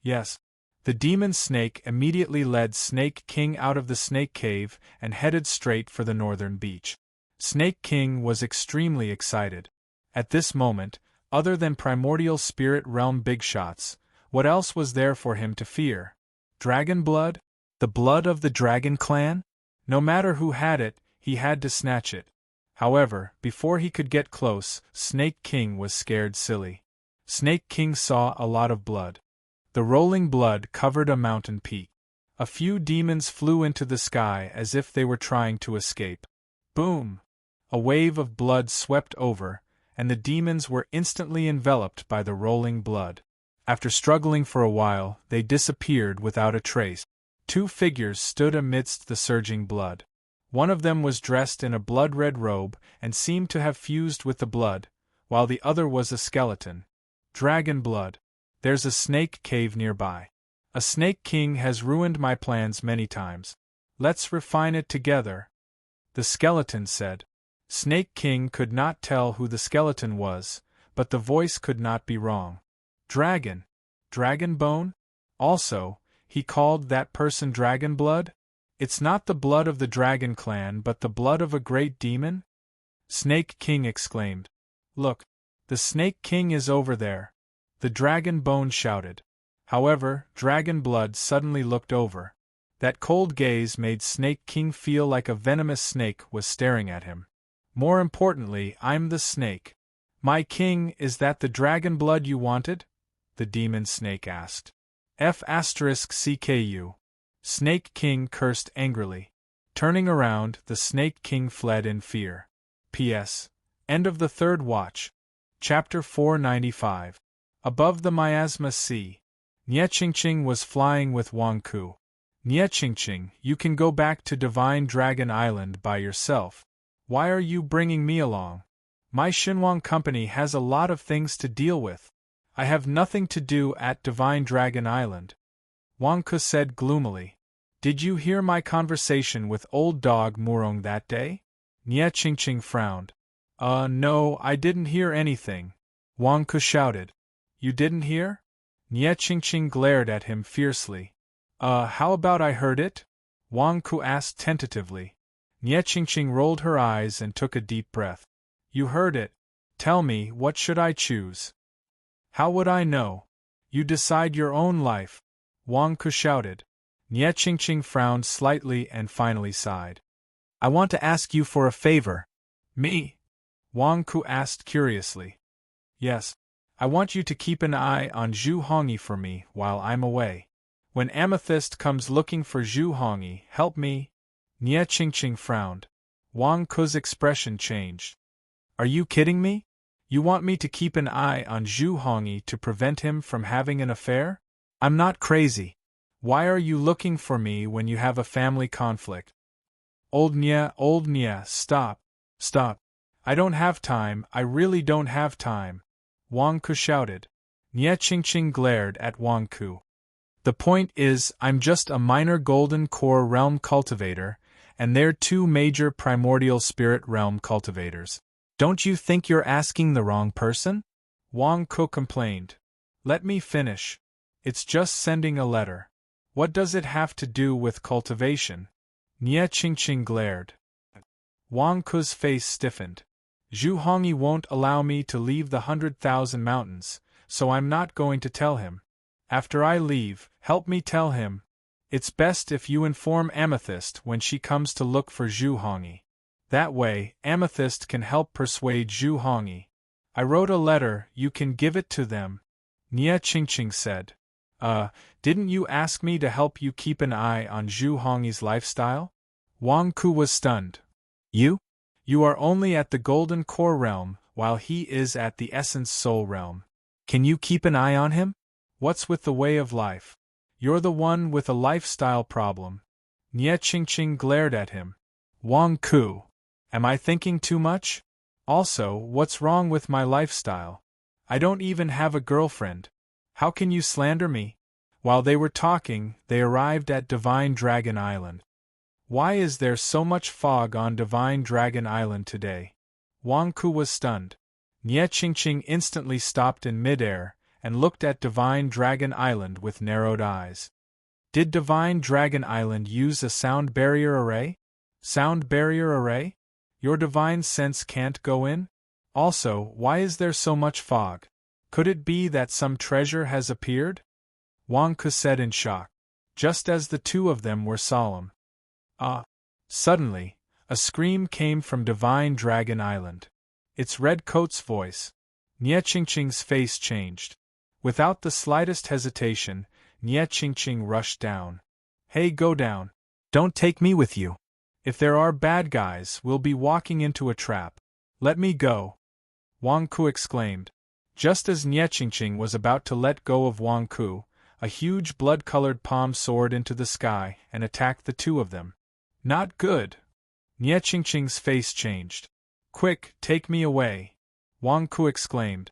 S1: Yes. The demon snake immediately led Snake King out of the snake cave and headed straight for the northern beach. Snake King was extremely excited. At this moment, other than primordial spirit realm big shots, what else was there for him to fear? Dragon blood? The blood of the Dragon Clan? No matter who had it, he had to snatch it. However, before he could get close, Snake King was scared silly. Snake King saw a lot of blood. The rolling blood covered a mountain peak. A few demons flew into the sky as if they were trying to escape. Boom! A wave of blood swept over, and the demons were instantly enveloped by the rolling blood. After struggling for a while, they disappeared without a trace. Two figures stood amidst the surging blood. One of them was dressed in a blood-red robe and seemed to have fused with the blood, while the other was a skeleton. Dragon blood. There's a snake cave nearby. A Snake King has ruined my plans many times. Let's refine it together. The skeleton said. Snake King could not tell who the skeleton was, but the voice could not be wrong. Dragon. Dragon Bone? Also, he called that person Dragon Blood? It's not the blood of the Dragon Clan but the blood of a great demon? Snake King exclaimed. Look, the Snake King is over there. The Dragon Bone shouted. However, Dragon Blood suddenly looked over. That cold gaze made Snake King feel like a venomous snake was staring at him. More importantly, I'm the snake. My king, is that the Dragon Blood you wanted? The demon snake asked. F***CKU. Snake King cursed angrily. Turning around, the Snake King fled in fear. P.S. End of the third watch. Chapter 495. Above the Miasma Sea. Niechingching was flying with Wang-Ku. Niechingching, you can go back to Divine Dragon Island by yourself. Why are you bringing me along? My Xinhuang company has a lot of things to deal with. I have nothing to do at Divine Dragon Island. Wang-Ku said gloomily. Did you hear my conversation with old dog Murong that day? Niechingching frowned. No, I didn't hear anything. Wang-Ku shouted. You didn't hear? Niechingching glared at him fiercely. How about I heard it? Wang-Ku asked tentatively. Niechingching rolled her eyes and took a deep breath. You heard it. Tell me, what should I choose? How would I know? You decide your own life. Wang-Ku shouted. Niechingching frowned slightly and finally sighed. I want to ask you for a favor. Me? Wang-Ku asked curiously. Yes. I want you to keep an eye on Zhu Hongyi for me while I'm away. When Amethyst comes looking for Zhu Hongyi, help me. Niechingching frowned. Wang-Ku's expression changed. Are you kidding me? You want me to keep an eye on Zhu Hongyi to prevent him from having an affair? I'm not crazy. Why are you looking for me when you have a family conflict? Old Nya, stop. Stop. I don't have time, I really don't have time. Wang Ku shouted. Nye Qingqing glared at Wang Ku. The point is, I'm just a minor golden core realm cultivator, and they're two major primordial spirit realm cultivators. Don't you think you're asking the wrong person? Wang Ku complained. Let me finish. It's just sending a letter. What does it have to do with cultivation? Nye Qingqing glared. Wang Ku's face stiffened. Zhu Hongyi won't allow me to leave the 100,000 mountains, so I'm not going to tell him. After I leave, help me tell him. It's best if you inform Amethyst when she comes to look for Zhu Hongyi. That way, Amethyst can help persuade Zhu Hongyi. I wrote a letter, you can give it to them. Nye Qingqing said. Didn't you ask me to help you keep an eye on Zhu Hongyi's lifestyle? Wang Ku was stunned. You? You are only at the Golden Core realm, while he is at the Essence Soul realm. Can you keep an eye on him? What's with the way of life? You're the one with a lifestyle problem. Nye Qingqing glared at him. Wang Ku. Am I thinking too much? Also, what's wrong with my lifestyle? I don't even have a girlfriend. How can you slander me? While they were talking, they arrived at Divine Dragon Island. Why is there so much fog on Divine Dragon Island today? Wang Ku was stunned. Nye Qingqing instantly stopped in midair and looked at Divine Dragon Island with narrowed eyes. Did Divine Dragon Island use a sound barrier array? Sound barrier array? Your divine sense can't go in? Also, why is there so much fog? Could it be that some treasure has appeared? Wang Ku said in shock, just as the two of them were solemn. Suddenly, a scream came from Divine Dragon Island. It's Redcoat's voice. Nye Qingqing's face changed. Without the slightest hesitation, Nye Qingqing rushed down. Hey, go down. Don't take me with you. If there are bad guys, we'll be walking into a trap. Let me go. Wang Ku exclaimed. Just as Nye Qingqing was about to let go of Wang Ku, a huge blood-colored palm soared into the sky and attacked the two of them. Not good. Nye Qingqing's face changed. Quick, take me away. Wang Ku exclaimed.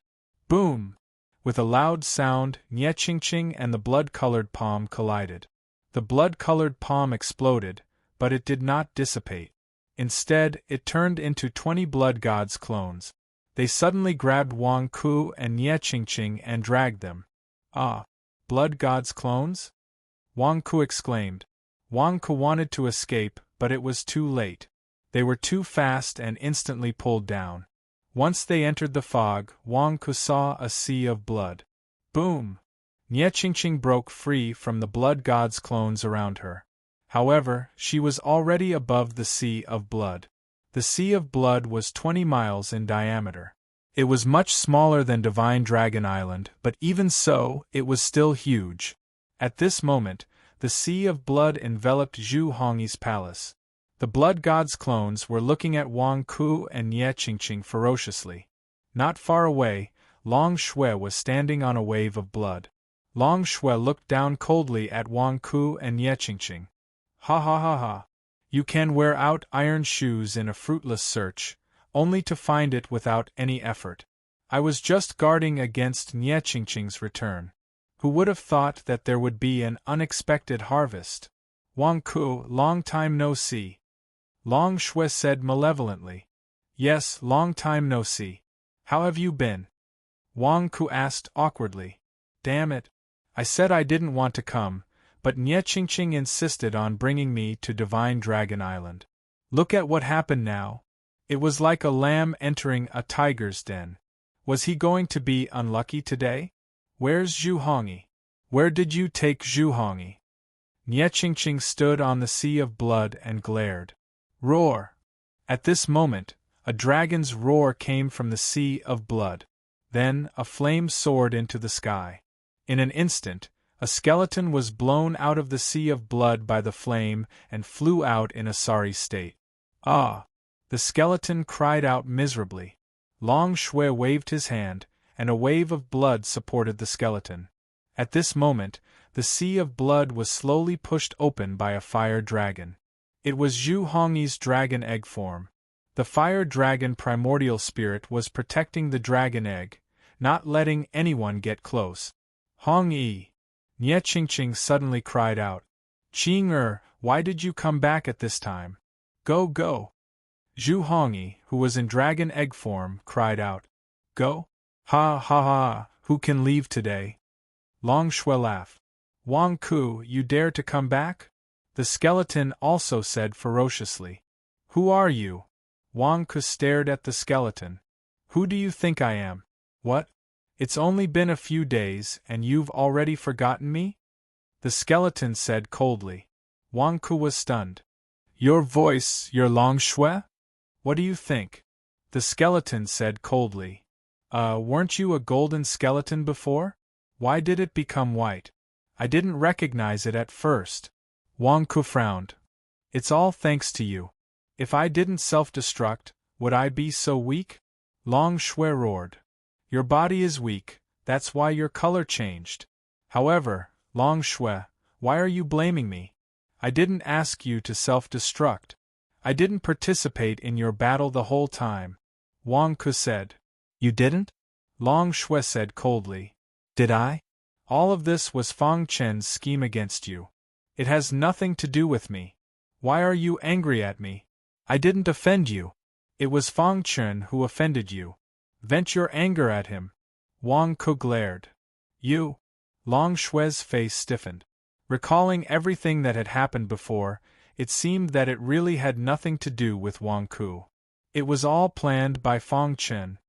S1: Boom! With a loud sound, Nye Qingqing and the blood-colored palm collided. The blood-colored palm exploded, but it did not dissipate. Instead, it turned into 20 blood gods clones. They suddenly grabbed Wang Ku and Nye Qingqing and dragged them. Blood gods clones? Wang Ku exclaimed. Wang Ku wanted to escape, but it was too late. They were too fast and instantly pulled down. Once they entered the fog, Wang Ku saw a sea of blood. Boom! Nye Qingqing broke free from the blood god's clones around her. However, she was already above the sea of blood. The sea of blood was 20 miles in diameter. It was much smaller than Divine Dragon Island, but even so, it was still huge. At this moment, the sea of blood enveloped Zhu Hongyi's palace. The blood god's clones were looking at Wang Ku and Nye Qingqing ferociously. Not far away, Long Shui was standing on a wave of blood. Long Shui looked down coldly at Wang Ku and Nye Qingqing. Ha ha ha ha. You can wear out iron shoes in a fruitless search, only to find it without any effort. I was just guarding against Nye Qingqing's return. Who would have thought that there would be an unexpected harvest? Wang Ku, long time no see. Long Shui said malevolently. Yes, long time no see. How have you been? Wang Ku asked awkwardly. Damn it. I said I didn't want to come, but Nye Qingqing insisted on bringing me to Divine Dragon Island. Look at what happened now. It was like a lamb entering a tiger's den. Was he going to be unlucky today? Where's Zhu Hongyi? Where did you take Zhu Hongyi? Nye Qingqing stood on the sea of blood and glared. Roar! At this moment, a dragon's roar came from the sea of blood. Then, a flame soared into the sky. In an instant, a skeleton was blown out of the sea of blood by the flame and flew out in a sorry state. The skeleton cried out miserably. Long Shui waved his hand, and a wave of blood supported the skeleton. At this moment, the sea of blood was slowly pushed open by a fire dragon. It was Zhu Hongyi's dragon egg form. The fire dragon primordial spirit was protecting the dragon egg, not letting anyone get close. Hongyi! Nie Qingqing suddenly cried out. Qing why did you come back at this time? Go, go! Zhu Hongyi, who was in dragon egg form, cried out. Go? Ha ha ha, who can leave today? Long Shui laughed. Wang Ku, you dare to come back? The skeleton also said ferociously. Who are you? Wang Ku stared at the skeleton. Who do you think I am? What? It's only been a few days and you've already forgotten me? The skeleton said coldly. Wang Ku was stunned. Your voice, your Long Shui? What do you think? The skeleton said coldly. Weren't you a golden skeleton before? Why did it become white? I didn't recognize it at first. Wang Ku frowned. It's all thanks to you. If I didn't self-destruct, would I be so weak? Long Shui roared. Your body is weak, that's why your color changed. However, Long Shui, why are you blaming me? I didn't ask you to self-destruct. I didn't participate in your battle the whole time. Wang Ku said. You didn't? Long Shui said coldly. Did I? All of this was Fang Chen's scheme against you. It has nothing to do with me. Why are you angry at me? I didn't offend you. It was Fang Chen who offended you. Vent your anger at him. Wang Ku glared. You? Long Shui's face stiffened. Recalling everything that had happened before, it seemed that it really had nothing to do with Wang Ku. It was all planned by Fang Chen.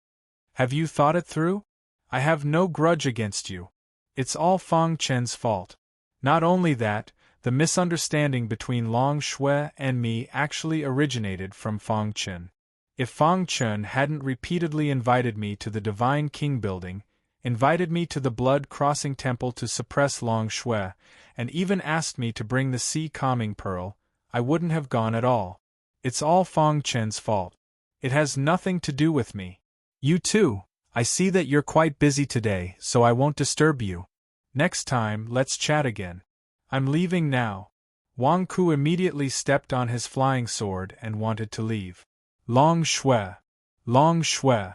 S1: Have you thought it through? I have no grudge against you. It's all Fang Chen's fault. Not only that, the misunderstanding between Long Shui and me actually originated from Fang Chen. If Fang Chen hadn't repeatedly invited me to the Divine King building, invited me to the blood-crossing temple to suppress Long Shui, and even asked me to bring the sea calming pearl, I wouldn't have gone at all. It's all Fang Chen's fault. It has nothing to do with me. You too. I see that you're quite busy today, so I won't disturb you. Next time, let's chat again. I'm leaving now. Wang Ku immediately stepped on his flying sword and wanted to leave. Long Shui! Long Shui!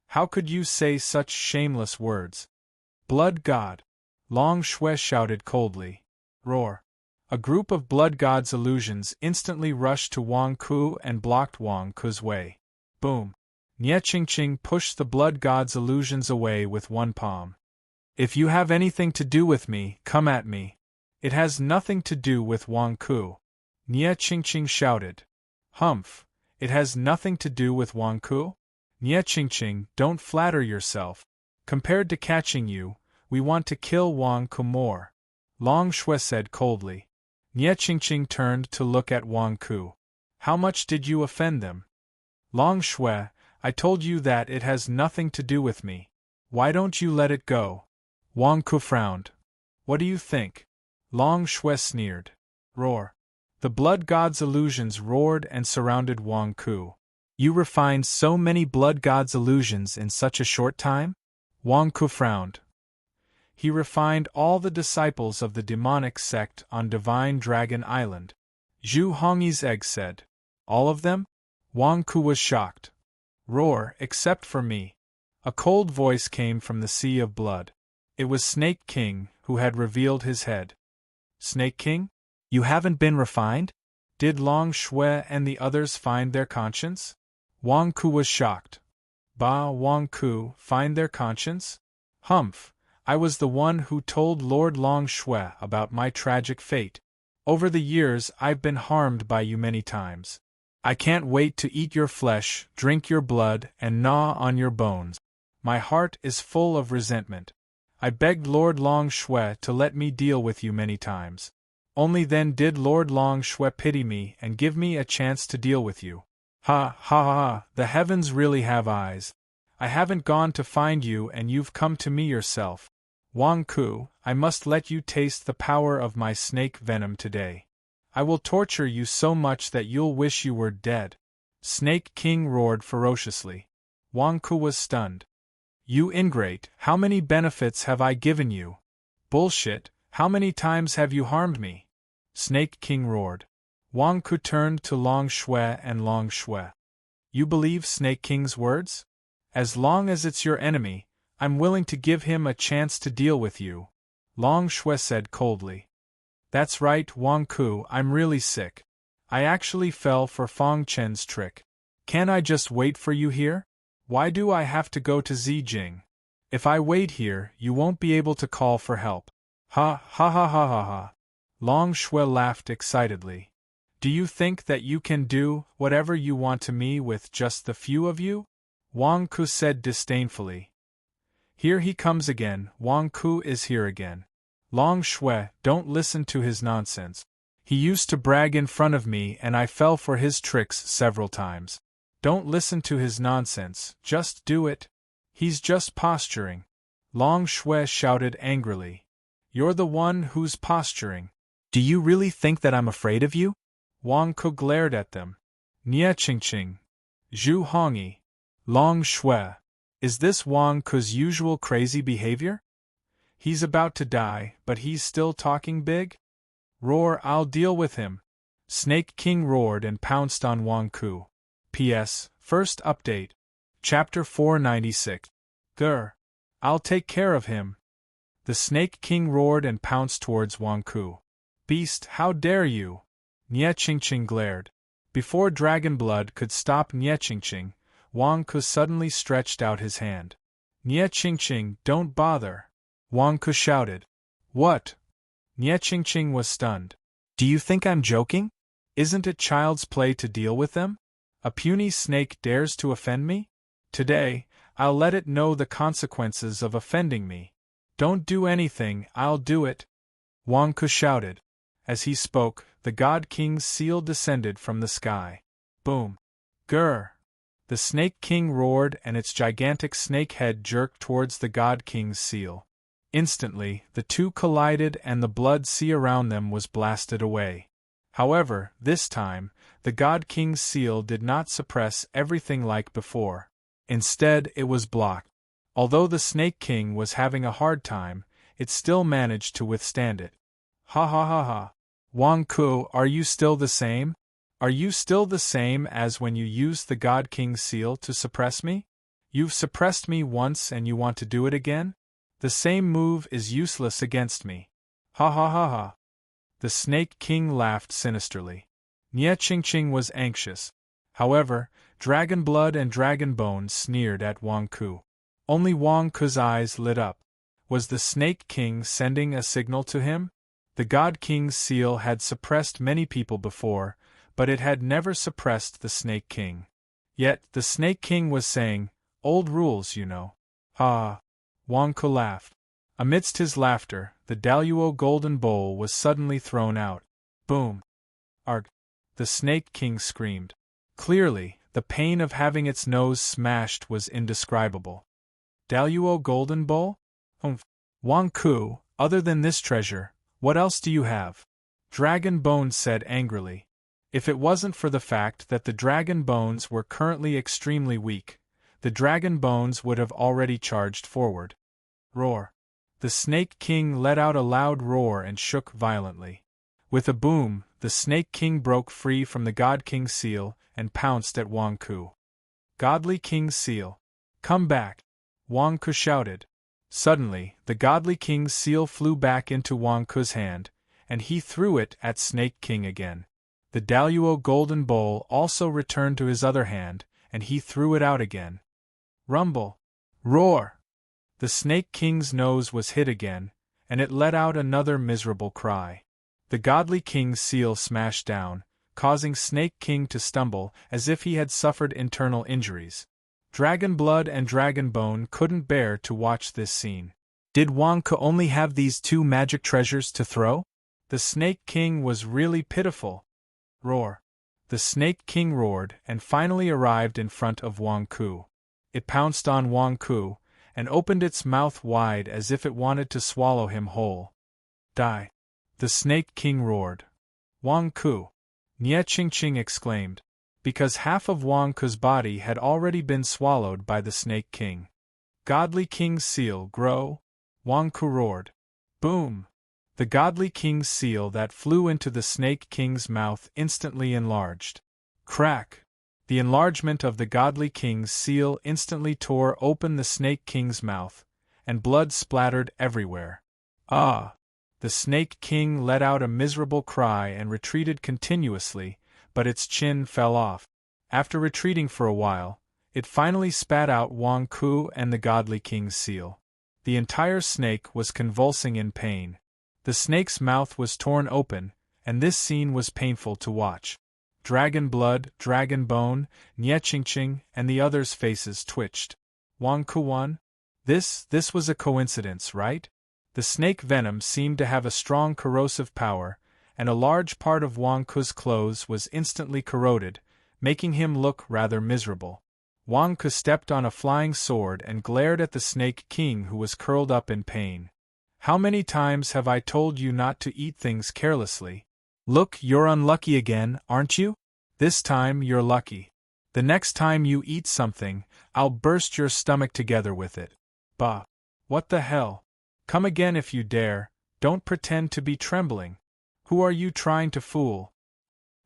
S1: How could you say such shameless words? Blood God! Long Shui shouted coldly. Roar! A group of Blood God's illusions instantly rushed to Wang Ku and blocked Wang Ku's way. Boom! Nie Qingqing pushed the Blood God's illusions away with one palm. If you have anything to do with me, come at me. It has nothing to do with Wang Ku. Nie Qingqing shouted. Humph! It has nothing to do with Wang Ku? Nie Qingqing, don't flatter yourself. Compared to catching you, we want to kill Wang Ku more. Long Shui said coldly. Nie Qingqing turned to look at Wang Ku. How much did you offend them? Long Shui, I told you that it has nothing to do with me. Why don't you let it go? Wang Ku frowned. What do you think? Long Shui sneered. Roar. The Blood God's illusions roared and surrounded Wang Ku. You refined so many Blood God's illusions in such a short time? Wang Ku frowned. He refined all the disciples of the demonic sect on Divine Dragon Island. Zhu Hongyi's egg said. All of them? Wang Ku was shocked. Roar, except for me. A cold voice came from the sea of blood. It was Snake King, who had revealed his head. Snake King? You haven't been refined? Did Long Shui and the others find their conscience? Wang Ku was shocked. Bah, Wang Ku, find their conscience? Humph, I was the one who told Lord Long Shui about my tragic fate. Over the years I've been harmed by you many times. I can't wait to eat your flesh, drink your blood, and gnaw on your bones. My heart is full of resentment. I begged Lord Long Shui to let me deal with you many times. Only then did Lord Long Shui pity me and give me a chance to deal with you. Ha ha ha, the heavens really have eyes. I haven't gone to find you and you've come to me yourself. Wang Ku, I must let you taste the power of my snake venom today. I will torture you so much that you'll wish you were dead. Snake King roared ferociously. Wang Ku was stunned. You ingrate, how many benefits have I given you? Bullshit, how many times have you harmed me? Snake King roared. Wang Ku turned to Long Shui and Long Shui. You believe Snake King's words? As long as it's your enemy, I'm willing to give him a chance to deal with you, Long Shui said coldly. That's right, Wang Ku, I'm really sick. I actually fell for Fong Chen's trick. Can't I just wait for you here? Why do I have to go to Zijing? If I wait here, you won't be able to call for help. Ha ha ha ha ha ha. Long Shui laughed excitedly. Do you think that you can do whatever you want to me with just the few of you? Wang Ku said disdainfully. Here he comes again, Wang Ku is here again. Long Shui, don't listen to his nonsense. He used to brag in front of me and I fell for his tricks several times. Don't listen to his nonsense, just do it. He's just posturing. Long Shui shouted angrily. You're the one who's posturing. Do you really think that I'm afraid of you? Wang Ku glared at them. Nia Qingqing. Zhu Hongyi. Long Shui. Is this Wang Ku's usual crazy behavior? He's about to die, but he's still talking big? Roar, I'll deal with him. Snake King roared and pounced on Wang Ku. P.S. First update. Chapter 496. Grr. I'll take care of him. The Snake King roared and pounced towards Wang Ku. Beast, how dare you? Nie Qingqing glared. Before Dragon Blood could stop Nie Qingqing, Wang Ku suddenly stretched out his hand. Nie Qingqing, don't bother. Wang Ku shouted. What? Nie Qingqing was stunned. Do you think I'm joking? Isn't it child's play to deal with them? A puny snake dares to offend me? Today, I'll let it know the consequences of offending me. Don't do anything, I'll do it. Wang Ku shouted. As he spoke, the God King's seal descended from the sky. Boom. Grr. The Snake King roared and its gigantic snake head jerked towards the God King's seal. Instantly, the two collided and the blood sea around them was blasted away. However, this time, the God King's seal did not suppress everything like before. Instead, it was blocked. Although the Snake King was having a hard time, it still managed to withstand it. Ha ha ha ha. Wang Ku, are you still the same? Are you still the same as when you used the God King's seal to suppress me? You've suppressed me once and you want to do it again? The same move is useless against me. Ha ha ha ha. The Snake King laughed sinisterly. Nie Qingqing was anxious. However, Dragon Blood and Dragon Bone sneered at Wang Ku. Only Wang Ku's eyes lit up. Was the Snake King sending a signal to him? The God King's seal had suppressed many people before, but it had never suppressed the Snake King. Yet, the Snake King was saying, old rules, you know. Ha! Wang Ku laughed. Amidst his laughter, the Daluo golden bowl was suddenly thrown out. Boom! Arg! The Snake King screamed. Clearly, the pain of having its nose smashed was indescribable. Daluo golden bowl? Humph! Wang Ku, other than this treasure, what else do you have? Dragon Bones said angrily. If it wasn't for the fact that the Dragon Bones were currently extremely weak, the Dragon Bones would have already charged forward. Roar! The Snake King let out a loud roar and shook violently. With a boom, the Snake King broke free from the God King's seal and pounced at Wang Ku. Godly King's seal! Come back! Wang Ku shouted. Suddenly, the Godly King's seal flew back into Wang Ku's hand, and he threw it at Snake King again. The Daluo golden bowl also returned to his other hand, and he threw it out again. Rumble! Roar! The Snake King's nose was hit again, and it let out another miserable cry. The Godly King's seal smashed down, causing Snake King to stumble as if he had suffered internal injuries. Dragon Blood and Dragon Bone couldn't bear to watch this scene. Did Wang Ku only have these two magic treasures to throw? The Snake King was really pitiful. Roar! The Snake King roared and finally arrived in front of Wang Ku. It pounced on Wang Ku, and opened its mouth wide as if it wanted to swallow him whole. Die! The Snake King roared. Wang Ku! Nie Qingqing exclaimed. because half of Wang Ku's body had already been swallowed by the Snake King. Godly King's seal grow? Wang Ku roared. Boom! The Godly King's seal that flew into the Snake King's mouth instantly enlarged. Crack! The enlargement of the Godly King's seal instantly tore open the Snake King's mouth, and blood splattered everywhere. Ah! The Snake King let out a miserable cry and retreated continuously, but its chin fell off. After retreating for a while, it finally spat out Wang Ku and the Godly King's seal. The entire snake was convulsing in pain. The snake's mouth was torn open, and this scene was painful to watch. Dragon blood, dragon bone, Niechingching, and the others' faces twitched. Wang Ku won? This was a coincidence, right? The snake venom seemed to have a strong corrosive power, and a large part of Wang Ku's clothes was instantly corroded, making him look rather miserable. Wang Ku stepped on a flying sword and glared at the Snake King, who was curled up in pain. How many times have I told you not to eat things carelessly? Look, you're unlucky again, aren't you? This time you're lucky. The next time you eat something, I'll burst your stomach together with it. Bah! What the hell? Come again if you dare, don't pretend to be trembling. Who are you trying to fool?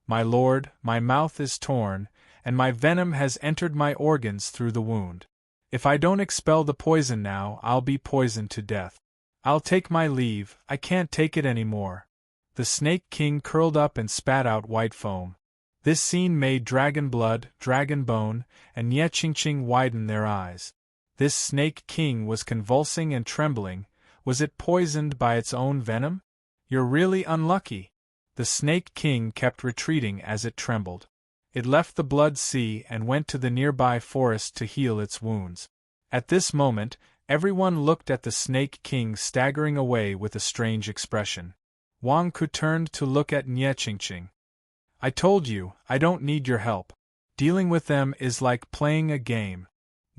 S1: My lord, my mouth is torn, and my venom has entered my organs through the wound. If I don't expel the poison now, I'll be poisoned to death. I'll take my leave, I can't take it any more. The Snake King curled up and spat out white foam. This scene made Dragon Blood, Dragon Bone, and Niechingching widen their eyes. This Snake King was convulsing and trembling. Was it poisoned by its own venom? You're really unlucky. The Snake King kept retreating as it trembled. It left the blood sea and went to the nearby forest to heal its wounds. At this moment, everyone looked at the Snake King staggering away with a strange expression. Wang Ku turned to look at Niechingching. I told you, I don't need your help. Dealing with them is like playing a game.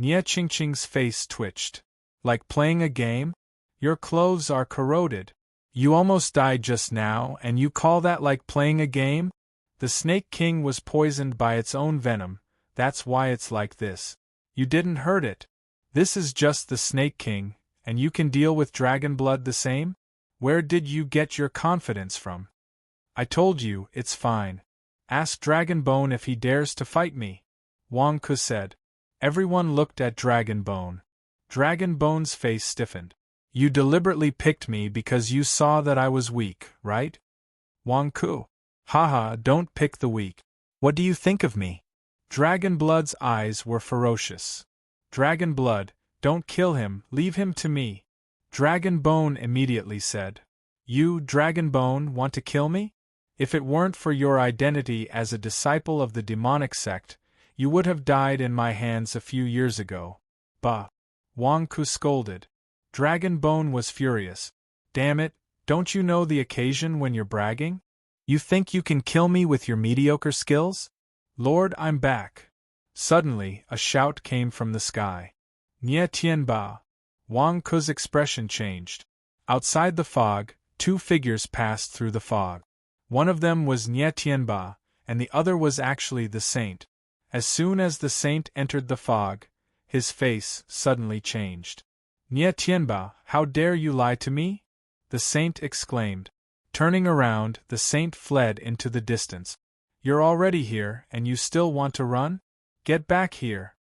S1: Niechingching's face twitched. Like playing a game? Your clothes are corroded. You almost died just now, and you call that like playing a game? The Snake King was poisoned by its own venom, that's why it's like this. You didn't hurt it. This is just the Snake King, and you can deal with dragon blood the same? Where did you get your confidence from? I told you, it's fine. Ask Dragon Bone if he dares to fight me. Wang Ku said. Everyone looked at Dragon Bone. Dragon Bone's face stiffened. You deliberately picked me because you saw that I was weak, right? Wang Ku. Haha, don't pick the weak. What do you think of me? Dragon Blood's eyes were ferocious. Dragon Blood, don't kill him, leave him to me. Dragon Bone immediately said. You, Dragon Bone, want to kill me? If it weren't for your identity as a disciple of the demonic sect, you would have died in my hands a few years ago. Bah! Wang Ku scolded. Dragon Bone was furious. Damn it, don't you know the occasion when you're bragging? You think you can kill me with your mediocre skills? Lord, I'm back. Suddenly, a shout came from the sky. Nie Tianba! Wang Ku's expression changed. Outside the fog, two figures passed through the fog. One of them was Nie Tianba, and the other was actually the saint. As soon as the saint entered the fog, his face suddenly changed. Nie Tianba, how dare you lie to me? The saint exclaimed. Turning around, the saint fled into the distance. You're already here, and you still want to run? Get back here!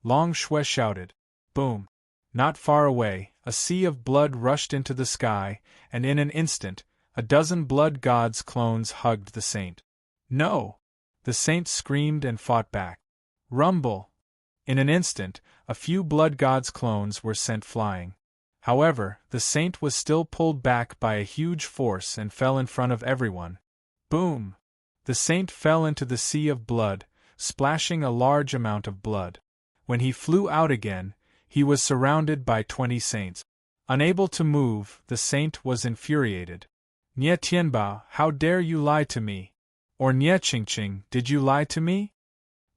S1: Long Shui shouted. Boom! Not far away, a sea of blood rushed into the sky, and in an instant, a dozen blood gods' clones hugged the saint. No! The saint screamed and fought back. Rumble! In an instant, a few blood gods' clones were sent flying. However, the saint was still pulled back by a huge force and fell in front of everyone. Boom! The saint fell into the sea of blood, splashing a large amount of blood. When he flew out again, he was surrounded by 20 saints. Unable to move, the saint was infuriated. Nie Tianba, how dare you lie to me? Or Nie Qingqing, did you lie to me?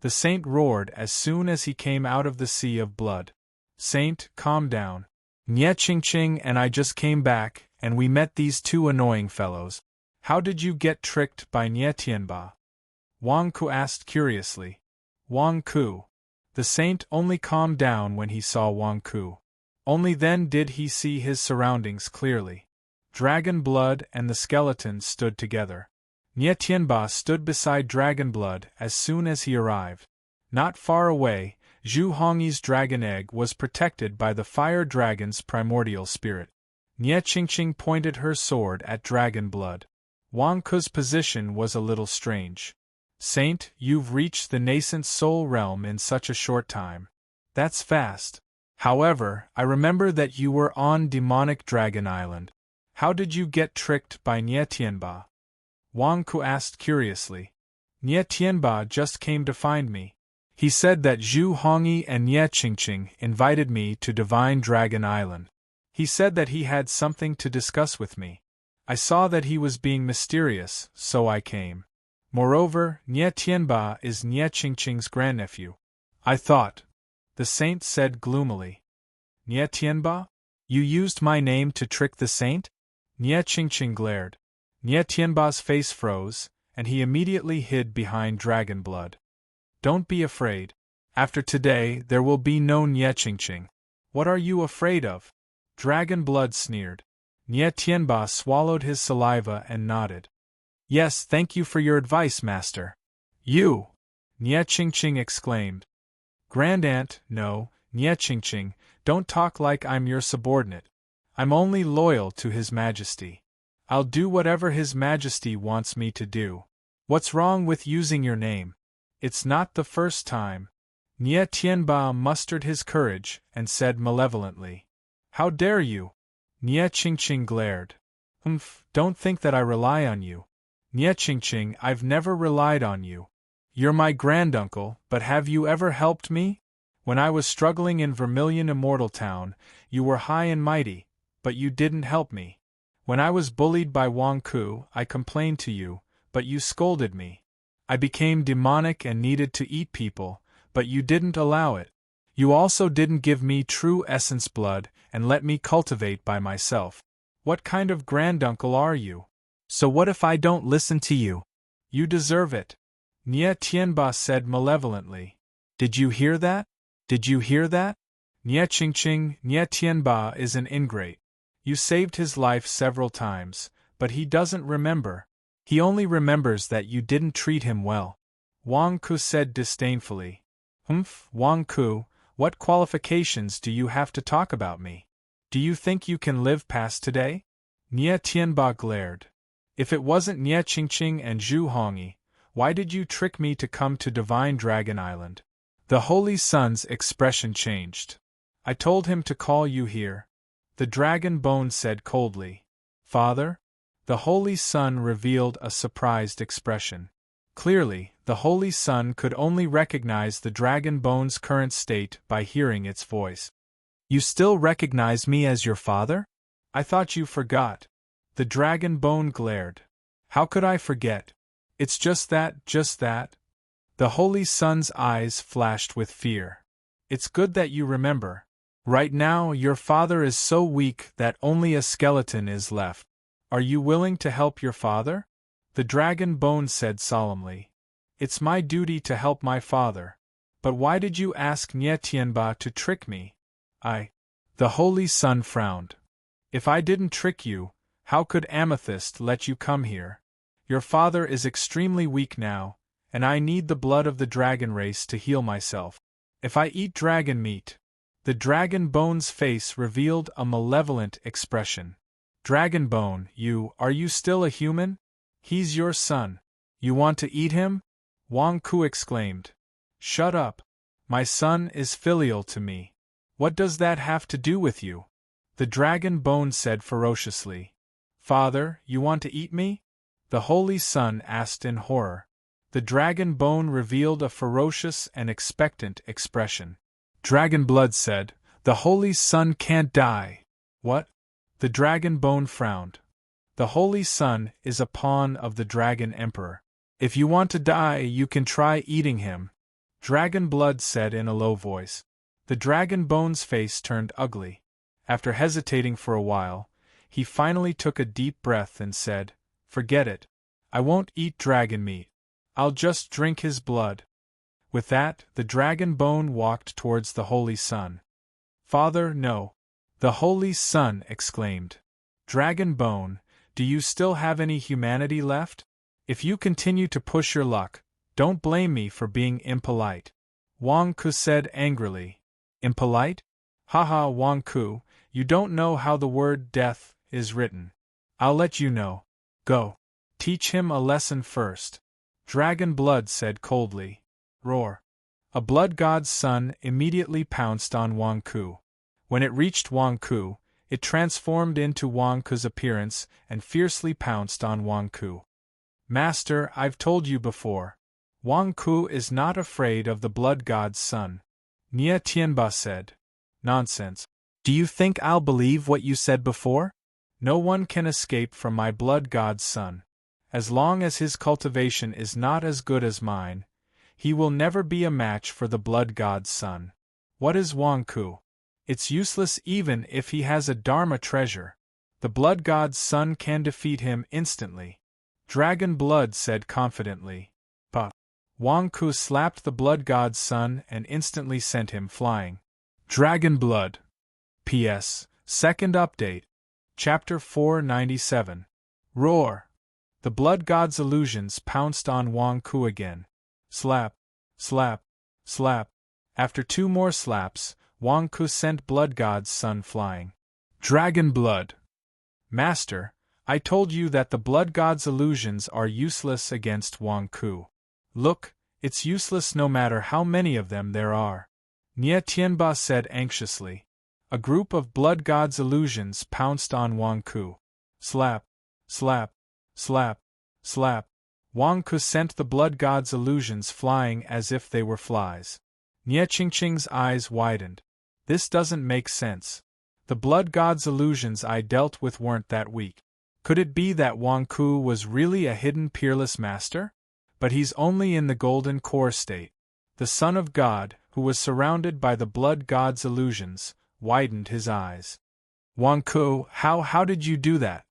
S1: The saint roared as soon as he came out of the sea of blood. Saint, calm down. Nie Qingqing and I just came back, and we met these two annoying fellows. How did you get tricked by Nie Tianba? Wang Ku asked curiously. Wang Ku. The saint only calmed down when he saw Wang Ku. Only then did he see his surroundings clearly. Dragon Blood and the skeleton stood together. Nie Tianba stood beside Dragon Blood as soon as he arrived. Not far away, Zhu Hongyi's dragon egg was protected by the fire dragon's primordial spirit. Nie Qingqing pointed her sword at Dragon Blood. Wang Ku's position was a little strange. Saint, you've reached the nascent soul realm in such a short time. That's fast. However, I remember that you were on demonic Dragon Island. How did you get tricked by Nie Tianba? Wang Ku asked curiously. Nie Tianba just came to find me. He said that Zhu Hongyi and Nie Qingqing invited me to Divine Dragon Island. He said that he had something to discuss with me. I saw that he was being mysterious, so I came. Moreover, Nie Tianba is Nie Qingqing's grandnephew. I thought. The saint said gloomily. Nie Tianba? You used my name to trick the saint? Nie Qingqing glared. Nie Tianba's face froze, and he immediately hid behind Dragon Blood. Don't be afraid. After today, there will be no Nie Qingqing. What are you afraid of? Dragon Blood sneered. Nie Tianba swallowed his saliva and nodded. Yes, thank you for your advice, master. You! Nie Qingqing exclaimed. Grandaunt, no, Nie Qingqing, don't talk like I'm your subordinate. I'm only loyal to His Majesty. I'll do whatever His Majesty wants me to do. What's wrong with using your name? It's not the first time. Nie Tianba mustered his courage and said malevolently. How dare you? Nie Qingqing glared. Don't think that I rely on you. Nie Qingqing, I've never relied on you. You're my granduncle, but have you ever helped me? When I was struggling in Vermilion Immortal Town, you were high and mighty, but you didn't help me. When I was bullied by Wang Ku, I complained to you, but you scolded me. I became demonic and needed to eat people, but you didn't allow it. You also didn't give me true essence blood and let me cultivate by myself. What kind of granduncle are you? So what if I don't listen to you? You deserve it. Nie Tianba said malevolently. Did you hear that? Did you hear that? Nie Qingqing, Nie Tianba is an ingrate. You saved his life several times, but he doesn't remember. He only remembers that you didn't treat him well. Wang Ku said disdainfully. Wang Ku, what qualifications do you have to talk about me? Do you think you can live past today? Nie Tianba glared. If it wasn't Nie Qingqing and Zhu Hongyi, why did you trick me to come to Divine Dragon Island? The Holy Sun's expression changed. I told him to call you here. The Dragon Bone said coldly. Father? The Holy Sun revealed a surprised expression. Clearly, the Holy Sun could only recognize the Dragon Bone's current state by hearing its voice. You still recognize me as your father? I thought you forgot. The Dragon Bone glared. How could I forget? It's just that. The Holy Sun's eyes flashed with fear. It's good that you remember. Right now, your father is so weak that only a skeleton is left. Are you willing to help your father? The Dragon Bone said solemnly. It's my duty to help my father. But why did you ask Nie Tianba to trick me? The Holy Sun frowned. If I didn't trick you, how could Amethyst let you come here? Your father is extremely weak now, and I need the blood of the dragon race to heal myself. If I eat dragon meat... The Dragon Bone's face revealed a malevolent expression. Dragon Bone, are you still a human? He's your son. You want to eat him? Wang Ku exclaimed. Shut up. My son is filial to me. What does that have to do with you? The Dragon Bone said ferociously. Father, you want to eat me? The Holy Sun asked in horror. The Dragon Bone revealed a ferocious and expectant expression. Dragon Blood said, The Holy Sun can't die. What? The Dragon Bone frowned. The Holy Sun is a pawn of the Dragon Emperor. If you want to die, you can try eating him. Dragon Blood said in a low voice. The Dragon Bone's face turned ugly. After hesitating for a while, he finally took a deep breath and said, Forget it. I won't eat dragon meat. I'll just drink his blood. With that, the dragon bone walked towards the Holy Sun. Father, no. The Holy Sun exclaimed. Dragon bone, do you still have any humanity left? If you continue to push your luck, don't blame me for being impolite. Wang Ku said angrily. Impolite? Haha, Wang Ku, you don't know how the word death is written. I'll let you know. Go. Teach him a lesson first. Dragon Blood said coldly. Roar. A blood god's son immediately pounced on Wang Ku. When it reached Wang Ku, it transformed into Wang Ku's appearance and fiercely pounced on Wang Ku. Master, I've told you before. Wang Ku is not afraid of the blood god's son. Nia Tianba said. Nonsense. Do you think I'll believe what you said before? No one can escape from my blood god's son. As long as his cultivation is not as good as mine, he will never be a match for the blood god's son. What is Wang Ku? It's useless even if he has a Dharma treasure. The blood god's son can defeat him instantly. Dragon Blood said confidently. Bah! Wang Ku slapped the blood god's son and instantly sent him flying. Dragon Blood. P.S. Second update. Chapter 497. Roar! The blood god's illusions pounced on Wang Ku again. Slap, slap, slap. After 2 more slaps, Wang Ku sent blood god's son flying. Dragon Blood. Master, I told you that the blood god's illusions are useless against Wang Ku. Look, it's useless no matter how many of them there are. Nia Tianba said anxiously. A group of blood god's illusions pounced on Wang Ku. Slap, slap, slap, slap. Wang Ku sent the blood god's illusions flying as if they were flies. Nia Qingqing's eyes widened. This doesn't make sense. The blood god's illusions I dealt with weren't that weak. Could it be that Wang Ku was really a hidden peerless master? But he's only in the golden core state. The Son of God, who was surrounded by the blood god's illusions, widened his eyes. Wang Ku, how did you do that?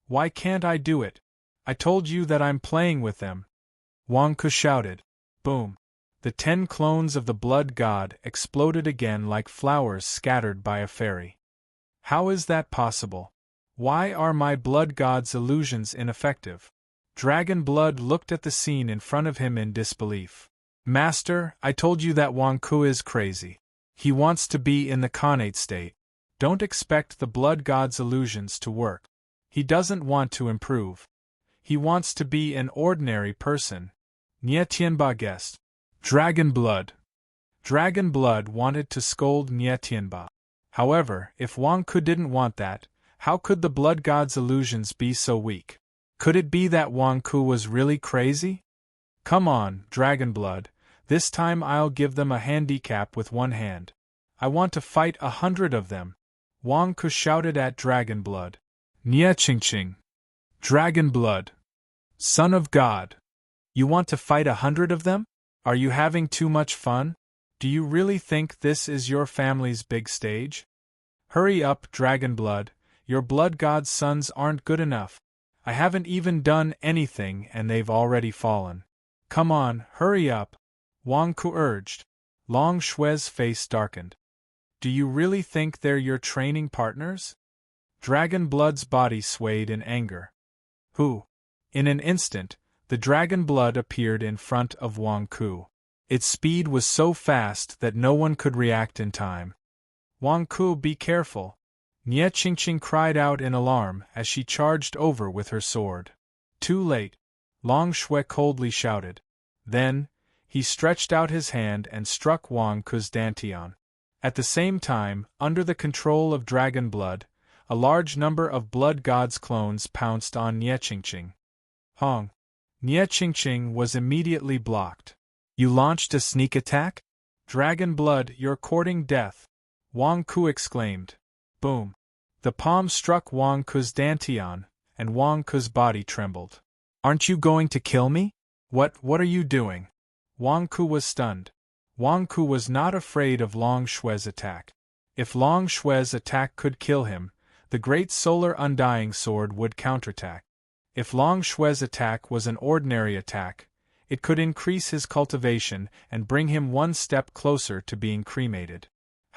S1: Why can't I do it? I told you that I'm playing with them. Wang Ku shouted. Boom. The 10 clones of the blood god exploded again like flowers scattered by a fairy. How is that possible? Why are my blood god's illusions ineffective? Dragon Blood looked at the scene in front of him in disbelief. Master, I told you that Wang Ku is crazy. He wants to be in the connate state. Don't expect the blood god's illusions to work. He doesn't want to improve. He wants to be an ordinary person. Nia Tianba guessed. Dragon Blood. Dragon Blood wanted to scold Nia Tianba. However, if Wang Ku didn't want that, how could the blood god's illusions be so weak? Could it be that Wang Ku was really crazy? Come on, Dragon Blood. This time I'll give them a handicap with one hand. I want to fight 100 of them. Wang Ku shouted at Dragon Blood. Nia Qingqing. Dragon Blood. Son of God. You want to fight 100 of them? Are you having too much fun? Do you really think this is your family's big stage? Hurry up, Dragon Blood. Your blood god's sons aren't good enough. I haven't even done anything and they've already fallen. Come on, hurry up. Wang Ku urged. Long Shui's face darkened. Do you really think they're your training partners? Dragon Blood's body swayed in anger. Who? In an instant, the Dragon Blood appeared in front of Wang Ku. Its speed was so fast that no one could react in time. Wang Ku, be careful. Nia Qingqing cried out in alarm as she charged over with her sword. Too late, Long Shui coldly shouted. Then, he stretched out his hand and struck Wang Ku's dantian. At the same time, under the control of Dragon Blood, a large number of blood god's clones pounced on Nia Qingqing. Hong! Nia Qingqing was immediately blocked. You launched a sneak attack? Dragon Blood, you're courting death! Wang Ku exclaimed. Boom! The palm struck Wang Ku's dantian, and Wang Ku's body trembled. Aren't you going to kill me? What are you doing? Wang Ku was stunned. Wang Ku was not afraid of Long Shui's attack. If Long Shui's attack could kill him, the Great Solar Undying Sword would counterattack. If Long Shui's attack was an ordinary attack, It could increase his cultivation and bring him one step closer to being cremated.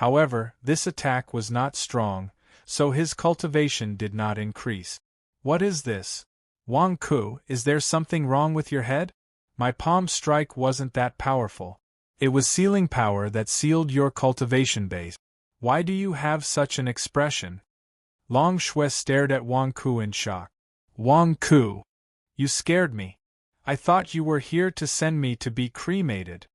S1: However, this attack was not strong, so his cultivation did not increase. What is this? Wang Ku, is there something wrong with your head? My palm strike wasn't that powerful. It was sealing power that sealed your cultivation base. Why do you have such an expression? Long Shui stared at Wang Ku in shock. Wang Ku, you scared me. I thought you were here to send me to be cremated.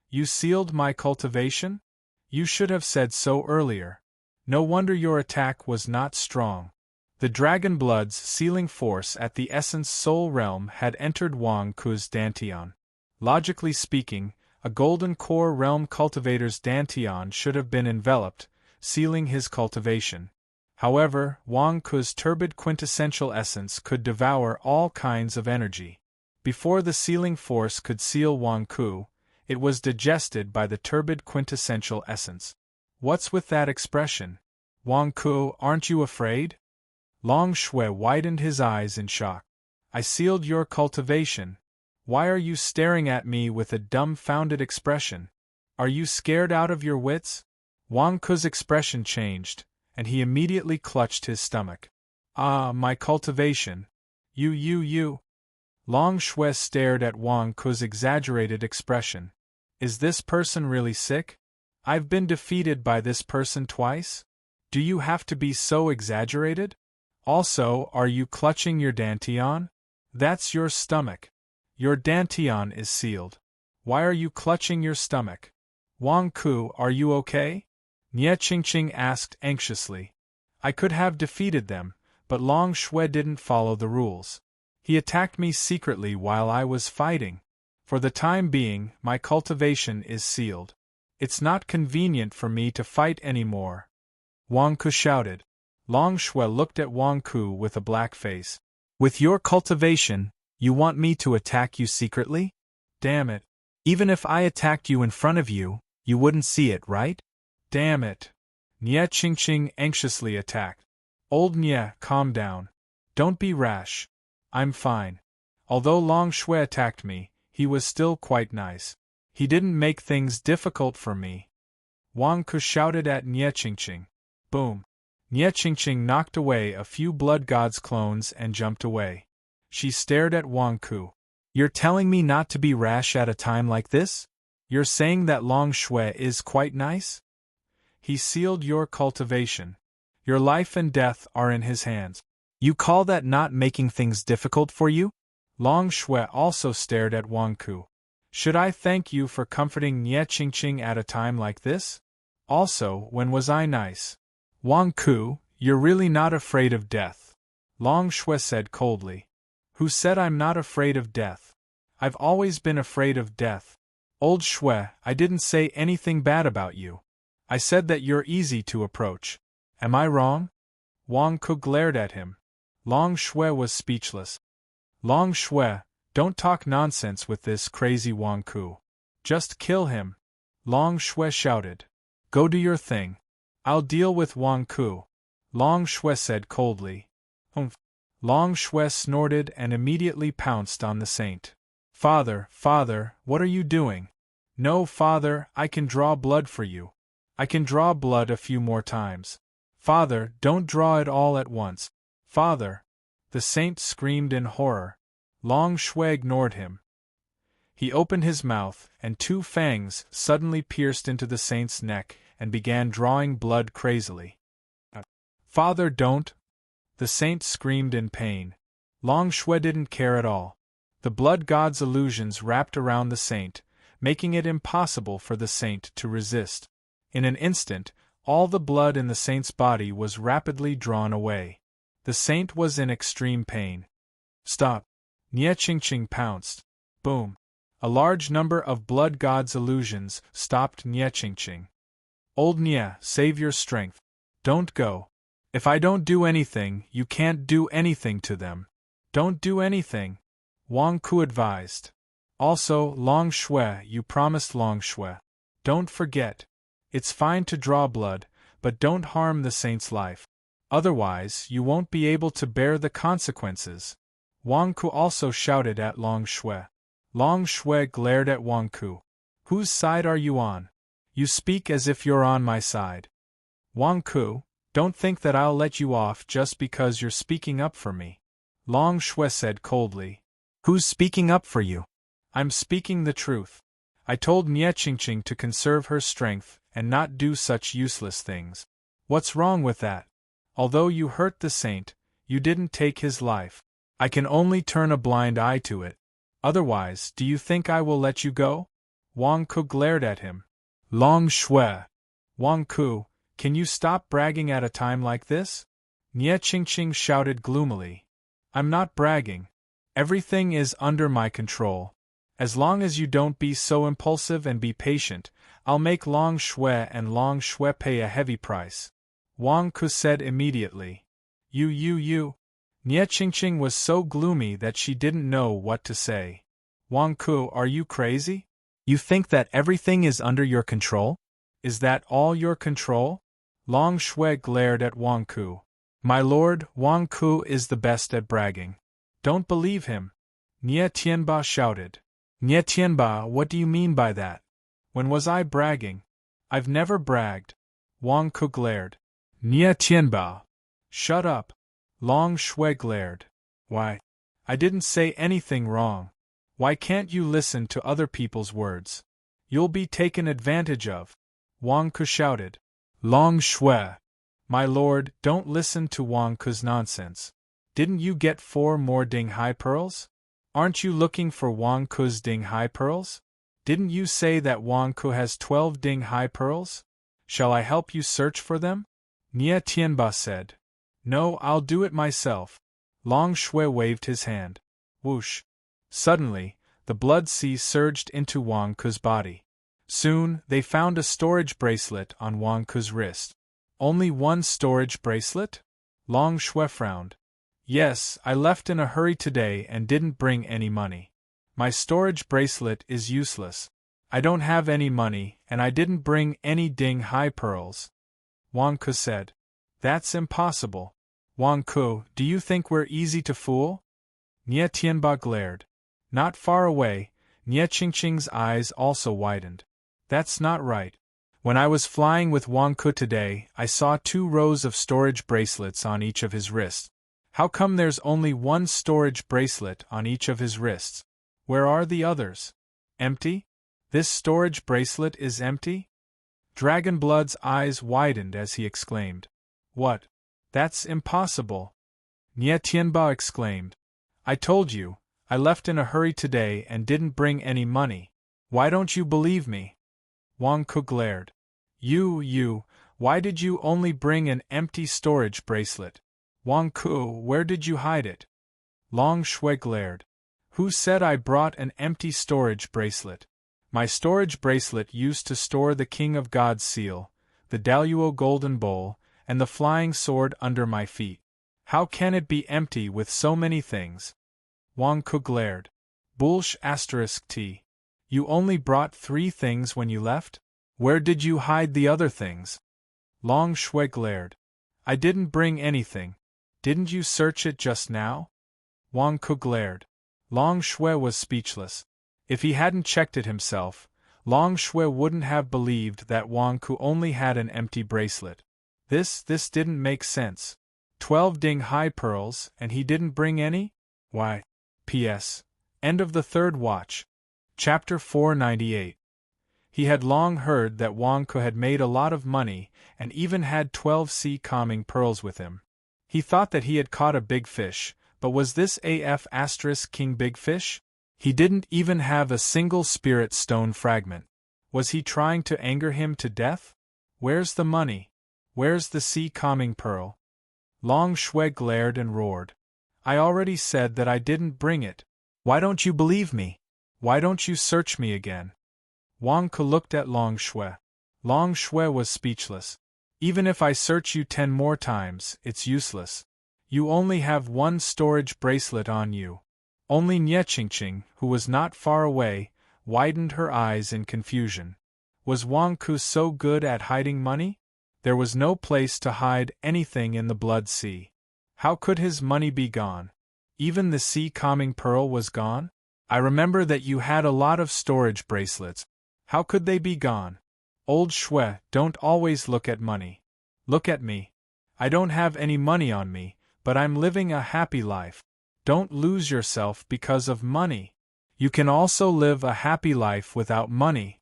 S1: You sealed my cultivation? You should have said so earlier. No wonder your attack was not strong. The dragon blood's sealing force at the essence soul realm had entered Wang Ku's dantian. Logically speaking, a golden core realm cultivator's dantian should have been enveloped, sealing his cultivation. However, Wang Ku's turbid quintessential essence could devour all kinds of energy. Before the sealing force could seal Wang Ku, it was digested by the turbid quintessential essence. What's with that expression? Wang Ku, aren't you afraid? Long Shui widened his eyes in shock. I sealed your cultivation. Why are you staring at me with a dumbfounded expression? Are you scared out of your wits? Wang Ku's expression changed, and he immediately clutched his stomach. Ah, my cultivation. You. Long Shui stared at Wang Ku's exaggerated expression. Is this person really sick? I've been defeated by this person twice? Do you have to be so exaggerated? Also, are you clutching your dantian? That's your stomach. Your dantian is sealed. Why are you clutching your stomach? Wang Ku, are you okay? Nie Qingqing asked anxiously. I could have defeated them, but Long Shui didn't follow the rules. He attacked me secretly while I was fighting. For the time being, my cultivation is sealed. It's not convenient for me to fight anymore. Wang Ku shouted. Long Shui looked at Wang Ku with a black face. With your cultivation, you want me to attack you secretly? Damn it. Even if I attacked you in front of you, you wouldn't see it, right? Damn it. Nie Qingqing anxiously attacked. Old Nie, calm down. Don't be rash. I'm fine. Although Long Shui attacked me, he was still quite nice. He didn't make things difficult for me. Wang Ku shouted at Nie Qingqing. Boom. Nie Qingqing knocked away a few Blood God's clones and jumped away. She stared at Wang Ku. You're telling me not to be rash at a time like this? You're saying that Long Shui is quite nice? He sealed your cultivation. Your life and death are in his hands. You call that not making things difficult for you? Long Shui also stared at Wang Ku. Should I thank you for comforting Nie Qingqing at a time like this? Also, when was I nice? Wang Ku, you're really not afraid of death. Long Shui said coldly. Who said I'm not afraid of death? I've always been afraid of death. Old Shui, I didn't say anything bad about you. I said that you're easy to approach. Am I wrong? Wang Ku glared at him. Long Shui was speechless. Long Shui, don't talk nonsense with this crazy Wang Ku. Just kill him. Long Shui shouted. Go do your thing. I'll deal with Wang Ku. Long Shui said coldly. Humph. Long Shui snorted and immediately pounced on the saint. Father, what are you doing? No, father, I can draw blood for you. I can draw blood a few more times. Father, don't draw it all at once. Father! The saint screamed in horror. Long Shui ignored him. He opened his mouth, and two fangs suddenly pierced into the saint's neck and began drawing blood crazily. Father, don't! The saint screamed in pain. Long Shui didn't care at all. The blood god's illusions wrapped around the saint, making it impossible for the saint to resist. In an instant, all the blood in the saint's body was rapidly drawn away. The saint was in extreme pain. Stop! Nie Qingqing pounced. Boom! A large number of blood god's illusions stopped Nie Qingqing. Old Nie, save your strength. Don't go. If I don't do anything, you can't do anything to them. Don't do anything. Wang Ku advised. Also, Long Shui, you promised Long Shui. Don't forget. It's fine to draw blood, but don't harm the saint's life. Otherwise, you won't be able to bear the consequences. Wang Ku also shouted at Long Shui. Long Shui glared at Wang Ku. Whose side are you on? You speak as if you're on my side. Wang Ku, don't think that I'll let you off just because you're speaking up for me. Long Shui said coldly. Who's speaking up for you? I'm speaking the truth. I told Nie Qingqing to conserve her strength and not do such useless things. What's wrong with that? Although you hurt the saint, you didn't take his life. I can only turn a blind eye to it. Otherwise, do you think I will let you go? Wang Ku glared at him. Long Shui. Wang Ku, can you stop bragging at a time like this? Nie Qingqing shouted gloomily. I'm not bragging. Everything is under my control. As long as you don't be so impulsive and be patient, I'll make Long Shui and Long Shui pay a heavy price. Wang Ku said immediately. You. Nie Qingqing was so gloomy that she didn't know what to say. Wang Ku, are you crazy? You think that everything is under your control? Is that all your control? Long Shui glared at Wang Ku. My lord, Wang Ku is the best at bragging. Don't believe him. Nie Tianba shouted. Nie Tianba, what do you mean by that? When was I bragging? I've never bragged. Wang Ku glared. Nie Tianba. Shut up. Long Shui glared. Why? I didn't say anything wrong. Why can't you listen to other people's words? You'll be taken advantage of. Wang Ku shouted. Long Shui. My lord, don't listen to Wang Ku's nonsense. Didn't you get 4 more Ding Hai pearls? Aren't you looking for Wang Ku's Ding Hai pearls? Didn't you say that Wang Ku has 12 Ding Hai pearls? Shall I help you search for them? Nie Tianba said. No, I'll do it myself. Long Shui waved his hand. Whoosh. Suddenly, the blood sea surged into Wang Ku's body. Soon, they found a storage bracelet on Wang Ku's wrist. Only one storage bracelet? Long Shui frowned. Yes, I left in a hurry today and didn't bring any money. My storage bracelet is useless. I don't have any money, and I didn't bring any Ding Hai pearls. Wang Ku said. That's impossible. Wang Ku, do you think we're easy to fool? Nie Tianba glared. Not far away, Nie Qingqing's eyes also widened. That's not right. When I was flying with Wang Ku today, I saw 2 rows of storage bracelets on each of his wrists. How come there's only one storage bracelet on each of his wrists? Where are the others? Empty? This storage bracelet is empty? Dragonblood's eyes widened as he exclaimed. What? That's impossible. Nie Tianba exclaimed. I told you, I left in a hurry today and didn't bring any money. Why don't you believe me? Wang Ku glared. You, why did you only bring an empty storage bracelet? Wang Ku, where did you hide it? Long Shui glared. Who said I brought an empty storage bracelet? My storage bracelet used to store the King of God's seal, the Daluo golden bowl, and the flying sword under my feet. How can it be empty with so many things? Wang Ku glared. Bullsh *t. You only brought 3 things when you left? Where did you hide the other things? Long Shui glared. I didn't bring anything. Didn't you search it just now? Wang Ku glared. Long Shui was speechless. If he hadn't checked it himself, Long Shui wouldn't have believed that Wang Ku only had an empty bracelet. This didn't make sense. 12 Ding Hai pearls, and he didn't bring any? Why? P.S. End of the 3rd watch. Chapter 498. He had long heard that Wang Ku had made a lot of money and even had 12 sea-calming pearls with him. He thought that he had caught a big fish, but was this AF * King Big Fish? He didn't even have a single spirit stone fragment. Was he trying to anger him to death? Where's the money? Where's the sea-calming pearl? Long Shui glared and roared. I already said that I didn't bring it. Why don't you believe me? Why don't you search me again? Wang Ku looked at Long Shui. Long Shui was speechless. Even if I search you 10 more times, it's useless. You only have 1 storage bracelet on you. Only Nie Qingqing, who was not far away, widened her eyes in confusion. Was Wang Ku so good at hiding money? There was no place to hide anything in the Blood Sea. How could his money be gone? Even the sea-calming pearl was gone? I remember that you had a lot of storage bracelets. How could they be gone? Old Shui, don't always look at money. Look at me. I don't have any money on me, but I'm living a happy life. Don't lose yourself because of money. You can also live a happy life without money.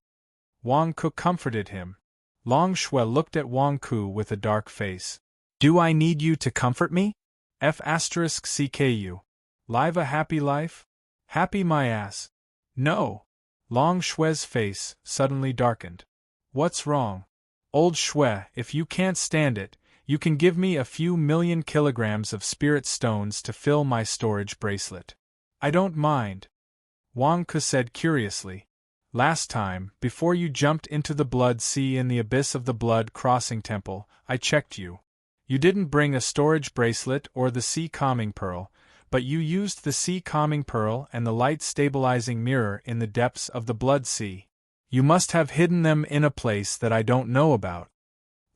S1: Wang Ku comforted him. Long Shui looked at Wang Ku with a dark face. Do I need you to comfort me? F*CKU. Live a happy life? Happy my ass. No. Long Shui's face suddenly darkened. What's wrong? Old Shui, if you can't stand it, you can give me a few million kilograms of spirit stones to fill my storage bracelet. I don't mind. Wang Ku said curiously. Last time, before you jumped into the blood sea in the abyss of the blood crossing temple, I checked you. You didn't bring a storage bracelet or the sea calming pearl, but you used the sea calming pearl and the light stabilizing mirror in the depths of the blood sea. You must have hidden them in a place that I don't know about.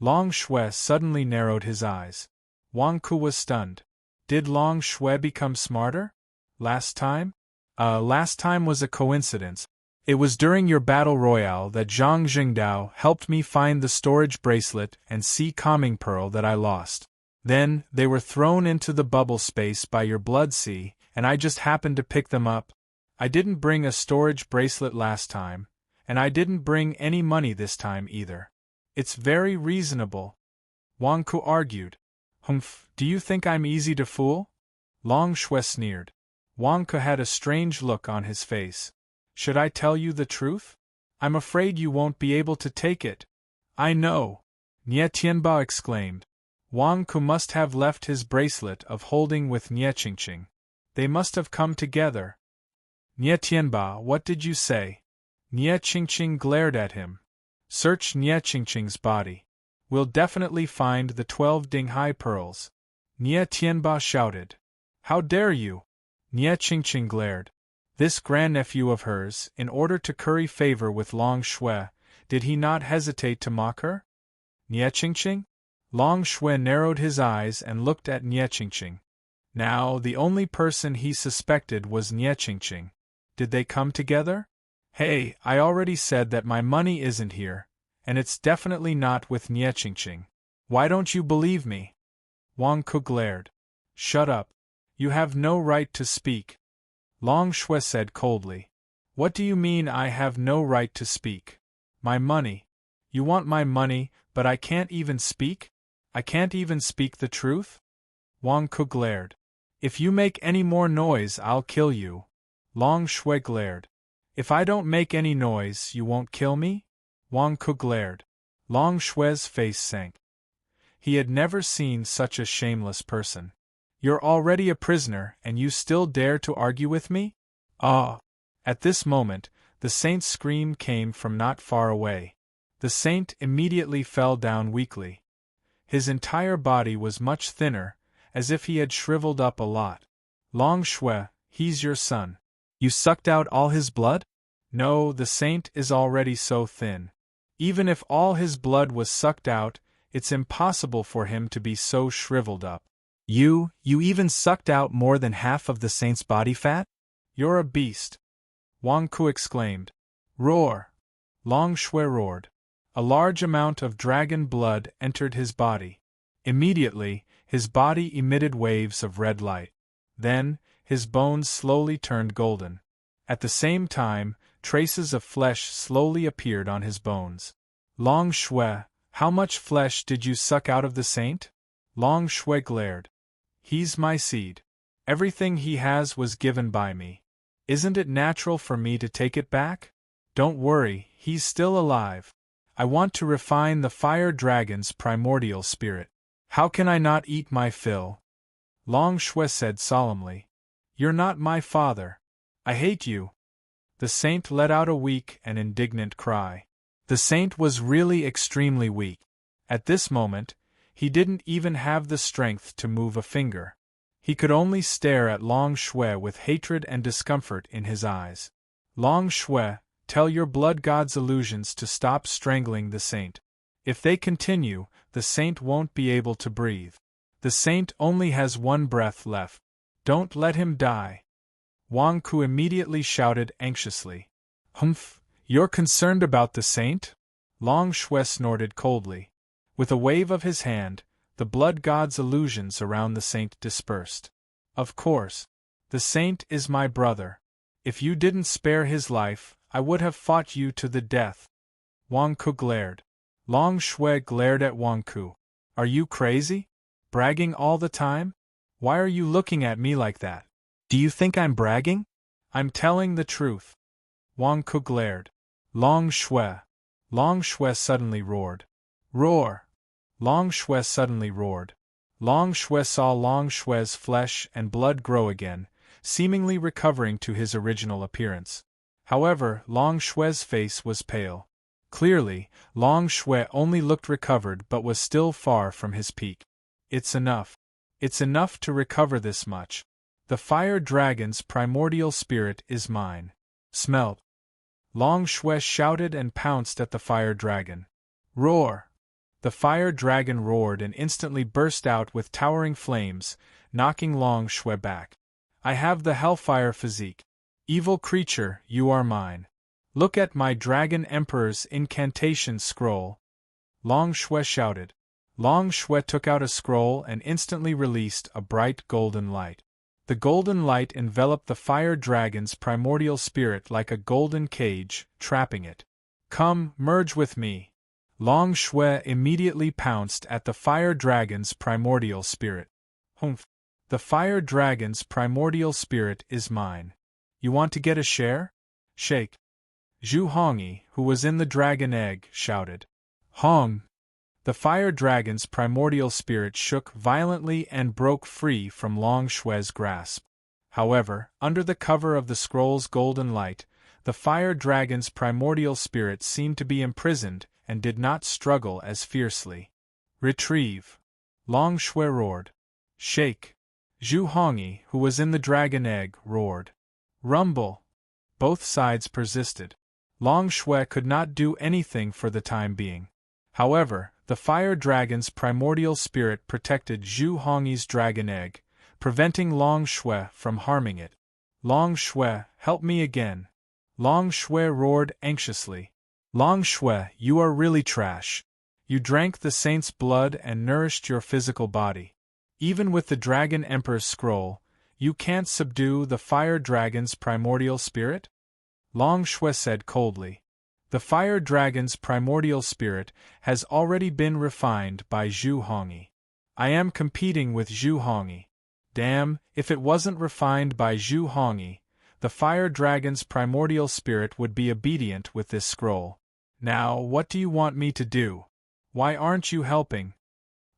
S1: Long Shui suddenly narrowed his eyes. Wang Ku was stunned. Did Long Shui become smarter? Last time? Last time was a coincidence. It was during your battle royale that Zhang Jingdao helped me find the storage bracelet and sea calming pearl that I lost. Then, they were thrown into the bubble space by your blood sea, and I just happened to pick them up. I didn't bring a storage bracelet last time, and I didn't bring any money this time either. It's very reasonable. Wang Ku argued. Humph, do you think I'm easy to fool? Long Shui sneered. Wang Ku had a strange look on his face. Should I tell you the truth? I'm afraid you won't be able to take it. I know. Nie Tianba exclaimed. Wang Ku must have left his bracelet of holding with Nie Qingqing. They must have come together. Nie Tianba, what did you say? Nie Qingqing glared at him. Search Nie Qingqing's body. We'll definitely find the 12 Dinghai pearls. Nie Tianba shouted. How dare you? Nie Qingqing glared. This grandnephew of hers, in order to curry favor with Long Shui, did he not hesitate to mock her? Nie Qingqing? Long Shui narrowed his eyes and looked at Nie Qingqing. Now, the only person he suspected was Nie Qingqing. Did they come together? Hey, I already said that my money isn't here, and it's definitely not with Nie Qingqing. Why don't you believe me? Wang Ku glared. Shut up. You have no right to speak. Long Shui said coldly. What do you mean I have no right to speak? My money. You want my money, but I can't even speak? I can't even speak the truth? Wang Ku glared. If you make any more noise, I'll kill you. Long Shui glared. If I don't make any noise, you won't kill me? Wang Ku glared. Long Shui's face sank. He had never seen such a shameless person. You're already a prisoner, and you still dare to argue with me? Ah! At this moment, the saint's scream came from not far away. The saint immediately fell down weakly. His entire body was much thinner, as if he had shriveled up a lot. Long Shui, he's your son. You sucked out all his blood? No, the saint is already so thin. Even if all his blood was sucked out, it's impossible for him to be so shriveled up. You even sucked out more than half of the saint's body fat? You're a beast. Wang Ku exclaimed. Roar! Long Shui roared. A large amount of dragon blood entered his body. Immediately, his body emitted waves of red light. Then, his bones slowly turned golden. At the same time, traces of flesh slowly appeared on his bones. Long Shui, how much flesh did you suck out of the saint? Long Shui glared. He's my seed. Everything he has was given by me. Isn't it natural for me to take it back? Don't worry, he's still alive. I want to refine the fire dragon's primordial spirit. How can I not eat my fill? Long Shui said solemnly. You're not my father. I hate you. The saint let out a weak and indignant cry. The saint was really extremely weak. At this moment, he didn't even have the strength to move a finger. He could only stare at Long Shui with hatred and discomfort in his eyes. Long Shui, tell your blood god's illusions to stop strangling the saint. If they continue, the saint won't be able to breathe. The saint only has one breath left. Don't let him die. Wang Ku immediately shouted anxiously. Humph, you're concerned about the saint? Long Shui snorted coldly. With a wave of his hand, the blood god's illusions around the saint dispersed. Of course. The saint is my brother. If you didn't spare his life, I would have fought you to the death. Wang Ku glared. Long Shui glared at Wang Ku. Are you crazy? Bragging all the time? Why are you looking at me like that? Do you think I'm bragging? I'm telling the truth. Wang Ku glared. Long Shui. Long Shui suddenly roared. Roar! Long Shui suddenly roared. Long Shui saw Long Shui's flesh and blood grow again, seemingly recovering to his original appearance. However, Long Shui's face was pale. Clearly, Long Shui only looked recovered but was still far from his peak. It's enough. It's enough to recover this much. The fire dragon's primordial spirit is mine. Smelt. Long Shui shouted and pounced at the fire dragon. Roar! The fire dragon roared and instantly burst out with towering flames, knocking Long Shui back. I have the hellfire physique. Evil creature, you are mine. Look at my Dragon Emperor's incantation scroll. Long Shui shouted. Long Shui took out a scroll and instantly released a bright golden light. The golden light enveloped the fire dragon's primordial spirit like a golden cage, trapping it. Come, merge with me. Long Shui immediately pounced at the fire dragon's primordial spirit. Humph! The fire dragon's primordial spirit is mine. You want to get a share? Shake. Zhu Hongyi, who was in the dragon egg, shouted. Hong! The fire dragon's primordial spirit shook violently and broke free from Long Shui's grasp. However, under the cover of the scroll's golden light, the fire dragon's primordial spirit seemed to be imprisoned and did not struggle as fiercely. Retrieve! Long Shui roared. Shake! Zhu Hongyi, who was in the dragon egg, roared. Rumble! Both sides persisted. Long Shui could not do anything for the time being. However, the fire dragon's primordial spirit protected Zhu Hongyi's dragon egg, preventing Long Shui from harming it. Long Shui, help me again. Long Shui roared anxiously. Long Shui, you are really trash. You drank the saint's blood and nourished your physical body. Even with the Dragon Emperor's scroll, you can't subdue the fire dragon's primordial spirit? Long Shui said coldly. The fire dragon's primordial spirit has already been refined by Zhu Hongyi. I am competing with Zhu Hongyi. Damn, if it wasn't refined by Zhu Hongyi, the fire dragon's primordial spirit would be obedient with this scroll. Now, what do you want me to do? Why aren't you helping?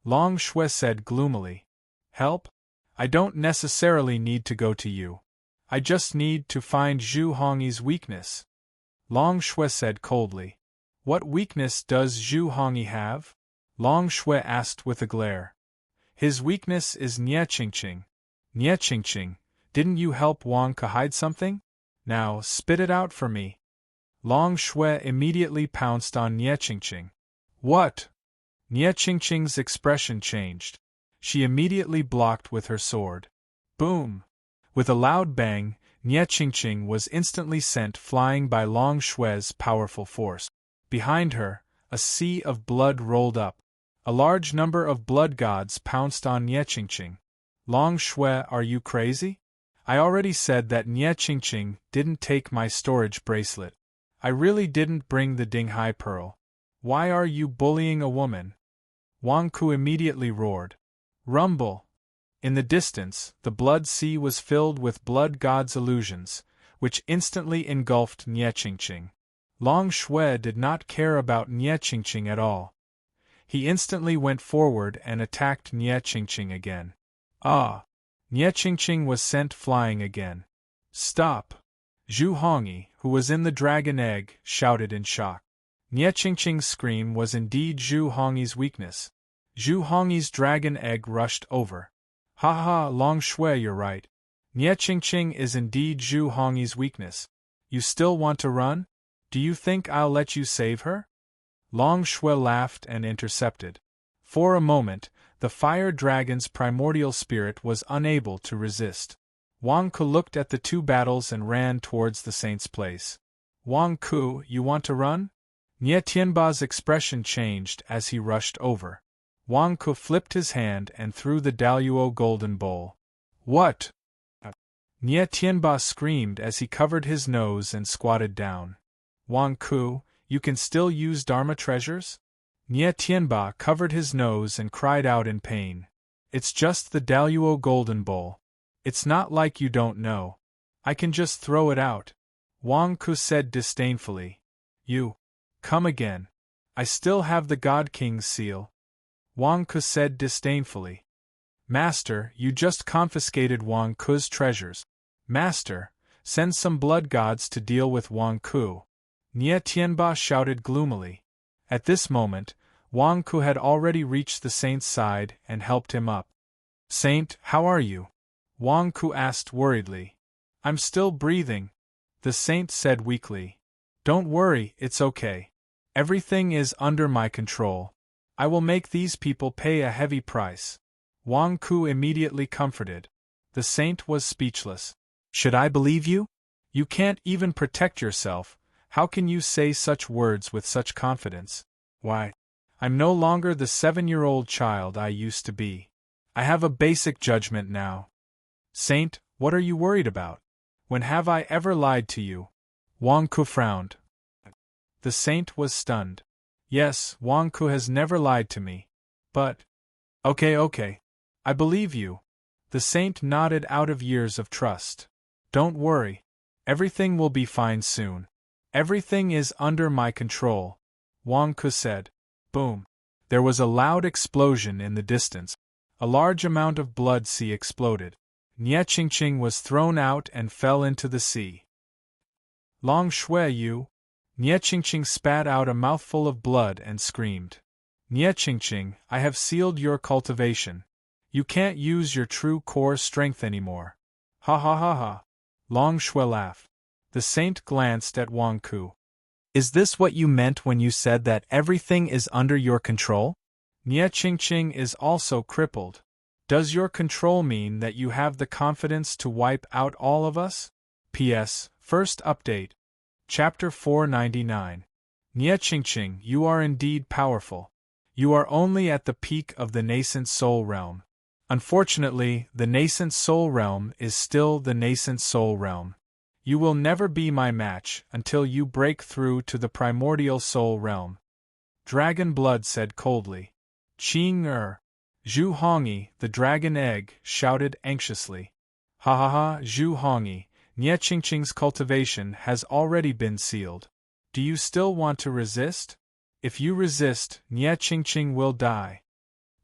S1: Long Shui said gloomily. Help? I don't necessarily need to go to you. I just need to find Zhu Hongyi's weakness. Long Shui said coldly. What weakness does Zhu Hongyi have? Long Shui asked with a glare. His weakness is Niechingqing. Niechingqing, didn't you help Wang Ke hide something? Now, spit it out for me. Long Shui immediately pounced on Niechingqing. What? Niechingqing's expression changed. She immediately blocked with her sword. Boom! With a loud bang, Niechingqing was instantly sent flying by Long Shui's powerful force. Behind her, a sea of blood rolled up. A large number of blood gods pounced on Niechingqing. Long Shui, are you crazy? I already said that Niechingqing didn't take my storage bracelet. I really didn't bring the Dinghai pearl. Why are you bullying a woman? Wang Ku immediately roared. Rumble! In the distance, the blood sea was filled with blood god's illusions, which instantly engulfed Niechingqing. Long Shui did not care about Niechingqing at all. He instantly went forward and attacked Niechingqing again. Ah! Niechingqing was sent flying again. Stop! Zhu Hongyi, who was in the dragon egg, shouted in shock. Niechingqing's scream was indeed Zhu Hongyi's weakness. Zhu Hongyi's dragon egg rushed over. Ha ha, Long Shui, you're right. Niechingqing is indeed Zhu Hongyi's weakness. You still want to run? Do you think I'll let you save her? Long Shui laughed and intercepted. For a moment, the fire dragon's primordial spirit was unable to resist. Wang Ku looked at the two battles and ran towards the saint's place. Wang Ku, you want to run? Nie Tianba's expression changed as he rushed over. Wang Ku flipped his hand and threw the Daluo golden bowl. What? Nie Tianba screamed as he covered his nose and squatted down. Wang Ku, you can still use Dharma treasures? Nie Tianba covered his nose and cried out in pain. It's just the Daluo golden bowl. It's not like you don't know. I can just throw it out. Wang Ku said disdainfully. You. Come again. I still have the God King's seal. Wang Ku said disdainfully. Master, you just confiscated Wang Ku's treasures. Master, send some blood gods to deal with Wang Ku. Nie Tianba shouted gloomily. At this moment, Wang Ku had already reached the saint's side and helped him up. Saint, how are you? Wang Ku asked worriedly. I'm still breathing, the saint said weakly. Don't worry, it's okay. Everything is under my control. I will make these people pay a heavy price. Wang Ku immediately comforted. The saint was speechless. Should I believe you? You can't even protect yourself. How can you say such words with such confidence? Why? I'm no longer the 7-year-old child I used to be. I have a basic judgment now. Saint, what are you worried about? When have I ever lied to you? Wang Ku frowned. The saint was stunned. Yes, Wang Ku has never lied to me. But… Okay. I believe you. The saint nodded out of years of trust. Don't worry. Everything will be fine soon. Everything is under my control, Wang Ku said. Boom. There was a loud explosion in the distance. A large amount of blood sea exploded. Nie Qingqing was thrown out and fell into the sea. Long Shui you! Nie Qingqing spat out a mouthful of blood and screamed. Nie Qingqing, I have sealed your cultivation. You can't use your true core strength anymore. Ha ha ha ha. Long Shui laughed. The saint glanced at Wang Ku. Is this what you meant when you said that everything is under your control? Nie Qingqing is also crippled. Does your control mean that you have the confidence to wipe out all of us? P.S. First update. Chapter 499. Nie Qingqing, you are indeed powerful. You are only at the peak of the nascent soul realm. Unfortunately, the nascent soul realm is still the nascent soul realm. You will never be my match until you break through to the primordial soul realm. Dragon Blood said coldly. Qing Zhu Hongyi, the dragon egg, shouted anxiously. Ha ha ha, Zhu Hongyi, Nie Qingqing's cultivation has already been sealed. Do you still want to resist? If you resist, Nie Qingqing will die.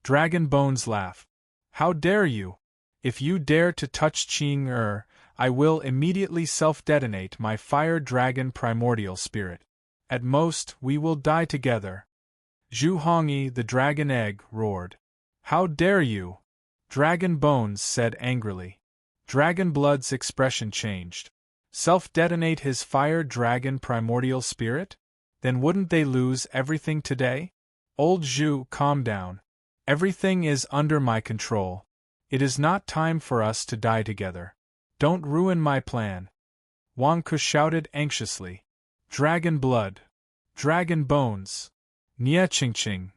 S1: Dragon Bones laughed. How dare you? If you dare to touch Qing I will immediately self-detonate my fire dragon primordial spirit. At most, we will die together. Zhu Hongyi, the dragon egg, roared. How dare you? Dragon Bones said angrily. Dragon Blood's expression changed. Self-detonate his fire dragon primordial spirit? Then wouldn't they lose everything today? Old Zhu, calm down. Everything is under my control. It is not time for us to die together. Don't ruin my plan. Wang Ku shouted anxiously. Dragon Blood. Dragon Bones. Nie Qingqing.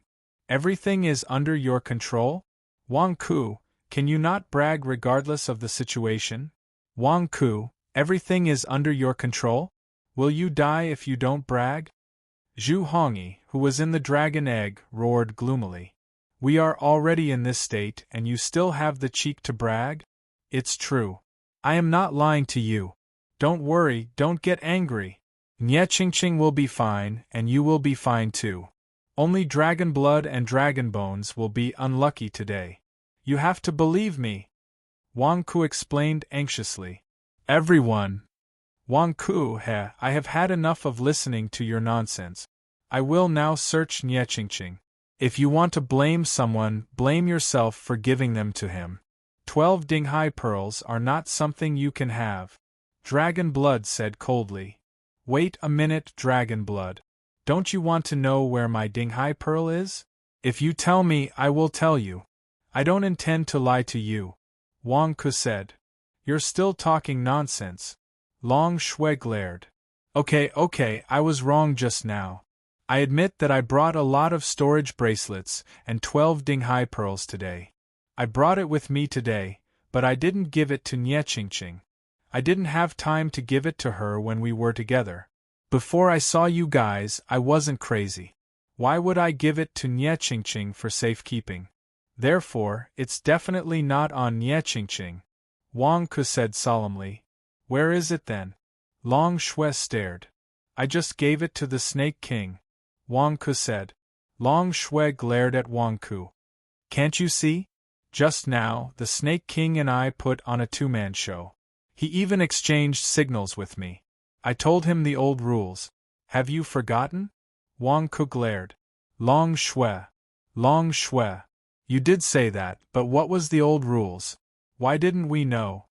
S1: Everything is under your control? Wang Ku, can you not brag regardless of the situation? Wang Ku, everything is under your control? Will you die if you don't brag? Zhu Hongyi, who was in the dragon egg, roared gloomily. We are already in this state and you still have the cheek to brag? It's true. I am not lying to you. Don't worry, don't get angry. Nie Qingqing will be fine and you will be fine too. Only Dragon Blood and Dragon Bones will be unlucky today. You have to believe me. Wang Ku explained anxiously. Everyone. Wang Ku, I have had enough of listening to your nonsense. I will now search Nie Qingqing. If you want to blame someone, blame yourself for giving them to him. 12 Dinghai pearls are not something you can have. Dragon Blood said coldly. Wait a minute, Dragon Blood. Don't you want to know where my Dinghai pearl is? If you tell me, I will tell you. I don't intend to lie to you. Wang Ku said. You're still talking nonsense. Long Shui glared. Okay, I was wrong just now. I admit that I brought a lot of storage bracelets and 12 Dinghai pearls today. I brought it with me today, but I didn't give it to Nie Qingqing. I didn't have time to give it to her when we were together. Before I saw you guys, I wasn't crazy. Why would I give it to Nie Qingqing for safekeeping? Therefore, it's definitely not on Nie Qingqing, Wang Ke said solemnly. Where is it then? Long Shui stared. I just gave it to the Snake King, Wang Ke said. Long Shui glared at Wang Ke. Can't you see? Just now, the Snake King and I put on a two-man show. He even exchanged signals with me. I told him the old rules. Have you forgotten? Wang Ke glared. Long Shui. You did say that, but what was the old rules? Why didn't we know?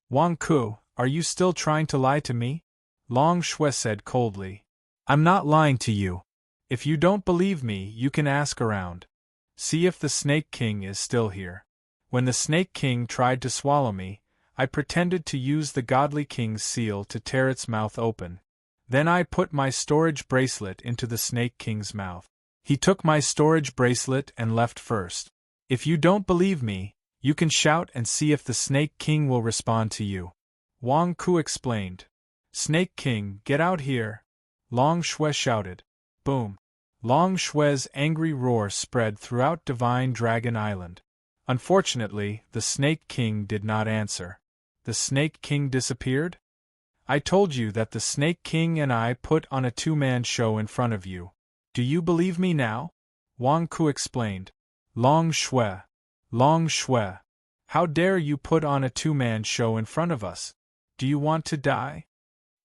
S1: Wang Ke, are you still trying to lie to me? Long Shui said coldly. I'm not lying to you. If you don't believe me, you can ask around. See if the Snake King is still here. When the Snake King tried to swallow me, I pretended to use the Godly King's seal to tear its mouth open. Then I put my storage bracelet into the Snake King's mouth. He took my storage bracelet and left first. If you don't believe me, you can shout and see if the Snake King will respond to you. Wang Ke explained. Snake King, get out here! Long Shui shouted. Boom! Long Shui's angry roar spread throughout Divine Dragon Island. Unfortunately, the Snake King did not answer. The Snake King disappeared? I told you that the Snake King and I put on a two-man show in front of you. Do you believe me now? Wang Ke explained. Long Shui, how dare you put on a two-man show in front of us? Do you want to die?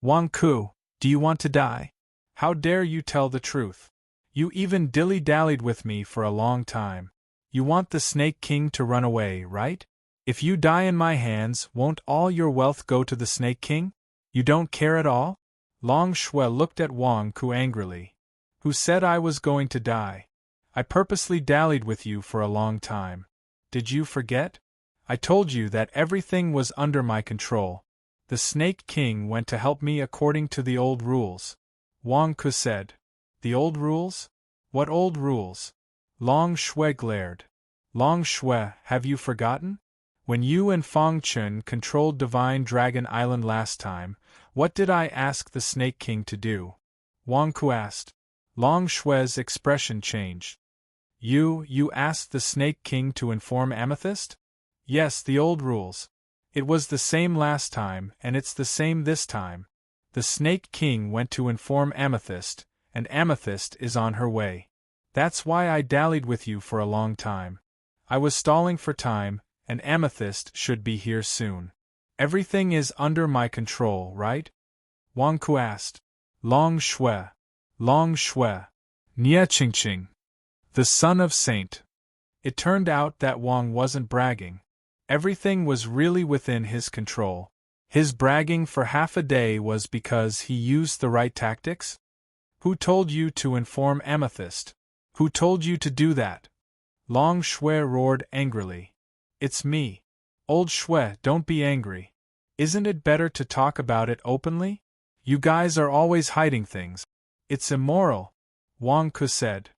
S1: Wang Ke, do you want to die? How dare you tell the truth? You even dilly-dallied with me for a long time. You want the Snake King to run away, right? If you die in my hands, won't all your wealth go to the Snake King? You don't care at all? Long Shui looked at Wang Ke angrily. Who said I was going to die? I purposely dallied with you for a long time. Did you forget? I told you that everything was under my control. The Snake King went to help me according to the old rules. Wang Ke said. The old rules? What old rules? Long Shui glared. Long Shui, have you forgotten? When you and Feng Chun controlled Divine Dragon Island last time, what did I ask the Snake King to do? Wang Ke asked. Long Shui's expression changed. You asked the Snake King to inform Amethyst? Yes, the old rules. It was the same last time, and it's the same this time. The Snake King went to inform Amethyst, and Amethyst is on her way. That's why I dallied with you for a long time. I was stalling for time, and Amethyst should be here soon. Everything is under my control, right? Wang Ke asked. Long Shui, Nie Qingqing, the son of Saint. It turned out that Wang wasn't bragging. Everything was really within his control. His bragging for half a day was because he used the right tactics? Who told you to inform Amethyst? Who told you to do that? Long Shui roared angrily. It's me. Old Shui, don't be angry. Isn't it better to talk about it openly? You guys are always hiding things. It's immoral, Wang Ke said.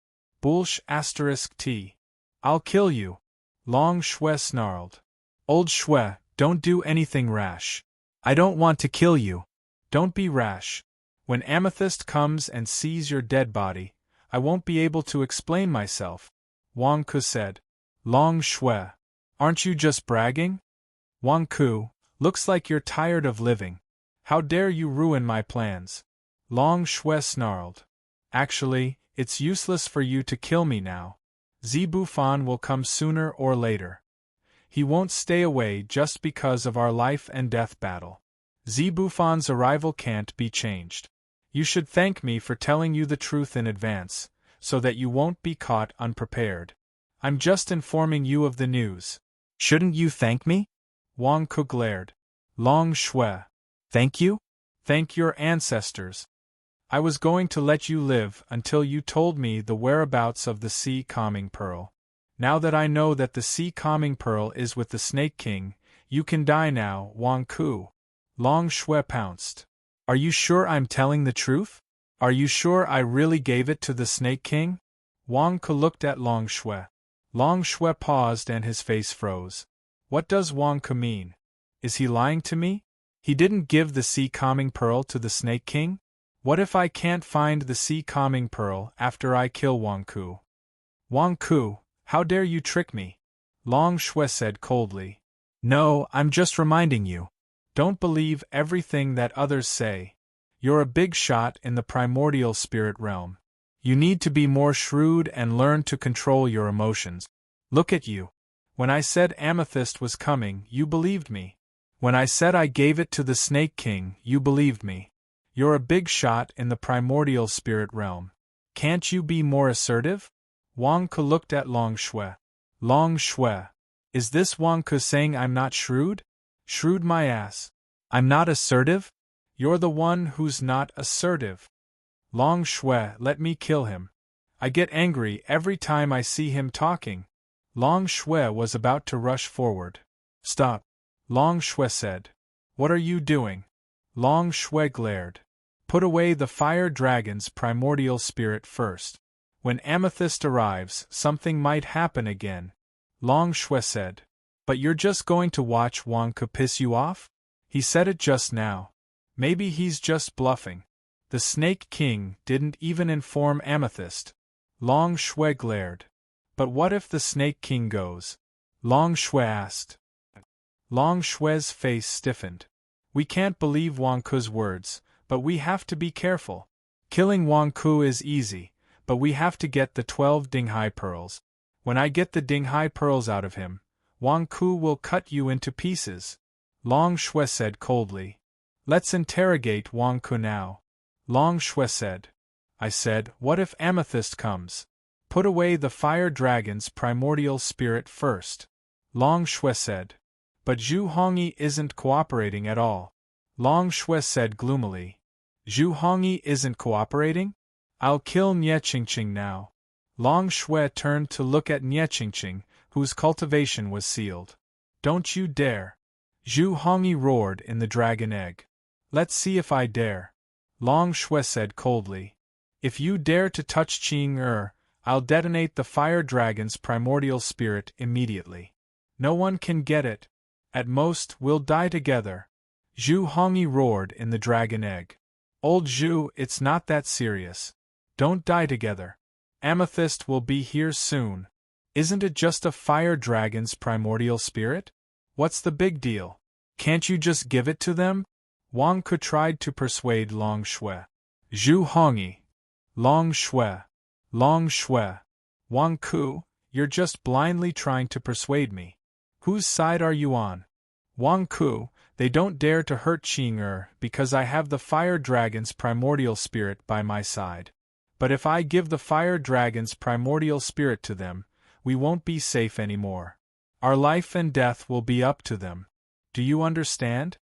S1: T. I'll kill you, Long Shui snarled. Old Shui, don't do anything rash. I don't want to kill you. Don't be rash. When Amethyst comes and sees your dead body, I won't be able to explain myself, Wang Ke said. Long Shui, aren't you just bragging? Wang Ke, looks like you're tired of living. How dare you ruin my plans? Long Shui snarled. Actually, it's useless for you to kill me now. Zibufan will come sooner or later. He won't stay away just because of our life and death battle. Zibufan's arrival can't be changed. You should thank me for telling you the truth in advance, so that you won't be caught unprepared. I'm just informing you of the news. Shouldn't you thank me? Wang Ke glared. Long Shui. Thank you? Thank your ancestors. I was going to let you live until you told me the whereabouts of the Sea Calming Pearl. Now that I know that the Sea Calming Pearl is with the Snake King, You can die now, Wang Ku. Long Shui pounced. Are you sure I'm telling the truth? Are you sure I really gave it to the Snake King? Wang Ku looked at Long Shui. Long Shui paused and his face froze. What does Wang Ku mean? Is he lying to me? He didn't give the sea calming pearl to the Snake King? What if I can't find the sea calming pearl after I kill Wang Ku? Wang Ku, how dare you trick me? Long Shui said coldly. No, I'm just reminding you. Don't believe everything that others say. You're a big shot in the primordial spirit realm. You need to be more shrewd and learn to control your emotions. Look at you. When I said amethyst was coming, you believed me. When I said I gave it to the Snake King, you believed me. You're a big shot in the primordial spirit realm. Can't you be more assertive? Wang Ku looked at Long Shui. Long Shui. Is this Wang Ku saying I'm not shrewd? Shrewd my ass. I'm not assertive? You're the one who's not assertive. Long Shui, let me kill him. I get angry every time I see him talking. Long Shui was about to rush forward. Stop. Long Shui said. What are you doing? Long Shui glared. Put away the fire dragon's primordial spirit first. When amethyst arrives, something might happen again. Long Shui said. But you're just going to watch Wang Ku piss you off? He said it just now. Maybe he's just bluffing. The Snake King didn't even inform Amethyst. Long Shui glared. But what if the Snake King goes? Long Shui asked. Long Shui's face stiffened. We can't believe Wang Ku's words, but we have to be careful. Killing Wang Ku is easy, but we have to get the 12 Dinghai pearls. When I get the Dinghai pearls out of him, Wang Ku will cut you into pieces. Long Shui said coldly. Let's interrogate Wang Ku now. Long Shui said. I said, what if Amethyst comes? Put away the fire dragon's primordial spirit first. Long Shui said. But Zhu Hongyi isn't cooperating at all. Long Shui said gloomily. Zhu Hongyi isn't cooperating? I'll kill Nie Qingqing now. Long Shui turned to look at Nie Qingqing, whose cultivation was sealed. Don't you dare. Zhu Hongyi roared in the dragon egg. Let's see if I dare. Long Shui said coldly. If you dare to touch Qing I'll detonate the fire dragon's primordial spirit immediately. No one can get it. At most, we'll die together. Zhu Hongyi roared in the dragon egg. Old Zhu, it's not that serious. Don't die together. Amethyst will be here soon. Isn't it just a fire dragon's primordial spirit? What's the big deal? Can't you just give it to them? Wang Ku tried to persuade Long Shui. Zhu Hongyi. Long Shui. Long Shui. Wang Ku, you're just blindly trying to persuade me. Whose side are you on? Wang Ku, they don't dare to hurt Qing because I have the fire dragon's primordial spirit by my side. But if I give the fire dragon's primordial spirit to them, we won't be safe anymore. Our life and death will be up to them. Do you understand?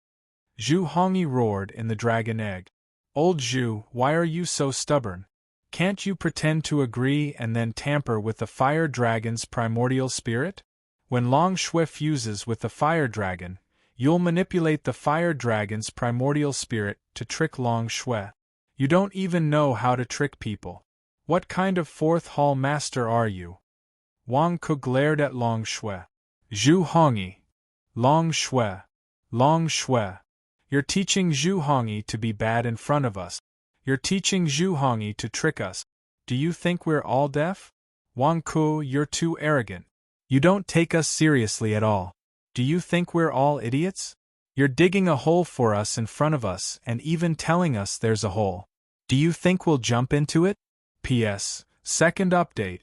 S1: Zhu Hongyi roared in the dragon egg. Old Zhu, why are you so stubborn? Can't you pretend to agree and then tamper with the fire dragon's primordial spirit? When Long Shui fuses with the fire dragon, you'll manipulate the fire dragon's primordial spirit to trick Long Shui. You don't even know how to trick people. What kind of fourth hall master are you? Wang Ku glared at Long Shui. Zhu Hongyi. Long Shui. Long Shui. You're teaching Zhu Hongyi to be bad in front of us. You're teaching Zhu Hongyi to trick us. Do you think we're all deaf? Wang Ku, you're too arrogant. You don't take us seriously at all. Do you think we're all idiots? You're digging a hole for us in front of us and even telling us there's a hole. Do you think we'll jump into it? P.S. Second update.